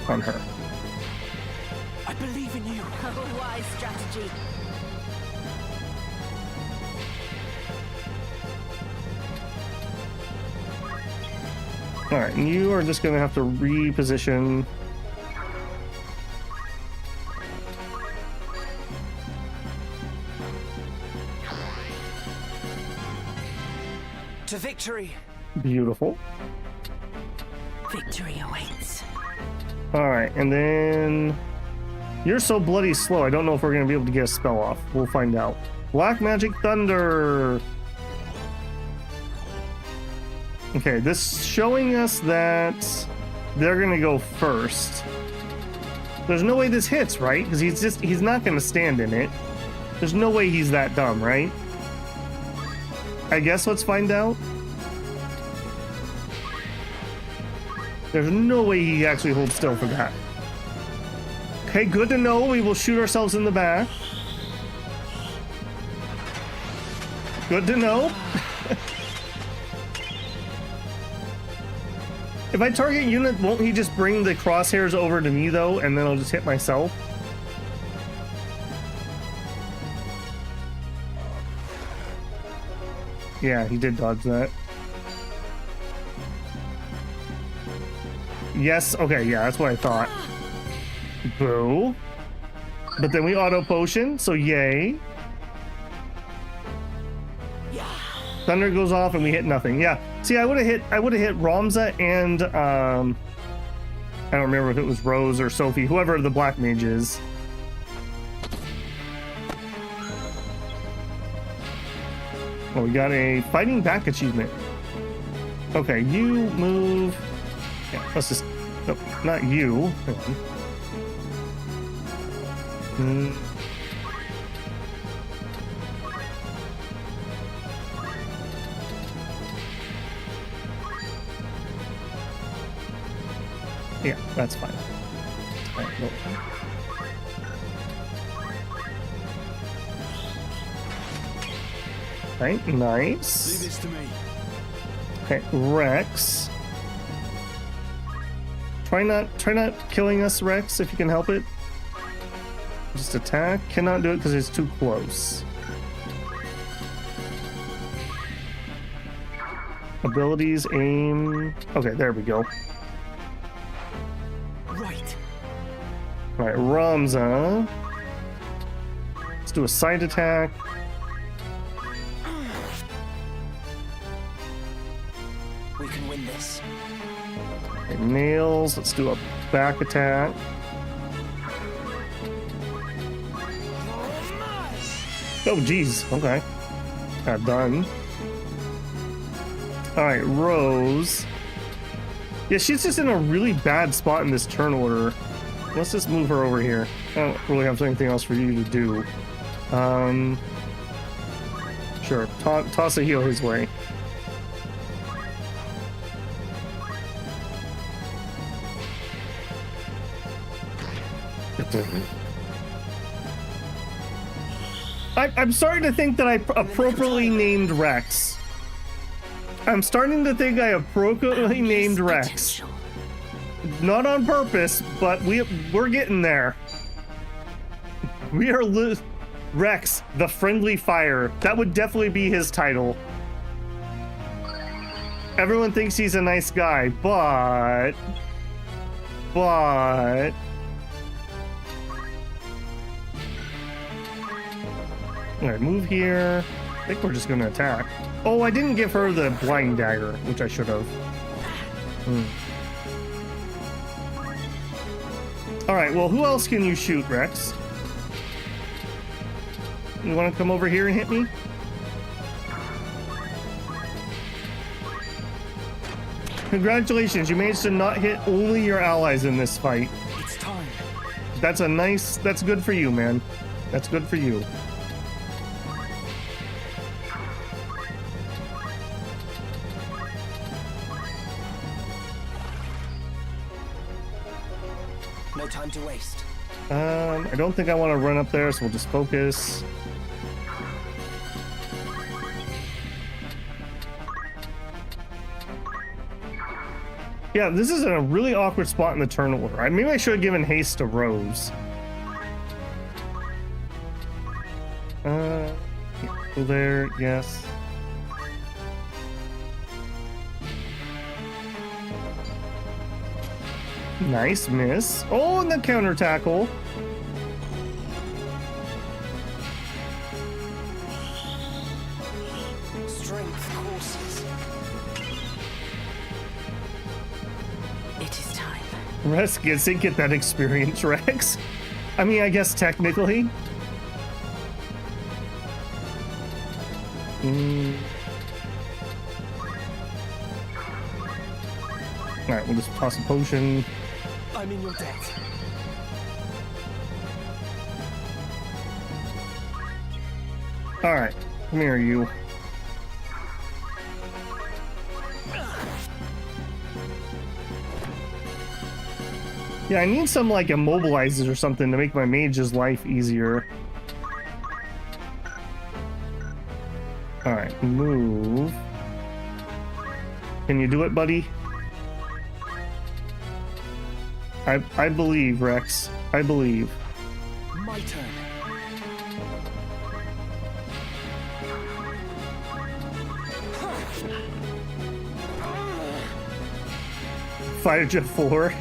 on her. I believe in you. A wise strategy. Alright, and you are just gonna have to reposition. To victory. Beautiful. Victory awaits. Alright, and then you're so bloody slow, I don't know if we're gonna be able to get a spell off. We'll find out. Black Magic Thunder. Okay, this showing us that they're gonna go first. There's no way this hits, right? Because he's not gonna stand in it. There's no way he's that dumb, right? I guess let's find out. There's no way he actually holds still for that. Okay, good to know. We will shoot ourselves in the back. Good to know. If I target unit, won't he just bring the crosshairs over to me though, and then I'll just hit myself? Yeah, he did dodge that. Yes, okay, yeah, that's what I thought. Boo. But then we auto potion, so yay. Thunder goes off and we hit nothing. Yeah. See, I would have hit Ramza and I don't remember if it was Rose or Sophie, whoever the black mage is. Oh, we got a fighting back achievement. Okay, you move. Yeah, let's just. No, not you. Hang on. Yeah, that's fine. All right, nope. Right, nice. Leave this to me. Okay, Rex. Try not killing us, Rex, if you can help it. Just attack. Cannot do it because it's too close. Abilities, aim. Okay, there we go. Right. All right, Ramza. Let's do a side attack. We can win this. Okay, Nails. Let's do a back attack. Oh, geez. Okay. Got done. All right, Rose. Yeah, she's just in a really bad spot in this turn order. Let's just move her over here. I don't really have anything else for you to do. Sure. Toss a heal his way. I'm starting to think that I appropriately named Rex. I'm starting to think I appropriately named Rex. Not on purpose, but we're getting there. We are Rex, the Friendly Fire. That would definitely be his title. Everyone thinks he's a nice guy, but... Alright, move here. I think we're just gonna attack. Oh, I didn't give her the blind dagger, which I should have. Alright, well, who else can you shoot, Rex? You wanna come over here and hit me? Congratulations, you managed to not hit only your allies in this fight. It's time. That's good for you, man. That's good for you. No time to waste. I don't think I want to run up there, so we'll just focus. Yeah, this is a really awkward spot in the turn order. Maybe I should have given haste to Rose. Go there, yes. Nice miss. Oh, and the counter tackle. Strength courses. It is time. Rex gets it. Get that experience, Rex. I mean, I guess technically. Alright, we'll just toss a potion. I'm in your debt. Alright, come here, you. Yeah, I need some, like, immobilizers or something to make my mage's life easier. Alright, move. Can you do it, buddy? I believe, Rex. I believe. My turn. Fire Jet 4.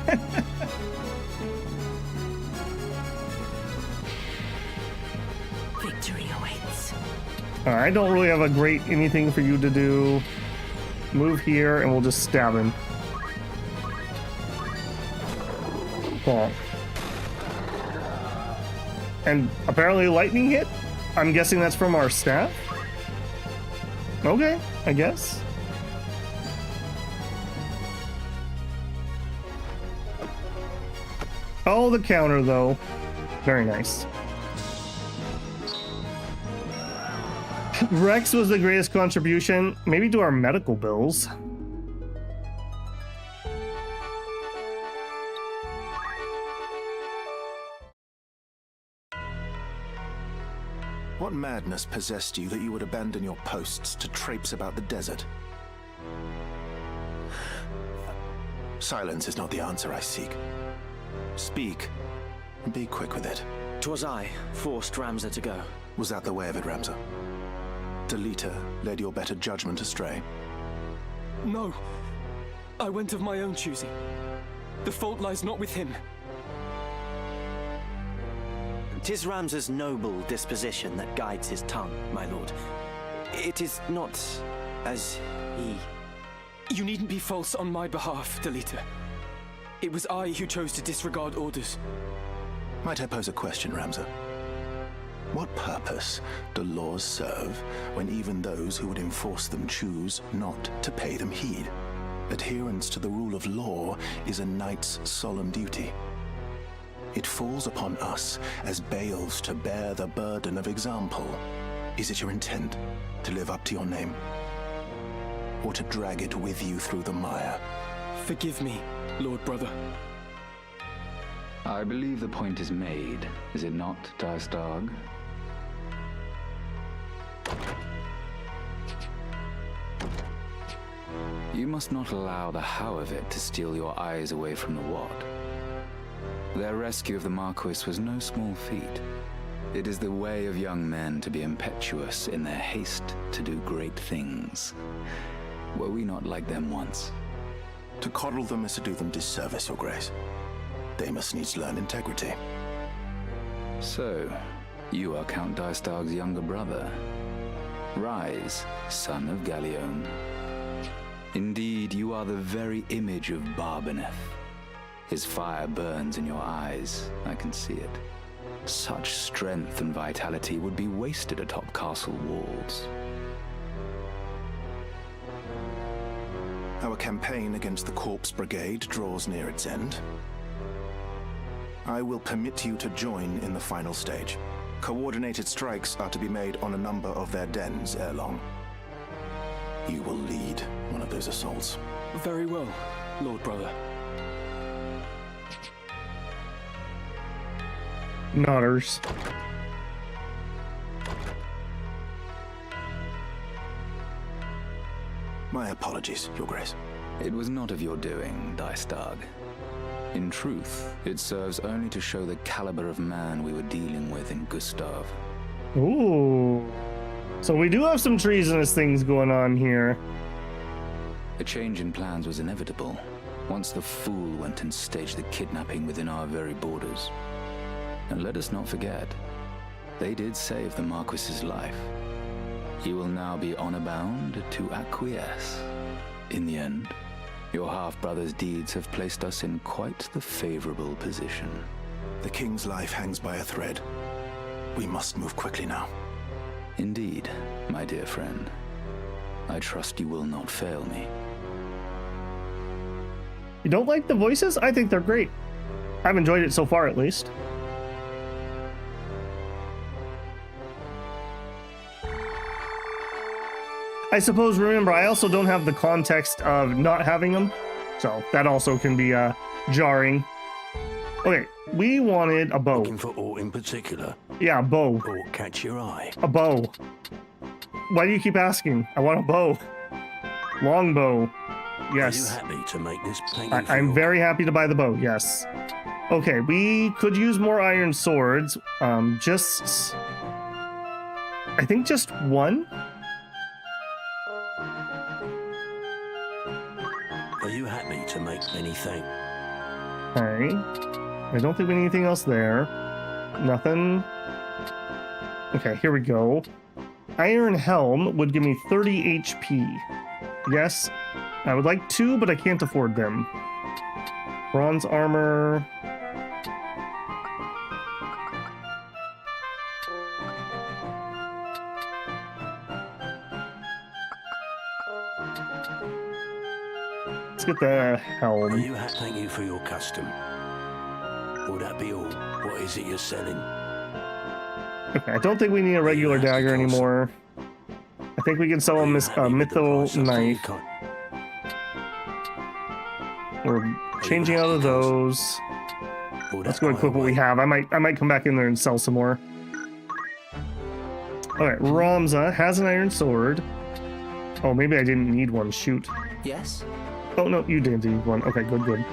Victory awaits. I don't really have a great anything for you to do. Move here and we'll just stab him. Cool. And apparently lightning hit? I'm guessing that's from our staff? Okay, I guess. Oh, the counter though. Very nice. Rex was the greatest contribution, maybe to our medical bills. What madness possessed you that you would abandon your posts to traipse about the desert? Silence is not the answer I seek. Speak, and be quick with it. 'Twas I forced Ramza to go. Was that the way of it, Ramza? Delita led your better judgment astray? No. I went of my own choosing. The fault lies not with him. 'Tis Ramza's noble disposition that guides his tongue, my lord. It is not as he... You needn't be false on my behalf, Delita. It was I who chose to disregard orders. Might I pose a question, Ramza? What purpose do laws serve when even those who would enforce them choose not to pay them heed? Adherence to the rule of law is a knight's solemn duty. It falls upon us as Baals to bear the burden of example. Is it your intent to live up to your name? Or to drag it with you through the mire? Forgive me, Lord Brother. I believe the point is made, is it not, Dystag? You must not allow the how of it to steal your eyes away from the what. Their rescue of the Marquis was no small feat. It is the way of young men to be impetuous in their haste to do great things. Were we not like them once? To coddle them is to do them disservice, Your Grace. They must needs learn integrity. So, you are Count Dystag's younger brother. Rise, son of Gallione. Indeed, you are the very image of Barbeneth. His fire burns in your eyes, I can see it. Such strength and vitality would be wasted atop castle walls. Our campaign against the Corpse Brigade draws near its end. I will permit you to join in the final stage. Coordinated strikes are to be made on a number of their dens ere long. You will lead one of those assaults. Very well, Lord Brother. Nodders. My apologies, Your Grace. It was not of your doing, Dystag. In truth, it serves only to show the caliber of man we were dealing with in Gustav. Ooh. So we do have some treasonous things going on here. A change in plans was inevitable, once the fool went and staged the kidnapping within our very borders. And let us not forget, they did save the Marquis's life. He will now be honor-bound to acquiesce. In the end, your half-brother's deeds have placed us in quite the favorable position. The king's life hangs by a thread. We must move quickly now. Indeed, my dear friend. I trust you will not fail me. You don't like the voices? I think they're great. I've enjoyed it so far, at least. I suppose, remember, I also don't have the context of not having them, so that also can be jarring. Okay, we wanted a bow. Looking for aught in particular? Yeah, a bow. Aught catch your eye? A bow. Why do you keep asking? I want a bow. Long bow. Yes. Are you happy to make this paying I'm very happy to buy the bow, yes. Okay, we could use more iron swords. I think just one? Are you happy to make anything? Okay. I don't think we need anything else there. Nothing. Okay, here we go. Iron Helm would give me 30 HP. Yes, I would like 2, but I can't afford them. Bronze armor. Let's get the helm. Thank you for your custom. Will that be all? What is it you're selling? Okay, I don't think we need a regular dagger anymore. I think we can sell a mythical knife. We're changing out of those. Let's go equip what we have. I might come back in there and sell some more. Alright, Ramza has an iron sword. Oh, maybe I didn't need one. Shoot. Yes? Oh, no, you didn't need one. Okay, good.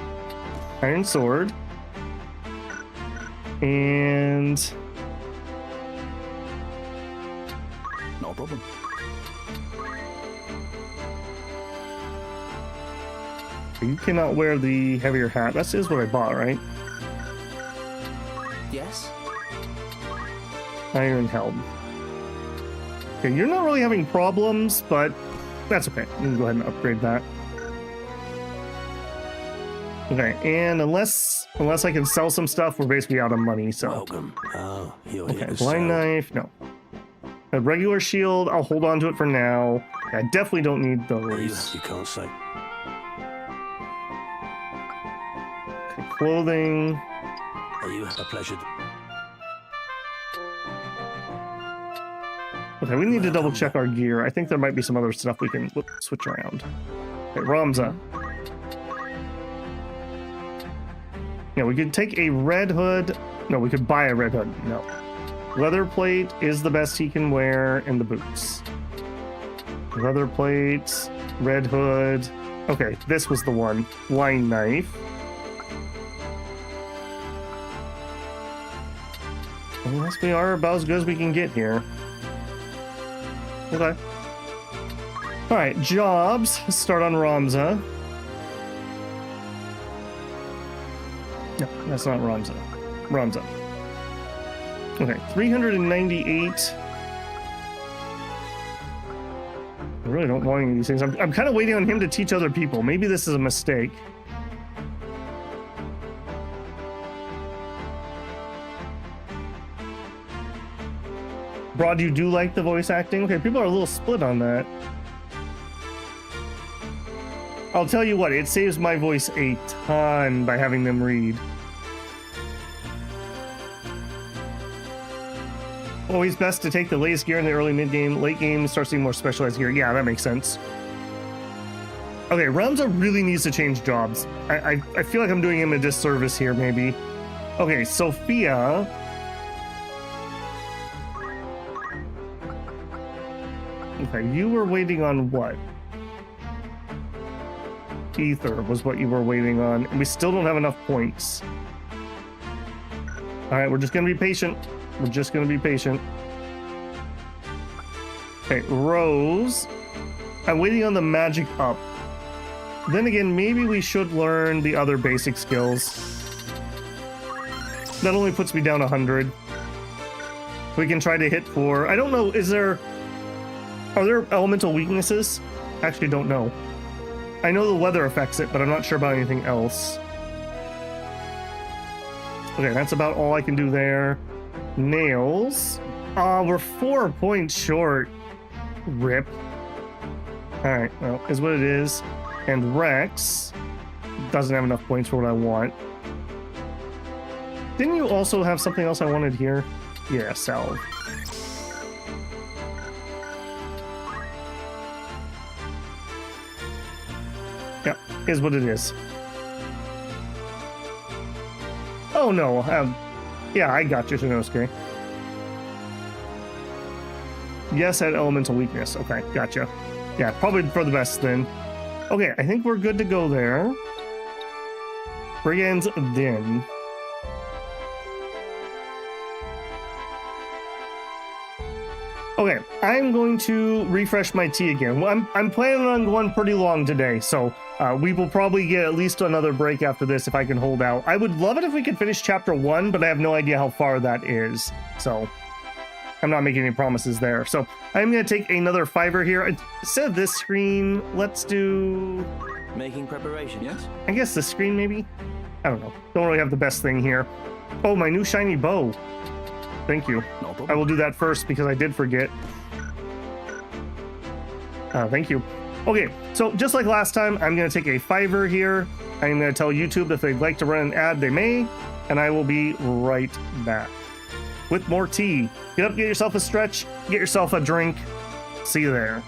Iron sword. And... No problem. You cannot wear the heavier hat. That is what I bought, right? Yes? Iron helm. Okay, you're not really having problems, but that's okay. We can go ahead and upgrade that. Okay, and unless I can sell some stuff, we're basically out of money, so... Welcome. Oh, you're okay, blind knife, no. A regular shield, I'll hold on to it for now. I definitely don't need those. You can't say. Okay, clothing. Are you a pleasure? Okay, we need to double check our gear. I think there might be some other stuff we can switch around. Okay, Ramza. Yeah, we could take a red hood. No, we could buy a red hood. No. Leather plate is the best he can wear, and the boots. Leather plate, red hood. Okay, this was the one. Blind knife. Unless we are about as good as we can get here. Okay. Alright, jobs. Let's start on Ramza. No, that's not Ramza. Ramza. Okay, 398. I really don't want any of these things. I'm kind of waiting on him to teach other people. Maybe this is a mistake. Broad, you do like the voice acting? Okay, people are a little split on that. I'll tell you what, it saves my voice a ton by having them read. Always best to take the latest gear in the early mid-game. Late game, start seeing more specialized gear. Yeah, that makes sense. Okay, Ramza really needs to change jobs. I feel like I'm doing him a disservice here, maybe. Okay, Sophia... Okay, you were waiting on what? Ether was what you were waiting on, and we still don't have enough points. All right, we're just gonna be patient. We're just gonna be patient. Okay, Rose. I'm waiting on the magic up. Then again, maybe we should learn the other basic skills. That only puts me down 100. We can try to hit 4. I don't know, are there elemental weaknesses? Actually don't know. I know the weather affects it, but I'm not sure about anything else. Okay, that's about all I can do there. Nails. We're 4 points short. Rip. Alright, well, is what it is. And Rex doesn't have enough points for what I want. Didn't you also have something else I wanted here? Yeah, salve. Yeah, is what it is. Oh no, yeah, I got you, Shinosuke. Yes, at elemental weakness. Okay, gotcha. Yeah, probably for the best then. Okay, I think we're good to go there. Brigand's Den. Okay, I'm going to refresh my tea again. Well, I'm planning on going pretty long today, so we will probably get at least another break after this if I can hold out. I would love it if we could finish chapter 1, but I have no idea how far that is, so I'm not making any promises there. So I'm going to take another $5 here. Instead of this screen, let's do... Making preparations? Yes. I guess this screen, maybe? I don't know. Don't really have the best thing here. Oh, my new shiny bow. Thank you. No problem. I will do that first because I did forget. Thank you. Okay, so just like last time, I'm going to take a $5 here. I'm going to tell YouTube if they'd like to run an ad, they may, and I will be right back with more tea. Get up, get yourself a stretch, get yourself a drink. See you there.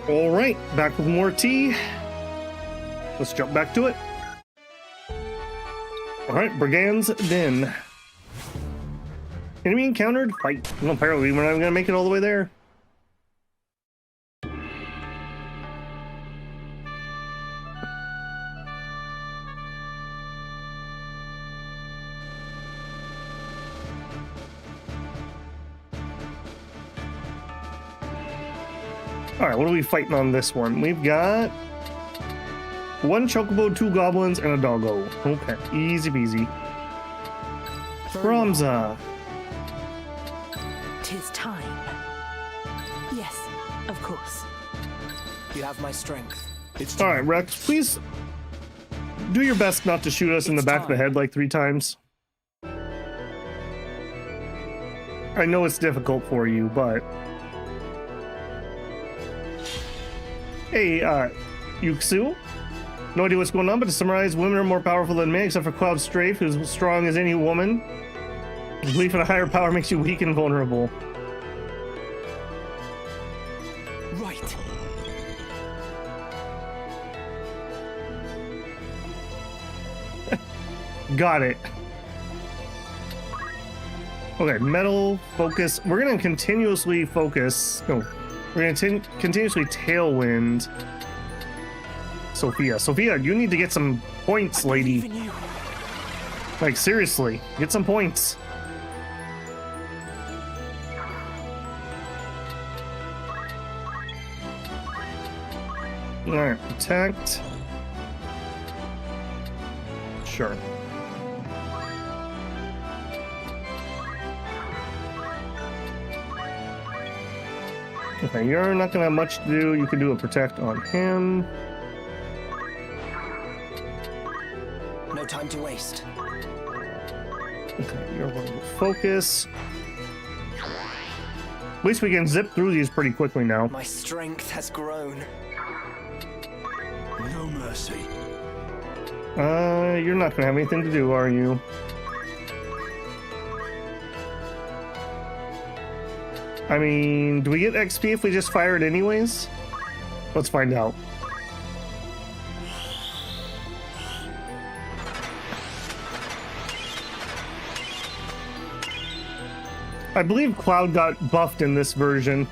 All right, back with more tea. Let's jump back to it. All right, Brigand's Den. Enemy encountered? Fight. Well, apparently we're not even gonna make it all the way there. All right, what are we fighting on this one? We've got 1 chocobo, 2 goblins, and a doggo. Okay, easy peasy. Ramza. 'Tis time. Yes, of course. You have my strength. All right, Rex, please do your best not to shoot us in the back of the head like 3 times. I know it's difficult for you, but... Hey, Yuxu? No idea what's going on, but to summarize, women are more powerful than men, except for Cloud Strafe, who's as strong as any woman. Belief in a higher power makes you weak and vulnerable. Right. Got it. Okay, metal, focus. We're gonna continuously focus. No, we're gonna continuously tailwind Sophia. Sophia, you need to get some points, lady. Like, seriously, get some points. Alright, protect. Sure. Okay, you're not gonna have much to do. You can do a protect on him. No time to waste. Okay, you're going to focus. At least we can zip through these pretty quickly now. My strength has grown. No mercy. You're not gonna have anything to do, are you? I mean, do we get XP if we just fire it anyways? Let's find out. I believe Cloud got buffed in this version.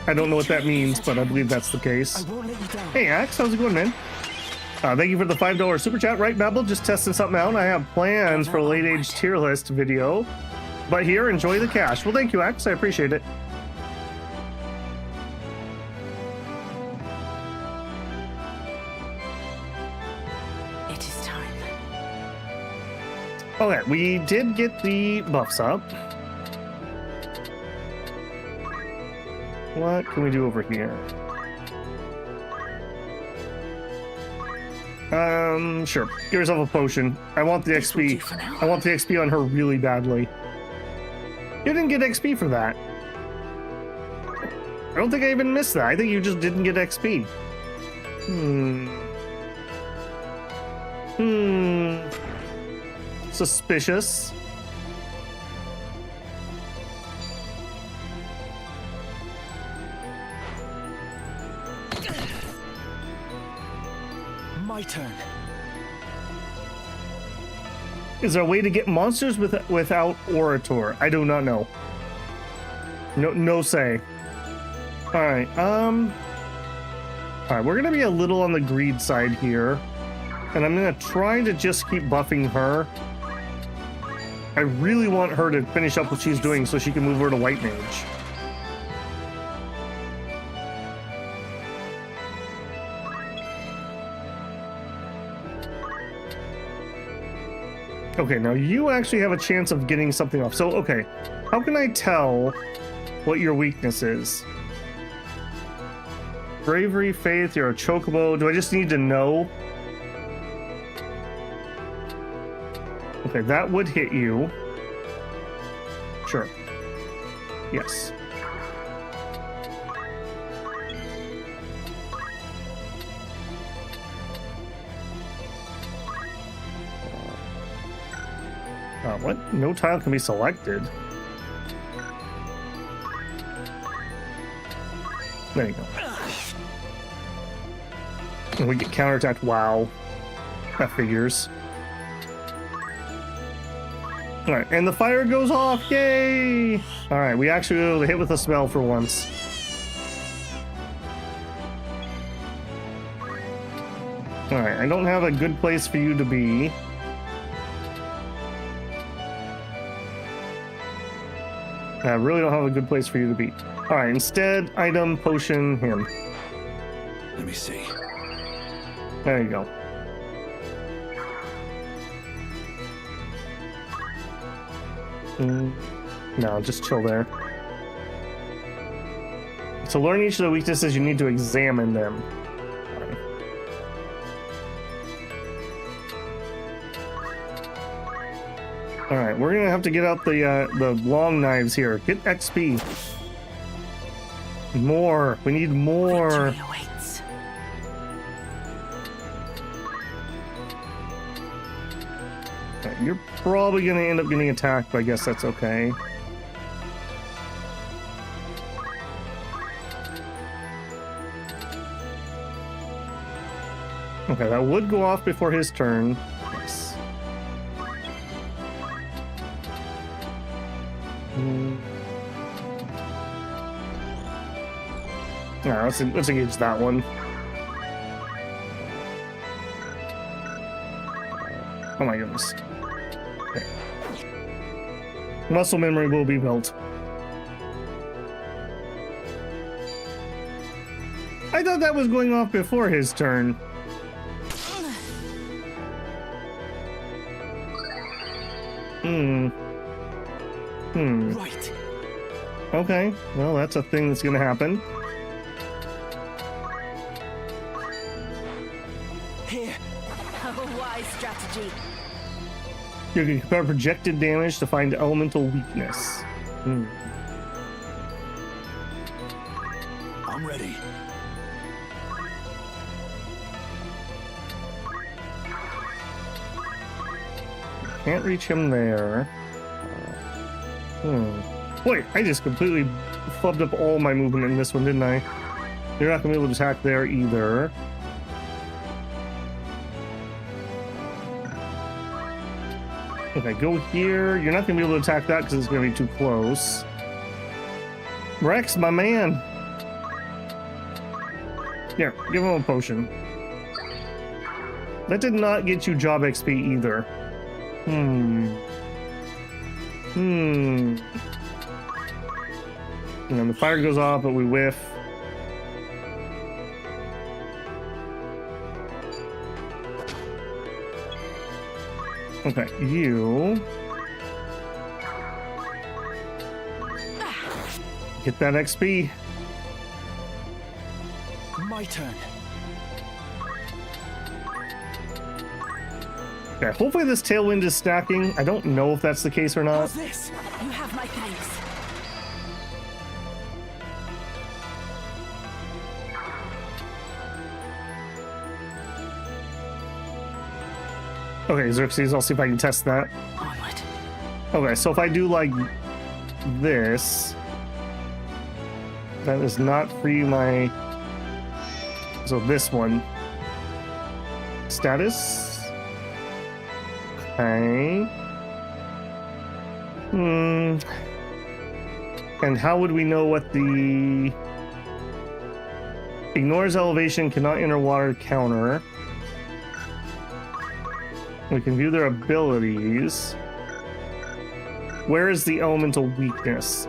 I don't know what that means, but I believe that's the case. Hey, Axe, how's it going, man? Thank you for the $5 super chat. Right, Babble? Just testing something out. I have plans for a late age tier list video. But here, enjoy the cash. Well, thank you, Axe. I appreciate it. It is time. Okay, we did get the buffs up. What can we do over here? Sure. Give yourself a potion. I want the XP. I want the XP on her really badly. You didn't get XP for that. I don't think I even missed that. I think you just didn't get XP. Suspicious. My turn. Is there a way to get monsters without Orator? I do not know. No say. Alright, alright, we're gonna be a little on the greed side here. And I'm gonna try to just keep buffing her. I really want her to finish up what she's doing so she can move her to White Mage. Okay, now you actually have a chance of getting something off. So, okay, how can I tell what your weakness is? Bravery, faith, you're a chocobo. Do I just need to know? Okay, that would hit you. Sure. Yes. What? No tile can be selected. There you go. And we get counterattacked. Wow. That figures. Alright, and the fire goes off. Yay! Alright, we actually were able to hit with a spell for once. Alright, I don't have a good place for you to be. I really don't have a good place for you to be. Alright, instead, item, potion, him. Let me see. There you go. No, just chill there. To learn each of the weaknesses, you need to examine them. Alright, we're gonna have to get out the long knives here. Get XP. More. We need more. Right, you're probably gonna end up getting attacked, but I guess that's okay. Okay, that would go off before his turn. Yes. Alright, let's engage that one. Oh my goodness. Okay. Muscle memory will be built. I thought that was going off before his turn. Right. Okay, well, that's a thing that's gonna happen. Here. A wise strategy. You can compare projected damage to find elemental weakness. I'm ready. Can't reach him there. Wait, I just completely flubbed up all my movement in this one, didn't I? You're not gonna be able to attack there either. Okay, go here. You're not gonna be able to attack that because it's gonna be too close. Rex, my man. Here, give him a potion. That did not get you job XP either. And then the fire goes off, but we whiff. Okay, you get that XP. My turn. Yeah, hopefully this tailwind is stacking. I don't know if that's the case or not. How's this? You have my thanks. Okay, Xerxes, I'll see if I can test that. Onward. Okay, so if I do like this, that does not free my... So this one. Status? Okay. And how would we know what the... Ignores elevation, cannot enter water counter. We can view their abilities. Where is the elemental weakness?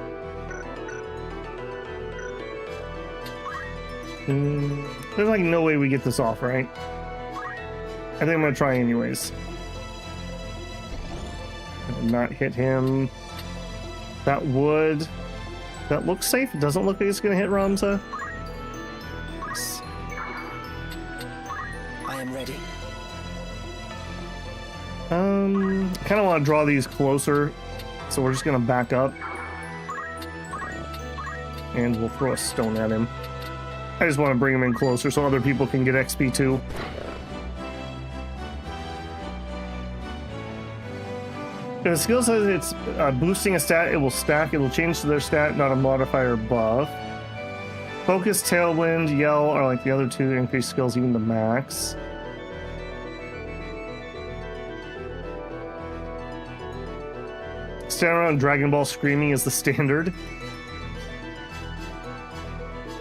There's like no way we get this off, right? I think I'm gonna try anyways. Not hit him. That would... That looks safe. It doesn't look like it's gonna hit Ramza. Yes. I am ready. I kind of want to draw these closer, so we're just gonna back up. And we'll throw a stone at him. I just want to bring him in closer so other people can get XP too. If the skill says it's boosting a stat, it will stack. It will change to their stat, not a modifier buff. Focus, Tailwind, Yell are like the other two increase skills even to max. Stand around Dragon Ball screaming is the standard.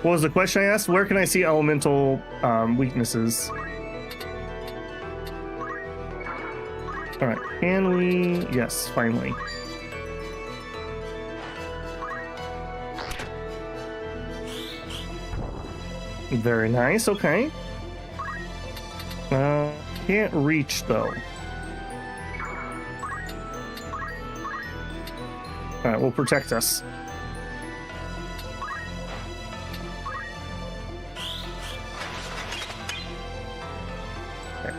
What was the question I asked? Where can I see elemental weaknesses? Alright, can we? Yes, finally. Very nice, okay. Can't reach though. Alright, we'll protect us.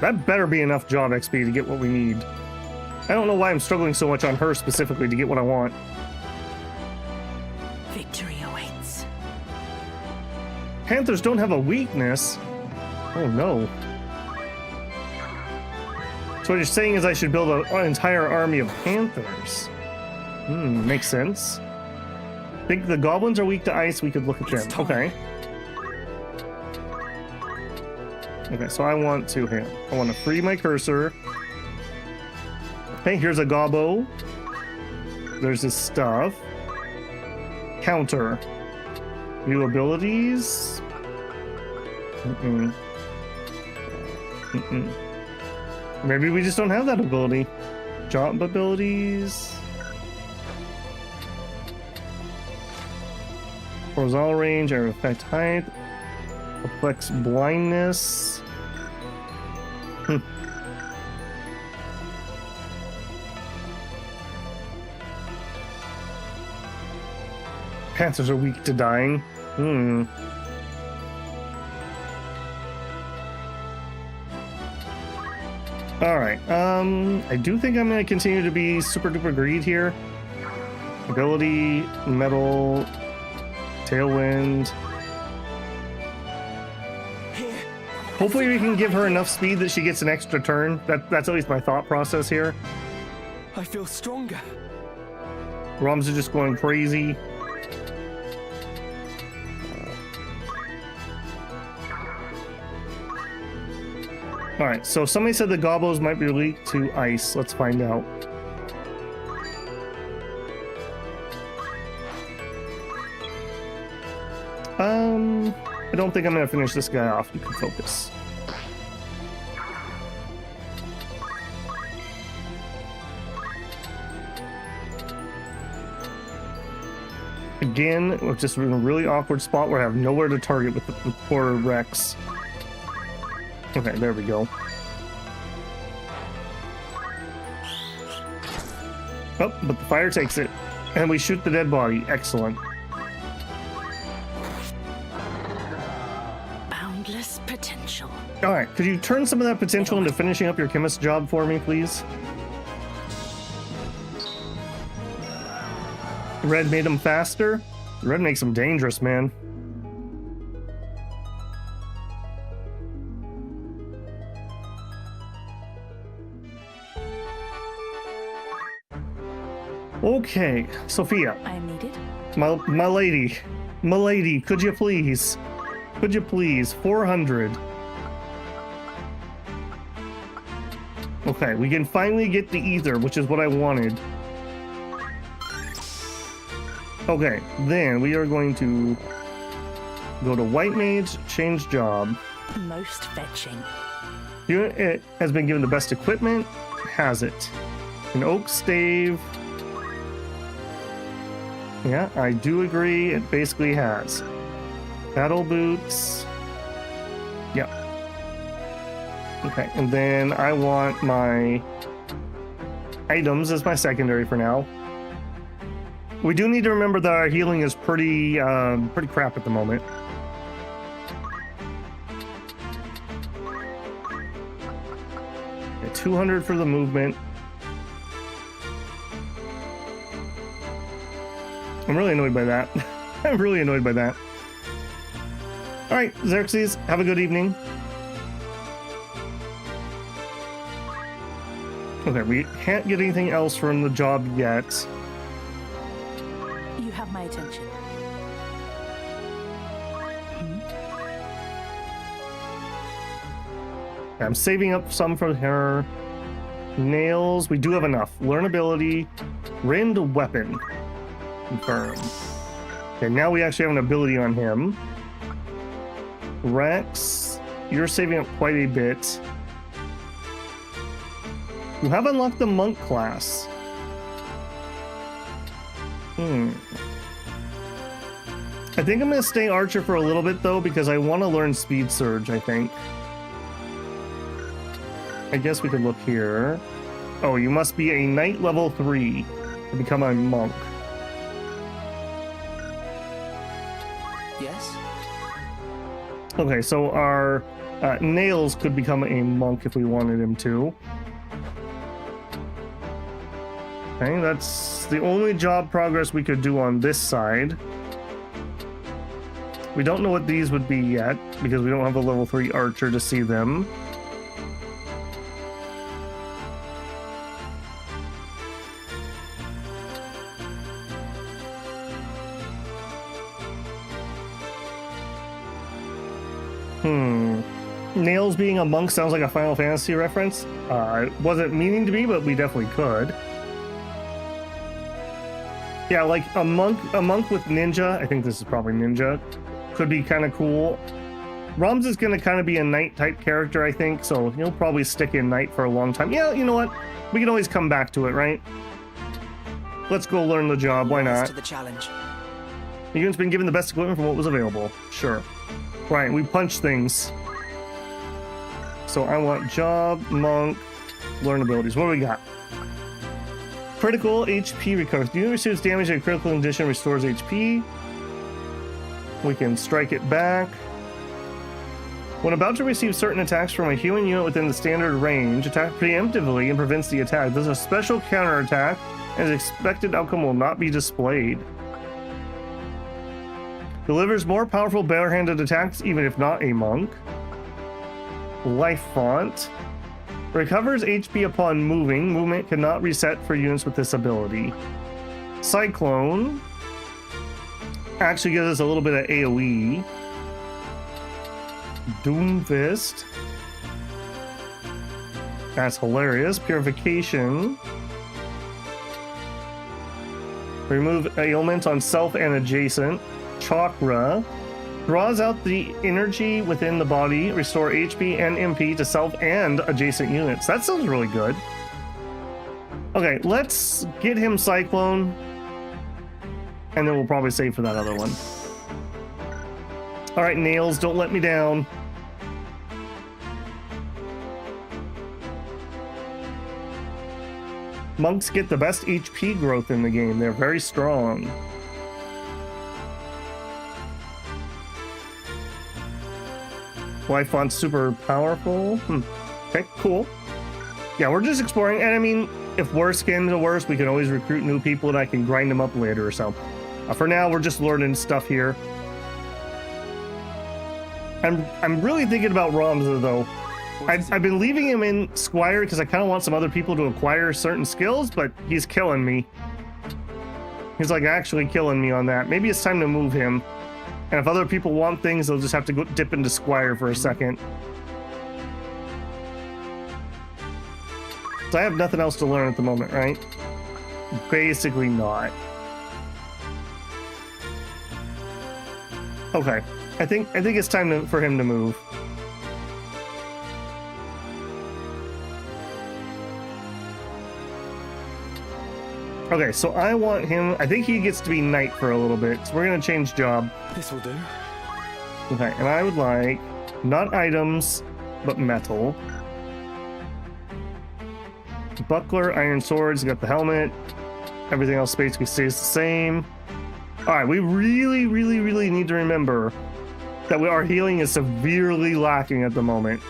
That better be enough job XP to get what we need. I don't know why I'm struggling so much on her specifically to get what I want. Victory awaits. Panthers don't have a weakness. Oh no. So what you're saying is I should build an entire army of Panthers. Makes sense. Think the goblins are weak to ice, we could look at them. Okay. Okay, so I want to free my cursor. Okay, here's a gobbo. There's his stuff. Counter. New abilities. Maybe we just don't have that ability. Jump abilities. Horizontal range, area effect height. Perplex blindness. Panthers are weak to dying. Alright, I do think I'm gonna continue to be super duper greed here. Ability, metal, tailwind. Hopefully we can give her enough speed that she gets an extra turn. That's at least my thought process here. I feel stronger. Roms are just going crazy. Alright, so somebody said the gobbos might be weak to ice. Let's find out. I don't think I'm gonna finish this guy off. You can focus. Again, we're just in a really awkward spot where I have nowhere to target with the poor Rex. Okay, there we go. Oh, but the fire takes it. And we shoot the dead body. Excellent. Boundless potential. Alright, could you turn some of that potential into finishing up your chemist job for me, please? Red made him faster? Red makes him dangerous, man. Okay, Sophia. I am needed. My lady, could you please? 400. Okay, we can finally get the ether, which is what I wanted. Okay, then we are going to go to White Mage, change job. Most fetching. Unit has been given the best equipment, has it. An oak stave. Yeah, I do agree, it basically has. Battle boots. Yep. Okay, and then I want my items as my secondary for now. We do need to remember that our healing is pretty crap at the moment. Okay, 200 for the movement. I'm really annoyed by that. I'm really annoyed by that. Alright, Xerxes, have a good evening. Okay, we can't get anything else from the job yet. You have my attention. I'm saving up some for her. Nails, we do have enough. Learn ability, rend weapon. Confirm. Okay, now we actually have an ability on him. Rex, you're saving up quite a bit. You have unlocked the monk class. I think I'm going to stay archer for a little bit though, because I want to learn speed surge, I think. I guess we could look here. Oh, you must be a knight level 3 to become a monk. Yes? Okay, so our Nails could become a monk if we wanted him to. Okay, that's the only job progress we could do on this side. We don't know what these would be yet, because we don't have a level 3 archer to see them. Nails being a monk sounds like a Final Fantasy reference. It wasn't meaning to be, but we definitely could. Yeah, like a monk with ninja. I think this is probably ninja. Could be kind of cool. Roms is going to kind of be a knight type character, I think, so he'll probably stick in knight for a long time. Yeah, you know what? We can always come back to it, right? Let's go learn the job. Why not? To the challenge. The unit's been given the best equipment from what was available. Sure. Right, we punch things. So I want job, monk, learn abilities. What do we got? Critical HP recovers. The unit receives damage in a critical condition, restores HP. We can strike it back. When about to receive certain attacks from a human unit within the standard range, attack preemptively and prevents the attack. There's a special counterattack, and the expected outcome will not be displayed. Delivers more powerful barehanded attacks, even if not a monk. Life font. Recovers HP upon moving. Movement cannot reset for units with this ability. Cyclone. Actually gives us a little bit of AoE. Doomfist. That's hilarious. Purification. Remove ailment on self and adjacent. Chakra. Draws out the energy within the body. Restore HP and MP to self and adjacent units. That sounds really good. Okay, let's get him Cyclone. And then we'll probably save for that other one. Alright, Nails, don't let me down. Monks get the best HP growth in the game. They're very strong. Life font's super powerful. Okay, cool. Yeah, we're just exploring. And I mean, if worse came to worse, we can always recruit new people and I can grind them up later or so. For now, we're just learning stuff here. I'm really thinking about Ramza though. I've been leaving him in Squire because I kind of want some other people to acquire certain skills, but he's killing me. He's like actually killing me on that. Maybe it's time to move him. And if other people want things, they'll just have to go dip into Squire for a second. So I have nothing else to learn at the moment, right? Basically not. Okay, I think it's time for him to move. Okay, so I want him. I think he gets to be knight for a little bit, so we're gonna change job. This will do. Okay, and I would like not items, but metal. Buckler, iron swords, got the helmet. Everything else basically stays the same. All right, we really need to remember that our healing is severely lacking at the moment.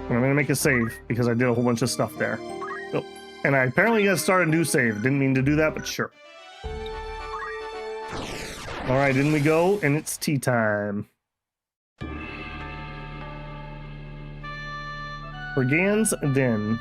I'm gonna make a save because I did a whole bunch of stuff there. Oh, and I apparently gotta start a new save. Didn't mean to do that, but sure. All right, in we go, and it's tea time. Brigand's Den.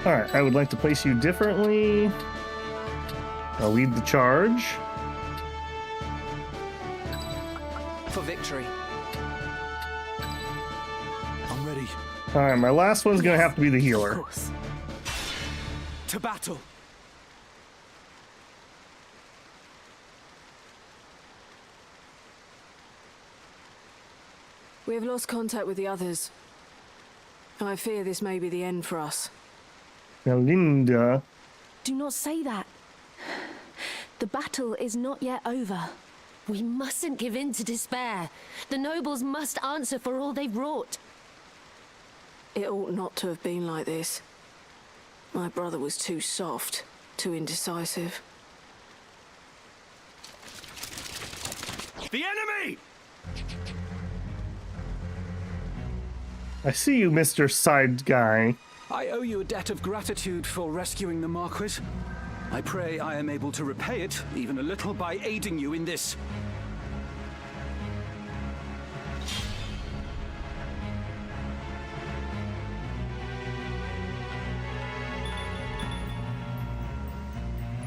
Alright, I would like to place you differently. I'll lead the charge. For victory. I'm ready. Alright, my last one's gonna have to be the healer. To battle. We have lost contact with the others. I fear this may be the end for us. Now, Linda. Do not say that. The battle is not yet over. We mustn't give in to despair. The nobles must answer for all they've wrought. It ought not to have been like this. My brother was too soft, too indecisive. The enemy! I see you, Mr. Side Guy. I owe you a debt of gratitude for rescuing the Marquis. I pray I am able to repay it, even a little, by aiding you in this.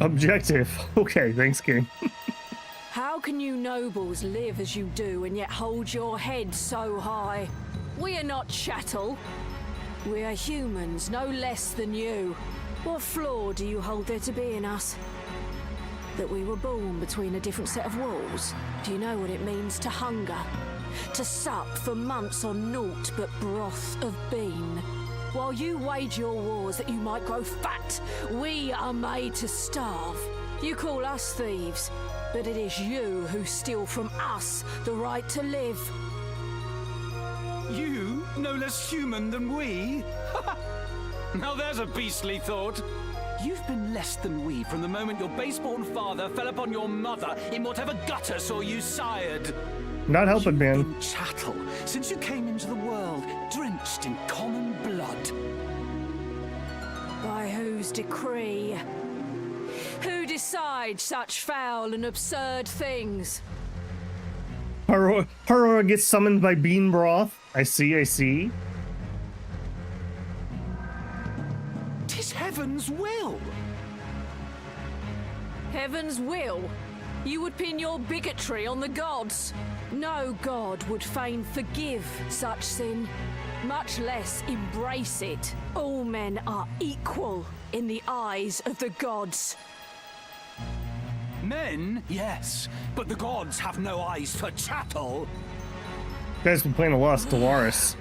Objective. Okay, thanks, King. How can you nobles live as you do and yet hold your head so high? We are not chattel. We are humans, no less than you. What flaw do you hold there to be in us? That we were born between a different set of walls? Do you know what it means to hunger? To sup for months on naught but broth of bean? While you wage your wars that you might grow fat, we are made to starve. You call us thieves, but it is you who steal from us the right to live. You, no less human than we? Now there's a beastly thought. You've been less than we from the moment your base-born father fell upon your mother in whatever gutter saw you sired. Not helping, man. You've been chattel since you came into the world, drenched in common blood. By whose decree? Who decides such foul and absurd things? Harora gets summoned by bean broth. I see. 'Tis heaven's will. Heaven's will? You would pin your bigotry on the gods. No god would fain forgive such sin, much less embrace it. All men are equal in the eyes of the gods. Men, yes, but the gods have no eyes for chattel. You guys been playing a lot of Stellaris.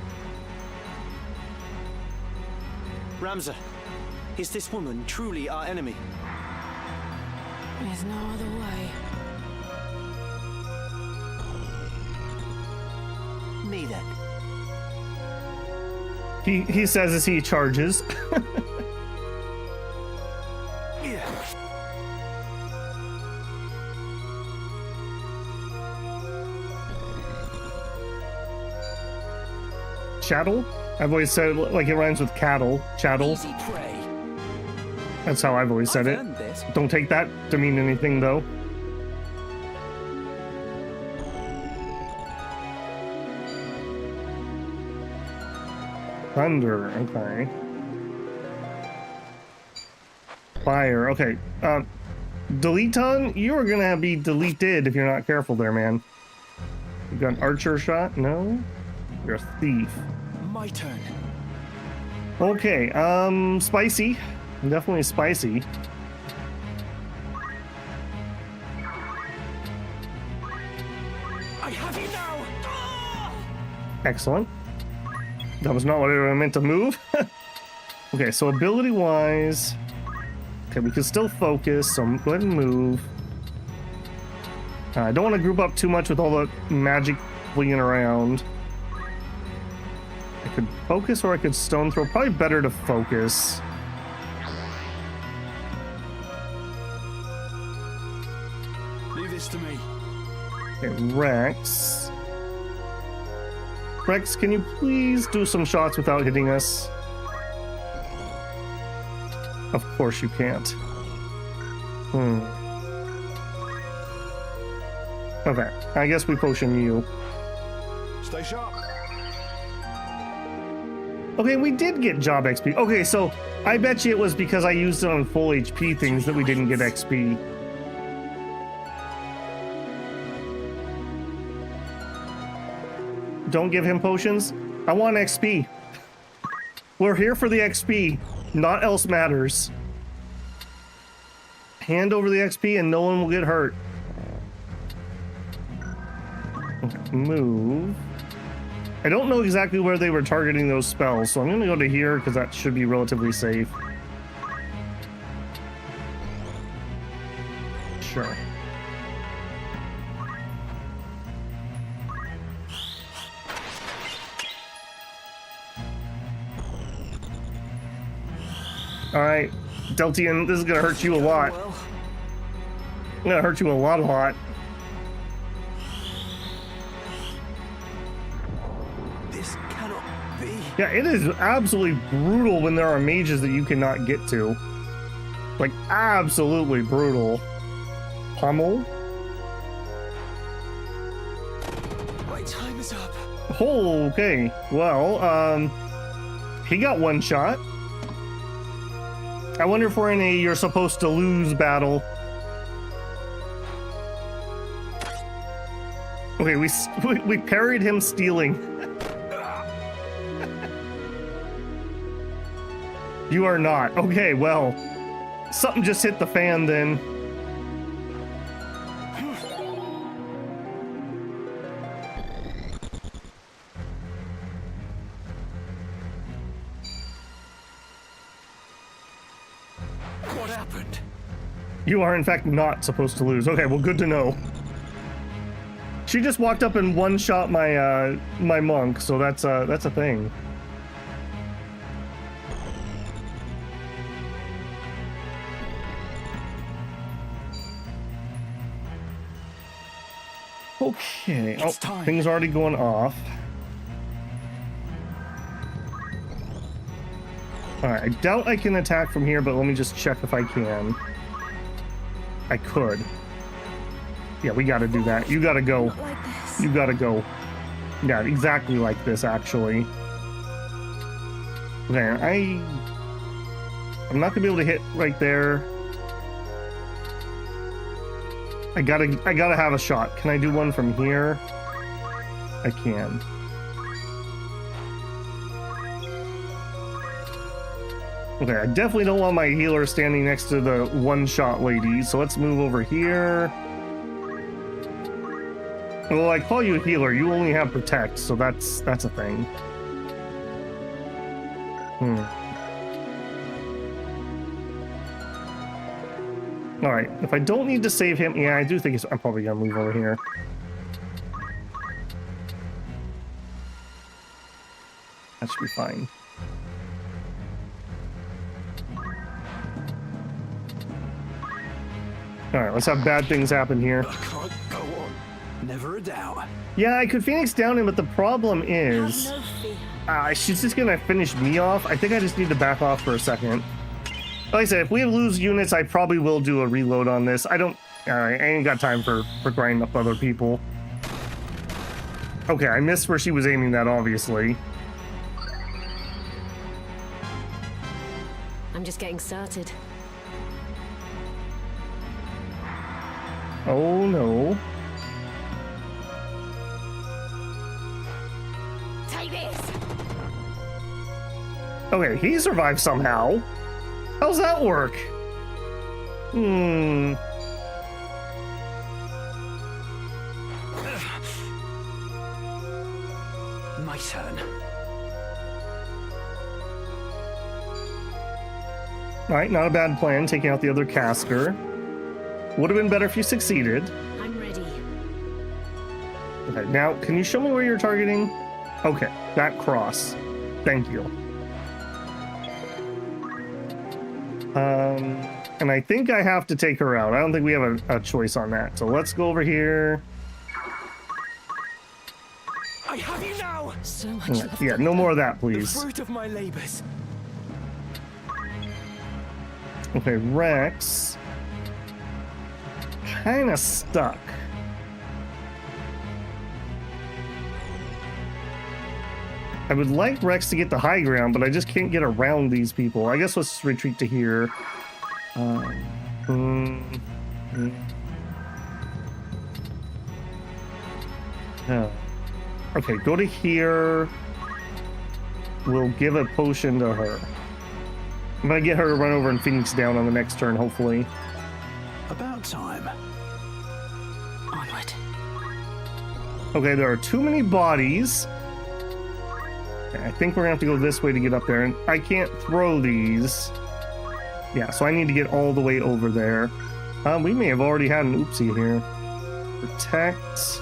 Ramza, is this woman truly our enemy? There's no other way. Me then. He says as he charges. Chattel? I've always said it like it rhymes with cattle. Chattel. Easy prey. That's how I've always said it. Don't take that to mean anything, though. Thunder, okay. Fire, okay. Deleton, you are gonna be deleted if you're not careful there, man. You got an archer shot? No? You're a thief. My turn. Okay, spicy. Definitely spicy. I have you now! Excellent. That was not what I meant to move. Okay, so ability-wise... Okay, we can still focus, so go ahead and move. I don't want to group up too much with all the magic flinging around. I could focus or I could stone throw. Probably better to focus. Leave this to me. Okay, Rex. Rex, can you please do some shots without hitting us? Of course you can't. Okay, I guess we potion you. Stay sharp. Okay, we did get job XP. Okay, so I bet you it was because I used it on full HP things that we didn't get XP. Don't give him potions. I want XP. We're here for the XP. Naught else matters. Hand over the XP and no one will get hurt. Move. I don't know exactly where they were targeting those spells, so I'm going to go to here because that should be relatively safe. Sure. Alright, Deltian, this is going to hurt you a lot. It's going to hurt you a lot. Yeah, it is absolutely brutal when there are mages that you cannot get to. Like, absolutely brutal. Pummel? My time is up. Oh, okay. Well, he got one shot. I wonder if we're in a you're supposed to lose battle. Okay, we parried him stealing. You are not. Okay, well, something just hit the fan then. What happened? You are in fact not supposed to lose. Okay, well, good to know. She just walked up and one-shot my my monk, so that's a thing. Okay. Oh, things already going off. Alright, I doubt I can attack from here, but let me just check if I can. I could. Yeah, we gotta do that. You gotta go. You gotta go. Yeah, exactly like this, actually. Okay, I'm not gonna be able to hit right there. I gotta have a shot. Can I do one from here? I can. Okay, I definitely don't want my healer standing next to the one-shot lady, so let's move over here. Well, I call you a healer. You only have protect, so that's a thing. Alright, if I don't need to save him... Yeah, I do think I'm probably gonna move over here. That should be fine. Alright, let's have bad things happen here. I can't go on. Never a doubt. Yeah, I could Phoenix down him, but the problem is... she's just gonna finish me off. I think I just need to back off for a second. Like I said, if we lose units, I probably will do a reload on this. I ain't got time for grinding up other people. Okay, I missed where she was aiming that, obviously. I'm just getting started. Oh no. Take this. Okay, he survived somehow. How's that work? My turn. Alright, not a bad plan, taking out the other caster. Would have been better if you succeeded. I'm ready. Okay, now, can you show me where you're targeting? Okay, that cross. Thank you. And I think I have to take her out. I don't think we have a choice on that. So let's go over here. I have you now. So much. Yeah, no more of that, please. The fruit of my labors. Okay, Rex. Kind of stuck. I would like Rex to get the high ground, but I just can't get around these people. I guess let's just retreat to here. Okay, go to here. We'll give a potion to her. I'm gonna get her to run over and Phoenix down on the next turn, hopefully. About time. Onward. Okay, there are too many bodies. Okay, I think we're gonna have to go this way to get up there, and I can't throw these. Yeah, so I need to get all the way over there. We may have already had an oopsie here. Protect.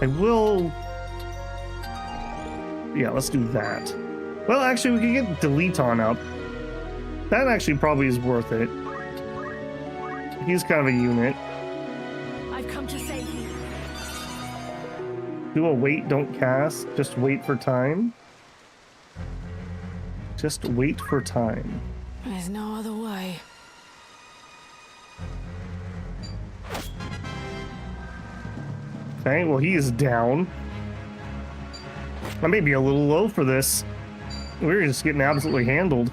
I will... Yeah, let's do that. Well, actually, we can get delete on up. That actually probably is worth it. He's kind of a unit. I've come to save you. Do a wait, don't cast. Just wait for time. Just wait for time. There's no other way. Okay, well, he is down. I may be a little low for this. We're just getting absolutely handled.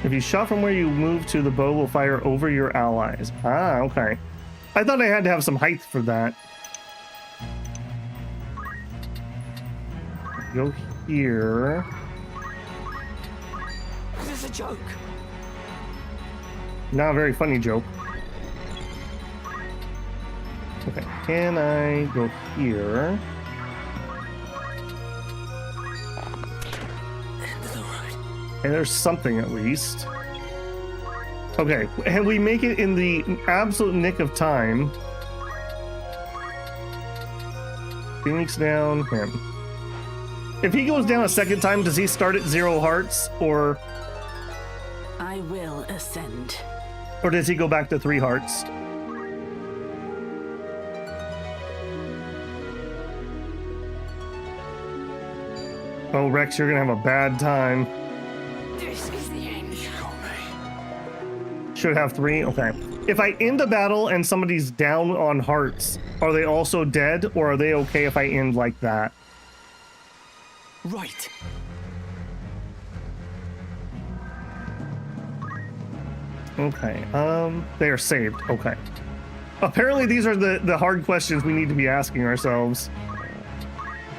If you shot from where you move to, the bow will fire over your allies. Ah, okay. I thought I had to have some height for that. Go here. This is a joke. Not a very funny joke. Okay, can I go here? And there's something at least. Okay, and we make it in the absolute nick of time. Phoenix down, him. If he goes down a second time, does he start at 0 hearts, or I will ascend. Or does he go back to 3 hearts? Oh, Rex, you're gonna have a bad time. This is the end. You got me. Should have 3? Okay. If I end a battle and somebody's down on hearts, are they also dead, or are they okay if I end like that? Right. Okay, they are saved. Okay. Apparently these are the hard questions we need to be asking ourselves.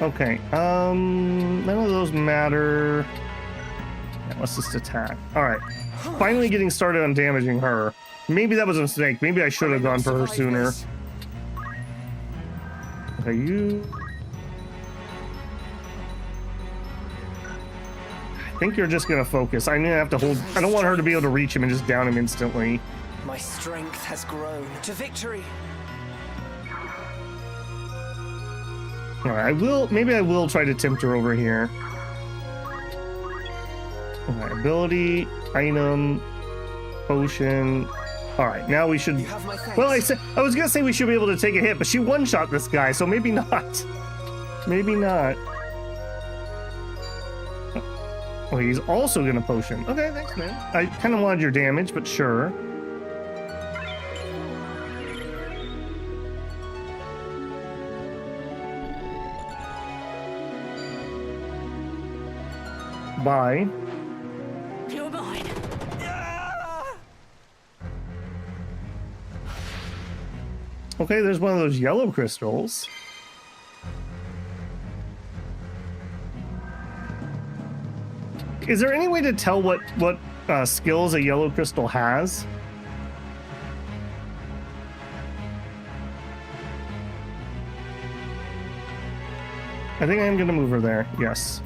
Okay, none of those matter. Yeah, let's just attack. Alright. Finally getting started on damaging her. Maybe that was a mistake. Maybe I should have gone for her sooner. Okay, you... I think you're just gonna focus. I'm gonna have to hold... I don't want her to be able to reach him and just down him instantly. My strength has grown to victory. Alright, I will... Maybe I will try to tempt her over here. Alright, ability, item, potion... Alright, now we should... Well, I was gonna say we should be able to take a hit, but she one-shot this guy, so maybe not. Maybe not. Oh, he's also gonna potion. Okay, thanks, man. I kind of wanted your damage, but sure. Bye. You're mine. Okay, there's one of those yellow crystals. Is there any way to tell what skills a yellow crystal has? I think I'm gonna move her there. Yes.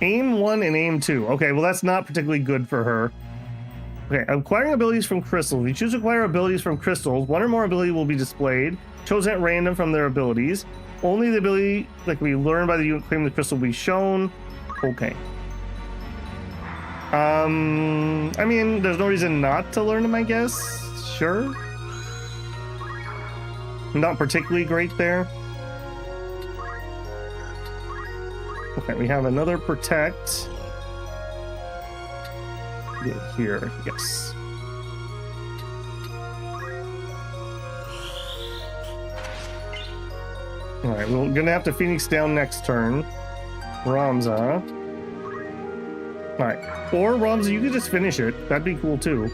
Aim 1 and aim 2. Okay, well that's not particularly good for her. Okay, acquiring abilities from crystals. If you choose to acquire abilities from crystals, one or more ability will be displayed, chosen at random from their abilities. Only the ability that can be learned by the unit claiming the crystal will be shown. Okay. I mean, there's no reason not to learn them, I guess. Sure. Not particularly great there. Okay, we have another protect. Get here, yes. Alright, we're gonna have to Phoenix down next turn. Ramza. Alright. Or Ramza, you could just finish it. That'd be cool too.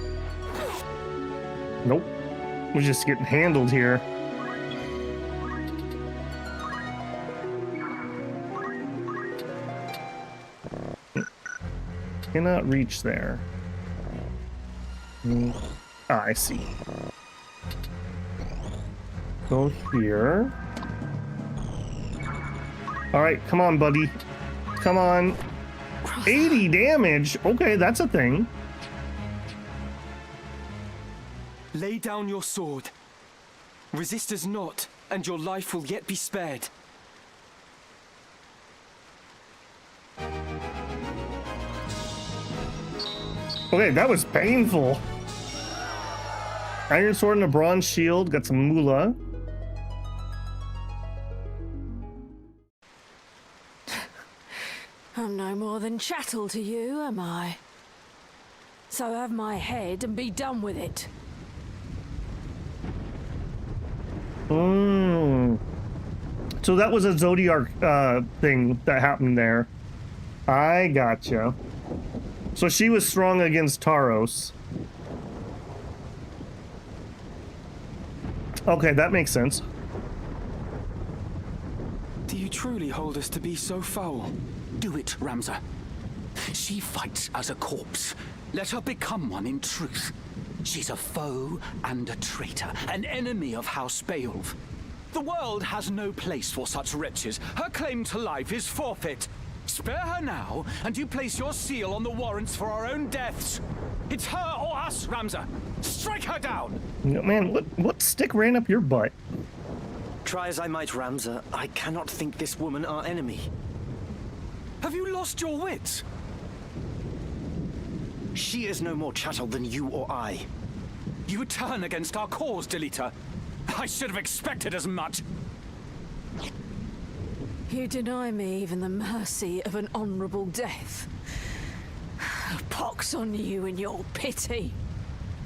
Nope. We're just getting handled here. Cannot reach there. Ah, I see. Go here. Alright, come on, buddy. Come on. 80 damage. Okay, that's a thing. Lay down your sword. Resist us not, and your life will yet be spared. Okay, that was painful. Iron sword and a bronze shield. Got some moolah. I'm no more than chattel to you, am I? So have my head and be done with it. So that was a Zodiac thing that happened there. I gotcha. So she was strong against Taros. Okay, that makes sense. Do you truly hold us to be so foul? Do it, Ramza. She fights as a corpse. Let her become one in truth. She's a foe and a traitor, an enemy of House Beowulf. The world has no place for such wretches. Her claim to life is forfeit. Spare her now, and you place your seal on the warrants for our own deaths. It's her or us, Ramza. Strike her down! Man, what stick ran up your butt? Try as I might, Ramza, I cannot think this woman our enemy. Have you lost your wits? She is no more chattel than you or I. You turn against our cause, Delita. I should have expected as much. You deny me even the mercy of an honorable death. Pox on you and your pity.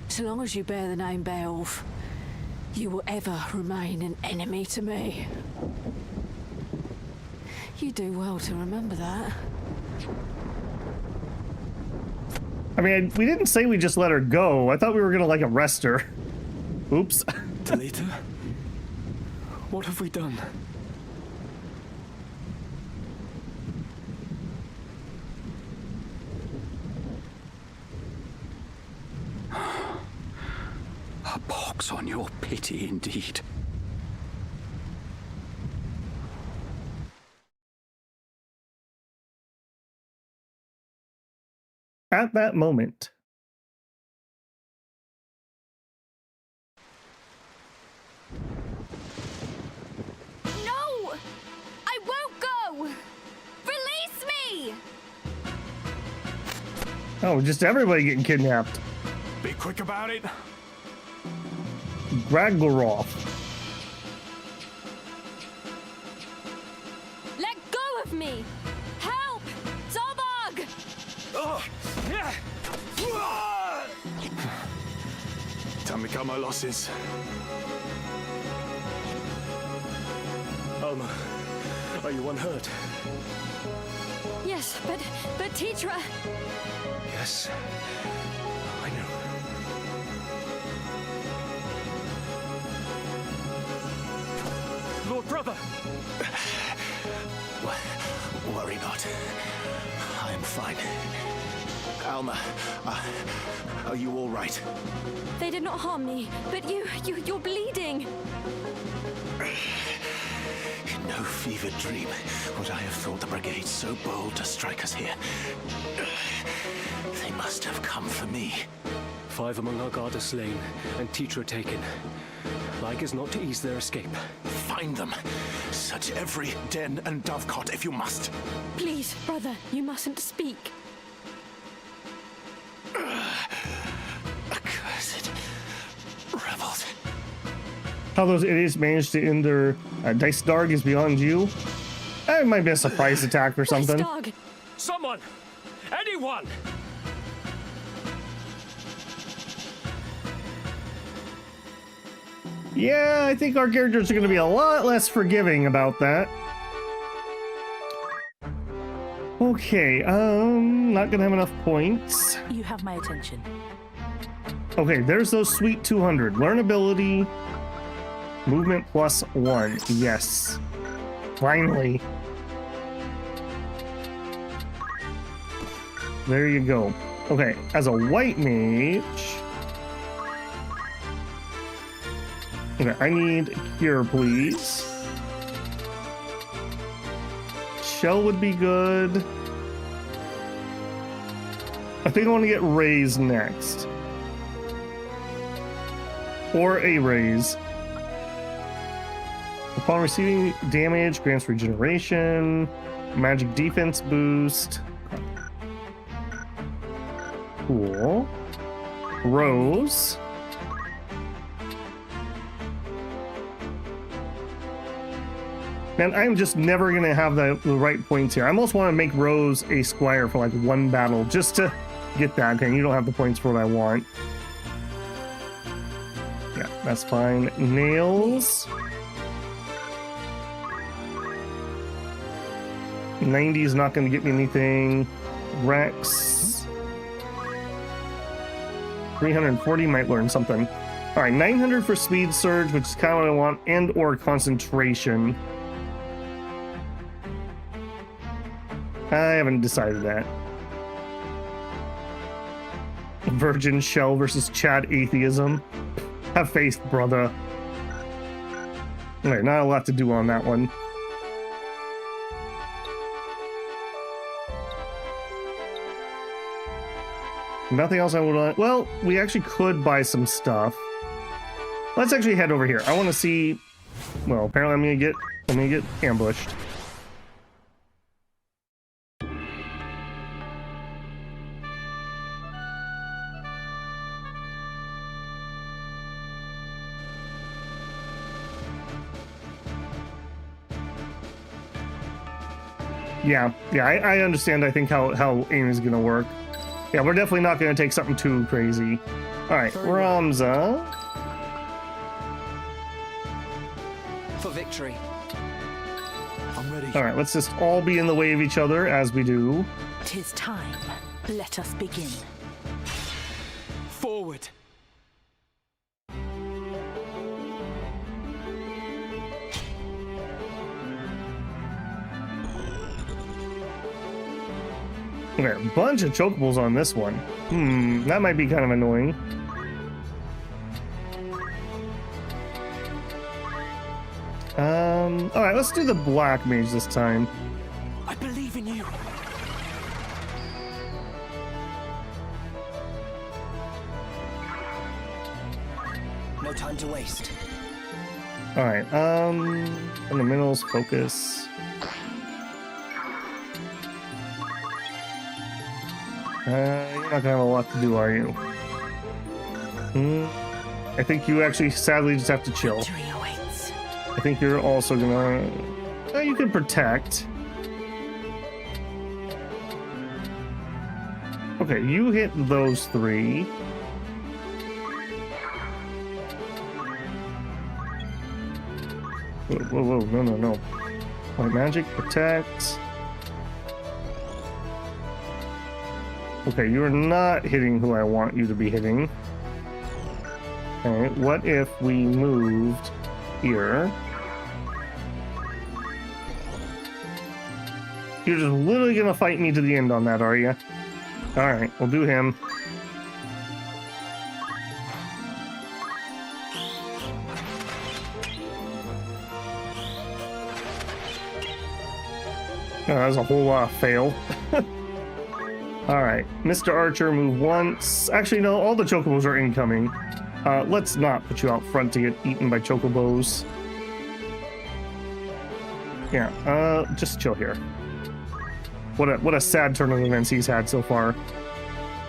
So long as you bear the name Beowulf, you will ever remain an enemy to me. You do well to remember that. I mean, we didn't say we just let her go. I thought we were gonna, like, arrest her. Oops. Delita, what have we done? A pox on your pity, indeed. At that moment, No! I won't go! Release me! oh, just everybody getting kidnapped. Be quick about it. Ragnaroth. Let go of me! Help! Zobog! Time to cut my losses. Alma, are you unhurt? Yes, but Tetra... Yes, I know. Lord Brother! Worry not. I am fine. Alma, are you all right? They did not harm me, but you're bleeding. In no fevered dream would I have thought the brigade so bold to strike us here. They must have come for me. 5 among our guard are slain, and Tetra taken. Like as not to ease their escape. Find them. Search every den and dovecot if you must. Please, brother, you mustn't speak. Accursed rebels. How those idiots managed to end their Dice Darg is beyond you. It might be a surprise attack or something. Dice Darg. Someone! Anyone! Yeah, I think our characters are going to be a lot less forgiving about that. Okay, not gonna have enough points. You have my attention. Okay, there's those sweet 200. Learn ability, movement +1. Yes. Finally. There you go. Okay, as a white mage... Okay, I need cure, please. Shell would be good. I think I want to get raise next. Or a raise. Upon receiving damage, grants regeneration. Magic defense boost. Cool. Rose. Man, I'm just never going to have the right points here. I almost want to make Rose a squire for like one battle just to get that. Okay, you don't have the points for what I want. Yeah, that's fine. Nails. 90 is not going to get me anything. Rex. 340 might learn something. All right, 900 for speed surge, which is kind of what I want, and or concentration. I haven't decided that. Virgin Shell versus Chad Atheism. Have faith, brother. Alright, not a lot to do on that one. Nothing else I would want. Well, we actually could buy some stuff. Let's actually head over here. I want to see. Well, apparently I'm gonna get ambushed. Yeah, I understand, I think, how aim is gonna work. Yeah, we're definitely not gonna take something too crazy. Alright, Ramza. For victory. I'm ready. Alright, let's just all be in the way of each other as we do. 'Tis time. Let us begin. Forward. Okay, a bunch of chokables on this one. That might be kind of annoying. Alright, let's do the black mage this time. I believe in you. No time to waste. Alright, fundamentals, focus. You're not gonna have a lot to do, are you? I think you actually sadly just have to chill. I think you're also gonna... you can protect. Okay, you hit those three. Whoa, no. White magic, protect. Okay, you're not hitting who I want you to be hitting. Alright, what if we moved here? You're just literally gonna fight me to the end on that, are you? Alright, we'll do him. Oh, that was a whole lot of fail. Alright, Mr. Archer, move once. Actually, no, all the chocobos are incoming. Let's not put you out front to get eaten by chocobos. Yeah, just chill here. What a sad turn of events he's had so far.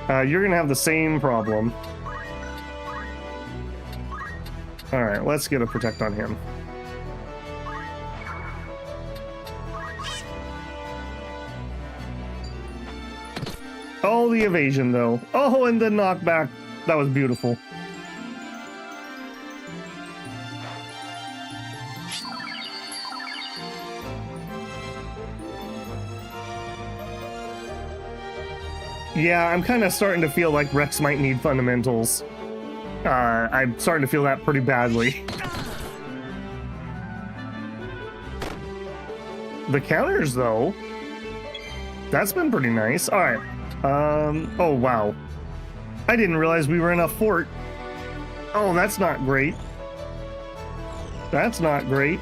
You're gonna have the same problem. Alright, let's get a protect on him. Oh, the evasion, though. Oh, and the knockback. That was beautiful. Yeah, I'm kind of starting to feel like Rex might need fundamentals. I'm starting to feel that pretty badly. The counters, though, that's been pretty nice. All right. Oh, wow. I didn't realize we were in a fort. Oh, that's not great. That's not great.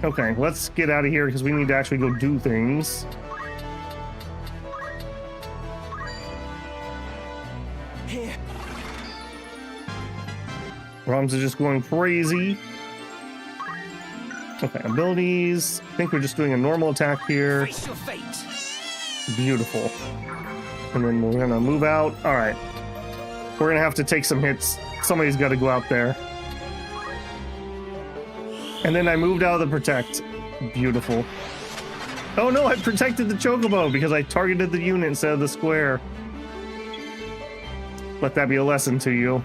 Okay, let's get out of here because we need to actually go do things. Here. Roms are just going crazy. Okay, abilities. I think we're just doing a normal attack here. Face your fate. Beautiful. And then we're gonna move out. All right. We're gonna have to take some hits. Somebody's got to go out there. And then I moved out of the protect. Beautiful. Oh no, I protected the chocobo because I targeted the unit instead of the square. Let that be a lesson to you.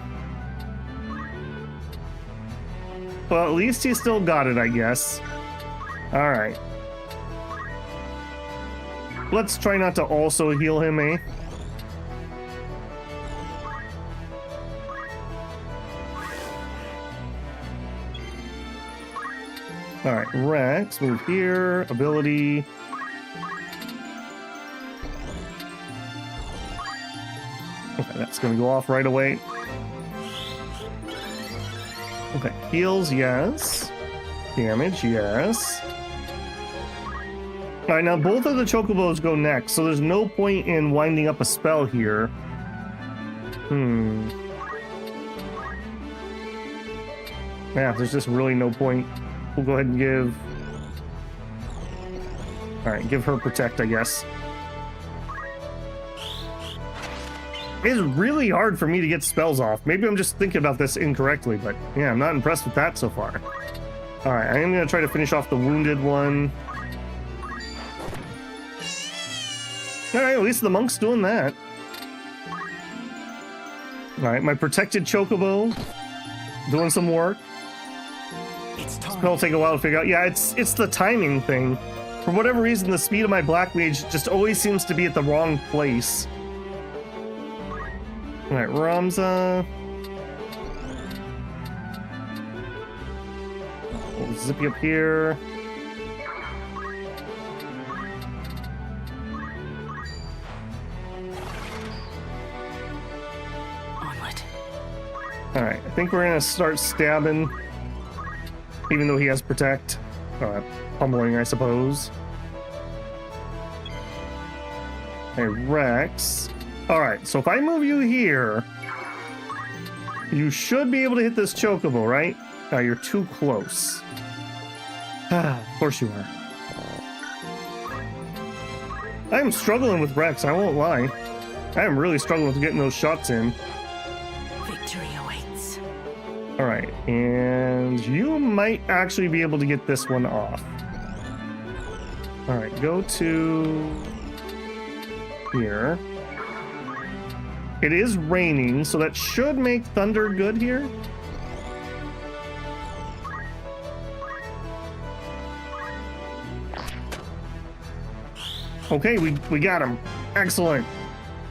Well, at least he still got it, I guess. All right. Let's try not to also heal him, eh? All right, Rex, move here. Ability. Okay, that's gonna go off right away. Okay, heals, yes. Damage, yes. All right, now both of the chocobos go next, so there's no point in winding up a spell here. Yeah, there's just really no point. We'll go ahead and give... All right, give her protect, I guess. It's really hard for me to get spells off. Maybe I'm just thinking about this incorrectly, but yeah, I'm not impressed with that so far. All right, I am going to try to finish off the wounded one. All right, at least the monk's doing that. All right, my protected chocobo doing some work. It'll take a while to figure out. Yeah, it's the timing thing. For whatever reason, the speed of my black mage just always seems to be at the wrong place. All right, Ramza. We'll zip you up here. Onward. All right, I think we're gonna start stabbing. Even though he has protect. Pummeling, I suppose. Hey, Rex. Alright, so if I move you here, you should be able to hit this chocobo, right? You're too close. Of course you are. I am struggling with Rex, I won't lie. I am really struggling with getting those shots in. Victory awaits. Alright, and you might actually be able to get this one off. Alright, go to here. It is raining, so that should make thunder good here. Okay, we got him. Excellent.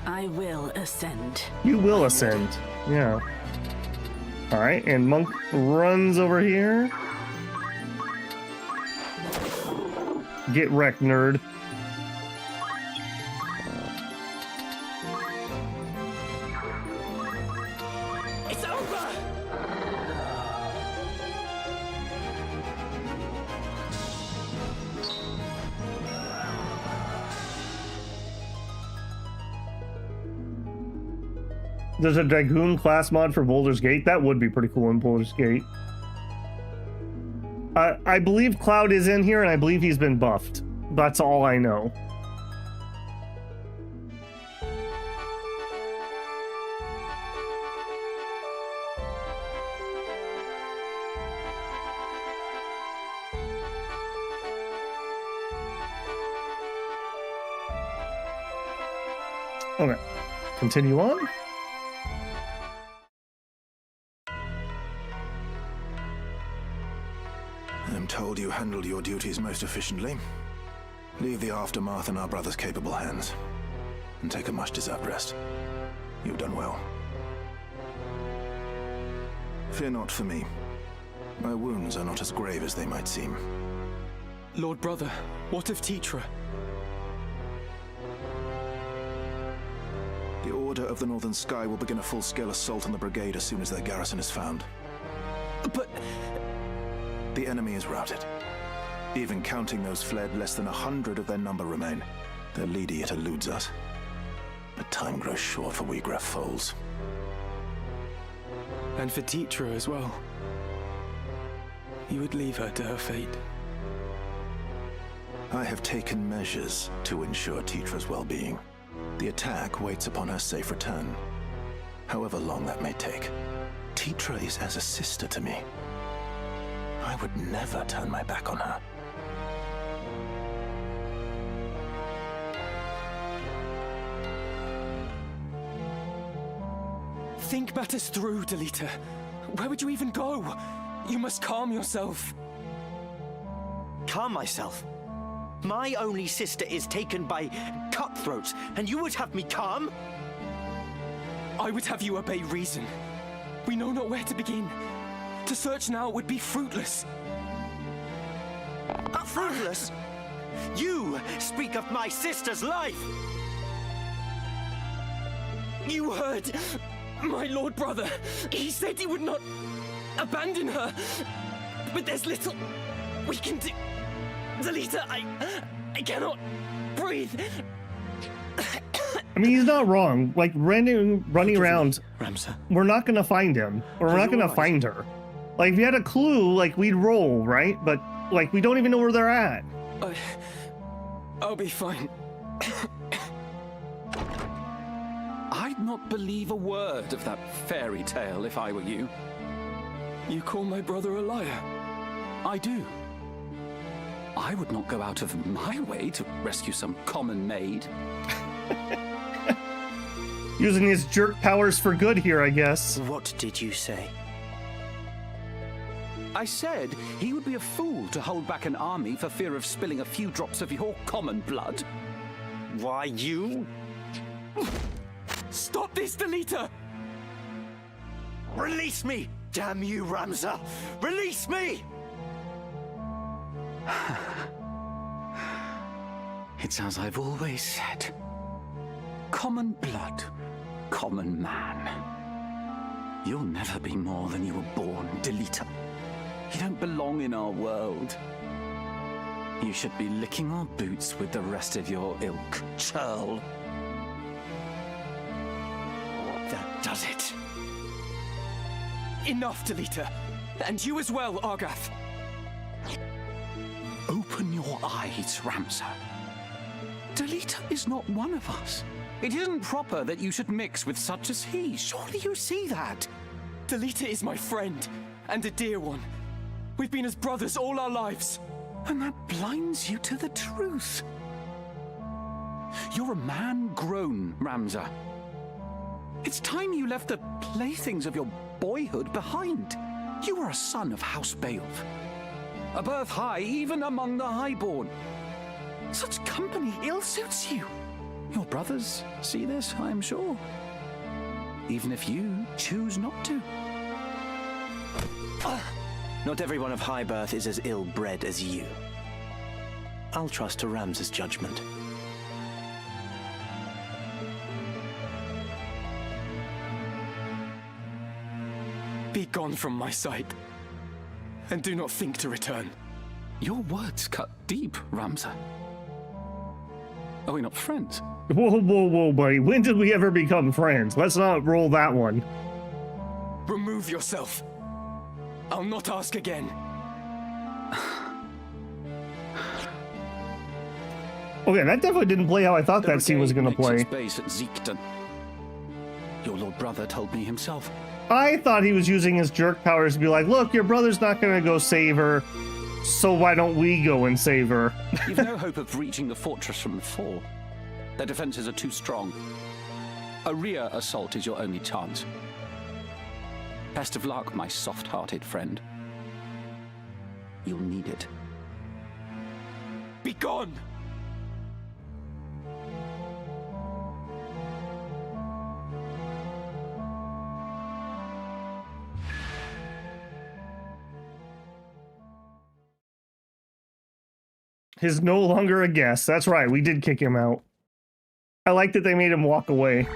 I will ascend. You will ascend. Yeah. All right, and Monk runs over here. Get wrecked, nerd. It's over. There's a Dragoon class mod for Boulder's Gate. That would be pretty cool in Boulder's Gate. I believe Cloud is in here, and I believe he's been buffed. That's all I know. Okay, continue on. I'm told you handled your duties most efficiently. Leave the aftermath in our brother's capable hands. and take a much-deserved rest. You've done well. Fear not for me. My wounds are not as grave as they might seem. Lord Brother, what of Tetra? The Order of the Northern Sky will begin a full-scale assault on the brigade as soon as their garrison is found. But... The enemy is routed. Even counting those fled, less than 100 of their number remain. Their leader yet eludes us. But time grows short for Wheatgrass foals. And for Tetra as well. You would leave her to her fate. I have taken measures to ensure Tetra's well-being. The attack waits upon her safe return. However long that may take. Tetra is as a sister to me. I would never turn my back on her. Think matters through, Delita. Where would you even go? You must calm yourself. Calm myself? My only sister is taken by cutthroats, and you would have me calm? I would have you obey reason. We know not where to begin. To search now would be fruitless. Fruitless? You speak of my sister's life! You heard my Lord Brother. He said he would not abandon her. But there's little we can do. Delita, I cannot breathe. I mean, he's not wrong. Like, running around, Ramza. We're not gonna find him, or we're not gonna find her. Like, if we had a clue, like, we'd roll, right? But, like, we don't even know where they're at. I'll be fine. I'd not believe a word of that fairy tale if I were you. You call my brother a liar? I do. I would not go out of my way to rescue some common maid. Using his jerk powers for good here, I guess. What did you say? I said he would be a fool to hold back an army for fear of spilling a few drops of your common blood. Why, you? Stop this, Delita! Release me! Damn you, Ramza! Release me! It's as I've always said. Common blood, common man. You'll never be more than you were born, Delita. You don't belong in our world. You should be licking our boots with the rest of your ilk, churl. That does it. Enough, Delita. And you as well, Argath. Open your eyes, Ramza. Delita is not one of us. It isn't proper that you should mix with such as he. Surely you see that. Delita is my friend, and a dear one. We've been as brothers all our lives. And that blinds you to the truth. You're a man grown, Ramza. It's time you left the playthings of your boyhood behind. You are a son of House Beowulf. A birth high even among the highborn. Such company ill suits you. Your brothers see this, I am sure. Even if you choose not to. Not everyone of high birth is as ill-bred as you. I'll trust to Ramza's judgment. Be gone from my sight, and do not think to return. Your words cut deep, Ramza. Are we not friends? Whoa, buddy. When did we ever become friends? Let's not roll that one. Remove yourself. I'll not ask again. Okay, that definitely didn't play how I thought that scene was going to play. Base at Zeekton. Your Lord Brother told me himself. I thought he was using his jerk powers to be like, look, your brother's not going to go save her, so why don't we go and save her? You've no hope of reaching the fortress from the fore. Their defenses are too strong. A rear assault is your only chance. Best of luck, my soft-hearted friend. You'll need it. Be gone! He's no longer a guest. That's right, we did kick him out. I like that they made him walk away.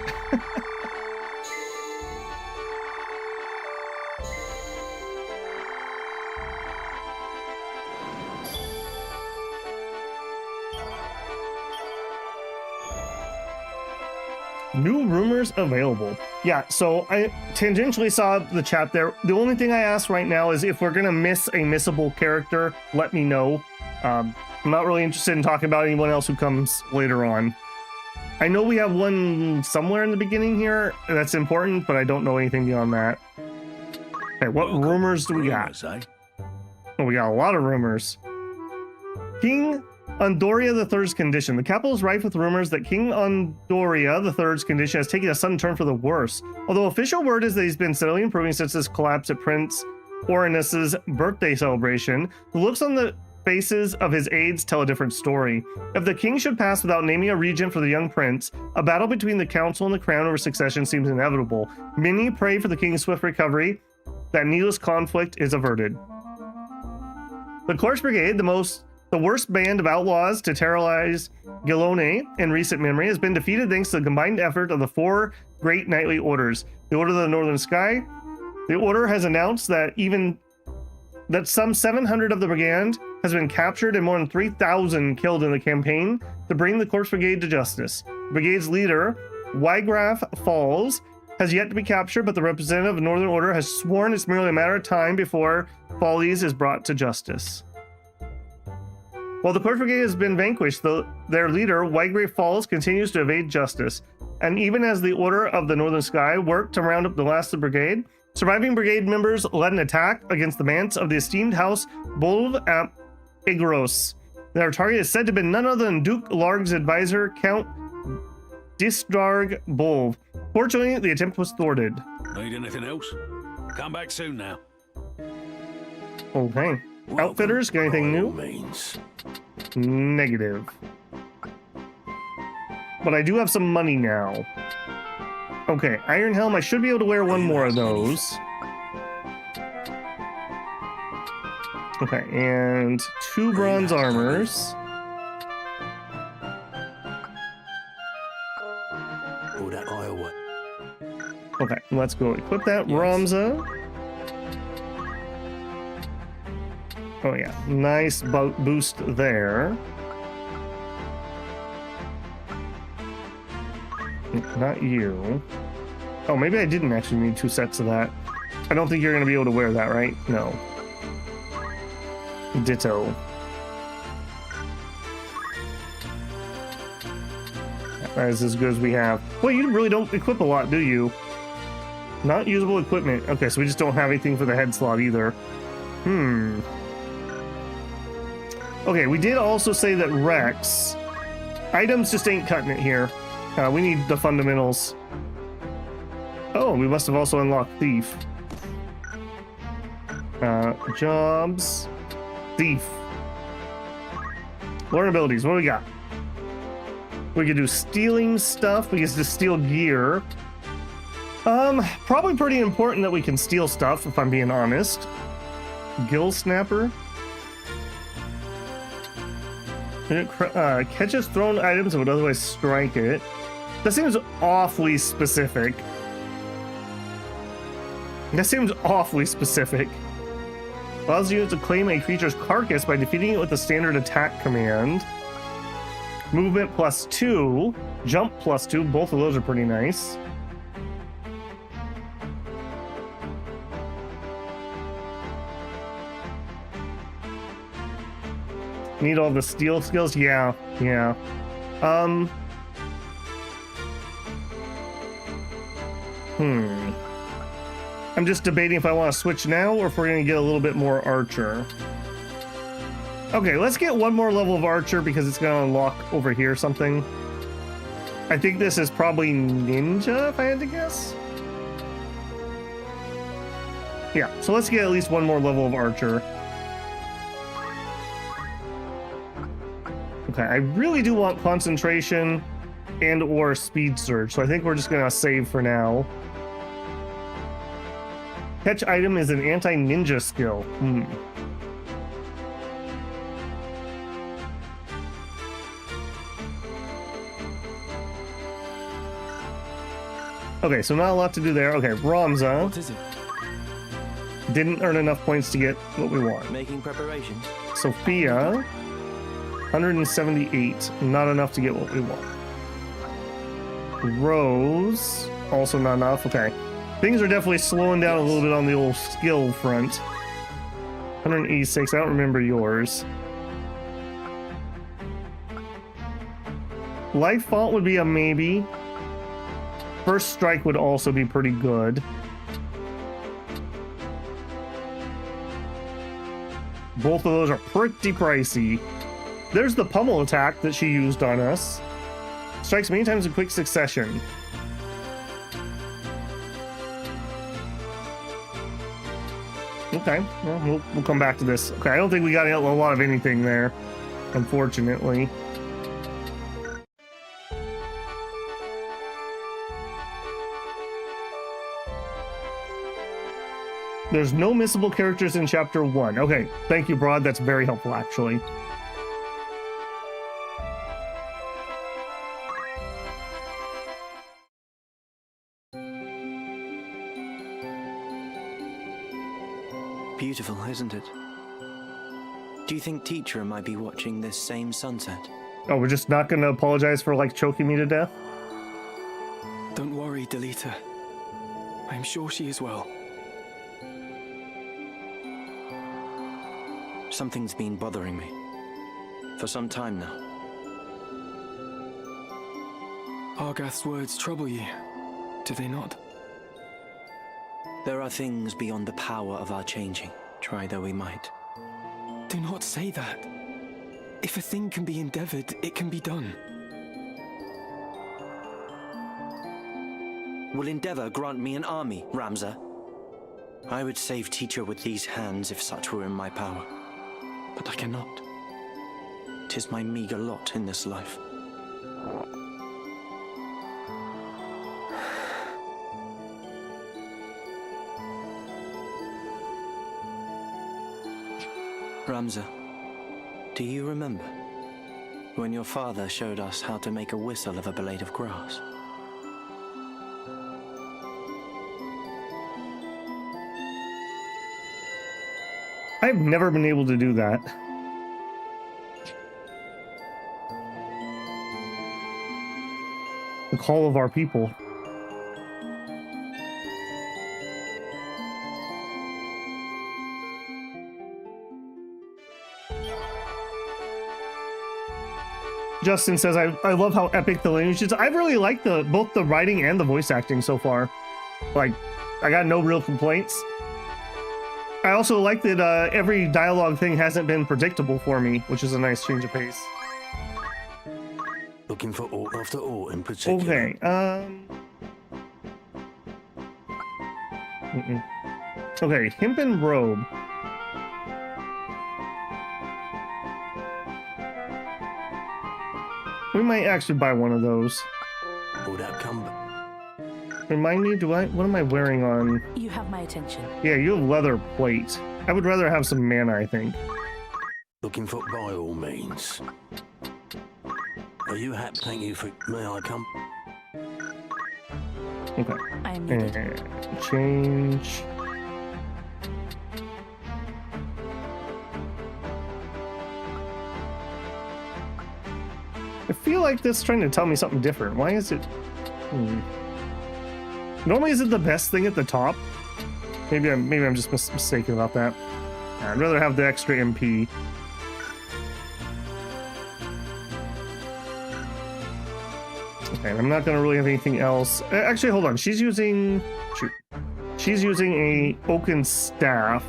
New rumors available. Yeah, so I tangentially saw the chat there. The only thing I ask right now is if we're gonna miss a missable character, let me know. I'm not really interested in talking about anyone else who comes later on. I know we have one somewhere in the beginning here that's important, but I don't know anything beyond that. Okay, what rumors do we got? Oh, we got a lot of rumors. King Andoria III's condition. The capital is rife with rumors that King Andoria III's condition has taken a sudden turn for the worse. Although official word is that he's been steadily improving since his collapse at Prince Orinus's birthday celebration, the looks on the faces of his aides tell a different story. If the king should pass without naming a regent for the young prince, a battle between the council and the crown over succession seems inevitable. Many pray for the king's swift recovery, that needless conflict is averted. The Corpse Brigade, the worst band of outlaws to terrorize Gilone in recent memory, has been defeated thanks to the combined effort of the four great knightly orders. The Order of the Northern Sky. The order has announced that some 700 of the brigade has been captured and more than 3,000 killed in the campaign to bring the Corpse Brigade to justice. The brigade's leader, Wygraf Falls, has yet to be captured, but the representative of the Northern Order has sworn it's merely a matter of time before Falls is brought to justice. While the Corpse Brigade has been vanquished, their leader, Wygraf Falls, continues to evade justice. And even as the Order of the Northern Sky worked to round up the last of the brigade, surviving brigade members led an attack against the manse of the esteemed house Bolv at Igros. Their target is said to have been none other than Duke Larg's advisor, Count Disdarg Bolv. Fortunately, the attempt was thwarted. Need anything else? Come back soon now. Okay. Outfitters, got anything new? Negative. But I do have some money now. Okay, Iron Helm, I should be able to wear one more of those. Okay, and 2 bronze armors. Okay, let's go equip that. Ramza. Oh yeah, nice boost there. Not you. Oh, maybe I didn't actually need 2 sets of that. I don't think you're going to be able to wear that, right? No. Ditto. That is as good as we have. Well, you really don't equip a lot, do you? Not usable equipment. Okay, so we just don't have anything for the head slot either. Okay, we did also say that Rex... Items just ain't cutting it here. We need the fundamentals. Oh, we must have also unlocked Thief. Jobs. Thief. Learn abilities. What do we got? We can do stealing stuff. We can just steal gear. Probably pretty important that we can steal stuff, if I'm being honest. Gill Snapper. Catches thrown items that would otherwise strike it. That seems awfully specific. Allows you to claim a creature's carcass by defeating it with a standard attack command. Movement +2, jump +2, both of those are pretty nice. Need all the steal skills? Yeah. I'm just debating if I want to switch now or if we're going to get a little bit more archer. Okay, let's get one more level of archer because it's going to unlock over here something. I think this is probably ninja, if I had to guess. Yeah, so let's get at least one more level of archer. Okay, I really do want concentration and or speed surge, so I think we're just going to save for now. Catch item is an anti-ninja skill. Okay, so not a lot to do there. Okay, Ramza. What is it? Didn't earn enough points to get what we want. Making preparations. Sophia, 178. Not enough to get what we want. Rose, also not enough. Okay. Things are definitely slowing down a little bit on the old skill front. 186. I don't remember yours. Life Font would be a maybe. First Strike would also be pretty good. Both of those are pretty pricey. There's the pummel attack that she used on us. Strikes many times in quick succession. Okay, well, we'll come back to this. Okay, I don't think we got a lot of anything there, unfortunately. There's no missable characters in Chapter 1. Okay, thank you, Broad. That's very helpful, actually. Beautiful, isn't it? Do you think Teacher might be watching this same sunset? Oh, we're just not going to apologize for, like, choking me to death? Don't worry, Delita. I'm sure she is well. Something's been bothering me. For some time now. Argath's words trouble you, do they not? There are things beyond the power of our changing, try though we might. Do not say that. If a thing can be endeavored, it can be done. Will endeavor grant me an army, Ramza? I would save Teacher with these hands if such were in my power. But I cannot. 'Tis my meager lot in this life. Ramza, do you remember when your father showed us how to make a whistle of a blade of grass? I've never been able to do that. The call of our people. Justin says, I love how epic the language is. I really like both the writing and the voice acting so far. Like, I got no real complaints. I also like that every dialogue thing hasn't been predictable for me, which is a nice change of pace. Looking for aught after aught in particular. Okay, Okay, Hempen Robe. We might actually buy one of those. Will that come back? Remind me, what am I wearing on? You have my attention. Yeah, you have leather plate. I would rather have some mana, I think. Looking for by all means. Are you happy? Thank you for... May I come? Okay. I am needed. And change. I feel like this is trying to tell me something different. Why is it... Normally, is it the best thing at the top? Maybe I'm just mistaken about that. I'd rather have the extra MP. Okay, I'm not gonna really have anything else. Actually, hold on. She's using... Shoot. She's using a oaken staff.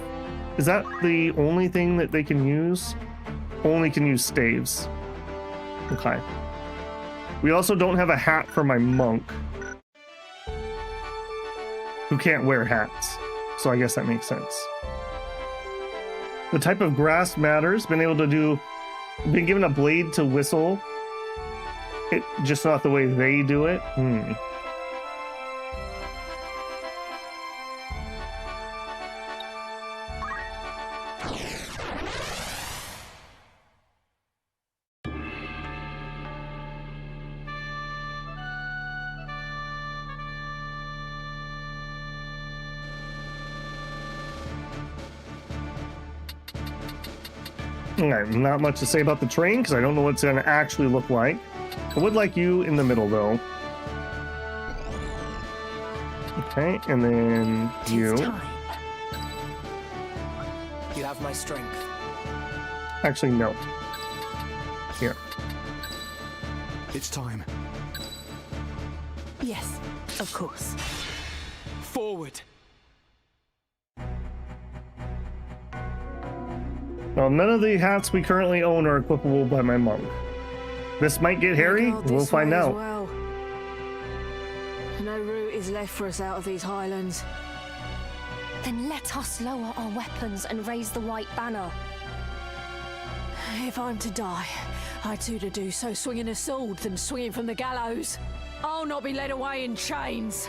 Is that the only thing that they can use? Only can use staves. Okay. We also don't have a hat for my monk, who can't wear hats. So I guess that makes sense. The type of grass matters. Been given a blade to whistle. It just not the way they do it. Okay, not much to say about the train because I don't know what it's going to actually look like. I would like you in the middle though. Okay, and then you. You have my strength. Actually, no. Here. It's time. Yes, of course. Forward. Well, none of the hats we currently own are equipable by my monk. This might get hairy. We'll find out. Well. No route is left for us out of these highlands. Then let us lower our weapons and raise the white banner. If I'm to die, I'd sooner do so swinging a sword than swinging from the gallows. I'll not be led away in chains.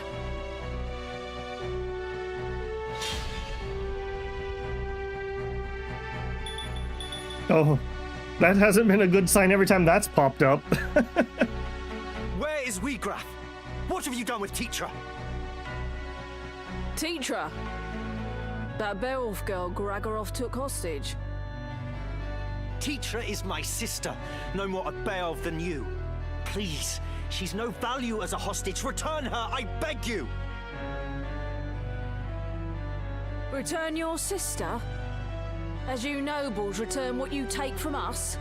Oh, that hasn't been a good sign every time that's popped up. Where is Wheatgraff? What have you done with Teacher? Teacher? That Beowulf girl Gragoroth took hostage. Teacher is my sister, no more a Beowulf than you. Please, she's no value as a hostage. Return her, I beg you! Return your sister? As you nobles return what you take from us?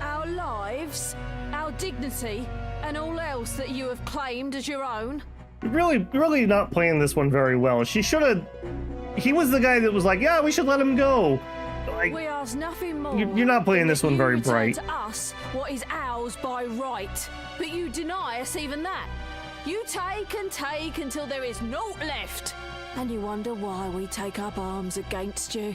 Our lives, our dignity, and all else that you have claimed as your own? Really not playing this one very well. She should have... He was the guy that was like, yeah, we should let him go. Like, we ask nothing more. You're not playing this one very bright. To us what is ours by right, but you deny us even that. You take and take until there is naught left, and you wonder why we take up arms against you.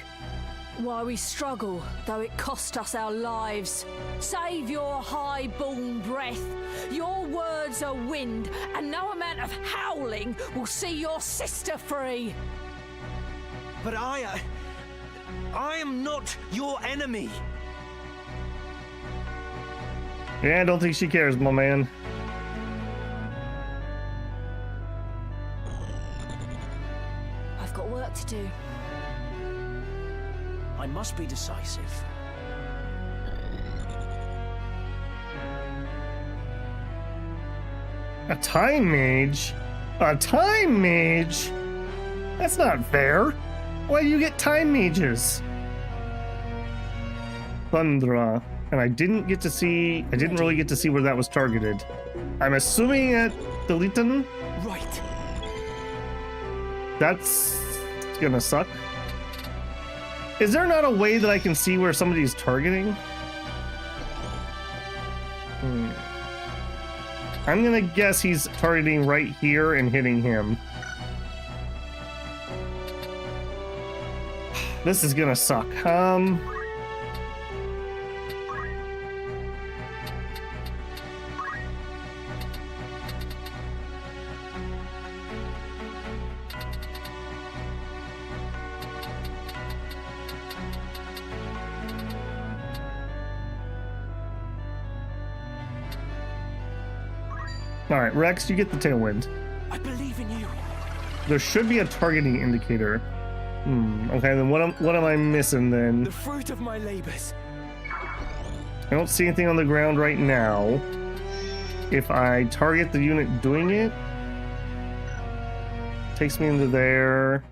Why we struggle, though it cost us our lives. Save your high-born breath. Your words are wind, and no amount of howling will see your sister free. But I am not your enemy. Yeah, I don't think she cares, my man. I've got work to do. I must be decisive. A time mage? A time mage? That's not fair. Why do you get time mages? Thundra. And I didn't really get to see where that was targeted. I'm assuming at Deliton? Right. That's gonna suck. Is there not a way that I can see where somebody's targeting? I'm gonna guess he's targeting right here and hitting him. This is gonna suck. All right, Rex, you get the tailwind. I believe in you. There should be a targeting indicator. Okay, then what am I missing then? The fruit of my labors. I don't see anything on the ground right now. If I target the unit doing it, takes me into there.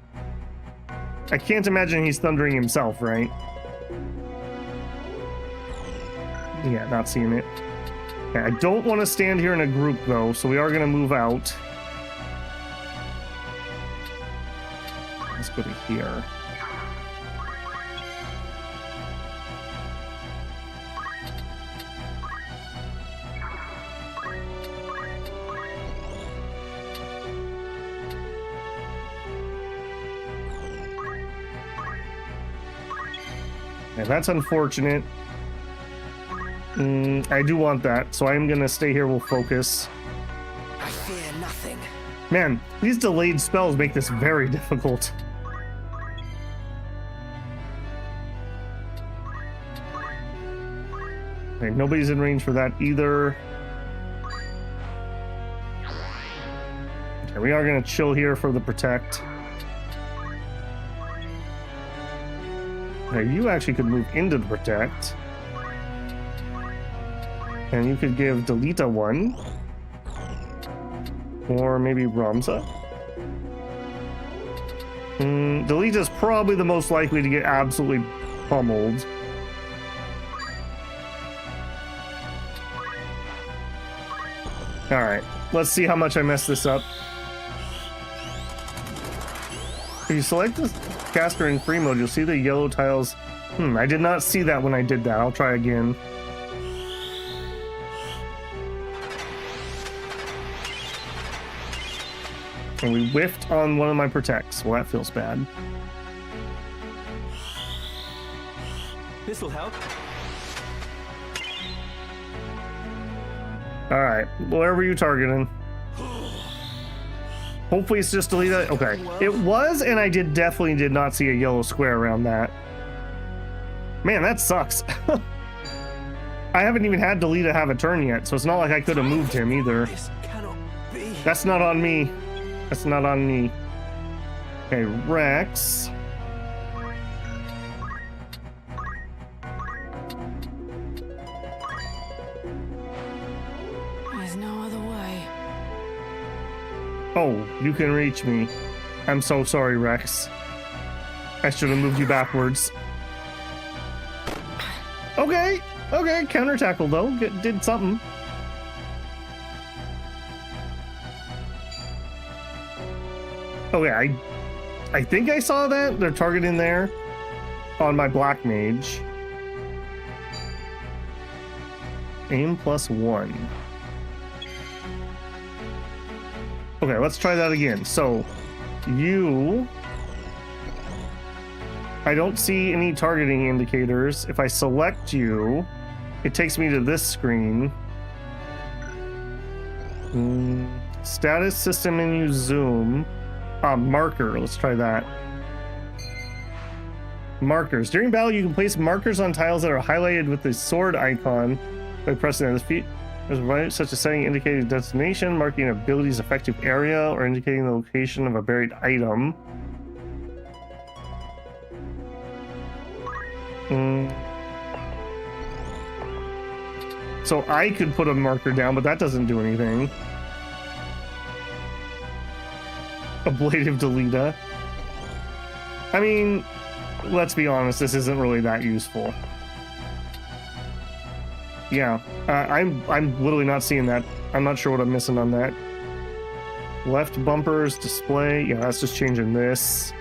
I can't imagine he's thundering himself, right? Yeah, not seeing it. Okay, I don't want to stand here in a group though, so we are going to move out. Let's go to here. And that's unfortunate. I do want that, so I'm gonna stay here. We'll focus. I fear nothing. Man, these delayed spells make this very difficult. Okay, nobody's in range for that either. Okay, we are gonna chill here for the protect. Okay, you actually could move into the protect. And you could give Delita one. Or maybe Ramza. Delita's probably the most likely to get absolutely pummeled. Alright, let's see how much I messed this up. If you select the caster in free mode, you'll see the yellow tiles. I did not see that when I did that. I'll try again. And we whiffed on one of my protects. Well, that feels bad. This'll help. Alright, where were you targeting? Hopefully it's just Delita. Okay. It was, and I definitely did not see a yellow square around that. Man, that sucks. I haven't even had Delita have a turn yet, so it's not like I could have moved him either. That's not on me. That's not on me. Okay, Rex. There's no other way. Oh, you can reach me. I'm so sorry, Rex. I should have moved you backwards. Okay, okay, counter tackle though. Did something. Okay, I think I saw that. They're targeting there on my black mage. Aim +1. Okay, let's try that again. So, you... I don't see any targeting indicators. If I select you, it takes me to this screen. Status, system menu, zoom. Marker. Let's try that. Markers. During battle, you can place markers on tiles that are highlighted with the sword icon by pressing the feet. There's such a setting indicating destination, marking an ability's effective area, or indicating the location of a buried item. So I could put a marker down, but that doesn't do anything. Ablative Delita. I mean, let's be honest, this isn't really that useful. Yeah, I'm literally not seeing that. I'm not sure what I'm missing on that. Left bumpers, display. Yeah, that's just changing this.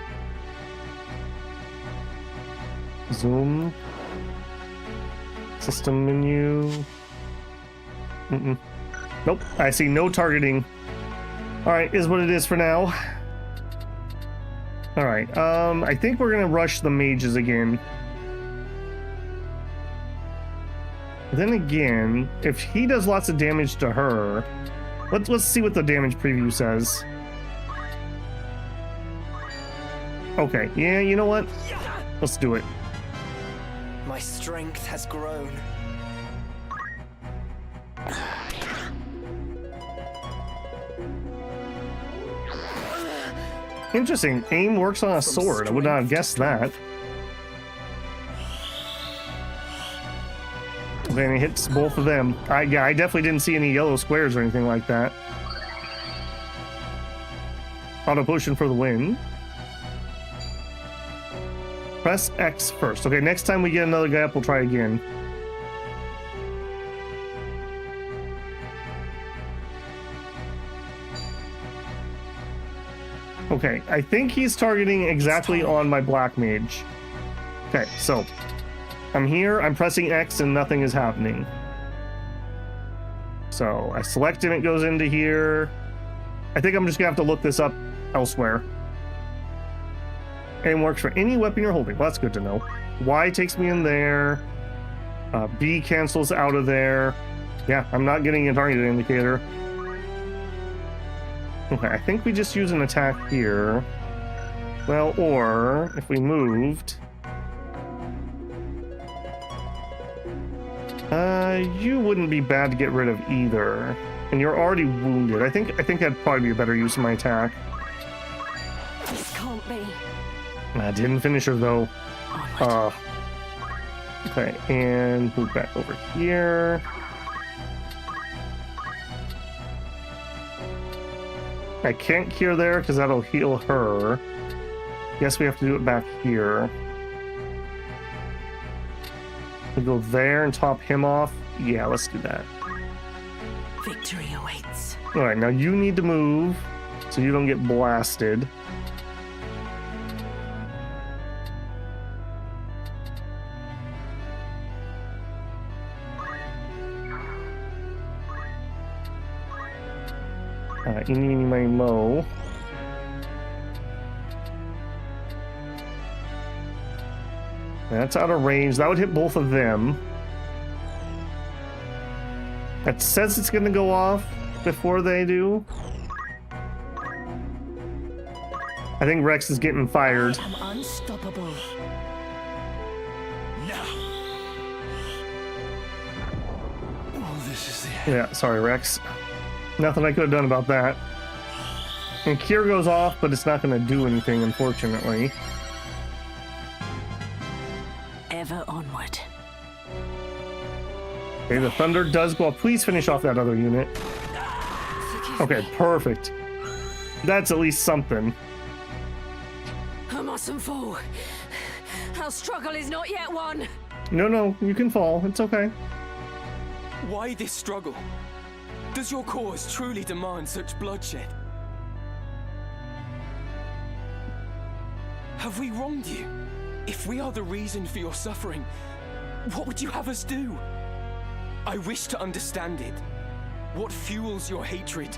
Zoom. System menu. Nope, I see no targeting. Alright, is what it is for now. Alright, I think we're gonna rush the mages again. Then again, if he does lots of damage to her, let's see what the damage preview says. Okay, yeah, you know what? Let's do it. My strength has grown. Interesting. Aim works on a sword. I would not have guessed that. Okay, and it hits both of them. Yeah, I definitely didn't see any yellow squares or anything like that. Auto potion for the win. Press X first. Okay, next time we get another guy up, we'll try again. Okay, I think he's targeting exactly on my black mage. Okay, so I'm here, I'm pressing X and nothing is happening. So I select him, it goes into here. I think I'm just gonna have to look this up elsewhere. Aim works for any weapon you're holding. Well, that's good to know. Y takes me in there. B cancels out of there. Yeah, I'm not getting a target indicator. Okay, I think we just use an attack here. Well, or if we moved... you wouldn't be bad to get rid of either. And you're already wounded. I think that'd probably be a better use of my attack. This can't be. I didn't finish her though. Okay, and move back over here. I can't cure there because that'll heal her. Guess we have to do it back here. We go there and top him off. Yeah, let's do that. Victory awaits. All right, now you need to move so you don't get blasted. Eeny, meeny, miny, mo. That's out of range. That would hit both of them. That says it's going to go off before they do. I think Rex is getting fired. I'm unstoppable. Oh, this is the Yeah, sorry, Rex. Nothing I could have done about that. And Cure goes off, but it's not going to do anything, unfortunately. Ever onward. Okay, the thunder does go off. Please finish off that other unit. Okay, perfect. That's at least something. I mustn't fall. Our struggle is not yet won. No, you can fall. It's okay. Why this struggle? Does your cause truly demand such bloodshed? Have we wronged you? If we are the reason for your suffering, what would you have us do? I wish to understand it. What fuels your hatred?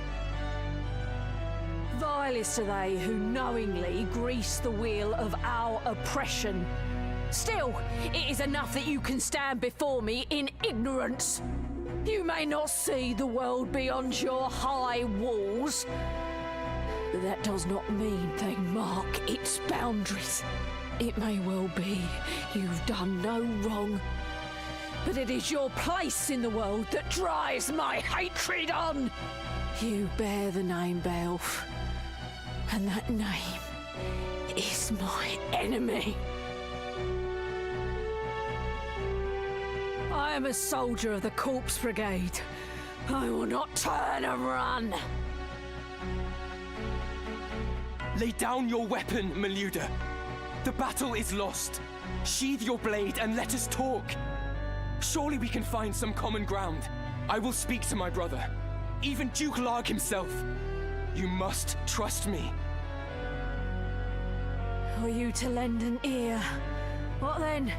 Ivalice are they who knowingly grease the wheel of our oppression. Still, it is enough that you can stand before me in ignorance. You may not see the world beyond your high walls, but that does not mean they mark its boundaries. It may well be you've done no wrong, but it is your place in the world that drives my hatred on. You bear the name Beowulf, and that name is my enemy. I am a soldier of the Corpse Brigade. I will not turn and run. Lay down your weapon, Meluda. The battle is lost. Sheathe your blade and let us talk. Surely we can find some common ground. I will speak to my brother, even Duke Larg himself. You must trust me. Are you to lend an ear? What then?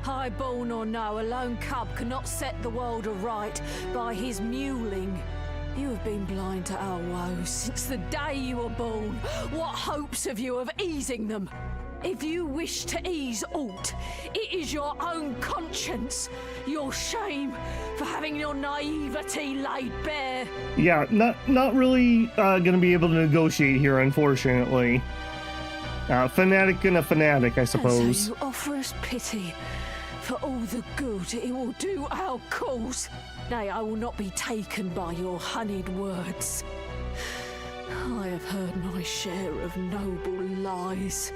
High-born or no, a lone cub cannot set the world aright by his mewling. You have been blind to our woes since the day you were born. What hopes have you of easing them? If you wish to ease aught, it is your own conscience, your shame for having your naivety laid bare. Yeah, not really gonna be able to negotiate here, unfortunately. Fanatic and a fanatic, I suppose. And so you offer us pity for all the good it will do our cause. Nay, I will not be taken by your honeyed words. I have heard my share of noble lies.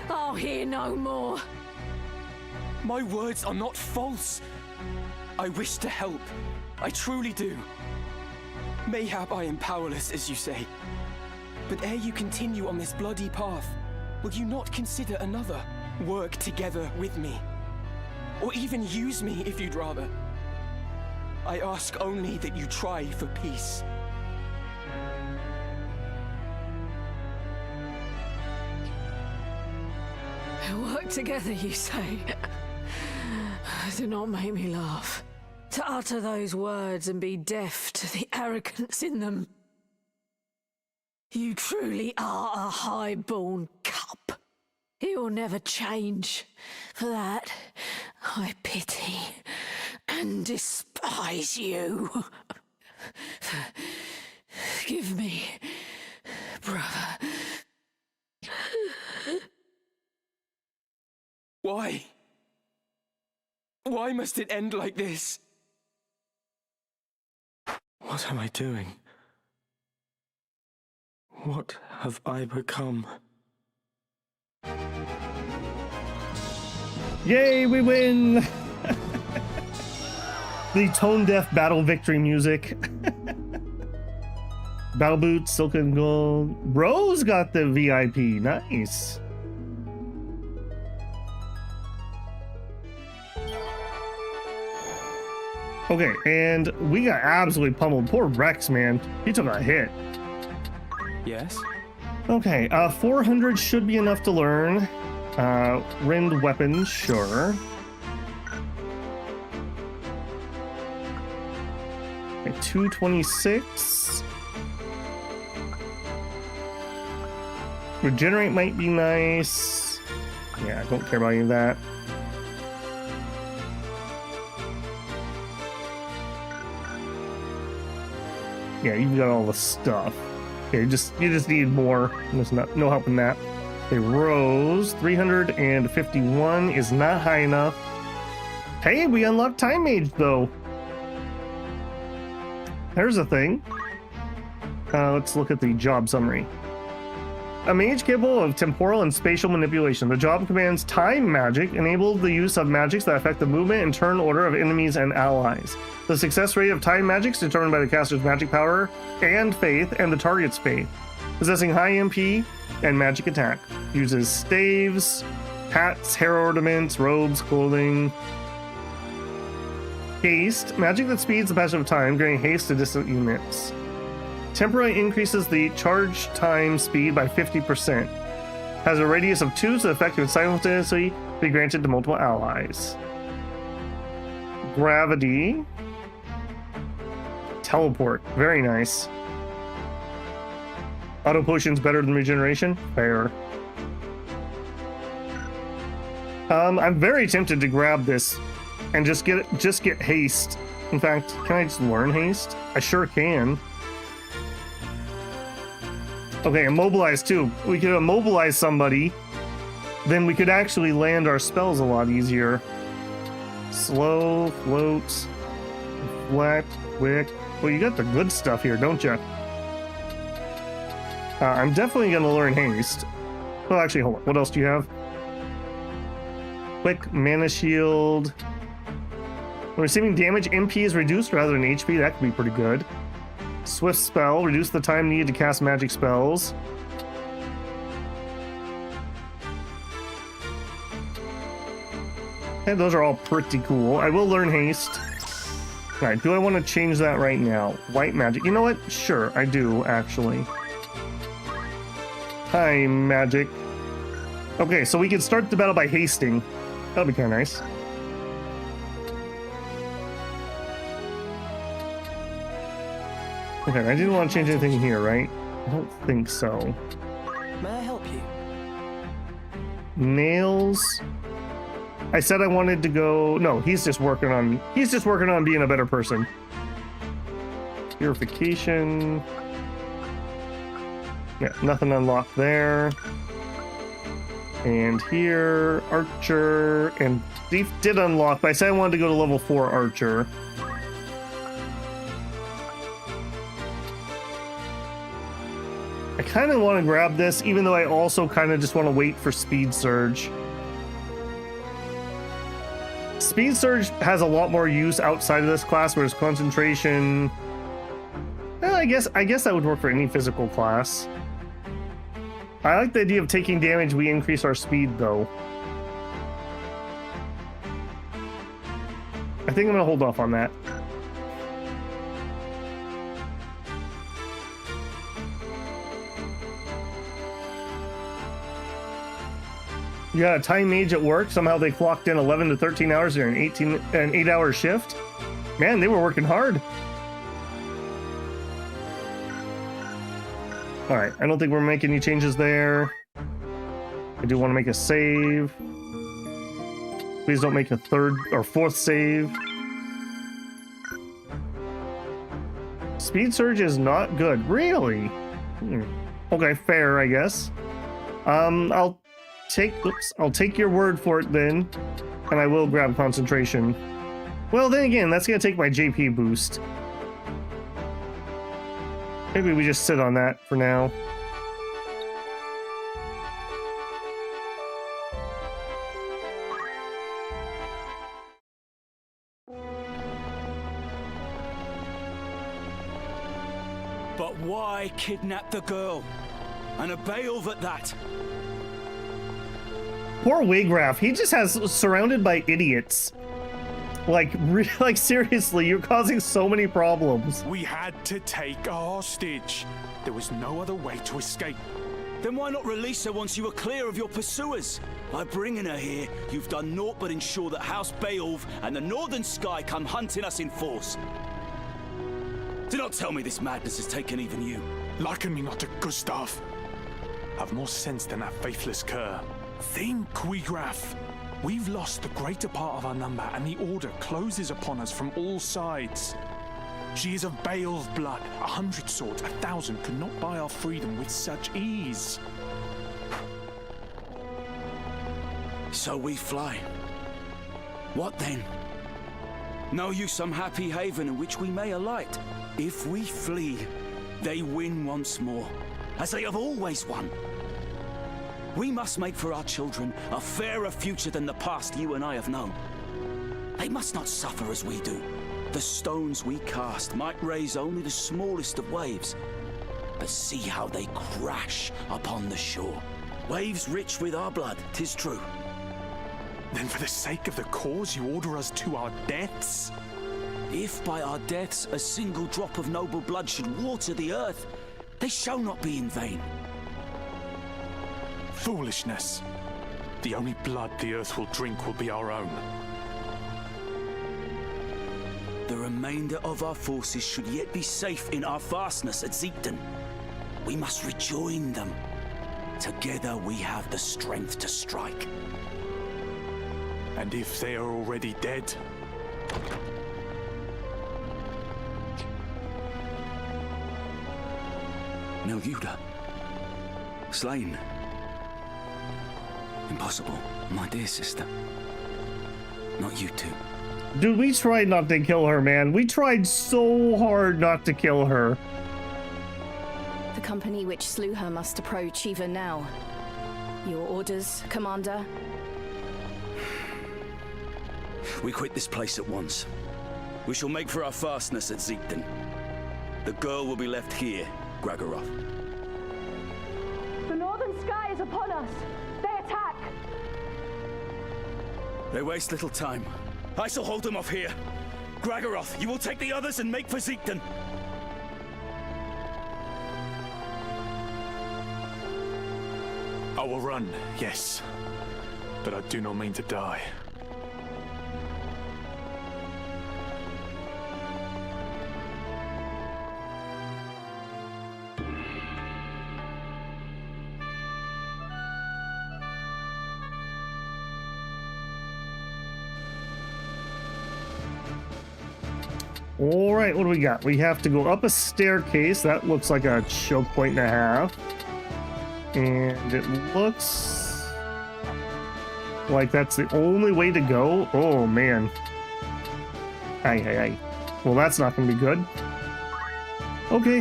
I'll hear no more. My words are not false. I wish to help. I truly do. Mayhap I am powerless, as you say. But ere you continue on this bloody path, will you not consider another? Work together with me. Or even use me if you'd rather. I ask only that you try for peace. Work together, you say? Do not make me laugh. To utter those words and be deaf to the arrogance in them. You truly are a high-born cub. He will never change. For that, I pity and despise you. Forgive me, brother. Why? Why must it end like this? What am I doing? What have I become? Yay, we win! The tone-deaf battle victory music. Battle boots, silk and gold. Rose got the VIP. Nice. Okay, and we got absolutely pummeled. Poor Rex, man. He took a hit. Yes? Okay, 400 should be enough to learn. Rend weapons, sure. Okay, 226. Regenerate might be nice. Yeah, I don't care about any of that. Yeah, you've got all the stuff. Okay, you just need more. There's no help in that. Okay, Rose, 351 is not high enough. Hey, we unlocked Time Mage though. There's a thing. Let's look at the job summary. A mage capable of temporal and spatial manipulation. The job commands time magic, enable the use of magics that affect the movement and turn order of enemies and allies. The success rate of time magic is determined by the caster's magic power and faith and the target's faith. Possessing high MP and magic attack. Uses staves, hats, hair ornaments, robes, clothing. Haste. Magic that speeds the passage of time, granting haste to distant units. Temporarily increases the charge time speed by 50%. Has a radius of 2, so the effect can simultaneously be granted to multiple allies. Gravity. Teleport. Very nice. Auto potions better than regeneration? Fair. I'm very tempted to grab this and just get haste. In fact, can I just learn haste? I sure can. Okay, immobilize too. We could immobilize somebody, then we could actually land our spells a lot easier. Slow, float, flat, quick. Well, you got the good stuff here, don't you? I'm definitely going to learn haste. Well, actually, hold on. What else do you have? Quick, mana shield. When receiving damage, MP is reduced rather than HP. That could be pretty good. Swift spell, reduce the time needed to cast magic spells. And those are all pretty cool. I will learn haste. Alright, do I want to change that right now? White magic. You know what? Sure, I do, actually. Time magic. Okay, so we can start the battle by hasting. That'll be kind of nice. Okay, I didn't want to change anything here, right? I don't think so. May I help you? Nails. I said I wanted to go. No, he's just working on being a better person. Purification. Yeah, nothing unlocked there. And here, Archer and Thief did unlock, but I said I wanted to go to level 4 Archer. I kind of want to grab this, even though I also kind of just want to wait for Speed Surge. Speed Surge has a lot more use outside of this class, whereas Concentration... Well, I guess that would work for any physical class. I like the idea of taking damage, we increase our speed, though. I think I'm going to hold off on that. You got a time mage at work. Somehow they clocked in 11 to 13 hours during an 8-hour shift. Man, they were working hard. All right, I don't think we're making any changes there. I do want to make a save. Please don't make a third or fourth save. Speed Surge is not good, really. Okay, fair, I guess. I'll take your word for it then, and I will grab Concentration. Well, then again, that's gonna take my JP boost. Maybe we just sit on that for now. But why kidnap the girl? And a Beowulf at that? Poor Waygraph, he just has surrounded by idiots. Like, like seriously, you're causing so many problems. We had to take a hostage. There was no other way to escape. Then why not release her once you were clear of your pursuers? By bringing her here, you've done naught but ensure that House Beowulf and the Northern Sky come hunting us in force. Do not tell me this madness has taken even you. Liken me not to Gustav. Have more sense than that faithless cur. Think, Waygraph. We've lost the greater part of our number, and the Order closes upon us from all sides. She is of Beowulf blood. 100 swords, 1,000 could not buy our freedom with such ease. So we fly. What then? Know you some happy haven in which we may alight? If we flee, they win once more, as they have always won. We must make for our children a fairer future than the past you and I have known. They must not suffer as we do. The stones we cast might raise only the smallest of waves, but see how they crash upon the shore. Waves rich with our blood, 'tis true. Then for the sake of the cause, you order us to our deaths? If by our deaths a single drop of noble blood should water the earth, they shall not be in vain. Foolishness. The only blood the earth will drink will be our own. The remainder of our forces should yet be safe in our fastness at Zeepton. We must rejoin them. Together we have the strength to strike. And if they are already dead? Milyuda. Slain. Impossible, my dear sister. Not you two. Dude, we tried not to kill her, man. We tried so hard not to kill her. The company which slew her must approach even now. Your orders, Commander? We quit this place at once. We shall make for our fastness at Zeepton. The girl will be left here, Gragoroth. The Northern Sky is upon us! They attack! They waste little time. I shall hold them off here. Gragoroth, you will take the others and make for Zeepton. I will run, yes. But I do not mean to die. All right, what do we got? We have to go up a staircase. That looks like a choke point and a half. And it looks like that's the only way to go. Oh, man. Aye. Well, that's not going to be good. Okay,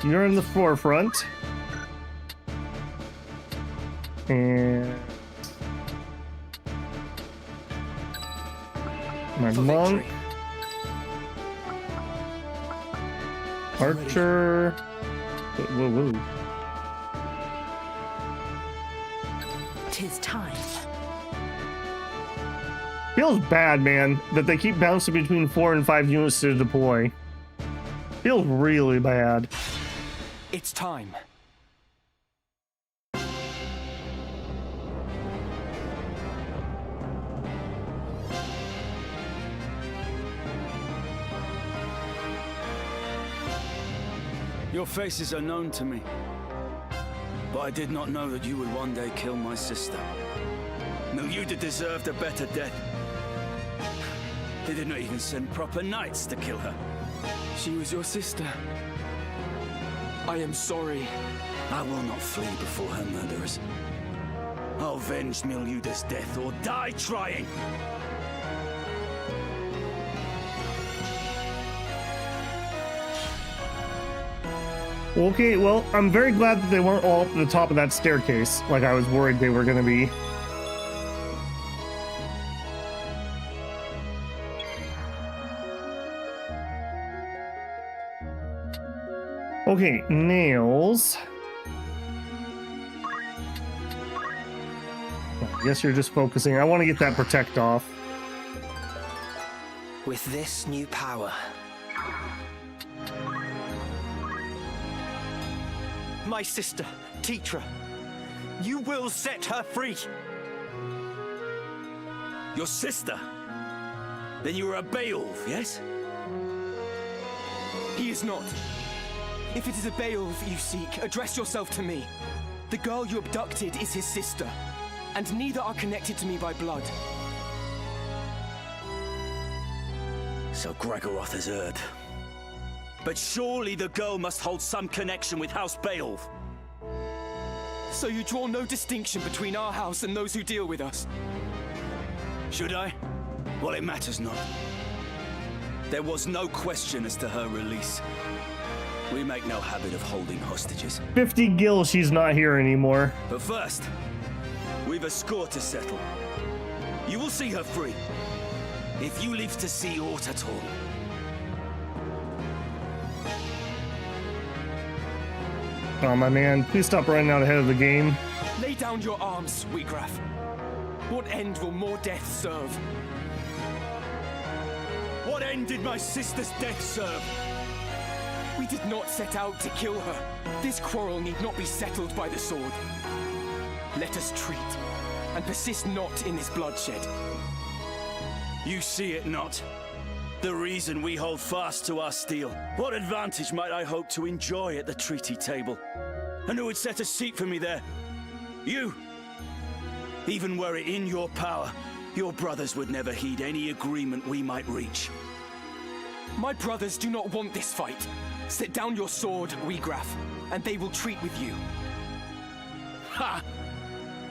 you're in the forefront. And my monk. Archer. Whoa. 'Tis time. Feels bad, man, that they keep bouncing between 4 and 5 units to deploy. Feels really bad. It's time. Your faces are known to me, but I did not know that you would one day kill my sister. Milyuda deserved a better death. They did not even send proper knights to kill her. She was your sister. I am sorry. I will not flee before her murderers. I'll avenge Milyuda's death or die trying. Okay, well, I'm very glad that they weren't all up at the top of that staircase, like I was worried they were going to be. Okay, nails. I guess you're just focusing. I want to get that protect off. With this new power, my sister, Tetra, you will set her free. Your sister? Then you were a Beowulf, yes? He is not. If it is a Beowulf you seek, address yourself to me. The girl you abducted is his sister, and neither are connected to me by blood. So Gregoroth has heard. But surely the girl must hold some connection with House Beowulf. So you draw no distinction between our house and those who deal with us? Should I? Well, it matters not. There was no question as to her release. We make no habit of holding hostages. 50 gil, she's not here anymore. But first, we've a score to settle. You will see her free, if you live to see aught at all. Oh, my man, please stop running out ahead of the game. Lay down your arms, Wheatgraph. What end will more death serve? What end did my sister's death serve? We did not set out to kill her. This quarrel need not be settled by the sword. Let us treat, and persist not in this bloodshed. You see it not. The reason we hold fast to our steel. What advantage might I hope to enjoy at the treaty table? And who would set a seat for me there? You! Even were it in your power, your brothers would never heed any agreement we might reach. My brothers do not want this fight. Set down your sword, Wheatgraph, and they will treat with you. Ha!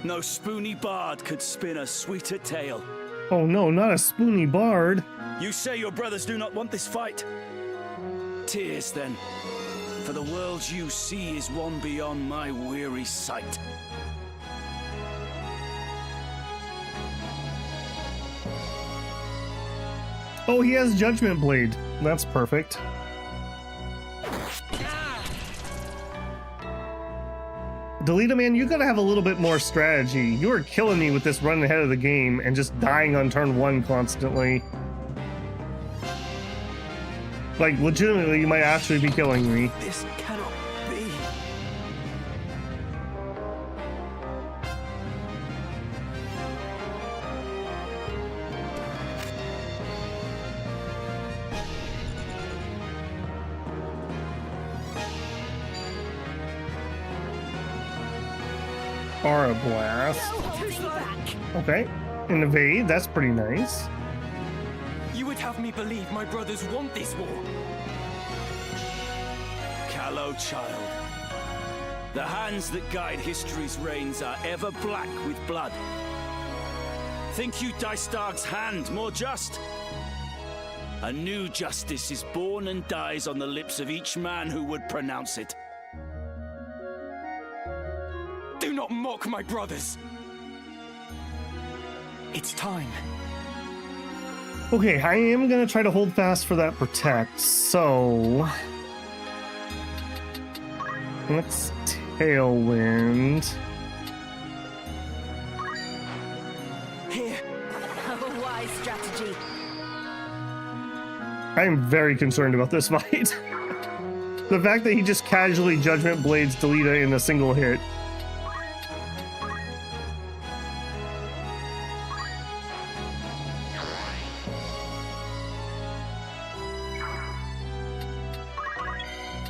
No spoony bard could spin a sweeter tale. Oh no, not a spoony bard. You say your brothers do not want this fight? Tears, then. For the world you see is one beyond my weary sight. Oh, he has Judgment Blade. That's perfect. Delita, man, you gotta have a little bit more strategy. You are killing me with this running ahead of the game and just dying on turn 1 constantly. Like, legitimately, you might actually be killing me. This cannot be. Aura Blast. Okay. And evade, that's pretty nice. You would have me believe my brothers want this war. Callow child. The hands that guide history's reins are ever black with blood. Think you Dystarg's hand more just? A new justice is born and dies on the lips of each man who would pronounce it. Do not mock my brothers. It's time. Okay, I am gonna try to hold fast for that protect, so let's Tailwind. Here. A wise strategy. I am very concerned about this fight. The fact that he just casually Judgment Blades Delita in a single hit.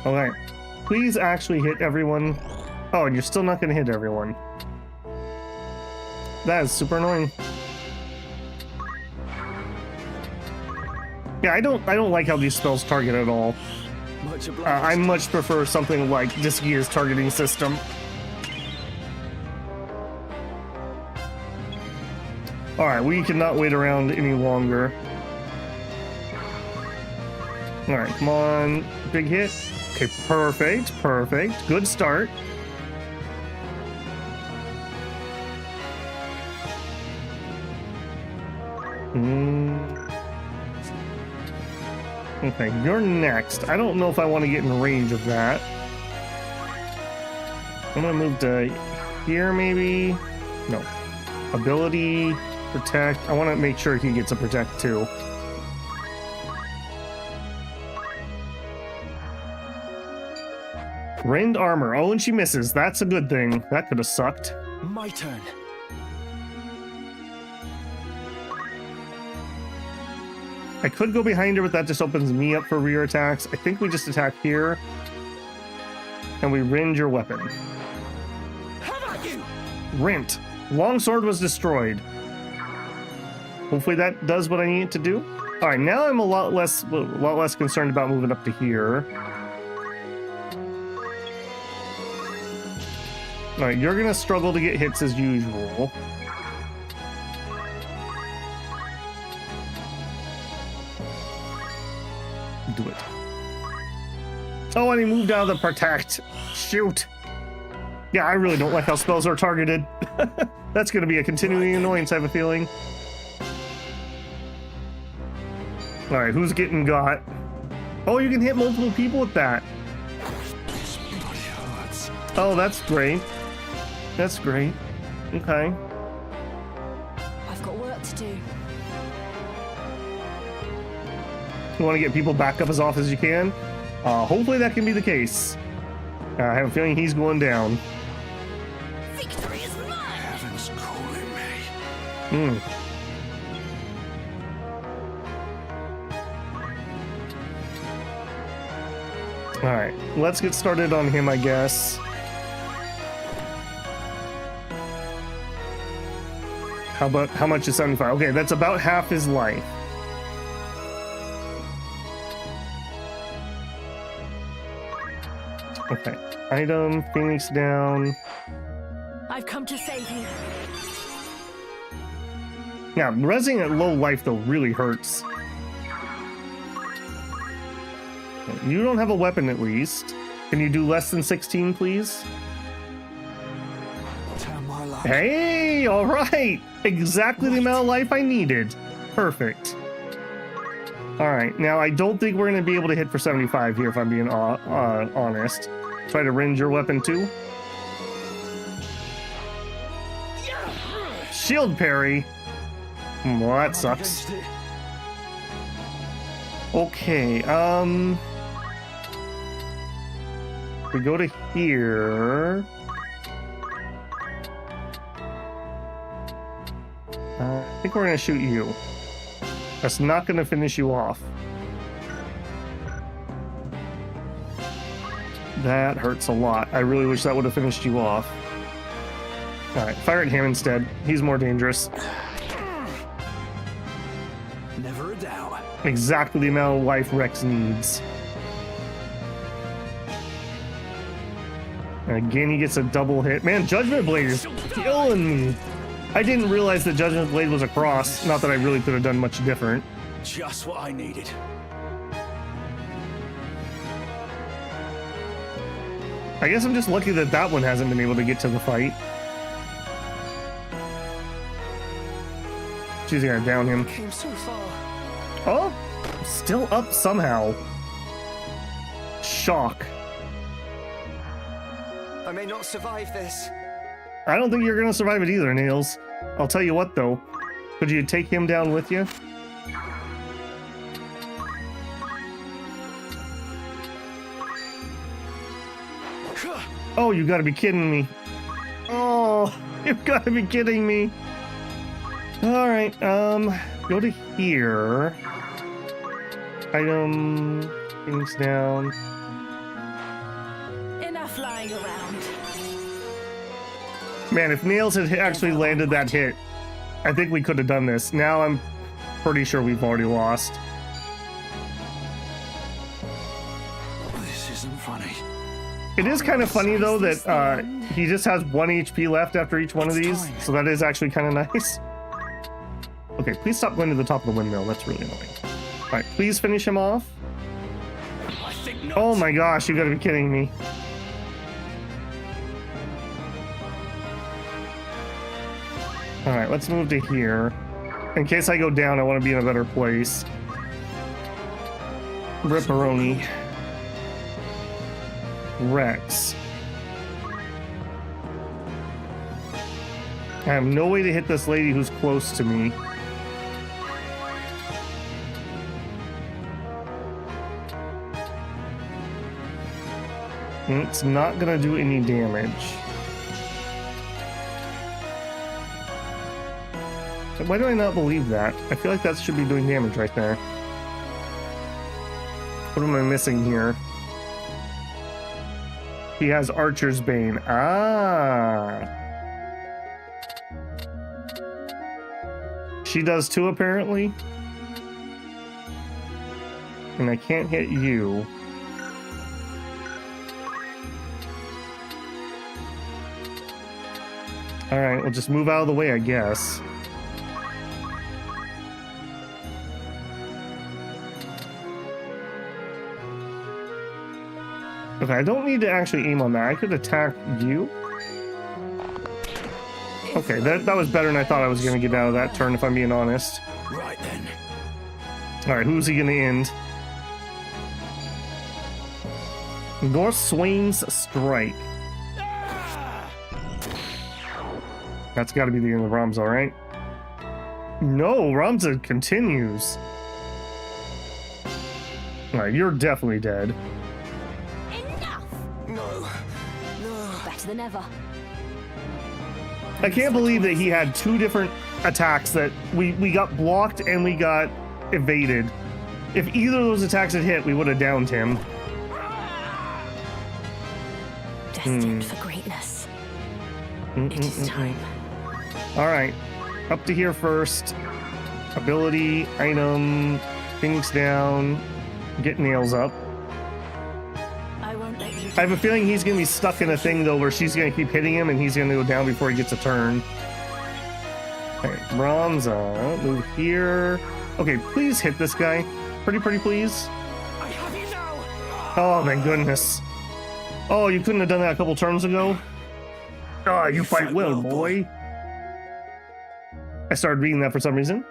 Okay, please actually hit everyone. Oh, and you're still not going to hit everyone. That is super annoying. Yeah, I don't like how these spells target at all. I much prefer something like Disgaea's targeting system. Alright, we cannot wait around any longer. Alright, come on. Big hit. Okay, perfect, perfect. Good start. Okay, you're next. I don't know if I want to get in range of that. I'm gonna move to here, maybe. No. Ability, protect. I want to make sure he gets a protect too. Rend armor. Oh, and she misses. That's a good thing. That could have sucked. My turn. I could go behind her, but that just opens me up for rear attacks. I think we just attack here. And we rend your weapon. How about you? Rent. Longsword was destroyed. Hopefully that does what I need it to do. All right, now I'm a lot less concerned about moving up to here. All right, you're gonna struggle to get hits as usual. Do it. Oh, and he moved out of the protect. Shoot. Yeah, I really don't like how spells are targeted. That's going to be a continuing annoyance, I have a feeling. All right, who's getting got? Oh, you can hit multiple people with that. Oh, that's great. That's great. Okay. I've got work to do. You want to get people back up as often as you can? Hopefully that can be the case. I have a feeling he's going down. Victory is mine! Heaven's calling me. All right, let's get started on him, I guess. How much is 75? Okay, that's about half his life. Okay, item, Phoenix down. I've come to save you. Now, resing at low life though really hurts. You don't have a weapon at least. Can you do less than 16, please? Hey, all right. Exactly the amount of life I needed. Perfect. All right, now I don't think we're going to be able to hit for 75 here if I'm being honest. Try to rend your weapon too. Shield parry. Well, that sucks. Okay, we go to here. I think we're gonna shoot you. That's not gonna finish you off. That hurts a lot. I really wish that would have finished you off. Alright, fire at him instead. He's more dangerous. Never a doubt. Exactly the amount of life Rex needs. And again, he gets a double hit. Man, Judgment Blade is killing me. I didn't realize that Judgment Blade was a cross. Not that I really could have done much different. Just what I needed. I guess I'm just lucky that that one hasn't been able to get to the fight. She's gonna down him. Came so far. Oh, still up somehow. Shock. I may not survive this. I don't think you're gonna survive it either, Nails. I'll tell you what though. Could you take him down with you? Oh, you gotta be kidding me. Oh, you've gotta be kidding me. All right, go to here. Item, things down. Enough lying around. Man, if Nails had actually landed that hit, I think we could have done this. Now I'm pretty sure we've already lost. This isn't funny. It is kind of funny though that he just has 1 HP left after each one of these, so that is actually kind of nice. Okay, please stop going to the top of the windmill. That's really annoying. All right, please finish him off. Oh my gosh, you gotta be kidding me. All right, let's move to here. In case I go down, I want to be in a better place. Ripperoni. Rex. I have no way to hit this lady who's close to me. It's not gonna do any damage. Why do I not believe that? I feel like that should be doing damage right there. What am I missing here? He has Archer's Bane. Ah. She does too, apparently. And I can't hit you. Alright, we'll just move out of the way, I guess. Okay, I don't need to actually aim on that. I could attack you. Okay, that was better than I thought I was going to get out of that turn, if I'm being honest. Right then. Alright, who's he going to end? North Swain's Strike. That's got to be the end of Ramza, right? No, Ramza continues. Alright, you're definitely dead. Better than ever. I can't believe that he had two different attacks that we got blocked and we got evaded. If either of those attacks had hit, we would have downed him. Destined for greatness. It is time. Alright, up to here first. Ability, item, things down, get nails up. I have a feeling he's going to be stuck in a thing, though, where she's going to keep hitting him and he's going to go down before he gets a turn. Alright, Bronza, move here. Okay, please hit this guy. Pretty please. I have you now. Oh, my goodness. Oh, you couldn't have done that a couple turns ago? Oh, you fight well, boy. I started reading that for some reason.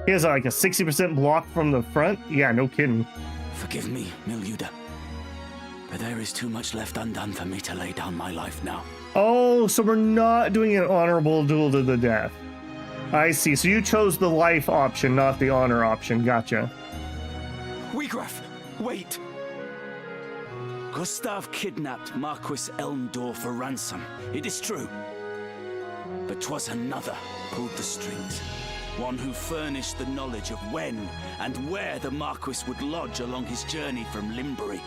He has like a 60% block from the front. Yeah, no kidding. Forgive me, Miluda. But there is too much left undone for me to lay down my life now. Oh, so we're not doing an honorable duel to the death. I see. So you chose the life option, not the honor option. Gotcha. Wiegraf, wait. Gustav kidnapped Marquis Elmdor for ransom. It is true. But 'twas another pulled the strings. One who furnished the knowledge of when and where the Marquis would lodge along his journey from Limbury.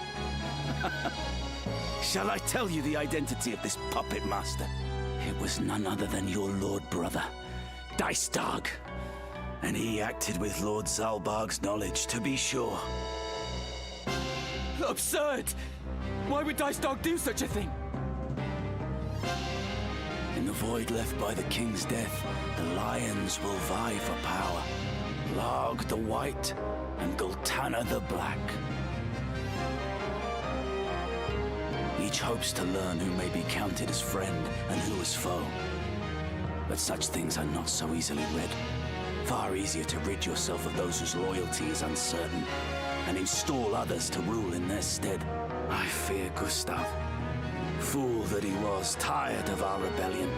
Shall I tell you the identity of this puppet master? It was none other than your lord brother, Dicedog. And he acted with Lord Zalbarg's knowledge, to be sure. Absurd! Why would Dicedog do such a thing? In the void left by the king's death, the lions will vie for power. Larg the White and Gultana the Black. Each hopes to learn who may be counted as friend and who as foe. But such things are not so easily read. Far easier to rid yourself of those whose loyalty is uncertain, and install others to rule in their stead. I fear Gustav. Fool that he was, tired of our rebellion.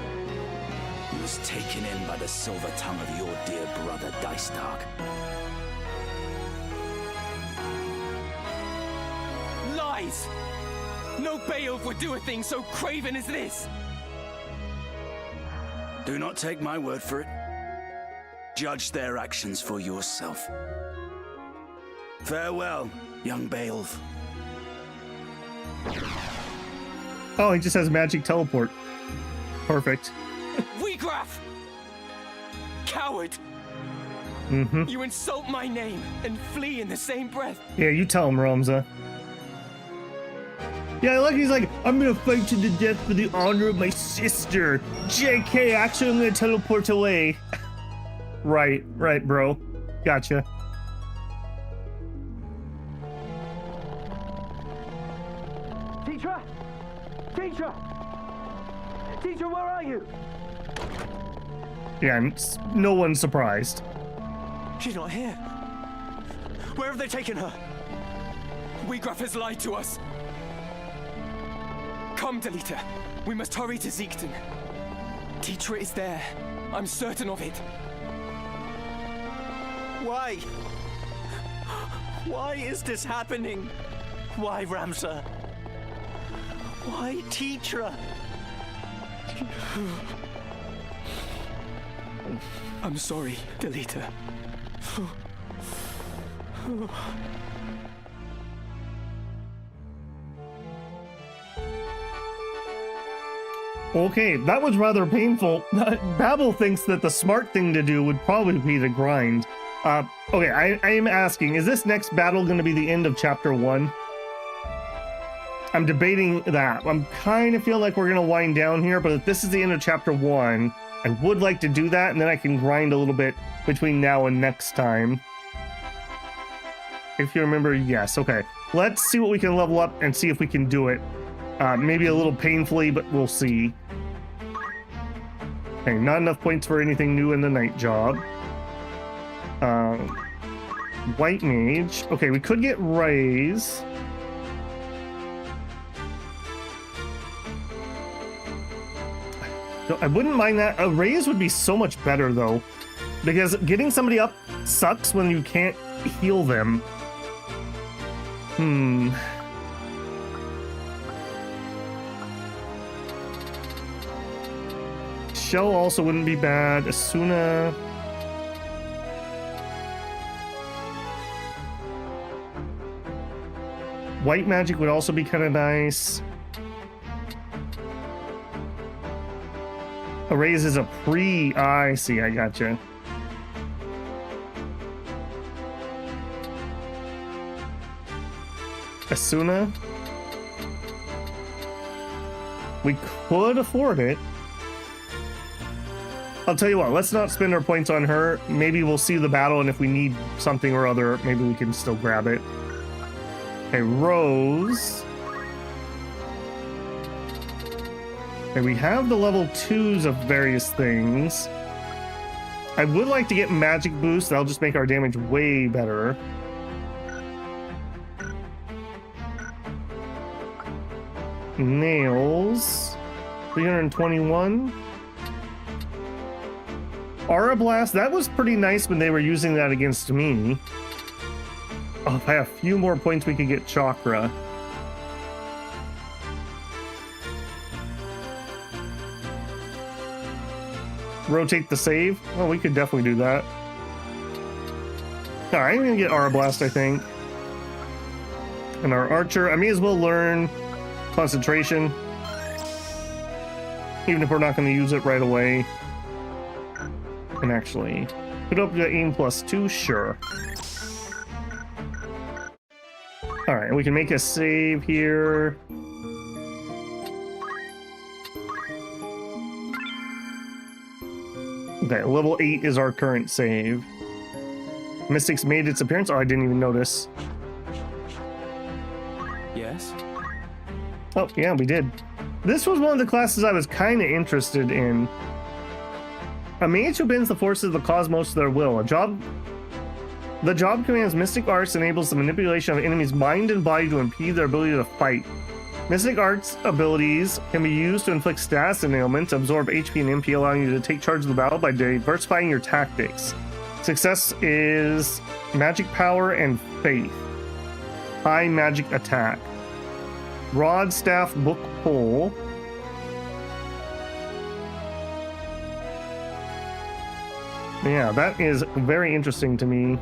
He was taken in by the silver tongue of your dear brother, Dicedog. Lies! No Beowulf would do a thing so craven as this! Do not take my word for it. Judge their actions for yourself. Farewell, young Beowulf. Oh, he just has magic teleport. Perfect. Wiegraf! Coward! Mm-hmm. You insult my name and flee in the same breath. Yeah, you tell him, Ramza. Yeah, look, he's like, I'm gonna fight to the death for the honor of my sister. JK, actually, I'm gonna teleport away. Right, bro. Gotcha. Teacher! Teacher! Teacher, where are you? Yeah, no one's surprised. She's not here. Where have they taken her? Wiegraf has lied to us. Come, Delita. We must hurry to Ziekten. Teacher is there. I'm certain of it. Why? Why is this happening? Why, Ramsar? Why, Teacher? I'm sorry, Delita. Okay, that was rather painful. Babel thinks that the smart thing to do would probably be to grind. Okay, I am asking, is this next battle going to be the end of chapter 1? I'm debating that. I'm kind of feeling like we're going to wind down here, but if this is the end of chapter 1, I would like to do that, and then I can grind a little bit between now and next time. If you remember, yes. Okay, let's see what we can level up and see if we can do it. Maybe a little painfully, but we'll see. Okay, not enough points for anything new in the night job. White mage. Okay, we could get raise. I wouldn't mind that. A raise would be so much better though, because getting somebody up sucks when you can't heal them. Shell also wouldn't be bad. Asuna. White magic would also be kind of nice. A raise is a pre. I see, I gotcha. Asuna. We could afford it. I'll tell you what, let's not spend our points on her. Maybe we'll see the battle, and if we need something or other, maybe we can still grab it. Okay, Rose. Okay, we have the level 2s of various things. I would like to get magic boost. That'll just make our damage way better. Nails. 321. Aura Blast, that was pretty nice when they were using that against me. Oh, if I have a few more points, we could get Chakra. Rotate the save? Well, we could definitely do that. Alright, I'm gonna get Aura Blast, I think. And our Archer, I may as well learn Concentration. Even if we're not gonna use it right away. And actually, put up the aim +2, sure. Alright, we can make a save here. Okay, level 8 is our current save. Mystics made its appearance. Oh, I didn't even notice. Yes? Oh, yeah, we did. This was one of the classes I was kind of interested in. A mage who bends the forces of the cosmos to their will. The job commands Mystic Arts, enables the manipulation of enemies' mind and body to impede their ability to fight. Mystic Arts abilities can be used to inflict status and ailments, absorb HP and MP, allowing you to take charge of the battle by diversifying your tactics. Success is magic power and faith. High magic attack. Rod, staff, book, pole. Yeah, that is very interesting to me.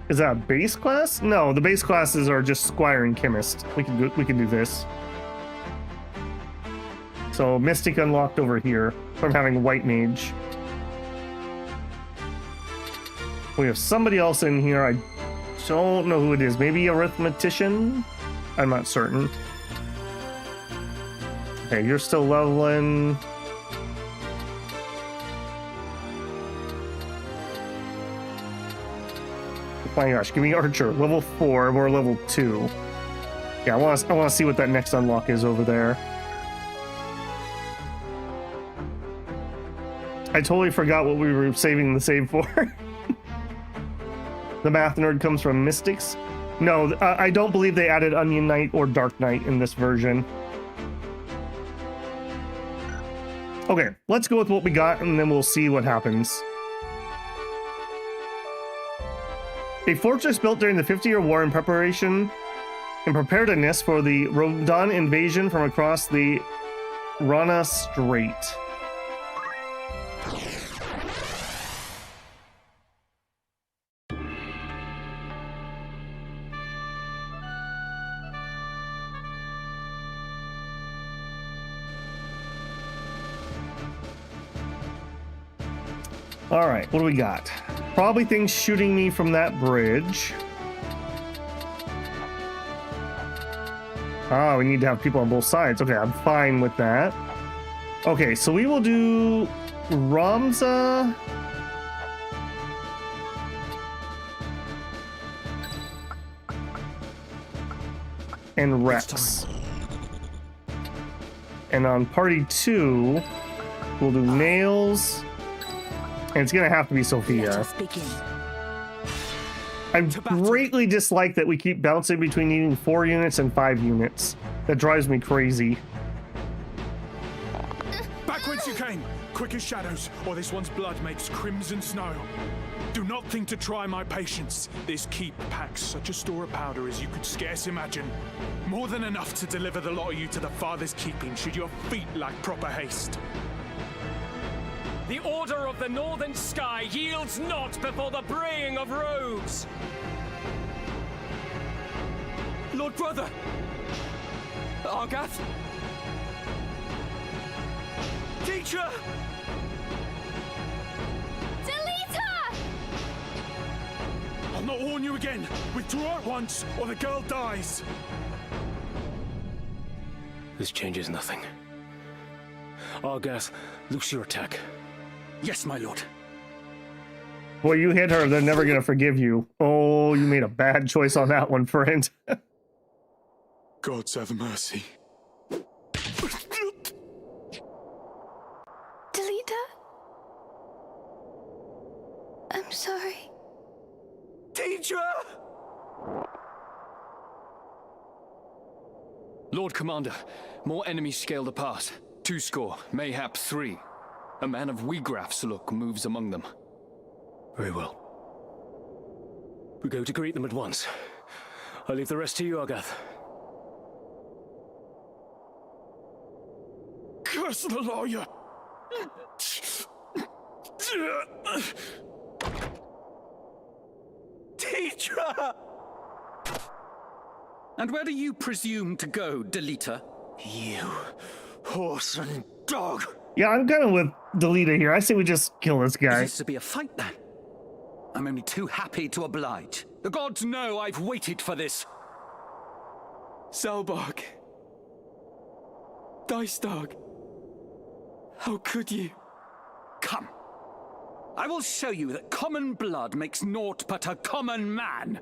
Is that a base class? No, the base classes are just Squire and Chemist. We can do this. So Mystic unlocked over here from having White Mage. We have somebody else in here. I don't know who it is. Maybe Arithmetician? I'm not certain. Okay, you're still leveling. Oh my gosh, give me Archer. Level 4, we're level 2. Yeah, I want to see what that next unlock is over there. I totally forgot what we were saving the save for. The math nerd comes from Mystics. No, I don't believe they added Onion Knight or Dark Knight in this version. Okay, let's go with what we got, and then we'll see what happens. A fortress built during the 50-year war in preparation and preparedness for the Rodan invasion from across the Rana Strait. All right, what do we got? Probably things shooting me from that bridge. Ah, we need to have people on both sides. Okay, I'm fine with that. Okay, so we will do Ramza. And Rex. And on party 2, we'll do Nails. And it's gonna have to be Sophia. I greatly dislike that we keep bouncing between needing 4 units and 5 units. That drives me crazy. Back whence you came, quick as shadows, or this one's blood makes crimson snow. Do not think to try my patience. This keep packs such a store of powder as you could scarce imagine. More than enough to deliver the lot of you to the father's keeping should your feet lack proper haste. The order of the northern sky yields not before the braying of rogues! Lord Brother! Argath! Teacher! Delita! I'll not warn you again. Withdraw at once, or the girl dies. This changes nothing. Argath, loose your attack. Yes, my lord. Boy, you hit her, they're never gonna forgive you. Oh, you made a bad choice on that one, friend. Gods have mercy. Delita? I'm sorry. Teacher! Lord Commander, more enemies scale the pass. 2 score, mayhap 3. A man of Wigraf's look moves among them. Very well. We go to greet them at once. I'll leave the rest to you, Argath. Curse the lawyer! Teacher! And where do you presume to go, Delita? You horse and dog! Yeah, I'm kind of with Delita here. I say we just kill this guy. Is this to be a fight, then? I'm only too happy to oblige. The gods know I've waited for this. Salbarg. Dicedog. How could you? Come. I will show you that common blood makes naught but a common man.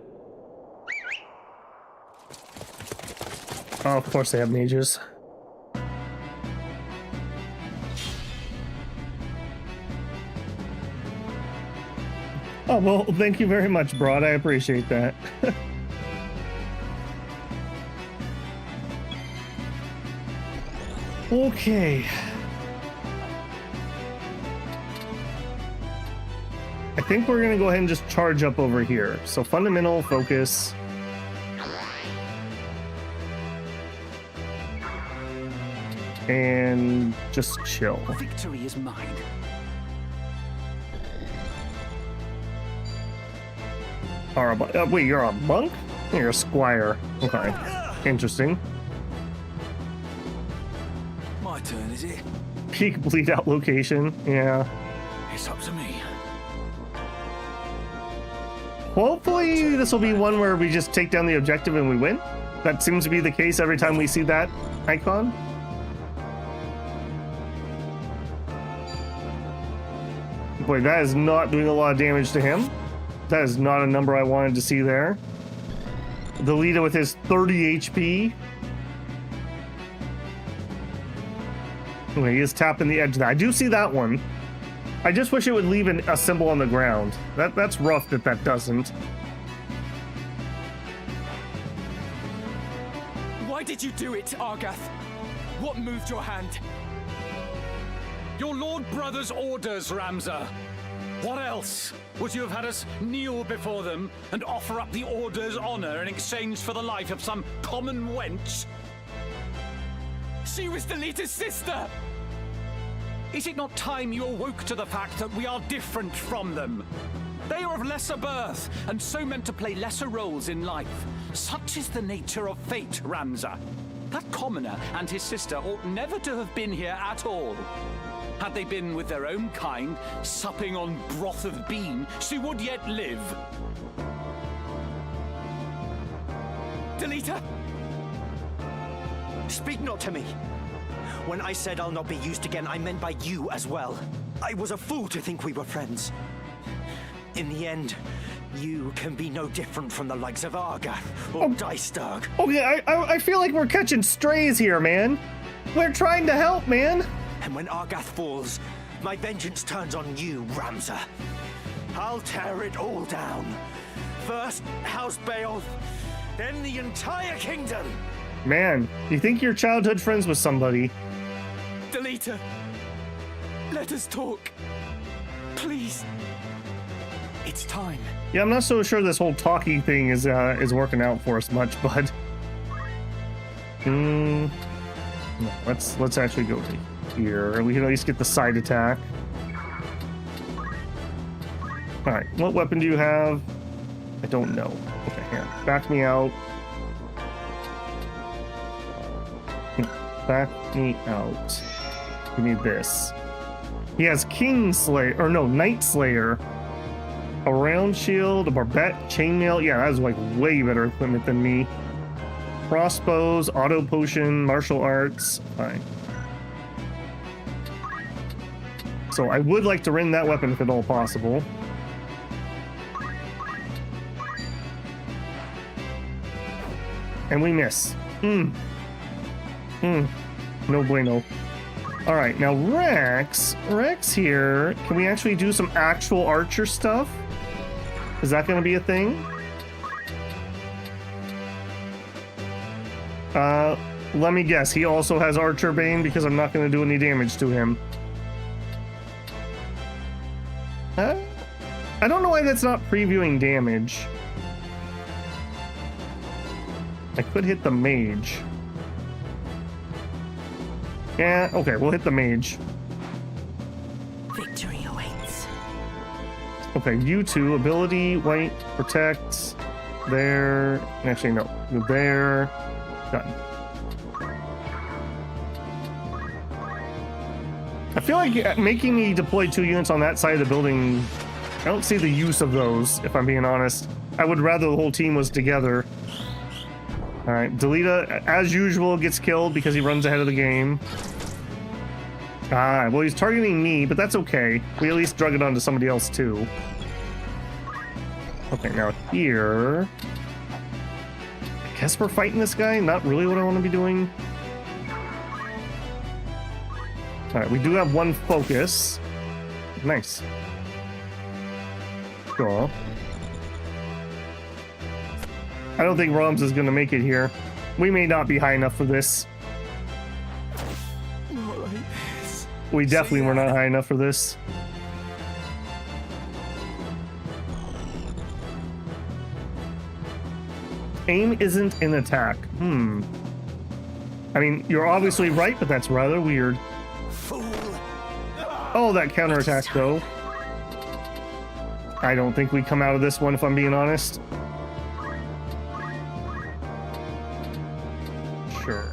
Oh, of course they have mages. Oh, well, thank you very much, Broad. I appreciate that. Okay. I think we're going to go ahead and just charge up over here. So fundamental, focus. And just chill. Victory is mine. Wait, you're a monk? You're a squire. Okay. Interesting. My turn, is it? Peak bleed out location. Yeah. It's up to me. Hopefully this will be one where we just take down the objective and we win. That seems to be the case every time we see that icon. Boy, that is not doing a lot of damage to him. That is not a number I wanted to see there. The leader with his 30 HP. Okay, he is tapping the edge of that. I do see that one. I just wish it would leave a symbol on the ground. That's rough that doesn't. Why did you do it, Argath? What moved your hand? Your Lord Brother's orders, Ramza. What else? Would you have had us kneel before them and offer up the Order's honor in exchange for the life of some common wench? She was Delita's sister! Is it not time you awoke to the fact that we are different from them? They are of lesser birth, and so meant to play lesser roles in life. Such is the nature of fate, Ramza. That commoner and his sister ought never to have been here at all. Had they been with their own kind, supping on broth of bean, she would yet live. Delita! Speak not to me. When I said I'll not be used again, I meant by you as well. I was a fool to think we were friends. In the end, you can be no different from the likes of Argath or Dystarg. Okay, I feel like we're catching strays here, man. We're trying to help, man. And when Argath falls, my vengeance turns on you, Ramza. I'll tear it all down. First, House Beowulf, then the entire kingdom. Man, you think you're childhood friends with somebody. Delita, let us talk. Please. It's time. Yeah, I'm not so sure this whole talkie thing is working out for us much, but no, let's actually go here. We can at least get the side attack. All right, what weapon do you have? I don't know. Okay, here, back me out. Back me out. We need this. He has Kingslayer, or no, Night Slayer. A round shield, a barbette, chainmail. Yeah, that is like way better equipment than me. Crossbows, auto potion, martial arts. Fine. So I would like to rend that weapon if at all possible. And we miss. No bueno. All right, now Rex here. Can we actually do some actual archer stuff? Is that going to be a thing? Let me guess. He also has Archer Bane because I'm not going to do any damage to him. I don't know why that's not previewing damage. I could hit the mage. Yeah, okay, we'll hit the mage. Victory awaits. Okay, you two, ability, white, protect, there, actually no, there, done. I feel like making me deploy 2 units on that side of the building, I don't see the use of those, if I'm being honest. I would rather the whole team was together. Alright, Delita, as usual, gets killed because he runs ahead of the game. Ah, well, he's targeting me, but that's okay. We at least drug it onto somebody else, too. Okay, now here... I guess we're fighting this guy? Not really what I want to be doing. Alright, we do have 1 focus. Nice. Cool. I don't think Roms is going to make it here. We may not be high enough for this. We definitely were not high enough for this. Aim isn't an attack. I mean, you're obviously right, but that's rather weird. Oh, that counterattack, though. I don't think we come out of this one, if I'm being honest. Sure.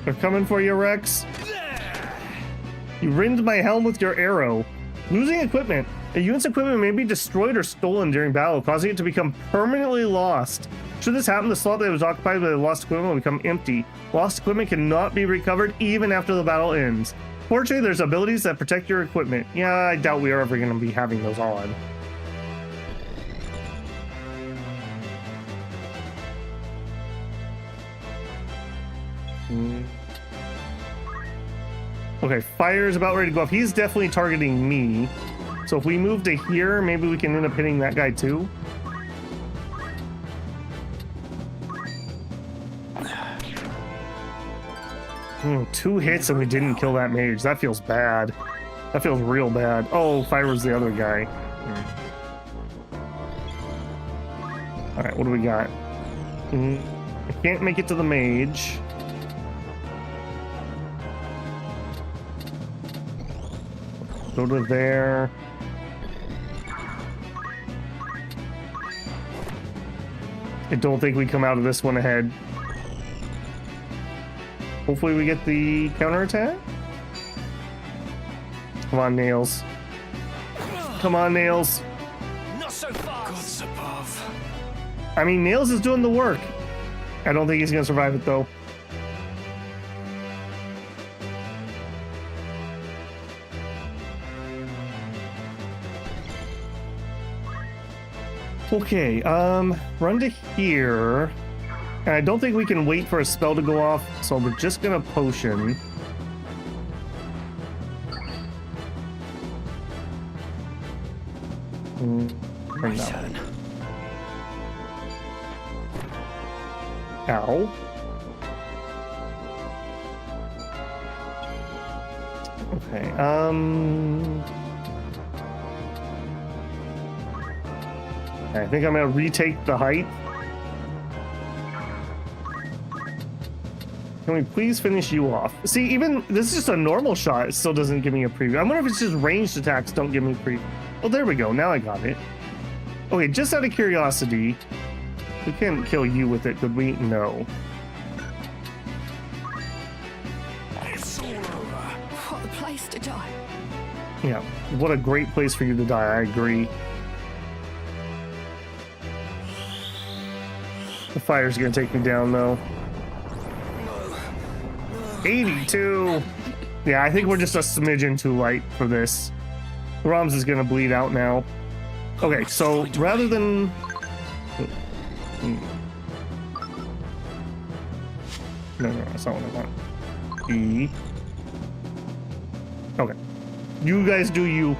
They're coming for you, Rex. You ringed my helm with your arrow. Losing equipment. A unit's equipment may be destroyed or stolen during battle, causing it to become permanently lost. Should this happen, the slot that was occupied by the lost equipment will become empty. Lost equipment cannot be recovered even after the battle ends. Fortunately, there's abilities that protect your equipment. Yeah, I doubt we are ever going to be having those on. Okay, fire is about ready to go off. He's definitely targeting me. So if we move to here, maybe we can end up hitting that guy too. Two hits and we didn't kill that mage. That feels bad. That feels real bad. Oh, fire was the other guy. All right, what do we got? I can't make it to the mage. Go to there. I don't think we come out of this one ahead. Hopefully we get the counterattack. Come on, Nails. Come on, Nails. Not so fast. Gods above. I mean, Nails is doing the work. I don't think he's gonna survive it though. Okay, run to here. And I don't think we can wait for a spell to go off, so we're just gonna potion. My turn. Ow. Okay, I think I'm gonna retake the height. Can we please finish you off? See, even this is just a normal shot. It still doesn't give me a preview. I wonder if it's just ranged attacks don't give me a preview. Oh, there we go. Now I got it. Okay, just out of curiosity, we can't kill you with it, could we? No. It's all over. What a place to die. Yeah, what a great place for you to die. I agree. The fire's gonna take me down though. 82. Yeah, I think we're just a smidgen too light for this. Rams is gonna bleed out now. Okay, so rather than no, that's not what I want. E. Okay, you guys do you.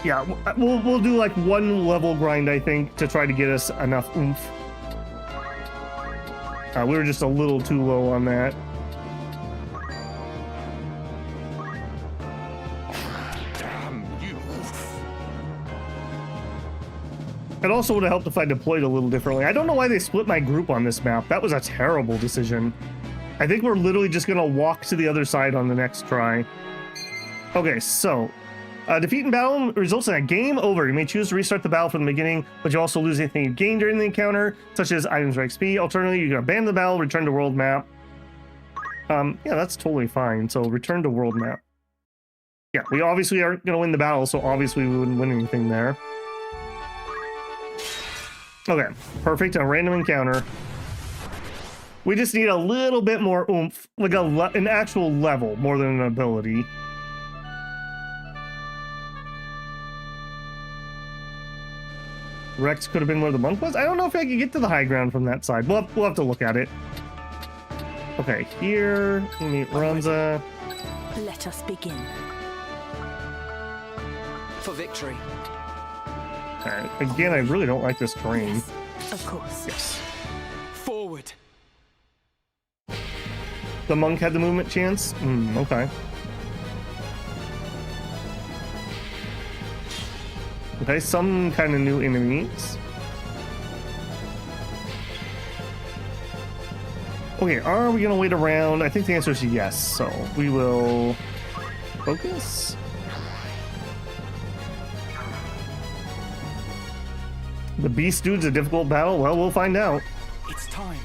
Yeah, we'll do like one level grind, I think, to try to get us enough oomph. We were just a little too low on that. It also would have helped if I deployed a little differently. I don't know why they split my group on this map. That was a terrible decision. I think we're literally just gonna walk to the other side on the next try. Okay, so defeat in battle results in a game over. You may choose to restart the battle from the beginning, but you also lose anything you gain during the encounter, such as items or XP. Alternatively, you can abandon the battle, return to world map. Yeah, that's totally fine. So return to world map. Yeah, we obviously aren't gonna win the battle, so obviously we wouldn't win anything there. Okay, perfect. A random encounter. We just need a little bit more oomph, like an actual level more than an ability. Rex could have been where the monk was. I don't know if I could get to the high ground from that side. We'll have to look at it. Okay, here we meet Ranza. Let us begin. For victory. Alright, again, I really don't like this terrain. Yes, of course. Yes. Forward. The monk had the movement chance? Okay. Okay, some kind of new enemies. Okay, are we gonna wait around? I think the answer is yes, so we will focus. The beast dude's a difficult battle? Well, we'll find out. It's time.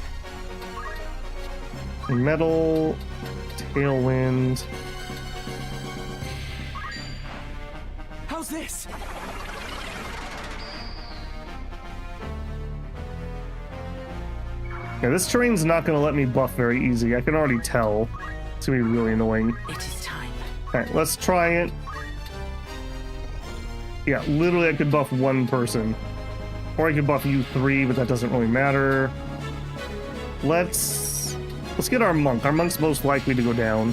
Metal, tailwind. How's this? Yeah, this terrain's not gonna let me buff very easy. I can already tell. It's gonna be really annoying. It is time. Alright, let's try it. Yeah, literally I could buff one person. Or I could buff you 3, but that doesn't really matter. Let's get our monk. Our monk's most likely to go down.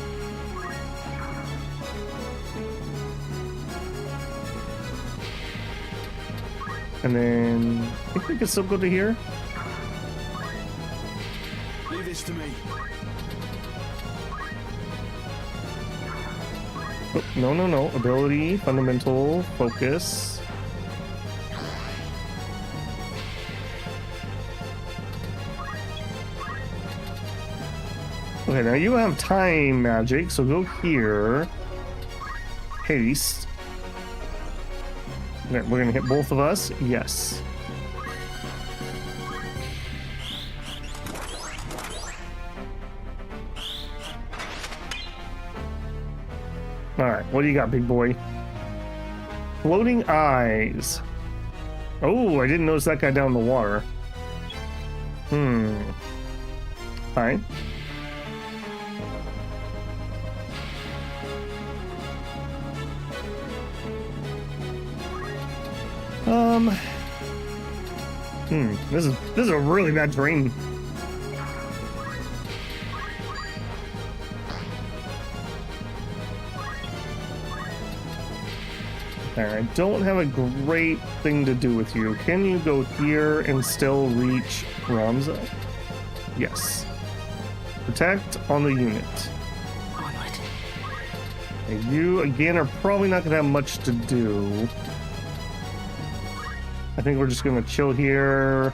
And then I think we can still go to here. Leave this to me. Oh, no, no, no. Ability, fundamental, focus. Okay, now you have time magic, so go here. Haste. Okay, we're gonna hit both of us. Yes. Alright, what do you got, big boy? Floating eyes. Oh, I didn't notice that guy down in the water. Hi. This is a really bad terrain. I don't have a great thing to do with you. Can you go here and still reach Ramza? Yes. Protect on the unit. And you, again, are probably not going to have much to do. I think we're just going to chill here.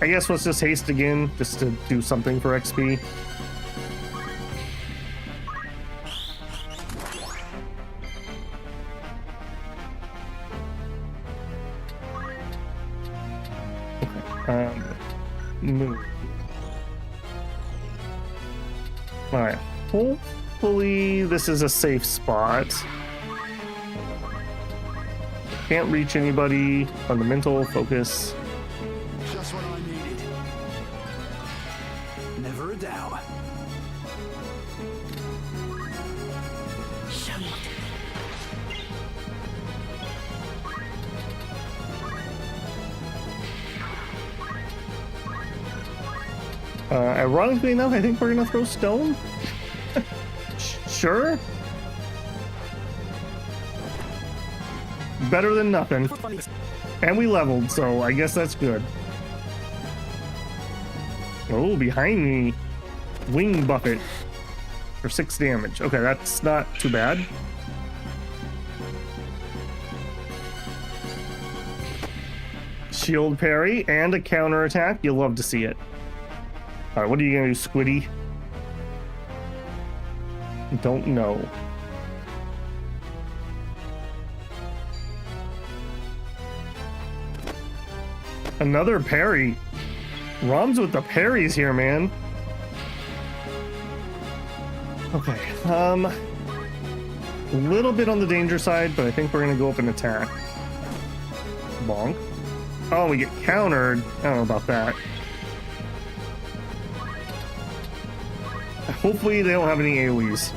I guess let's just haste again, just to do something for XP. Move. Alright, hopefully this is a safe spot. Can't reach anybody. Fundamental focus. Just what I needed. Never a doubt. Ironically enough, I think we're gonna throw stone. Sure. Better than nothing. And we leveled, so I guess that's good. Oh, behind me. Wing buffet. For 6 damage. Okay, that's not too bad. Shield parry and a counter attack. You'll love to see it. Alright, what are you gonna do, Squiddy? Don't know. Another parry. Rom's with the parries here, man. Okay, a little bit on the danger side, but I think we're gonna go up and attack. Bonk. Oh, we get countered. I don't know about that. Hopefully they don't have any AoEs.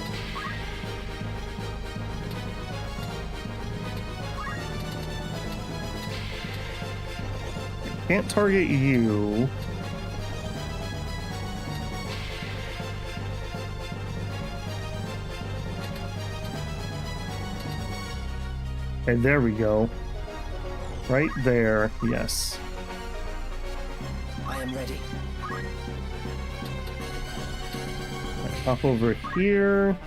Can't target you. And there we go. Right there, yes. I am ready. Hop over here.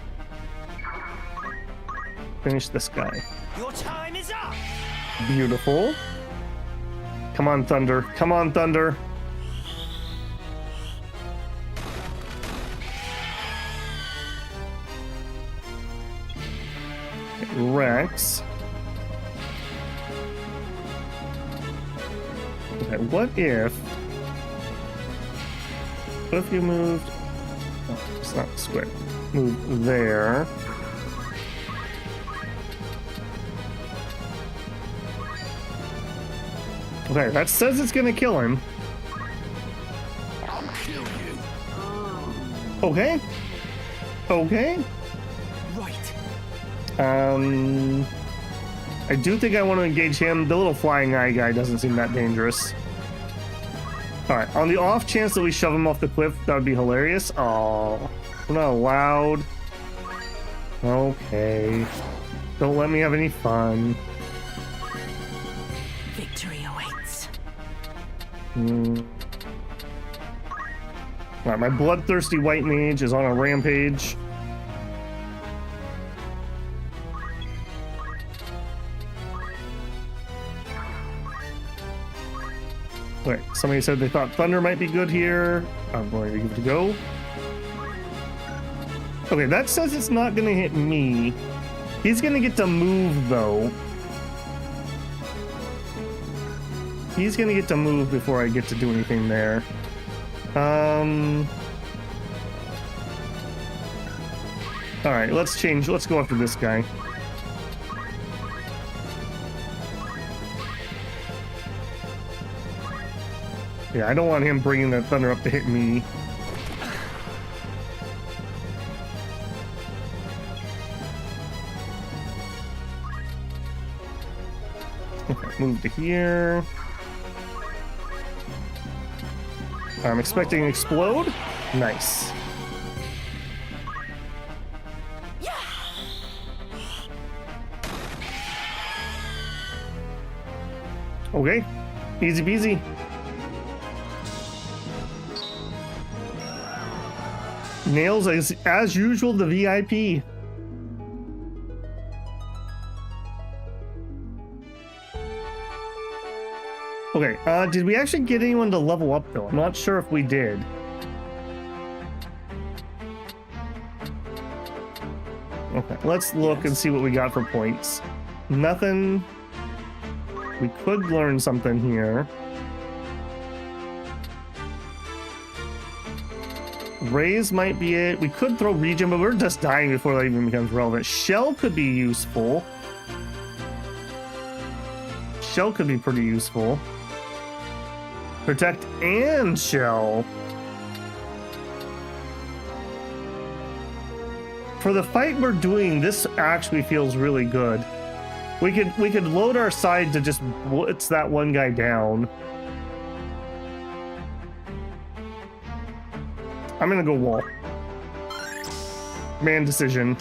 Finish this guy. Your time is up. Beautiful. Come on, Thunder. Come on, Thunder. Rex. Okay, what if you moved... Oh, it's not square. Move there. Okay, that says it's gonna kill him. I'll kill you. Okay. Okay. Right. I do think I want to engage him. The little flying eye guy doesn't seem that dangerous. Alright, on the off chance that we shove him off the cliff, that would be hilarious. Oh, we're not allowed. Okay. Don't let me have any fun. Victory awaits. Alright, my bloodthirsty white mage is on a rampage. Wait, somebody said they thought thunder might be good here. I'm going to give it a go. Okay, that says it's not going to hit me. He's going to get to move, though. He's going to get to move before I get to do anything there. Alright, let's change. Let's go after this guy. Yeah, I don't want him bringing the thunder up to hit me. Okay, move to here. I'm expecting an explode. Nice. Okay, easy peasy. Nails as usual the VIP. Okay, did we actually get anyone to level up though? I'm not sure if we did. Okay, let's look and see what we got for points. Nothing. We could learn something here. Raise might be it. We could throw regen, but we're just dying before that even becomes relevant. Shell could be useful. Shell could be pretty useful. Protect and shell. For the fight we're doing, this actually feels really good. We could load our side to just blitz that one guy down. I'm gonna go wall. Man decision.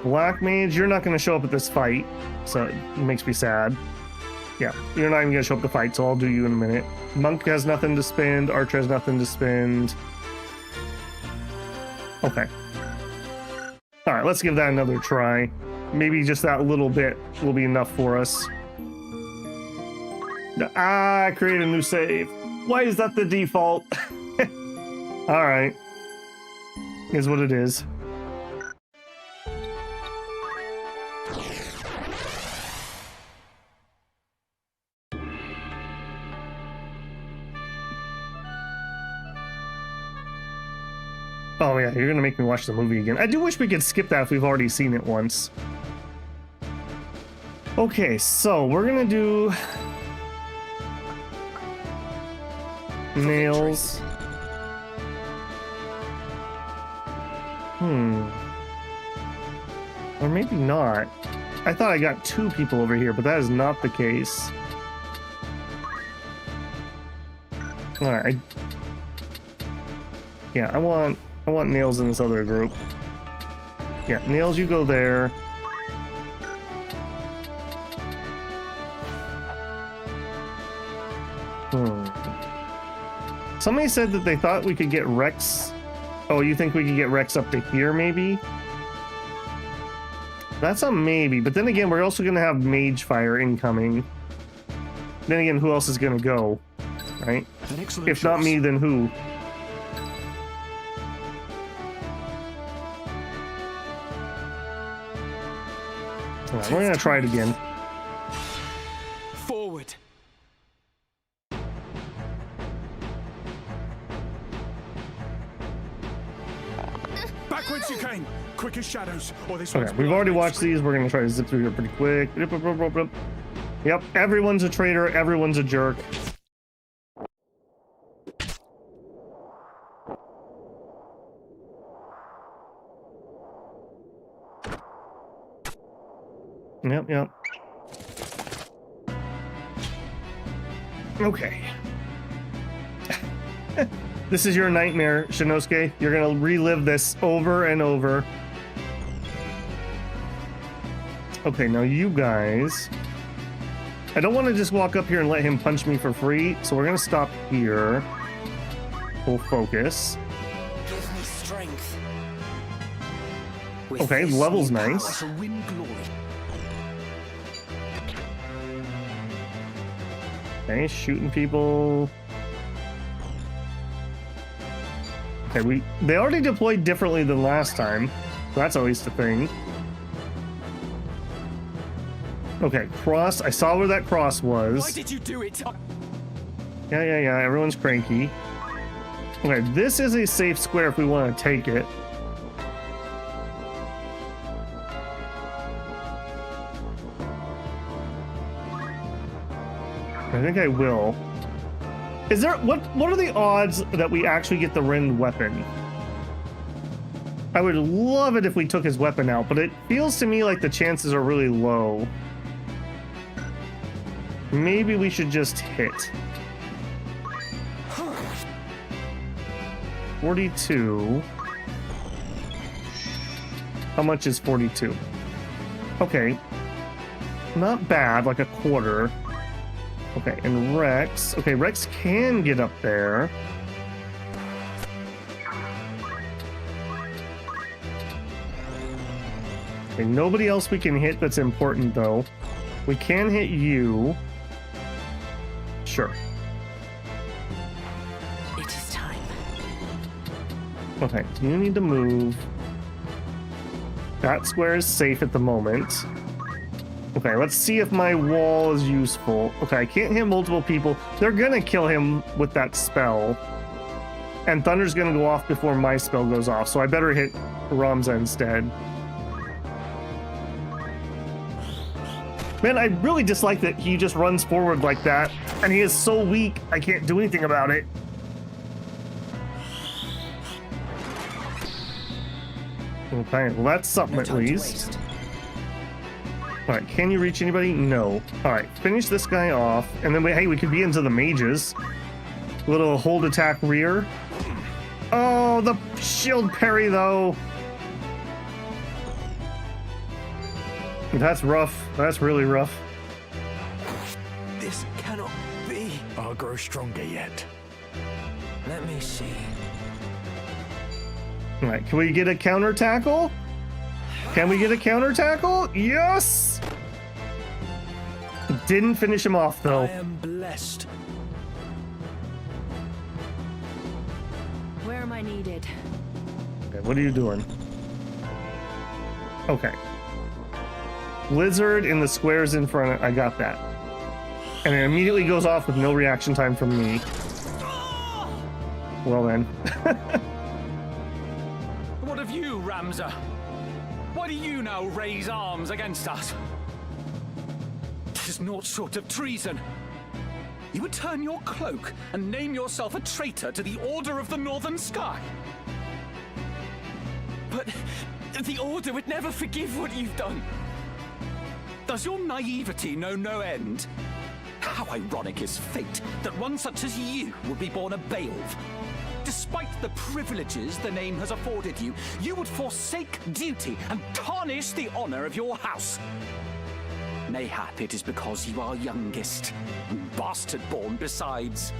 Black mage, you're not gonna show up at this fight, so it makes me sad. Yeah, you're not even gonna show up to fight, so I'll do you in a minute. Monk has nothing to spend. Archer has nothing to spend. Okay. All right, let's give that another try. Maybe just that little bit will be enough for us. Ah, I created a new save. Why is that the default? All right. Is what it is. Oh yeah, you're gonna make me watch the movie again. I do wish we could skip that if we've already seen it once. Okay, so we're gonna do nails. Or maybe not. I thought I got 2 people over here, but that is not the case. Alright. Yeah, I want nails in this other group. Yeah, nails, you go there. Somebody said that they thought we could get Rex. Oh, you think we could get Rex up to here, maybe? That's a maybe, but then again, we're also going to have Mage Fire incoming. Then again, who else is going to go? Right? If not me, then who? Right, we're going to try it again. Forward. Backwards you came. Quick as shadows, or this Okay, we've already watched these. We're going to try to zip through here pretty quick. Yep, everyone's a traitor. Everyone's a jerk. Yep. Okay. This is your nightmare, Shinosuke. You're gonna relive this over and over. Okay, now you guys. I don't want to just walk up here and let him punch me for free, so we're gonna stop here. Full focus. Give me strength. Okay, the level's nice. Okay, shooting people. Okay, they already deployed differently than last time. So that's at least a thing. Okay, cross. I saw where that cross was. Why did you do it? Yeah. Everyone's cranky. Okay, this is a safe square if we want to take it. I think I will. Is there what are the odds that we actually get the Rend weapon? I would love it if we took his weapon out, but it feels to me like the chances are really low. Maybe we should just hit. 42. How much is 42? Okay. Not bad, like a quarter. Okay, and Rex. Okay, Rex can get up there. Okay, nobody else we can hit that's important, though. We can hit you. Sure. It is time. Okay, you need to move. That square is safe at the moment. Okay, let's see if my wall is useful. Okay, I can't hit multiple people. They're gonna kill him with that spell. And Thunder's gonna go off before my spell goes off, so I better hit Ramza instead. Man, I really dislike that he just runs forward like that, and he is so weak, I can't do anything about it. Okay, well that's something at least. Alright, can you reach anybody? No. Alright, finish this guy off, and then we could be into the mages. Little hold attack rear. Oh, the shield parry though. That's rough. That's really rough. This cannot be. I'll grow stronger yet. Let me see. Alright, can we get a counter tackle? Can we get a counter tackle? Yes! Didn't finish him off though. I am blessed. Where am I needed? Okay, what are you doing? Okay. Lizard in the squares in front. I got that. And it immediately goes off with no reaction time from me. Well then. What of you, Ramza? Why do you now raise arms against us? This is naught short of treason. You would turn your cloak and name yourself a traitor to the Order of the Northern Sky. But the Order would never forgive what you've done. Does your naivety know no end? How ironic is fate that one such as you would be born a Beowulf. Despite the privileges the name has afforded you, you would forsake duty and tarnish the honor of your house. Mayhap it is because you are youngest, and bastard-born besides.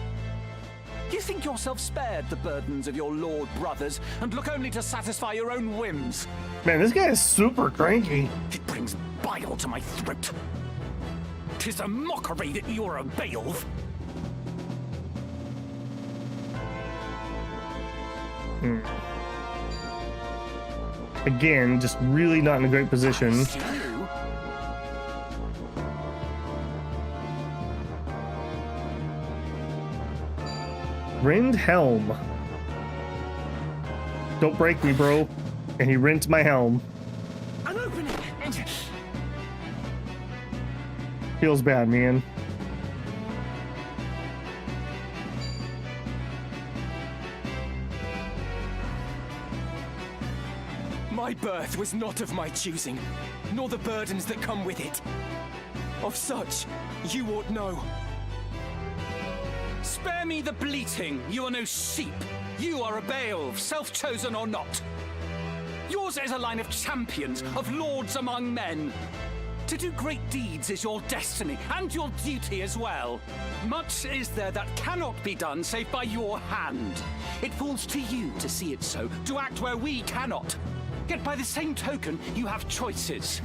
You think yourself spared the burdens of your lord brothers, and look only to satisfy your own whims. Man, this guy is super cranky. It brings bile to my throat. 'Tis a mockery that you're a Beowulf. Again, just really not in a great position. Rend helm. Don't break me, bro. And he rent my helm. I'm opening. Feels bad, man. My birth was not of my choosing, nor the burdens that come with it. Of such, you ought know. Spare me the bleating. You are no sheep. You are a Beowulf, self-chosen or not. Yours is a line of champions, of lords among men. To do great deeds is your destiny, and your duty as well. Much is there that cannot be done save by your hand. It falls to you to see it so, to act where we cannot. Yet by the same token, you have choices.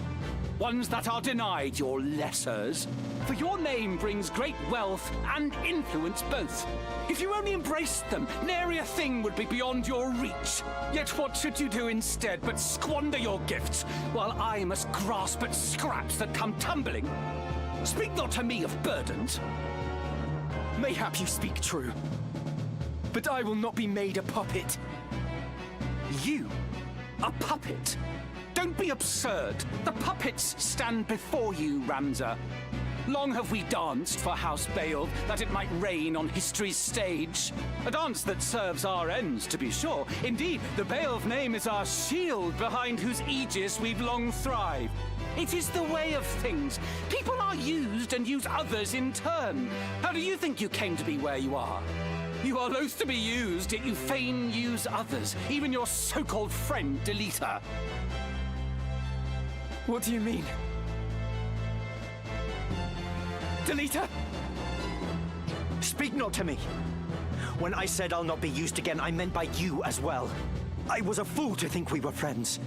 Ones that are denied your lessers. For your name brings great wealth and influence both. If you only embraced them, nary a thing would be beyond your reach. Yet what should you do instead but squander your gifts, while I must grasp at scraps that come tumbling? Speak not to me of burdens. Mayhap you speak true, but I will not be made a puppet. You? A puppet? Don't be absurd. The puppets stand before you, Ramza. Long have we danced for House Beowulf, that it might reign on history's stage. A dance that serves our ends, to be sure. Indeed, the Beowulf name is our shield, behind whose aegis we've long thrived. It is the way of things. People are used and use others in turn. How do you think you came to be where you are? You are loath to be used, yet you fain use others, even your so-called friend, Delita. What do you mean? Delita? Speak not to me. When I said I'll not be used again, I meant by you as well. I was a fool to think we were friends.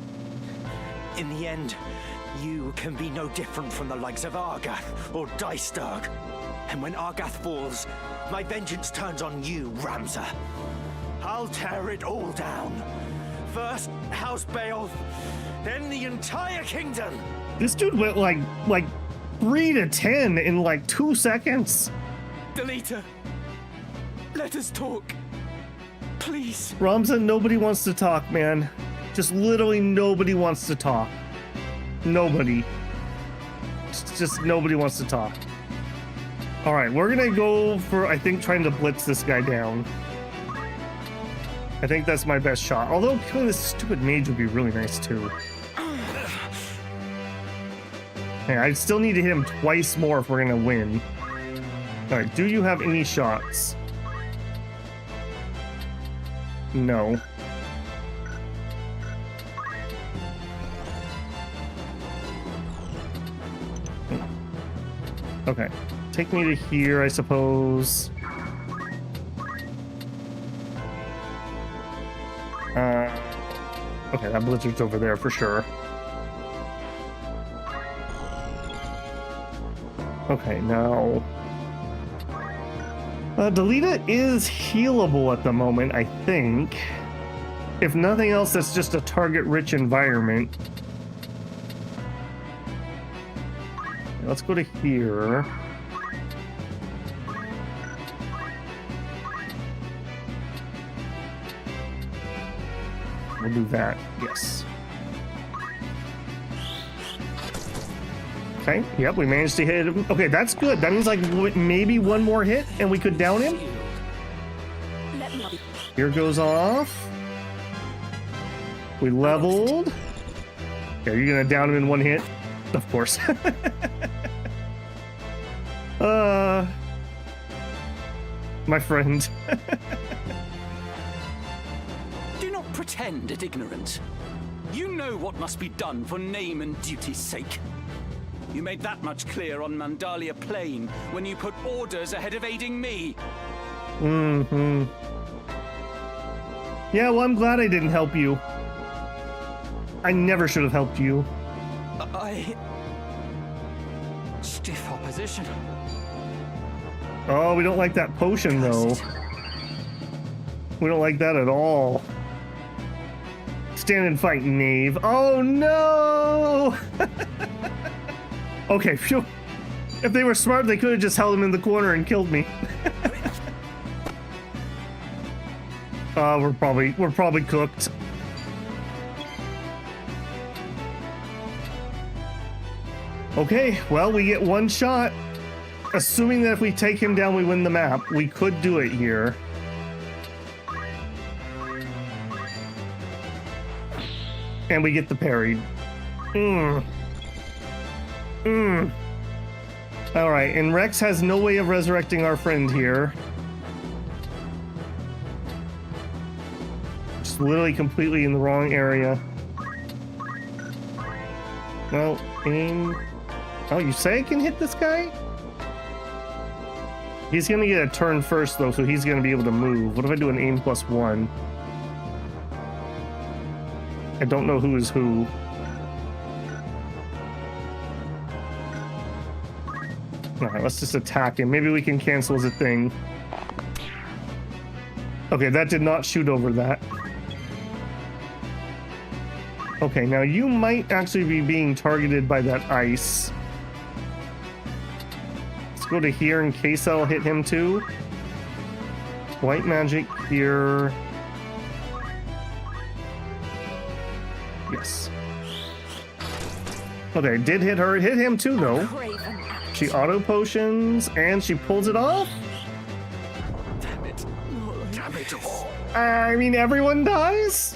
In the end, you can be no different from the likes of Argath or Dystarg. And when Argath falls, my vengeance turns on you, Ramza. I'll tear it all down. First, House Beowulf, then the entire kingdom. This dude went like 3 to 10 in like 2 seconds. Delita, let us talk. Please. Ramza, nobody wants to talk, man. Just literally nobody wants to talk. Nobody. Just nobody wants to talk. All right, we're gonna go for, I think, trying to blitz this guy down. I think that's my best shot. Although killing this stupid mage would be really nice too. Hey, I still need to hit him twice more if we're gonna win. All right, do you have any shots? No. Okay, take me to here, I suppose. Okay, that blizzard's over there for sure. Okay, now... Delita is healable at the moment, I think. If nothing else, that's just a target-rich environment. Let's go to here. We'll do that, yes. Okay, yep, we managed to hit him. Okay, that's good. That means like maybe one more hit and we could down him. Here goes off. We leveled. Okay, you're gonna down him in one hit? Of course. My friend. Do not pretend at ignorance. You know what must be done for name and duty's sake. You made that much clear on Mandalia Plain when you put orders ahead of aiding me. Mm-hmm. Yeah, well, I'm glad I didn't help you. I never should have helped you. Stiff opposition. Oh, we don't like that potion, though. We don't like that at all. Stand and fight, knave. Oh, no! Okay, phew. If they were smart, they could have just held him in the corner and killed me. We're probably cooked. Okay, well, we get one shot. Assuming that if we take him down, we win the map. We could do it here. And we get the parry. Alright, and Rex has no way of resurrecting our friend here. Just literally completely in the wrong area. Well, aim. Oh, you say I can hit this guy? He's gonna get a turn first, though, so he's gonna be able to move. What if I do an aim +1? I don't know who is who. Alright, let's just attack him. Maybe we can cancel as a thing. Okay, that did not shoot over that. Okay, now you might actually be being targeted by that ice. Let's go to here in case I'll hit him too. White magic here. Yes. Okay, did hit her. Hit him too, though. She auto potions and she pulls it off. Damn it. Damn it all. I mean, everyone dies?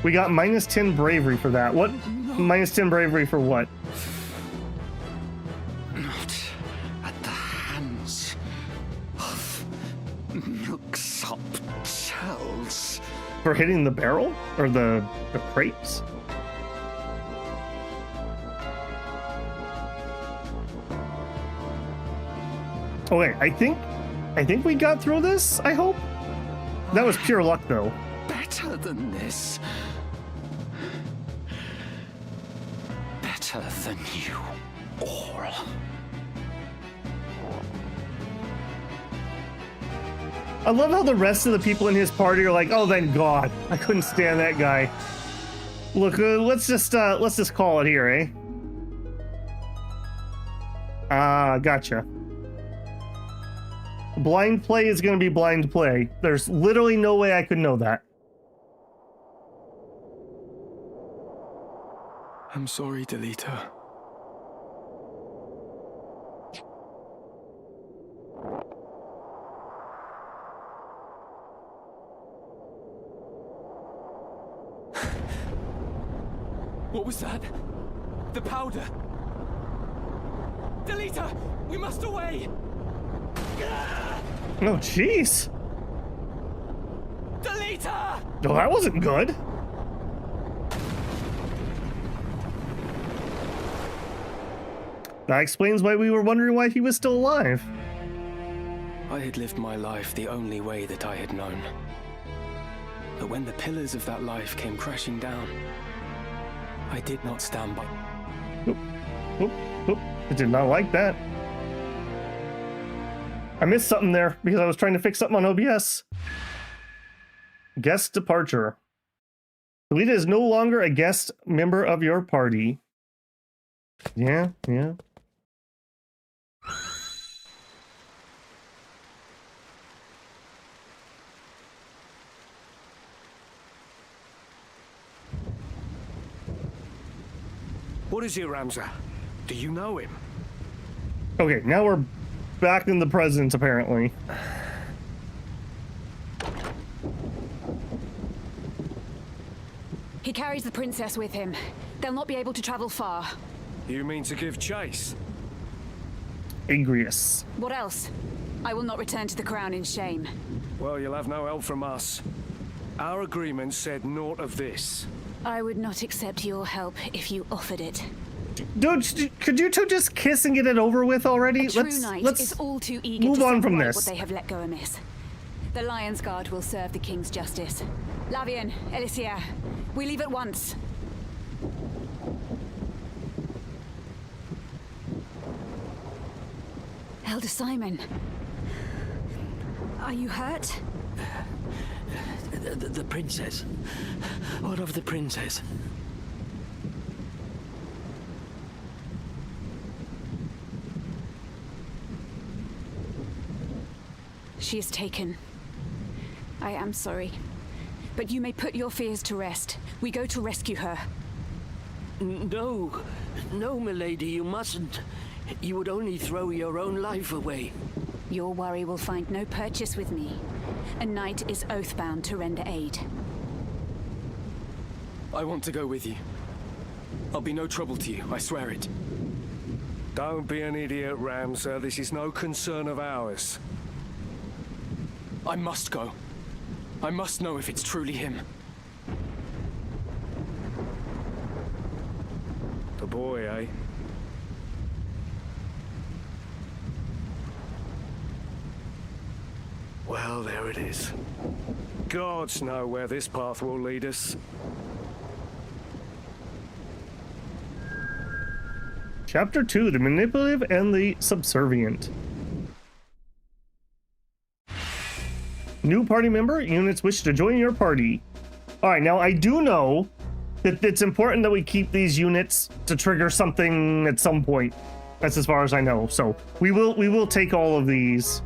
We got -10 bravery for that. What? -10 bravery for what? Not at the hands of milksop shells. For hitting the barrel? Or the crates? Okay, I think we got through this, I hope. That was pure luck, though. Better than this. Better than you all. I love how the rest of the people in his party are like, oh, thank God. I couldn't stand that guy. Look, let's just call it here, eh? Gotcha. Blind play is going to be blind play. There's literally no way I could know that. I'm sorry, Delita. What was that? The powder! Delita! We must away! Oh, jeez. Delita! No, that wasn't good. That explains why we were wondering why he was still alive. I had lived my life the only way that I had known. But when the pillars of that life came crashing down, I did not stand by. Oop, oop, oop. I did not like that. I missed something there because I was trying to fix something on OBS. Guest departure. Delita is no longer a guest member of your party. Yeah. What is it, Ramza? Do you know him? Okay, now we're back in the present, apparently. He carries the princess with him. They'll not be able to travel far. You mean to give chase? Agrius. What else? I will not return to the crown in shame. Well, you'll have no help from us. Our agreement said naught of this. I would not accept your help if you offered it. Dude, could you two just kiss and get it over with already? A true knight is all too eager move to on set from right this. what they have let go amiss. The Lion's Guard will serve the king's justice. Lavian, Elicia, we leave at once. Elder Simon, are you hurt? The princess. What of the princess? She is taken. I am sorry. But you may put your fears to rest. We go to rescue her. No, milady, you mustn't. You would only throw your own life away. Your worry will find no purchase with me. A knight is oath-bound to render aid. I want to go with you. I'll be no trouble to you, I swear it. Don't be an idiot, Ramza. This is no concern of ours. I must go. I must know if it's truly him. The boy, eh? Well, there it is. Gods know where this path will lead us. Chapter 2, the manipulative and the subservient. New party member, units wish to join your party. All right, now I do know that it's important that we keep these units to trigger something at some point. That's as far as I know. So we will take all of these.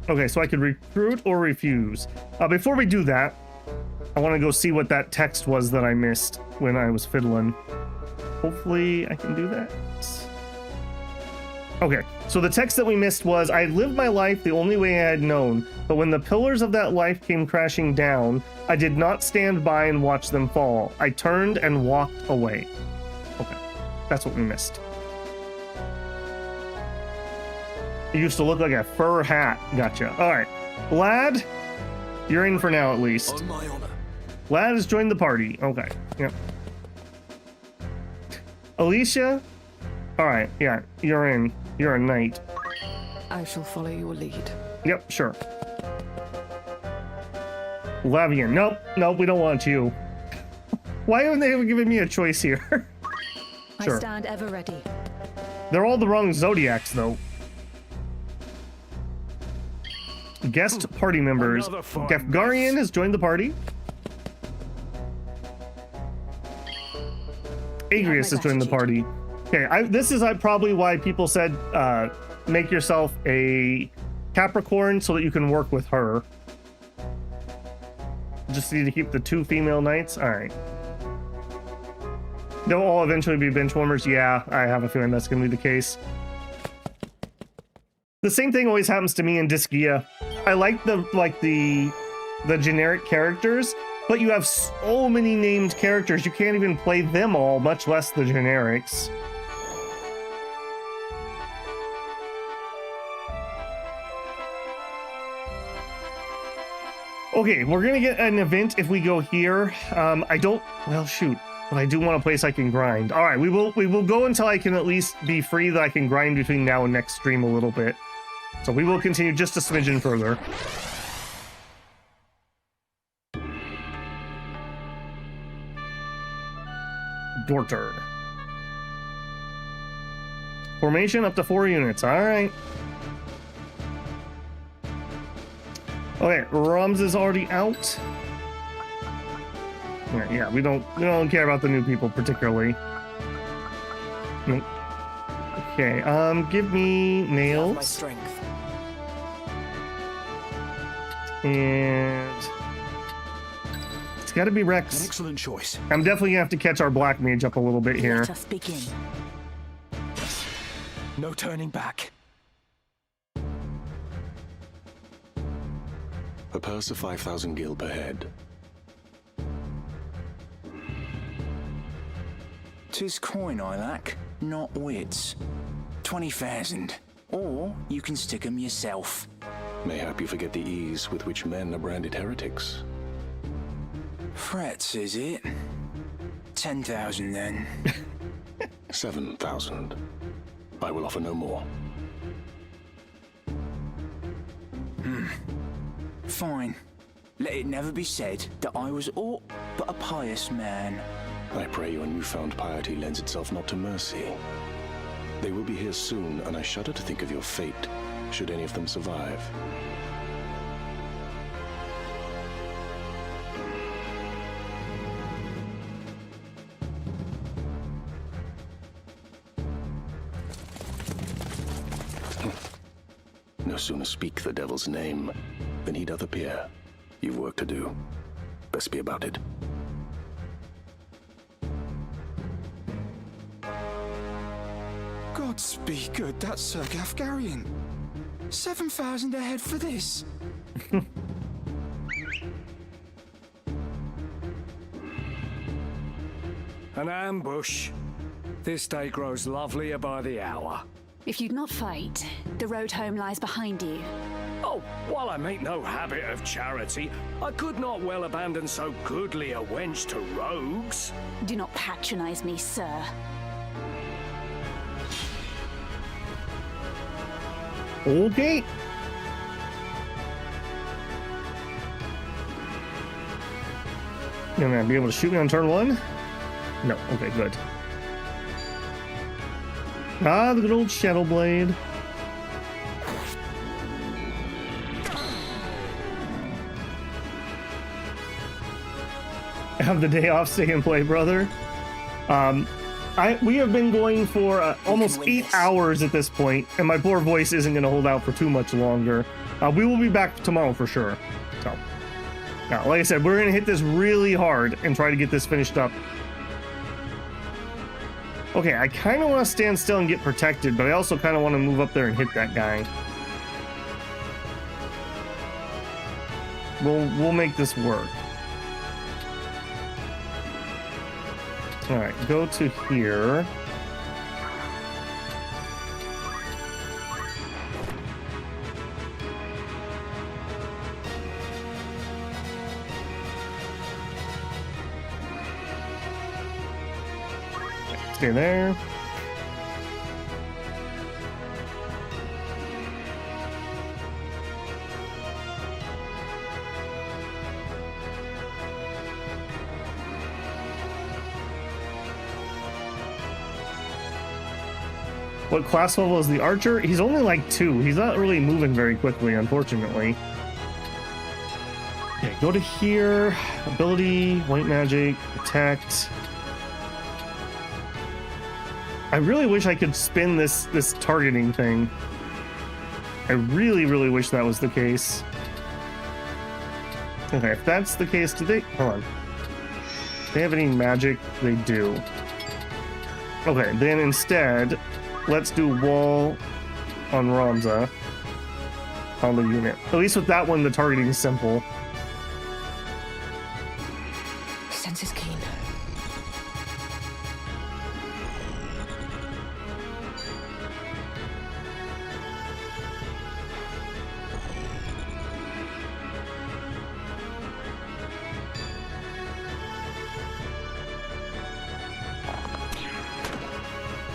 Okay, so I could recruit or refuse. Before we do that, I want to go see what that text was that I missed when I was fiddling. Hopefully I can do that. Okay, so the text that we missed was, I lived my life the only way I had known, but when the pillars of that life came crashing down, I did not stand by and watch them fall. I turned and walked away. Okay, that's what we missed. It used to look like a fur hat. Gotcha. All right, Lad, you're in for now at least. On my honor. Lad has joined the party. Okay, yep. Alicia, all right, yeah, you're in. You're a knight. I shall follow your lead. Yep, sure. Lavian, nope, we don't want you. Why haven't they ever given me a choice here? Sure. I stand ever ready. They're all the wrong zodiacs, though. Guest party members. Gefgarian has joined the party. Agrius has joined the party. Okay, this is probably why people said make yourself a Capricorn so that you can work with her. Just need to keep the 2 female knights. All right. They'll all eventually be bench warmers. Yeah, I have a feeling that's going to be the case. The same thing always happens to me in Disgaea. I like the generic characters, but you have so many named characters you can't even play them all, much less the generics. Okay, we're gonna get an event if we go here. Well, shoot. But I do want a place I can grind. All right, we will go until I can at least be free that I can grind between now and next stream a little bit. So we will continue just a smidgen further. Dorter. Formation up to 4 units. All right. Okay, Rums is already out. Yeah, we don't care about the new people particularly. Okay, give me nails. My strength. And it's got to be Rex. An excellent choice. I'm definitely gonna have to catch our black mage up a little bit here. Let us begin. No turning back. A purse of 5,000 gil per head. 'Tis coin I lack, not wits. 20,000. Or you can stick 'em yourself. Mayhap you forget the ease with which men are branded heretics. Frets, is it? 10,000 then. 7,000. I will offer no more. Fine. Let it never be said that I was aught but a pious man. I pray your newfound piety lends itself not to mercy. They will be here soon, and I shudder to think of your fate, should any of them survive. No sooner speak the devil's name than he doth appear. You've work to do. Best be about it. Gods be good, that's Sir Gefgarian. 7,000 ahead for this. An ambush. This day grows lovelier by the hour. If you'd not fight, the road home lies behind you. Oh, while I make no habit of charity, I could not well abandon so goodly a wench to rogues. Do not patronize me, sir. Okay. Gonna be able to shoot me on turn 1? No. Okay, good. Ah, the good old Shadow Blade. Have the day off, stay and play, brother. We have been going for almost 8 hours at this point, and my poor voice isn't going to hold out for too much longer. We will be back tomorrow for sure. So, now, like I said, we're going to hit this really hard and try to get this finished up. Okay, I kind of want to stand still and get protected, but I also kind of want to move up there and hit that guy. We'll make this work. All right, go to here. Stay there. What class level is the archer? He's only like 2. He's not really moving very quickly, unfortunately. Okay, go to here. Ability, white magic, protect. I really wish I could spin this targeting thing. I really, really wish that was the case. Okay, if that's the case, hold on. Do they have any magic? They do. Okay, then instead, let's do wall on Ramza on the unit. At least with that one, the targeting is simple. Sense is keen.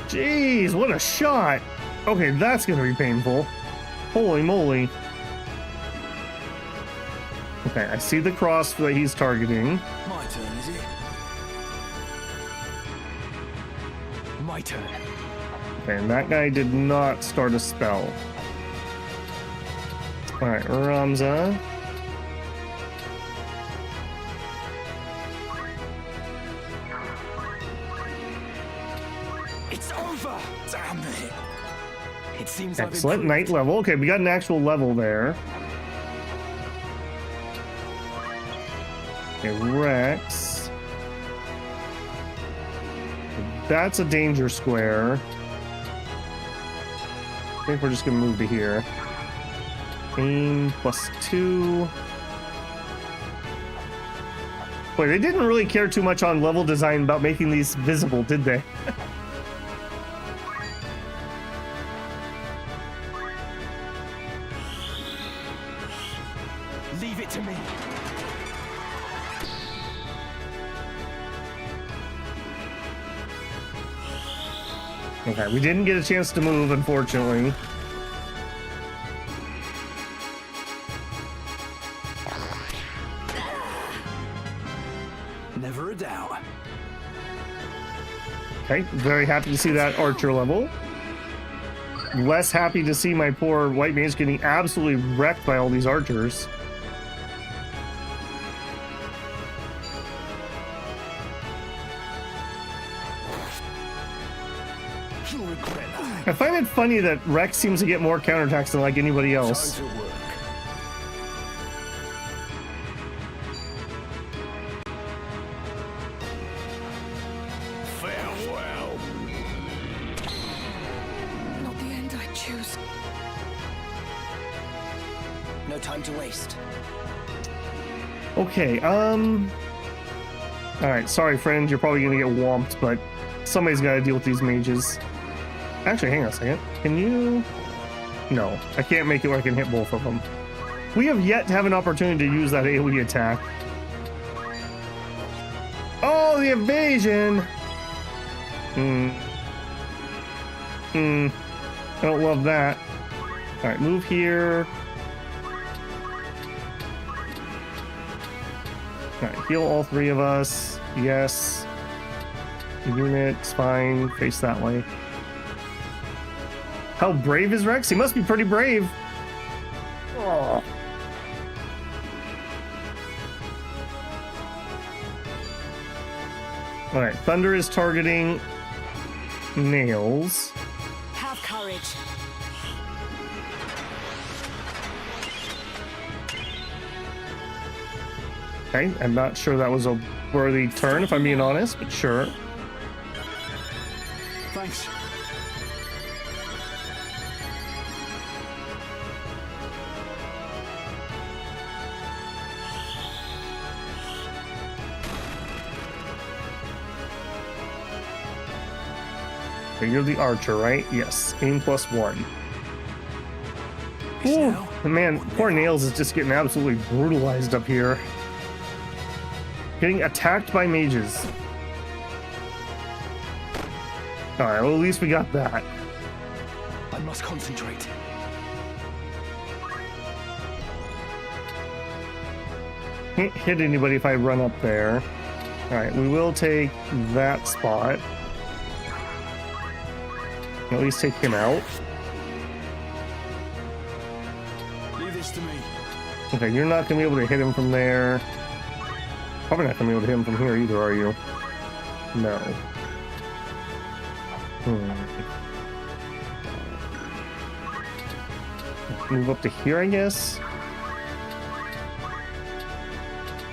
Jeez, what a shot! Okay, that's gonna be painful. Holy moly. Okay, I see the cross that he's targeting. My turn, is it? My turn. Okay, and that guy did not start a spell. Alright, Ramza. It's over! Damn it! It seems I've Excellent, improved. night level. Okay, we got an actual level there. Okay, Rex. That's a danger square. I think we're just gonna move to here. Aim +2. Boy, they didn't really care too much on level design about making these visible, did they? Leave it to me. Okay, we didn't get a chance to move, unfortunately. Never a doubt. Okay, very happy to see that archer level. Less happy to see my poor white mage getting absolutely wrecked by all these archers. I find it funny that Rex seems to get more counterattacks than like anybody else. Farewell. Not the end I choose. No time to waste. Okay, alright, sorry friend, you're probably gonna get whomped, but somebody's gotta deal with these mages. Actually, hang on a second. Can you... No, I can't make it where I can hit both of them. We have yet to have an opportunity to use that AoE attack. Oh, the evasion! I don't love that. Alright, move here. Alright, heal all three of us. Yes. Unit's fine. Face that way. How brave is Rex? He must be pretty brave. Oh. Alright, Thunder is targeting Nails. Have courage. Okay, I'm not sure that was a worthy turn, if I'm being honest, but sure. Thanks. Okay, you're the archer, right? Yes. Aim +1. Ooh, man, poor Nails is just getting absolutely brutalized up here. Getting attacked by mages. Alright, well at least we got that. I must concentrate. Can't hit anybody if I run up there. Alright, we will take that spot. At least take him out. Leave this to me. Okay, you're not gonna be able to hit him from there. Probably not gonna be able to hit him from here either, are you? No. Move up to here, I guess.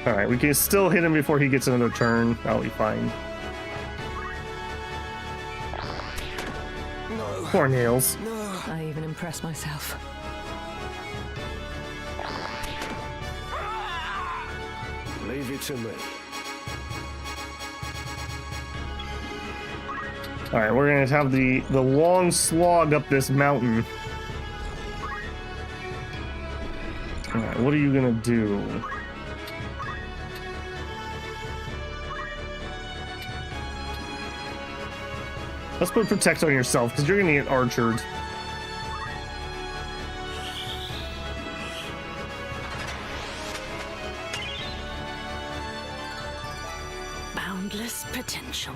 Alright, we can still hit him before he gets another turn. That'll be fine. No. Poor Nails. No. I even impress myself. Leave it to me. Alright, we're gonna have the long slog up this mountain. Alright, what are you gonna do? Let's put protect on yourself, because you're gonna get archered. Boundless potential.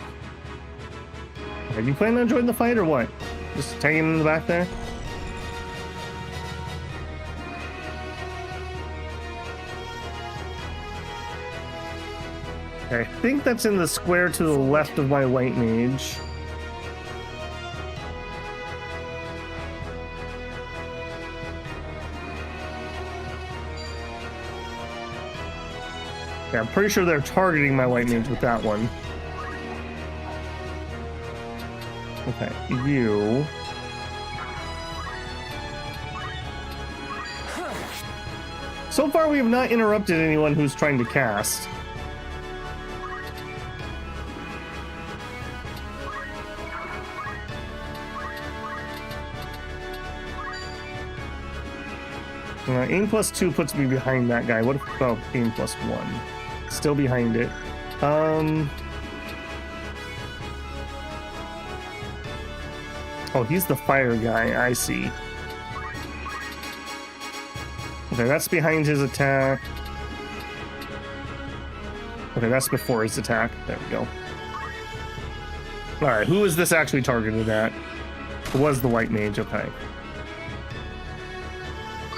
Are you planning on joining the fight or what? Just hanging in the back there? Okay, I think that's in the square to the left of my white mage. Yeah, I'm pretty sure they're targeting my white mage with that one. Okay, you. So far, we have not interrupted anyone who's trying to cast. Aim +2 puts me behind that guy. What about aim +1? Still behind it. Oh, he's the fire guy. I see. Okay, that's behind his attack. Okay, that's before his attack. There we go. Alright, who is this actually targeted at? It was the white mage, okay.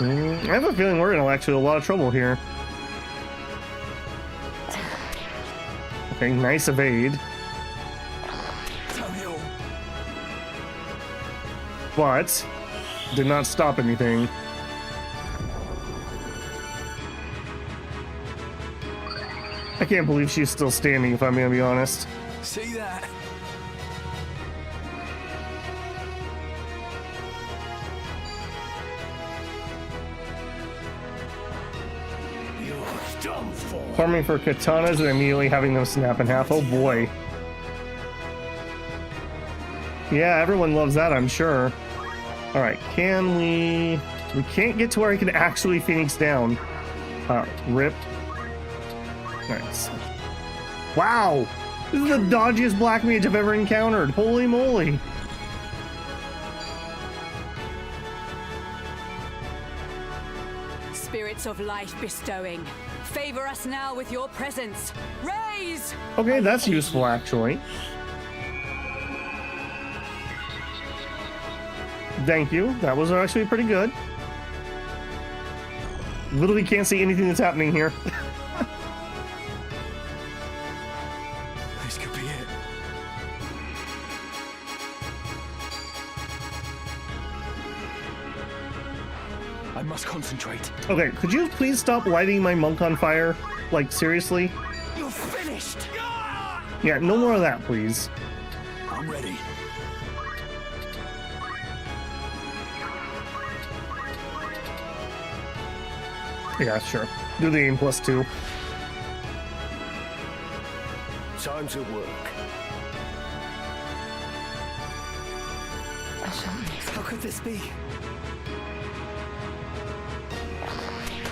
I have a feeling we're in actually a lot of trouble here. Okay, nice evade. But did not stop anything. I can't believe she's still standing, if I'm gonna be honest. See that? Farming for katanas and immediately having them snap in half. Oh boy. Yeah, everyone loves that, I'm sure. Alright, can we... We can't get to where I can actually Phoenix down. Rip. Nice. Wow! This is the dodgiest black mage I've ever encountered. Holy moly. spirits of life bestowing. Favor us now with your presence. Raise! Okay, that's useful actually. Thank you. That was actually pretty good. Literally can't see anything that's happening here. This could be it. I must concentrate. Okay, could you please stop lighting my monk on fire? Like, seriously? You're finished! Yeah, no more of that, please. I'm ready. Yeah, sure. Do the aim +2. Time to work. How could this be?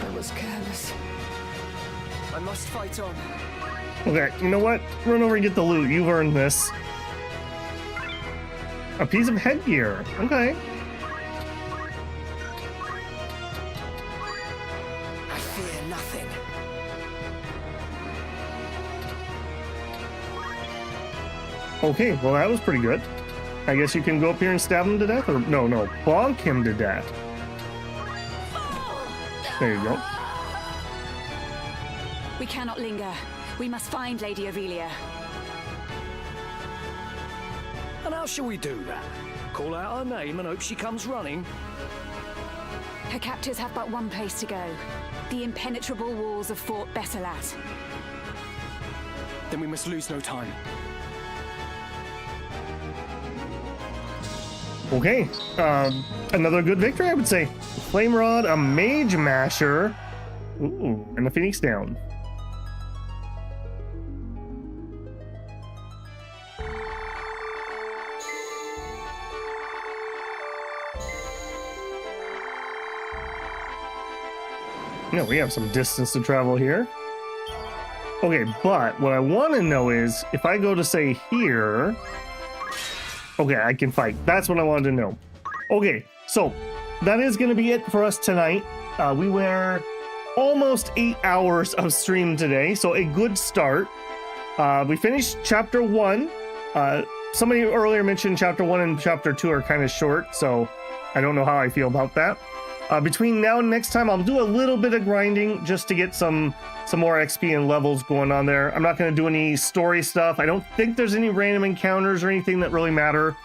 I was careless. I must fight on. Okay, you know what? Run over and get the loot. You've earned this. A piece of headgear. Okay. I fear nothing. Okay, well that was pretty good. I guess you can go up here and stab him to death, or no, bonk him to death. There you go. We cannot linger. We must find Lady Ivalice. And how shall we do that? Call out her name and hope she comes running? Her captors have but one place to go. The impenetrable walls of Fort Besselat. Then we must lose no time. Okay, another good victory, I would say. Flame Rod, a Mage Masher, ooh, and a Phoenix down. Yeah, we have some distance to travel here. Okay, but what I want to know is, if I go to, say, here... Okay, I can fight. That's what I wanted to know. Okay, so that is going to be it for us tonight. We were almost 8 hours of stream today, so a good start. We finished Chapter 1. Somebody earlier mentioned Chapter 1 and Chapter 2 are kind of short, so I don't know how I feel about that. Between now and next time, I'll do a little bit of grinding just to get some more XP and levels going on there. I'm not going to do any story stuff. I don't think there's any random encounters or anything that really matter.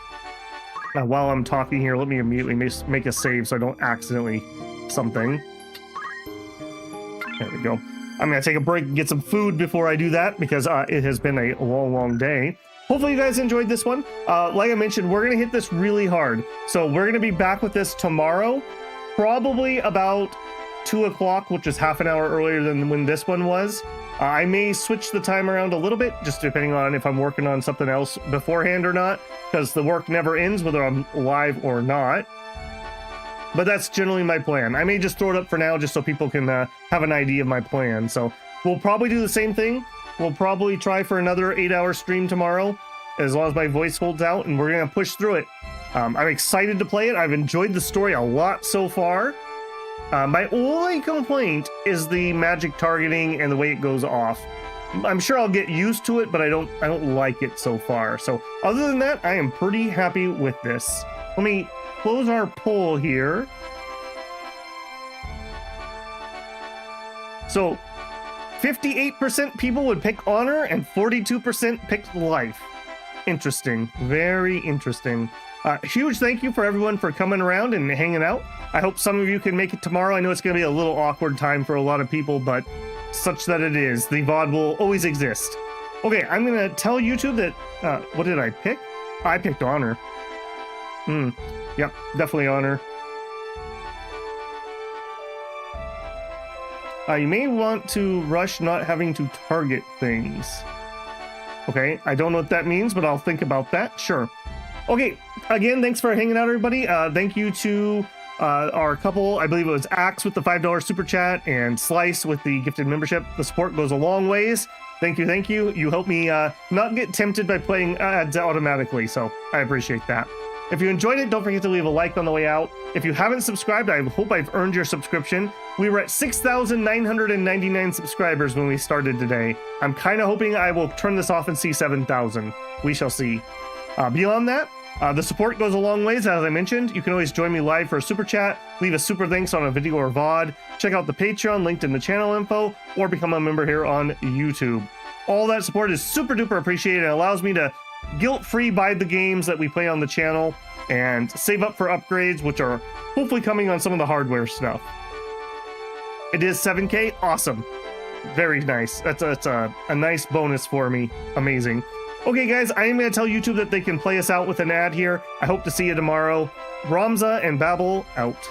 While I'm talking here, let me immediately make a save so I don't accidentally something. There we go. I'm going to take a break and get some food before I do that because it has been a long day. Hopefully you guys enjoyed this one. Like I mentioned, we're going to hit this really hard. So we're going to be back with this tomorrow. Probably about 2 o'clock, which is half an hour earlier than when this one was. I may switch the time around a little bit, just depending on if I'm working on something else beforehand or not, because the work never ends, whether I'm live or not. But that's generally my plan. I may just throw it up for now, just so people can have an idea of my plan. So we'll probably do the same thing. We'll probably try for another 8-hour stream tomorrow, as long as my voice holds out, and we're going to push through it. I'm excited to play it. I've enjoyed the story a lot so far. My only complaint is the magic targeting and the way it goes off. I'm sure I'll get used to it, but I don't like it so far. So other than that, I am pretty happy with this. Let me close our poll here. So 58% people would pick honor and 42% picked life. Interesting. Very interesting. Huge thank you for everyone for coming around and hanging out. I hope some of you can make it tomorrow. I know it's going to be a little awkward time for a lot of people, but such that it is. The VOD will always exist. Okay, I'm going to tell YouTube that... what did I pick? I picked honor. Yep, definitely honor. You may want to rush not having to target things. Okay, I don't know what that means, but I'll think about that. Sure. Okay, again, thanks for hanging out, everybody. Thank you to our couple, I believe it was Axe with the $5 super chat and Slice with the gifted membership. The support goes a long ways. Thank you, thank you. You help me not get tempted by playing ads automatically, so I appreciate that. If you enjoyed it, don't forget to leave a like on the way out. If you haven't subscribed, I hope I've earned your subscription. We were at 6,999 subscribers when we started today. I'm kind of hoping I will turn this off and see 7,000. We shall see. Beyond that, the support goes a long ways, as I mentioned. You can always join me live for a super chat, leave a super thanks on a video or VOD, check out the Patreon linked in the channel info, or become a member here on YouTube. All that support is super duper appreciated and allows me to guilt-free buy the games that we play on the channel and save up for upgrades, which are hopefully coming on some of the hardware stuff. It is 7K, awesome. Very nice. That's a nice bonus for me. Amazing. Okay, guys, I am going to tell YouTube that they can play us out with an ad here. I hope to see you tomorrow. Ramza and Babel out.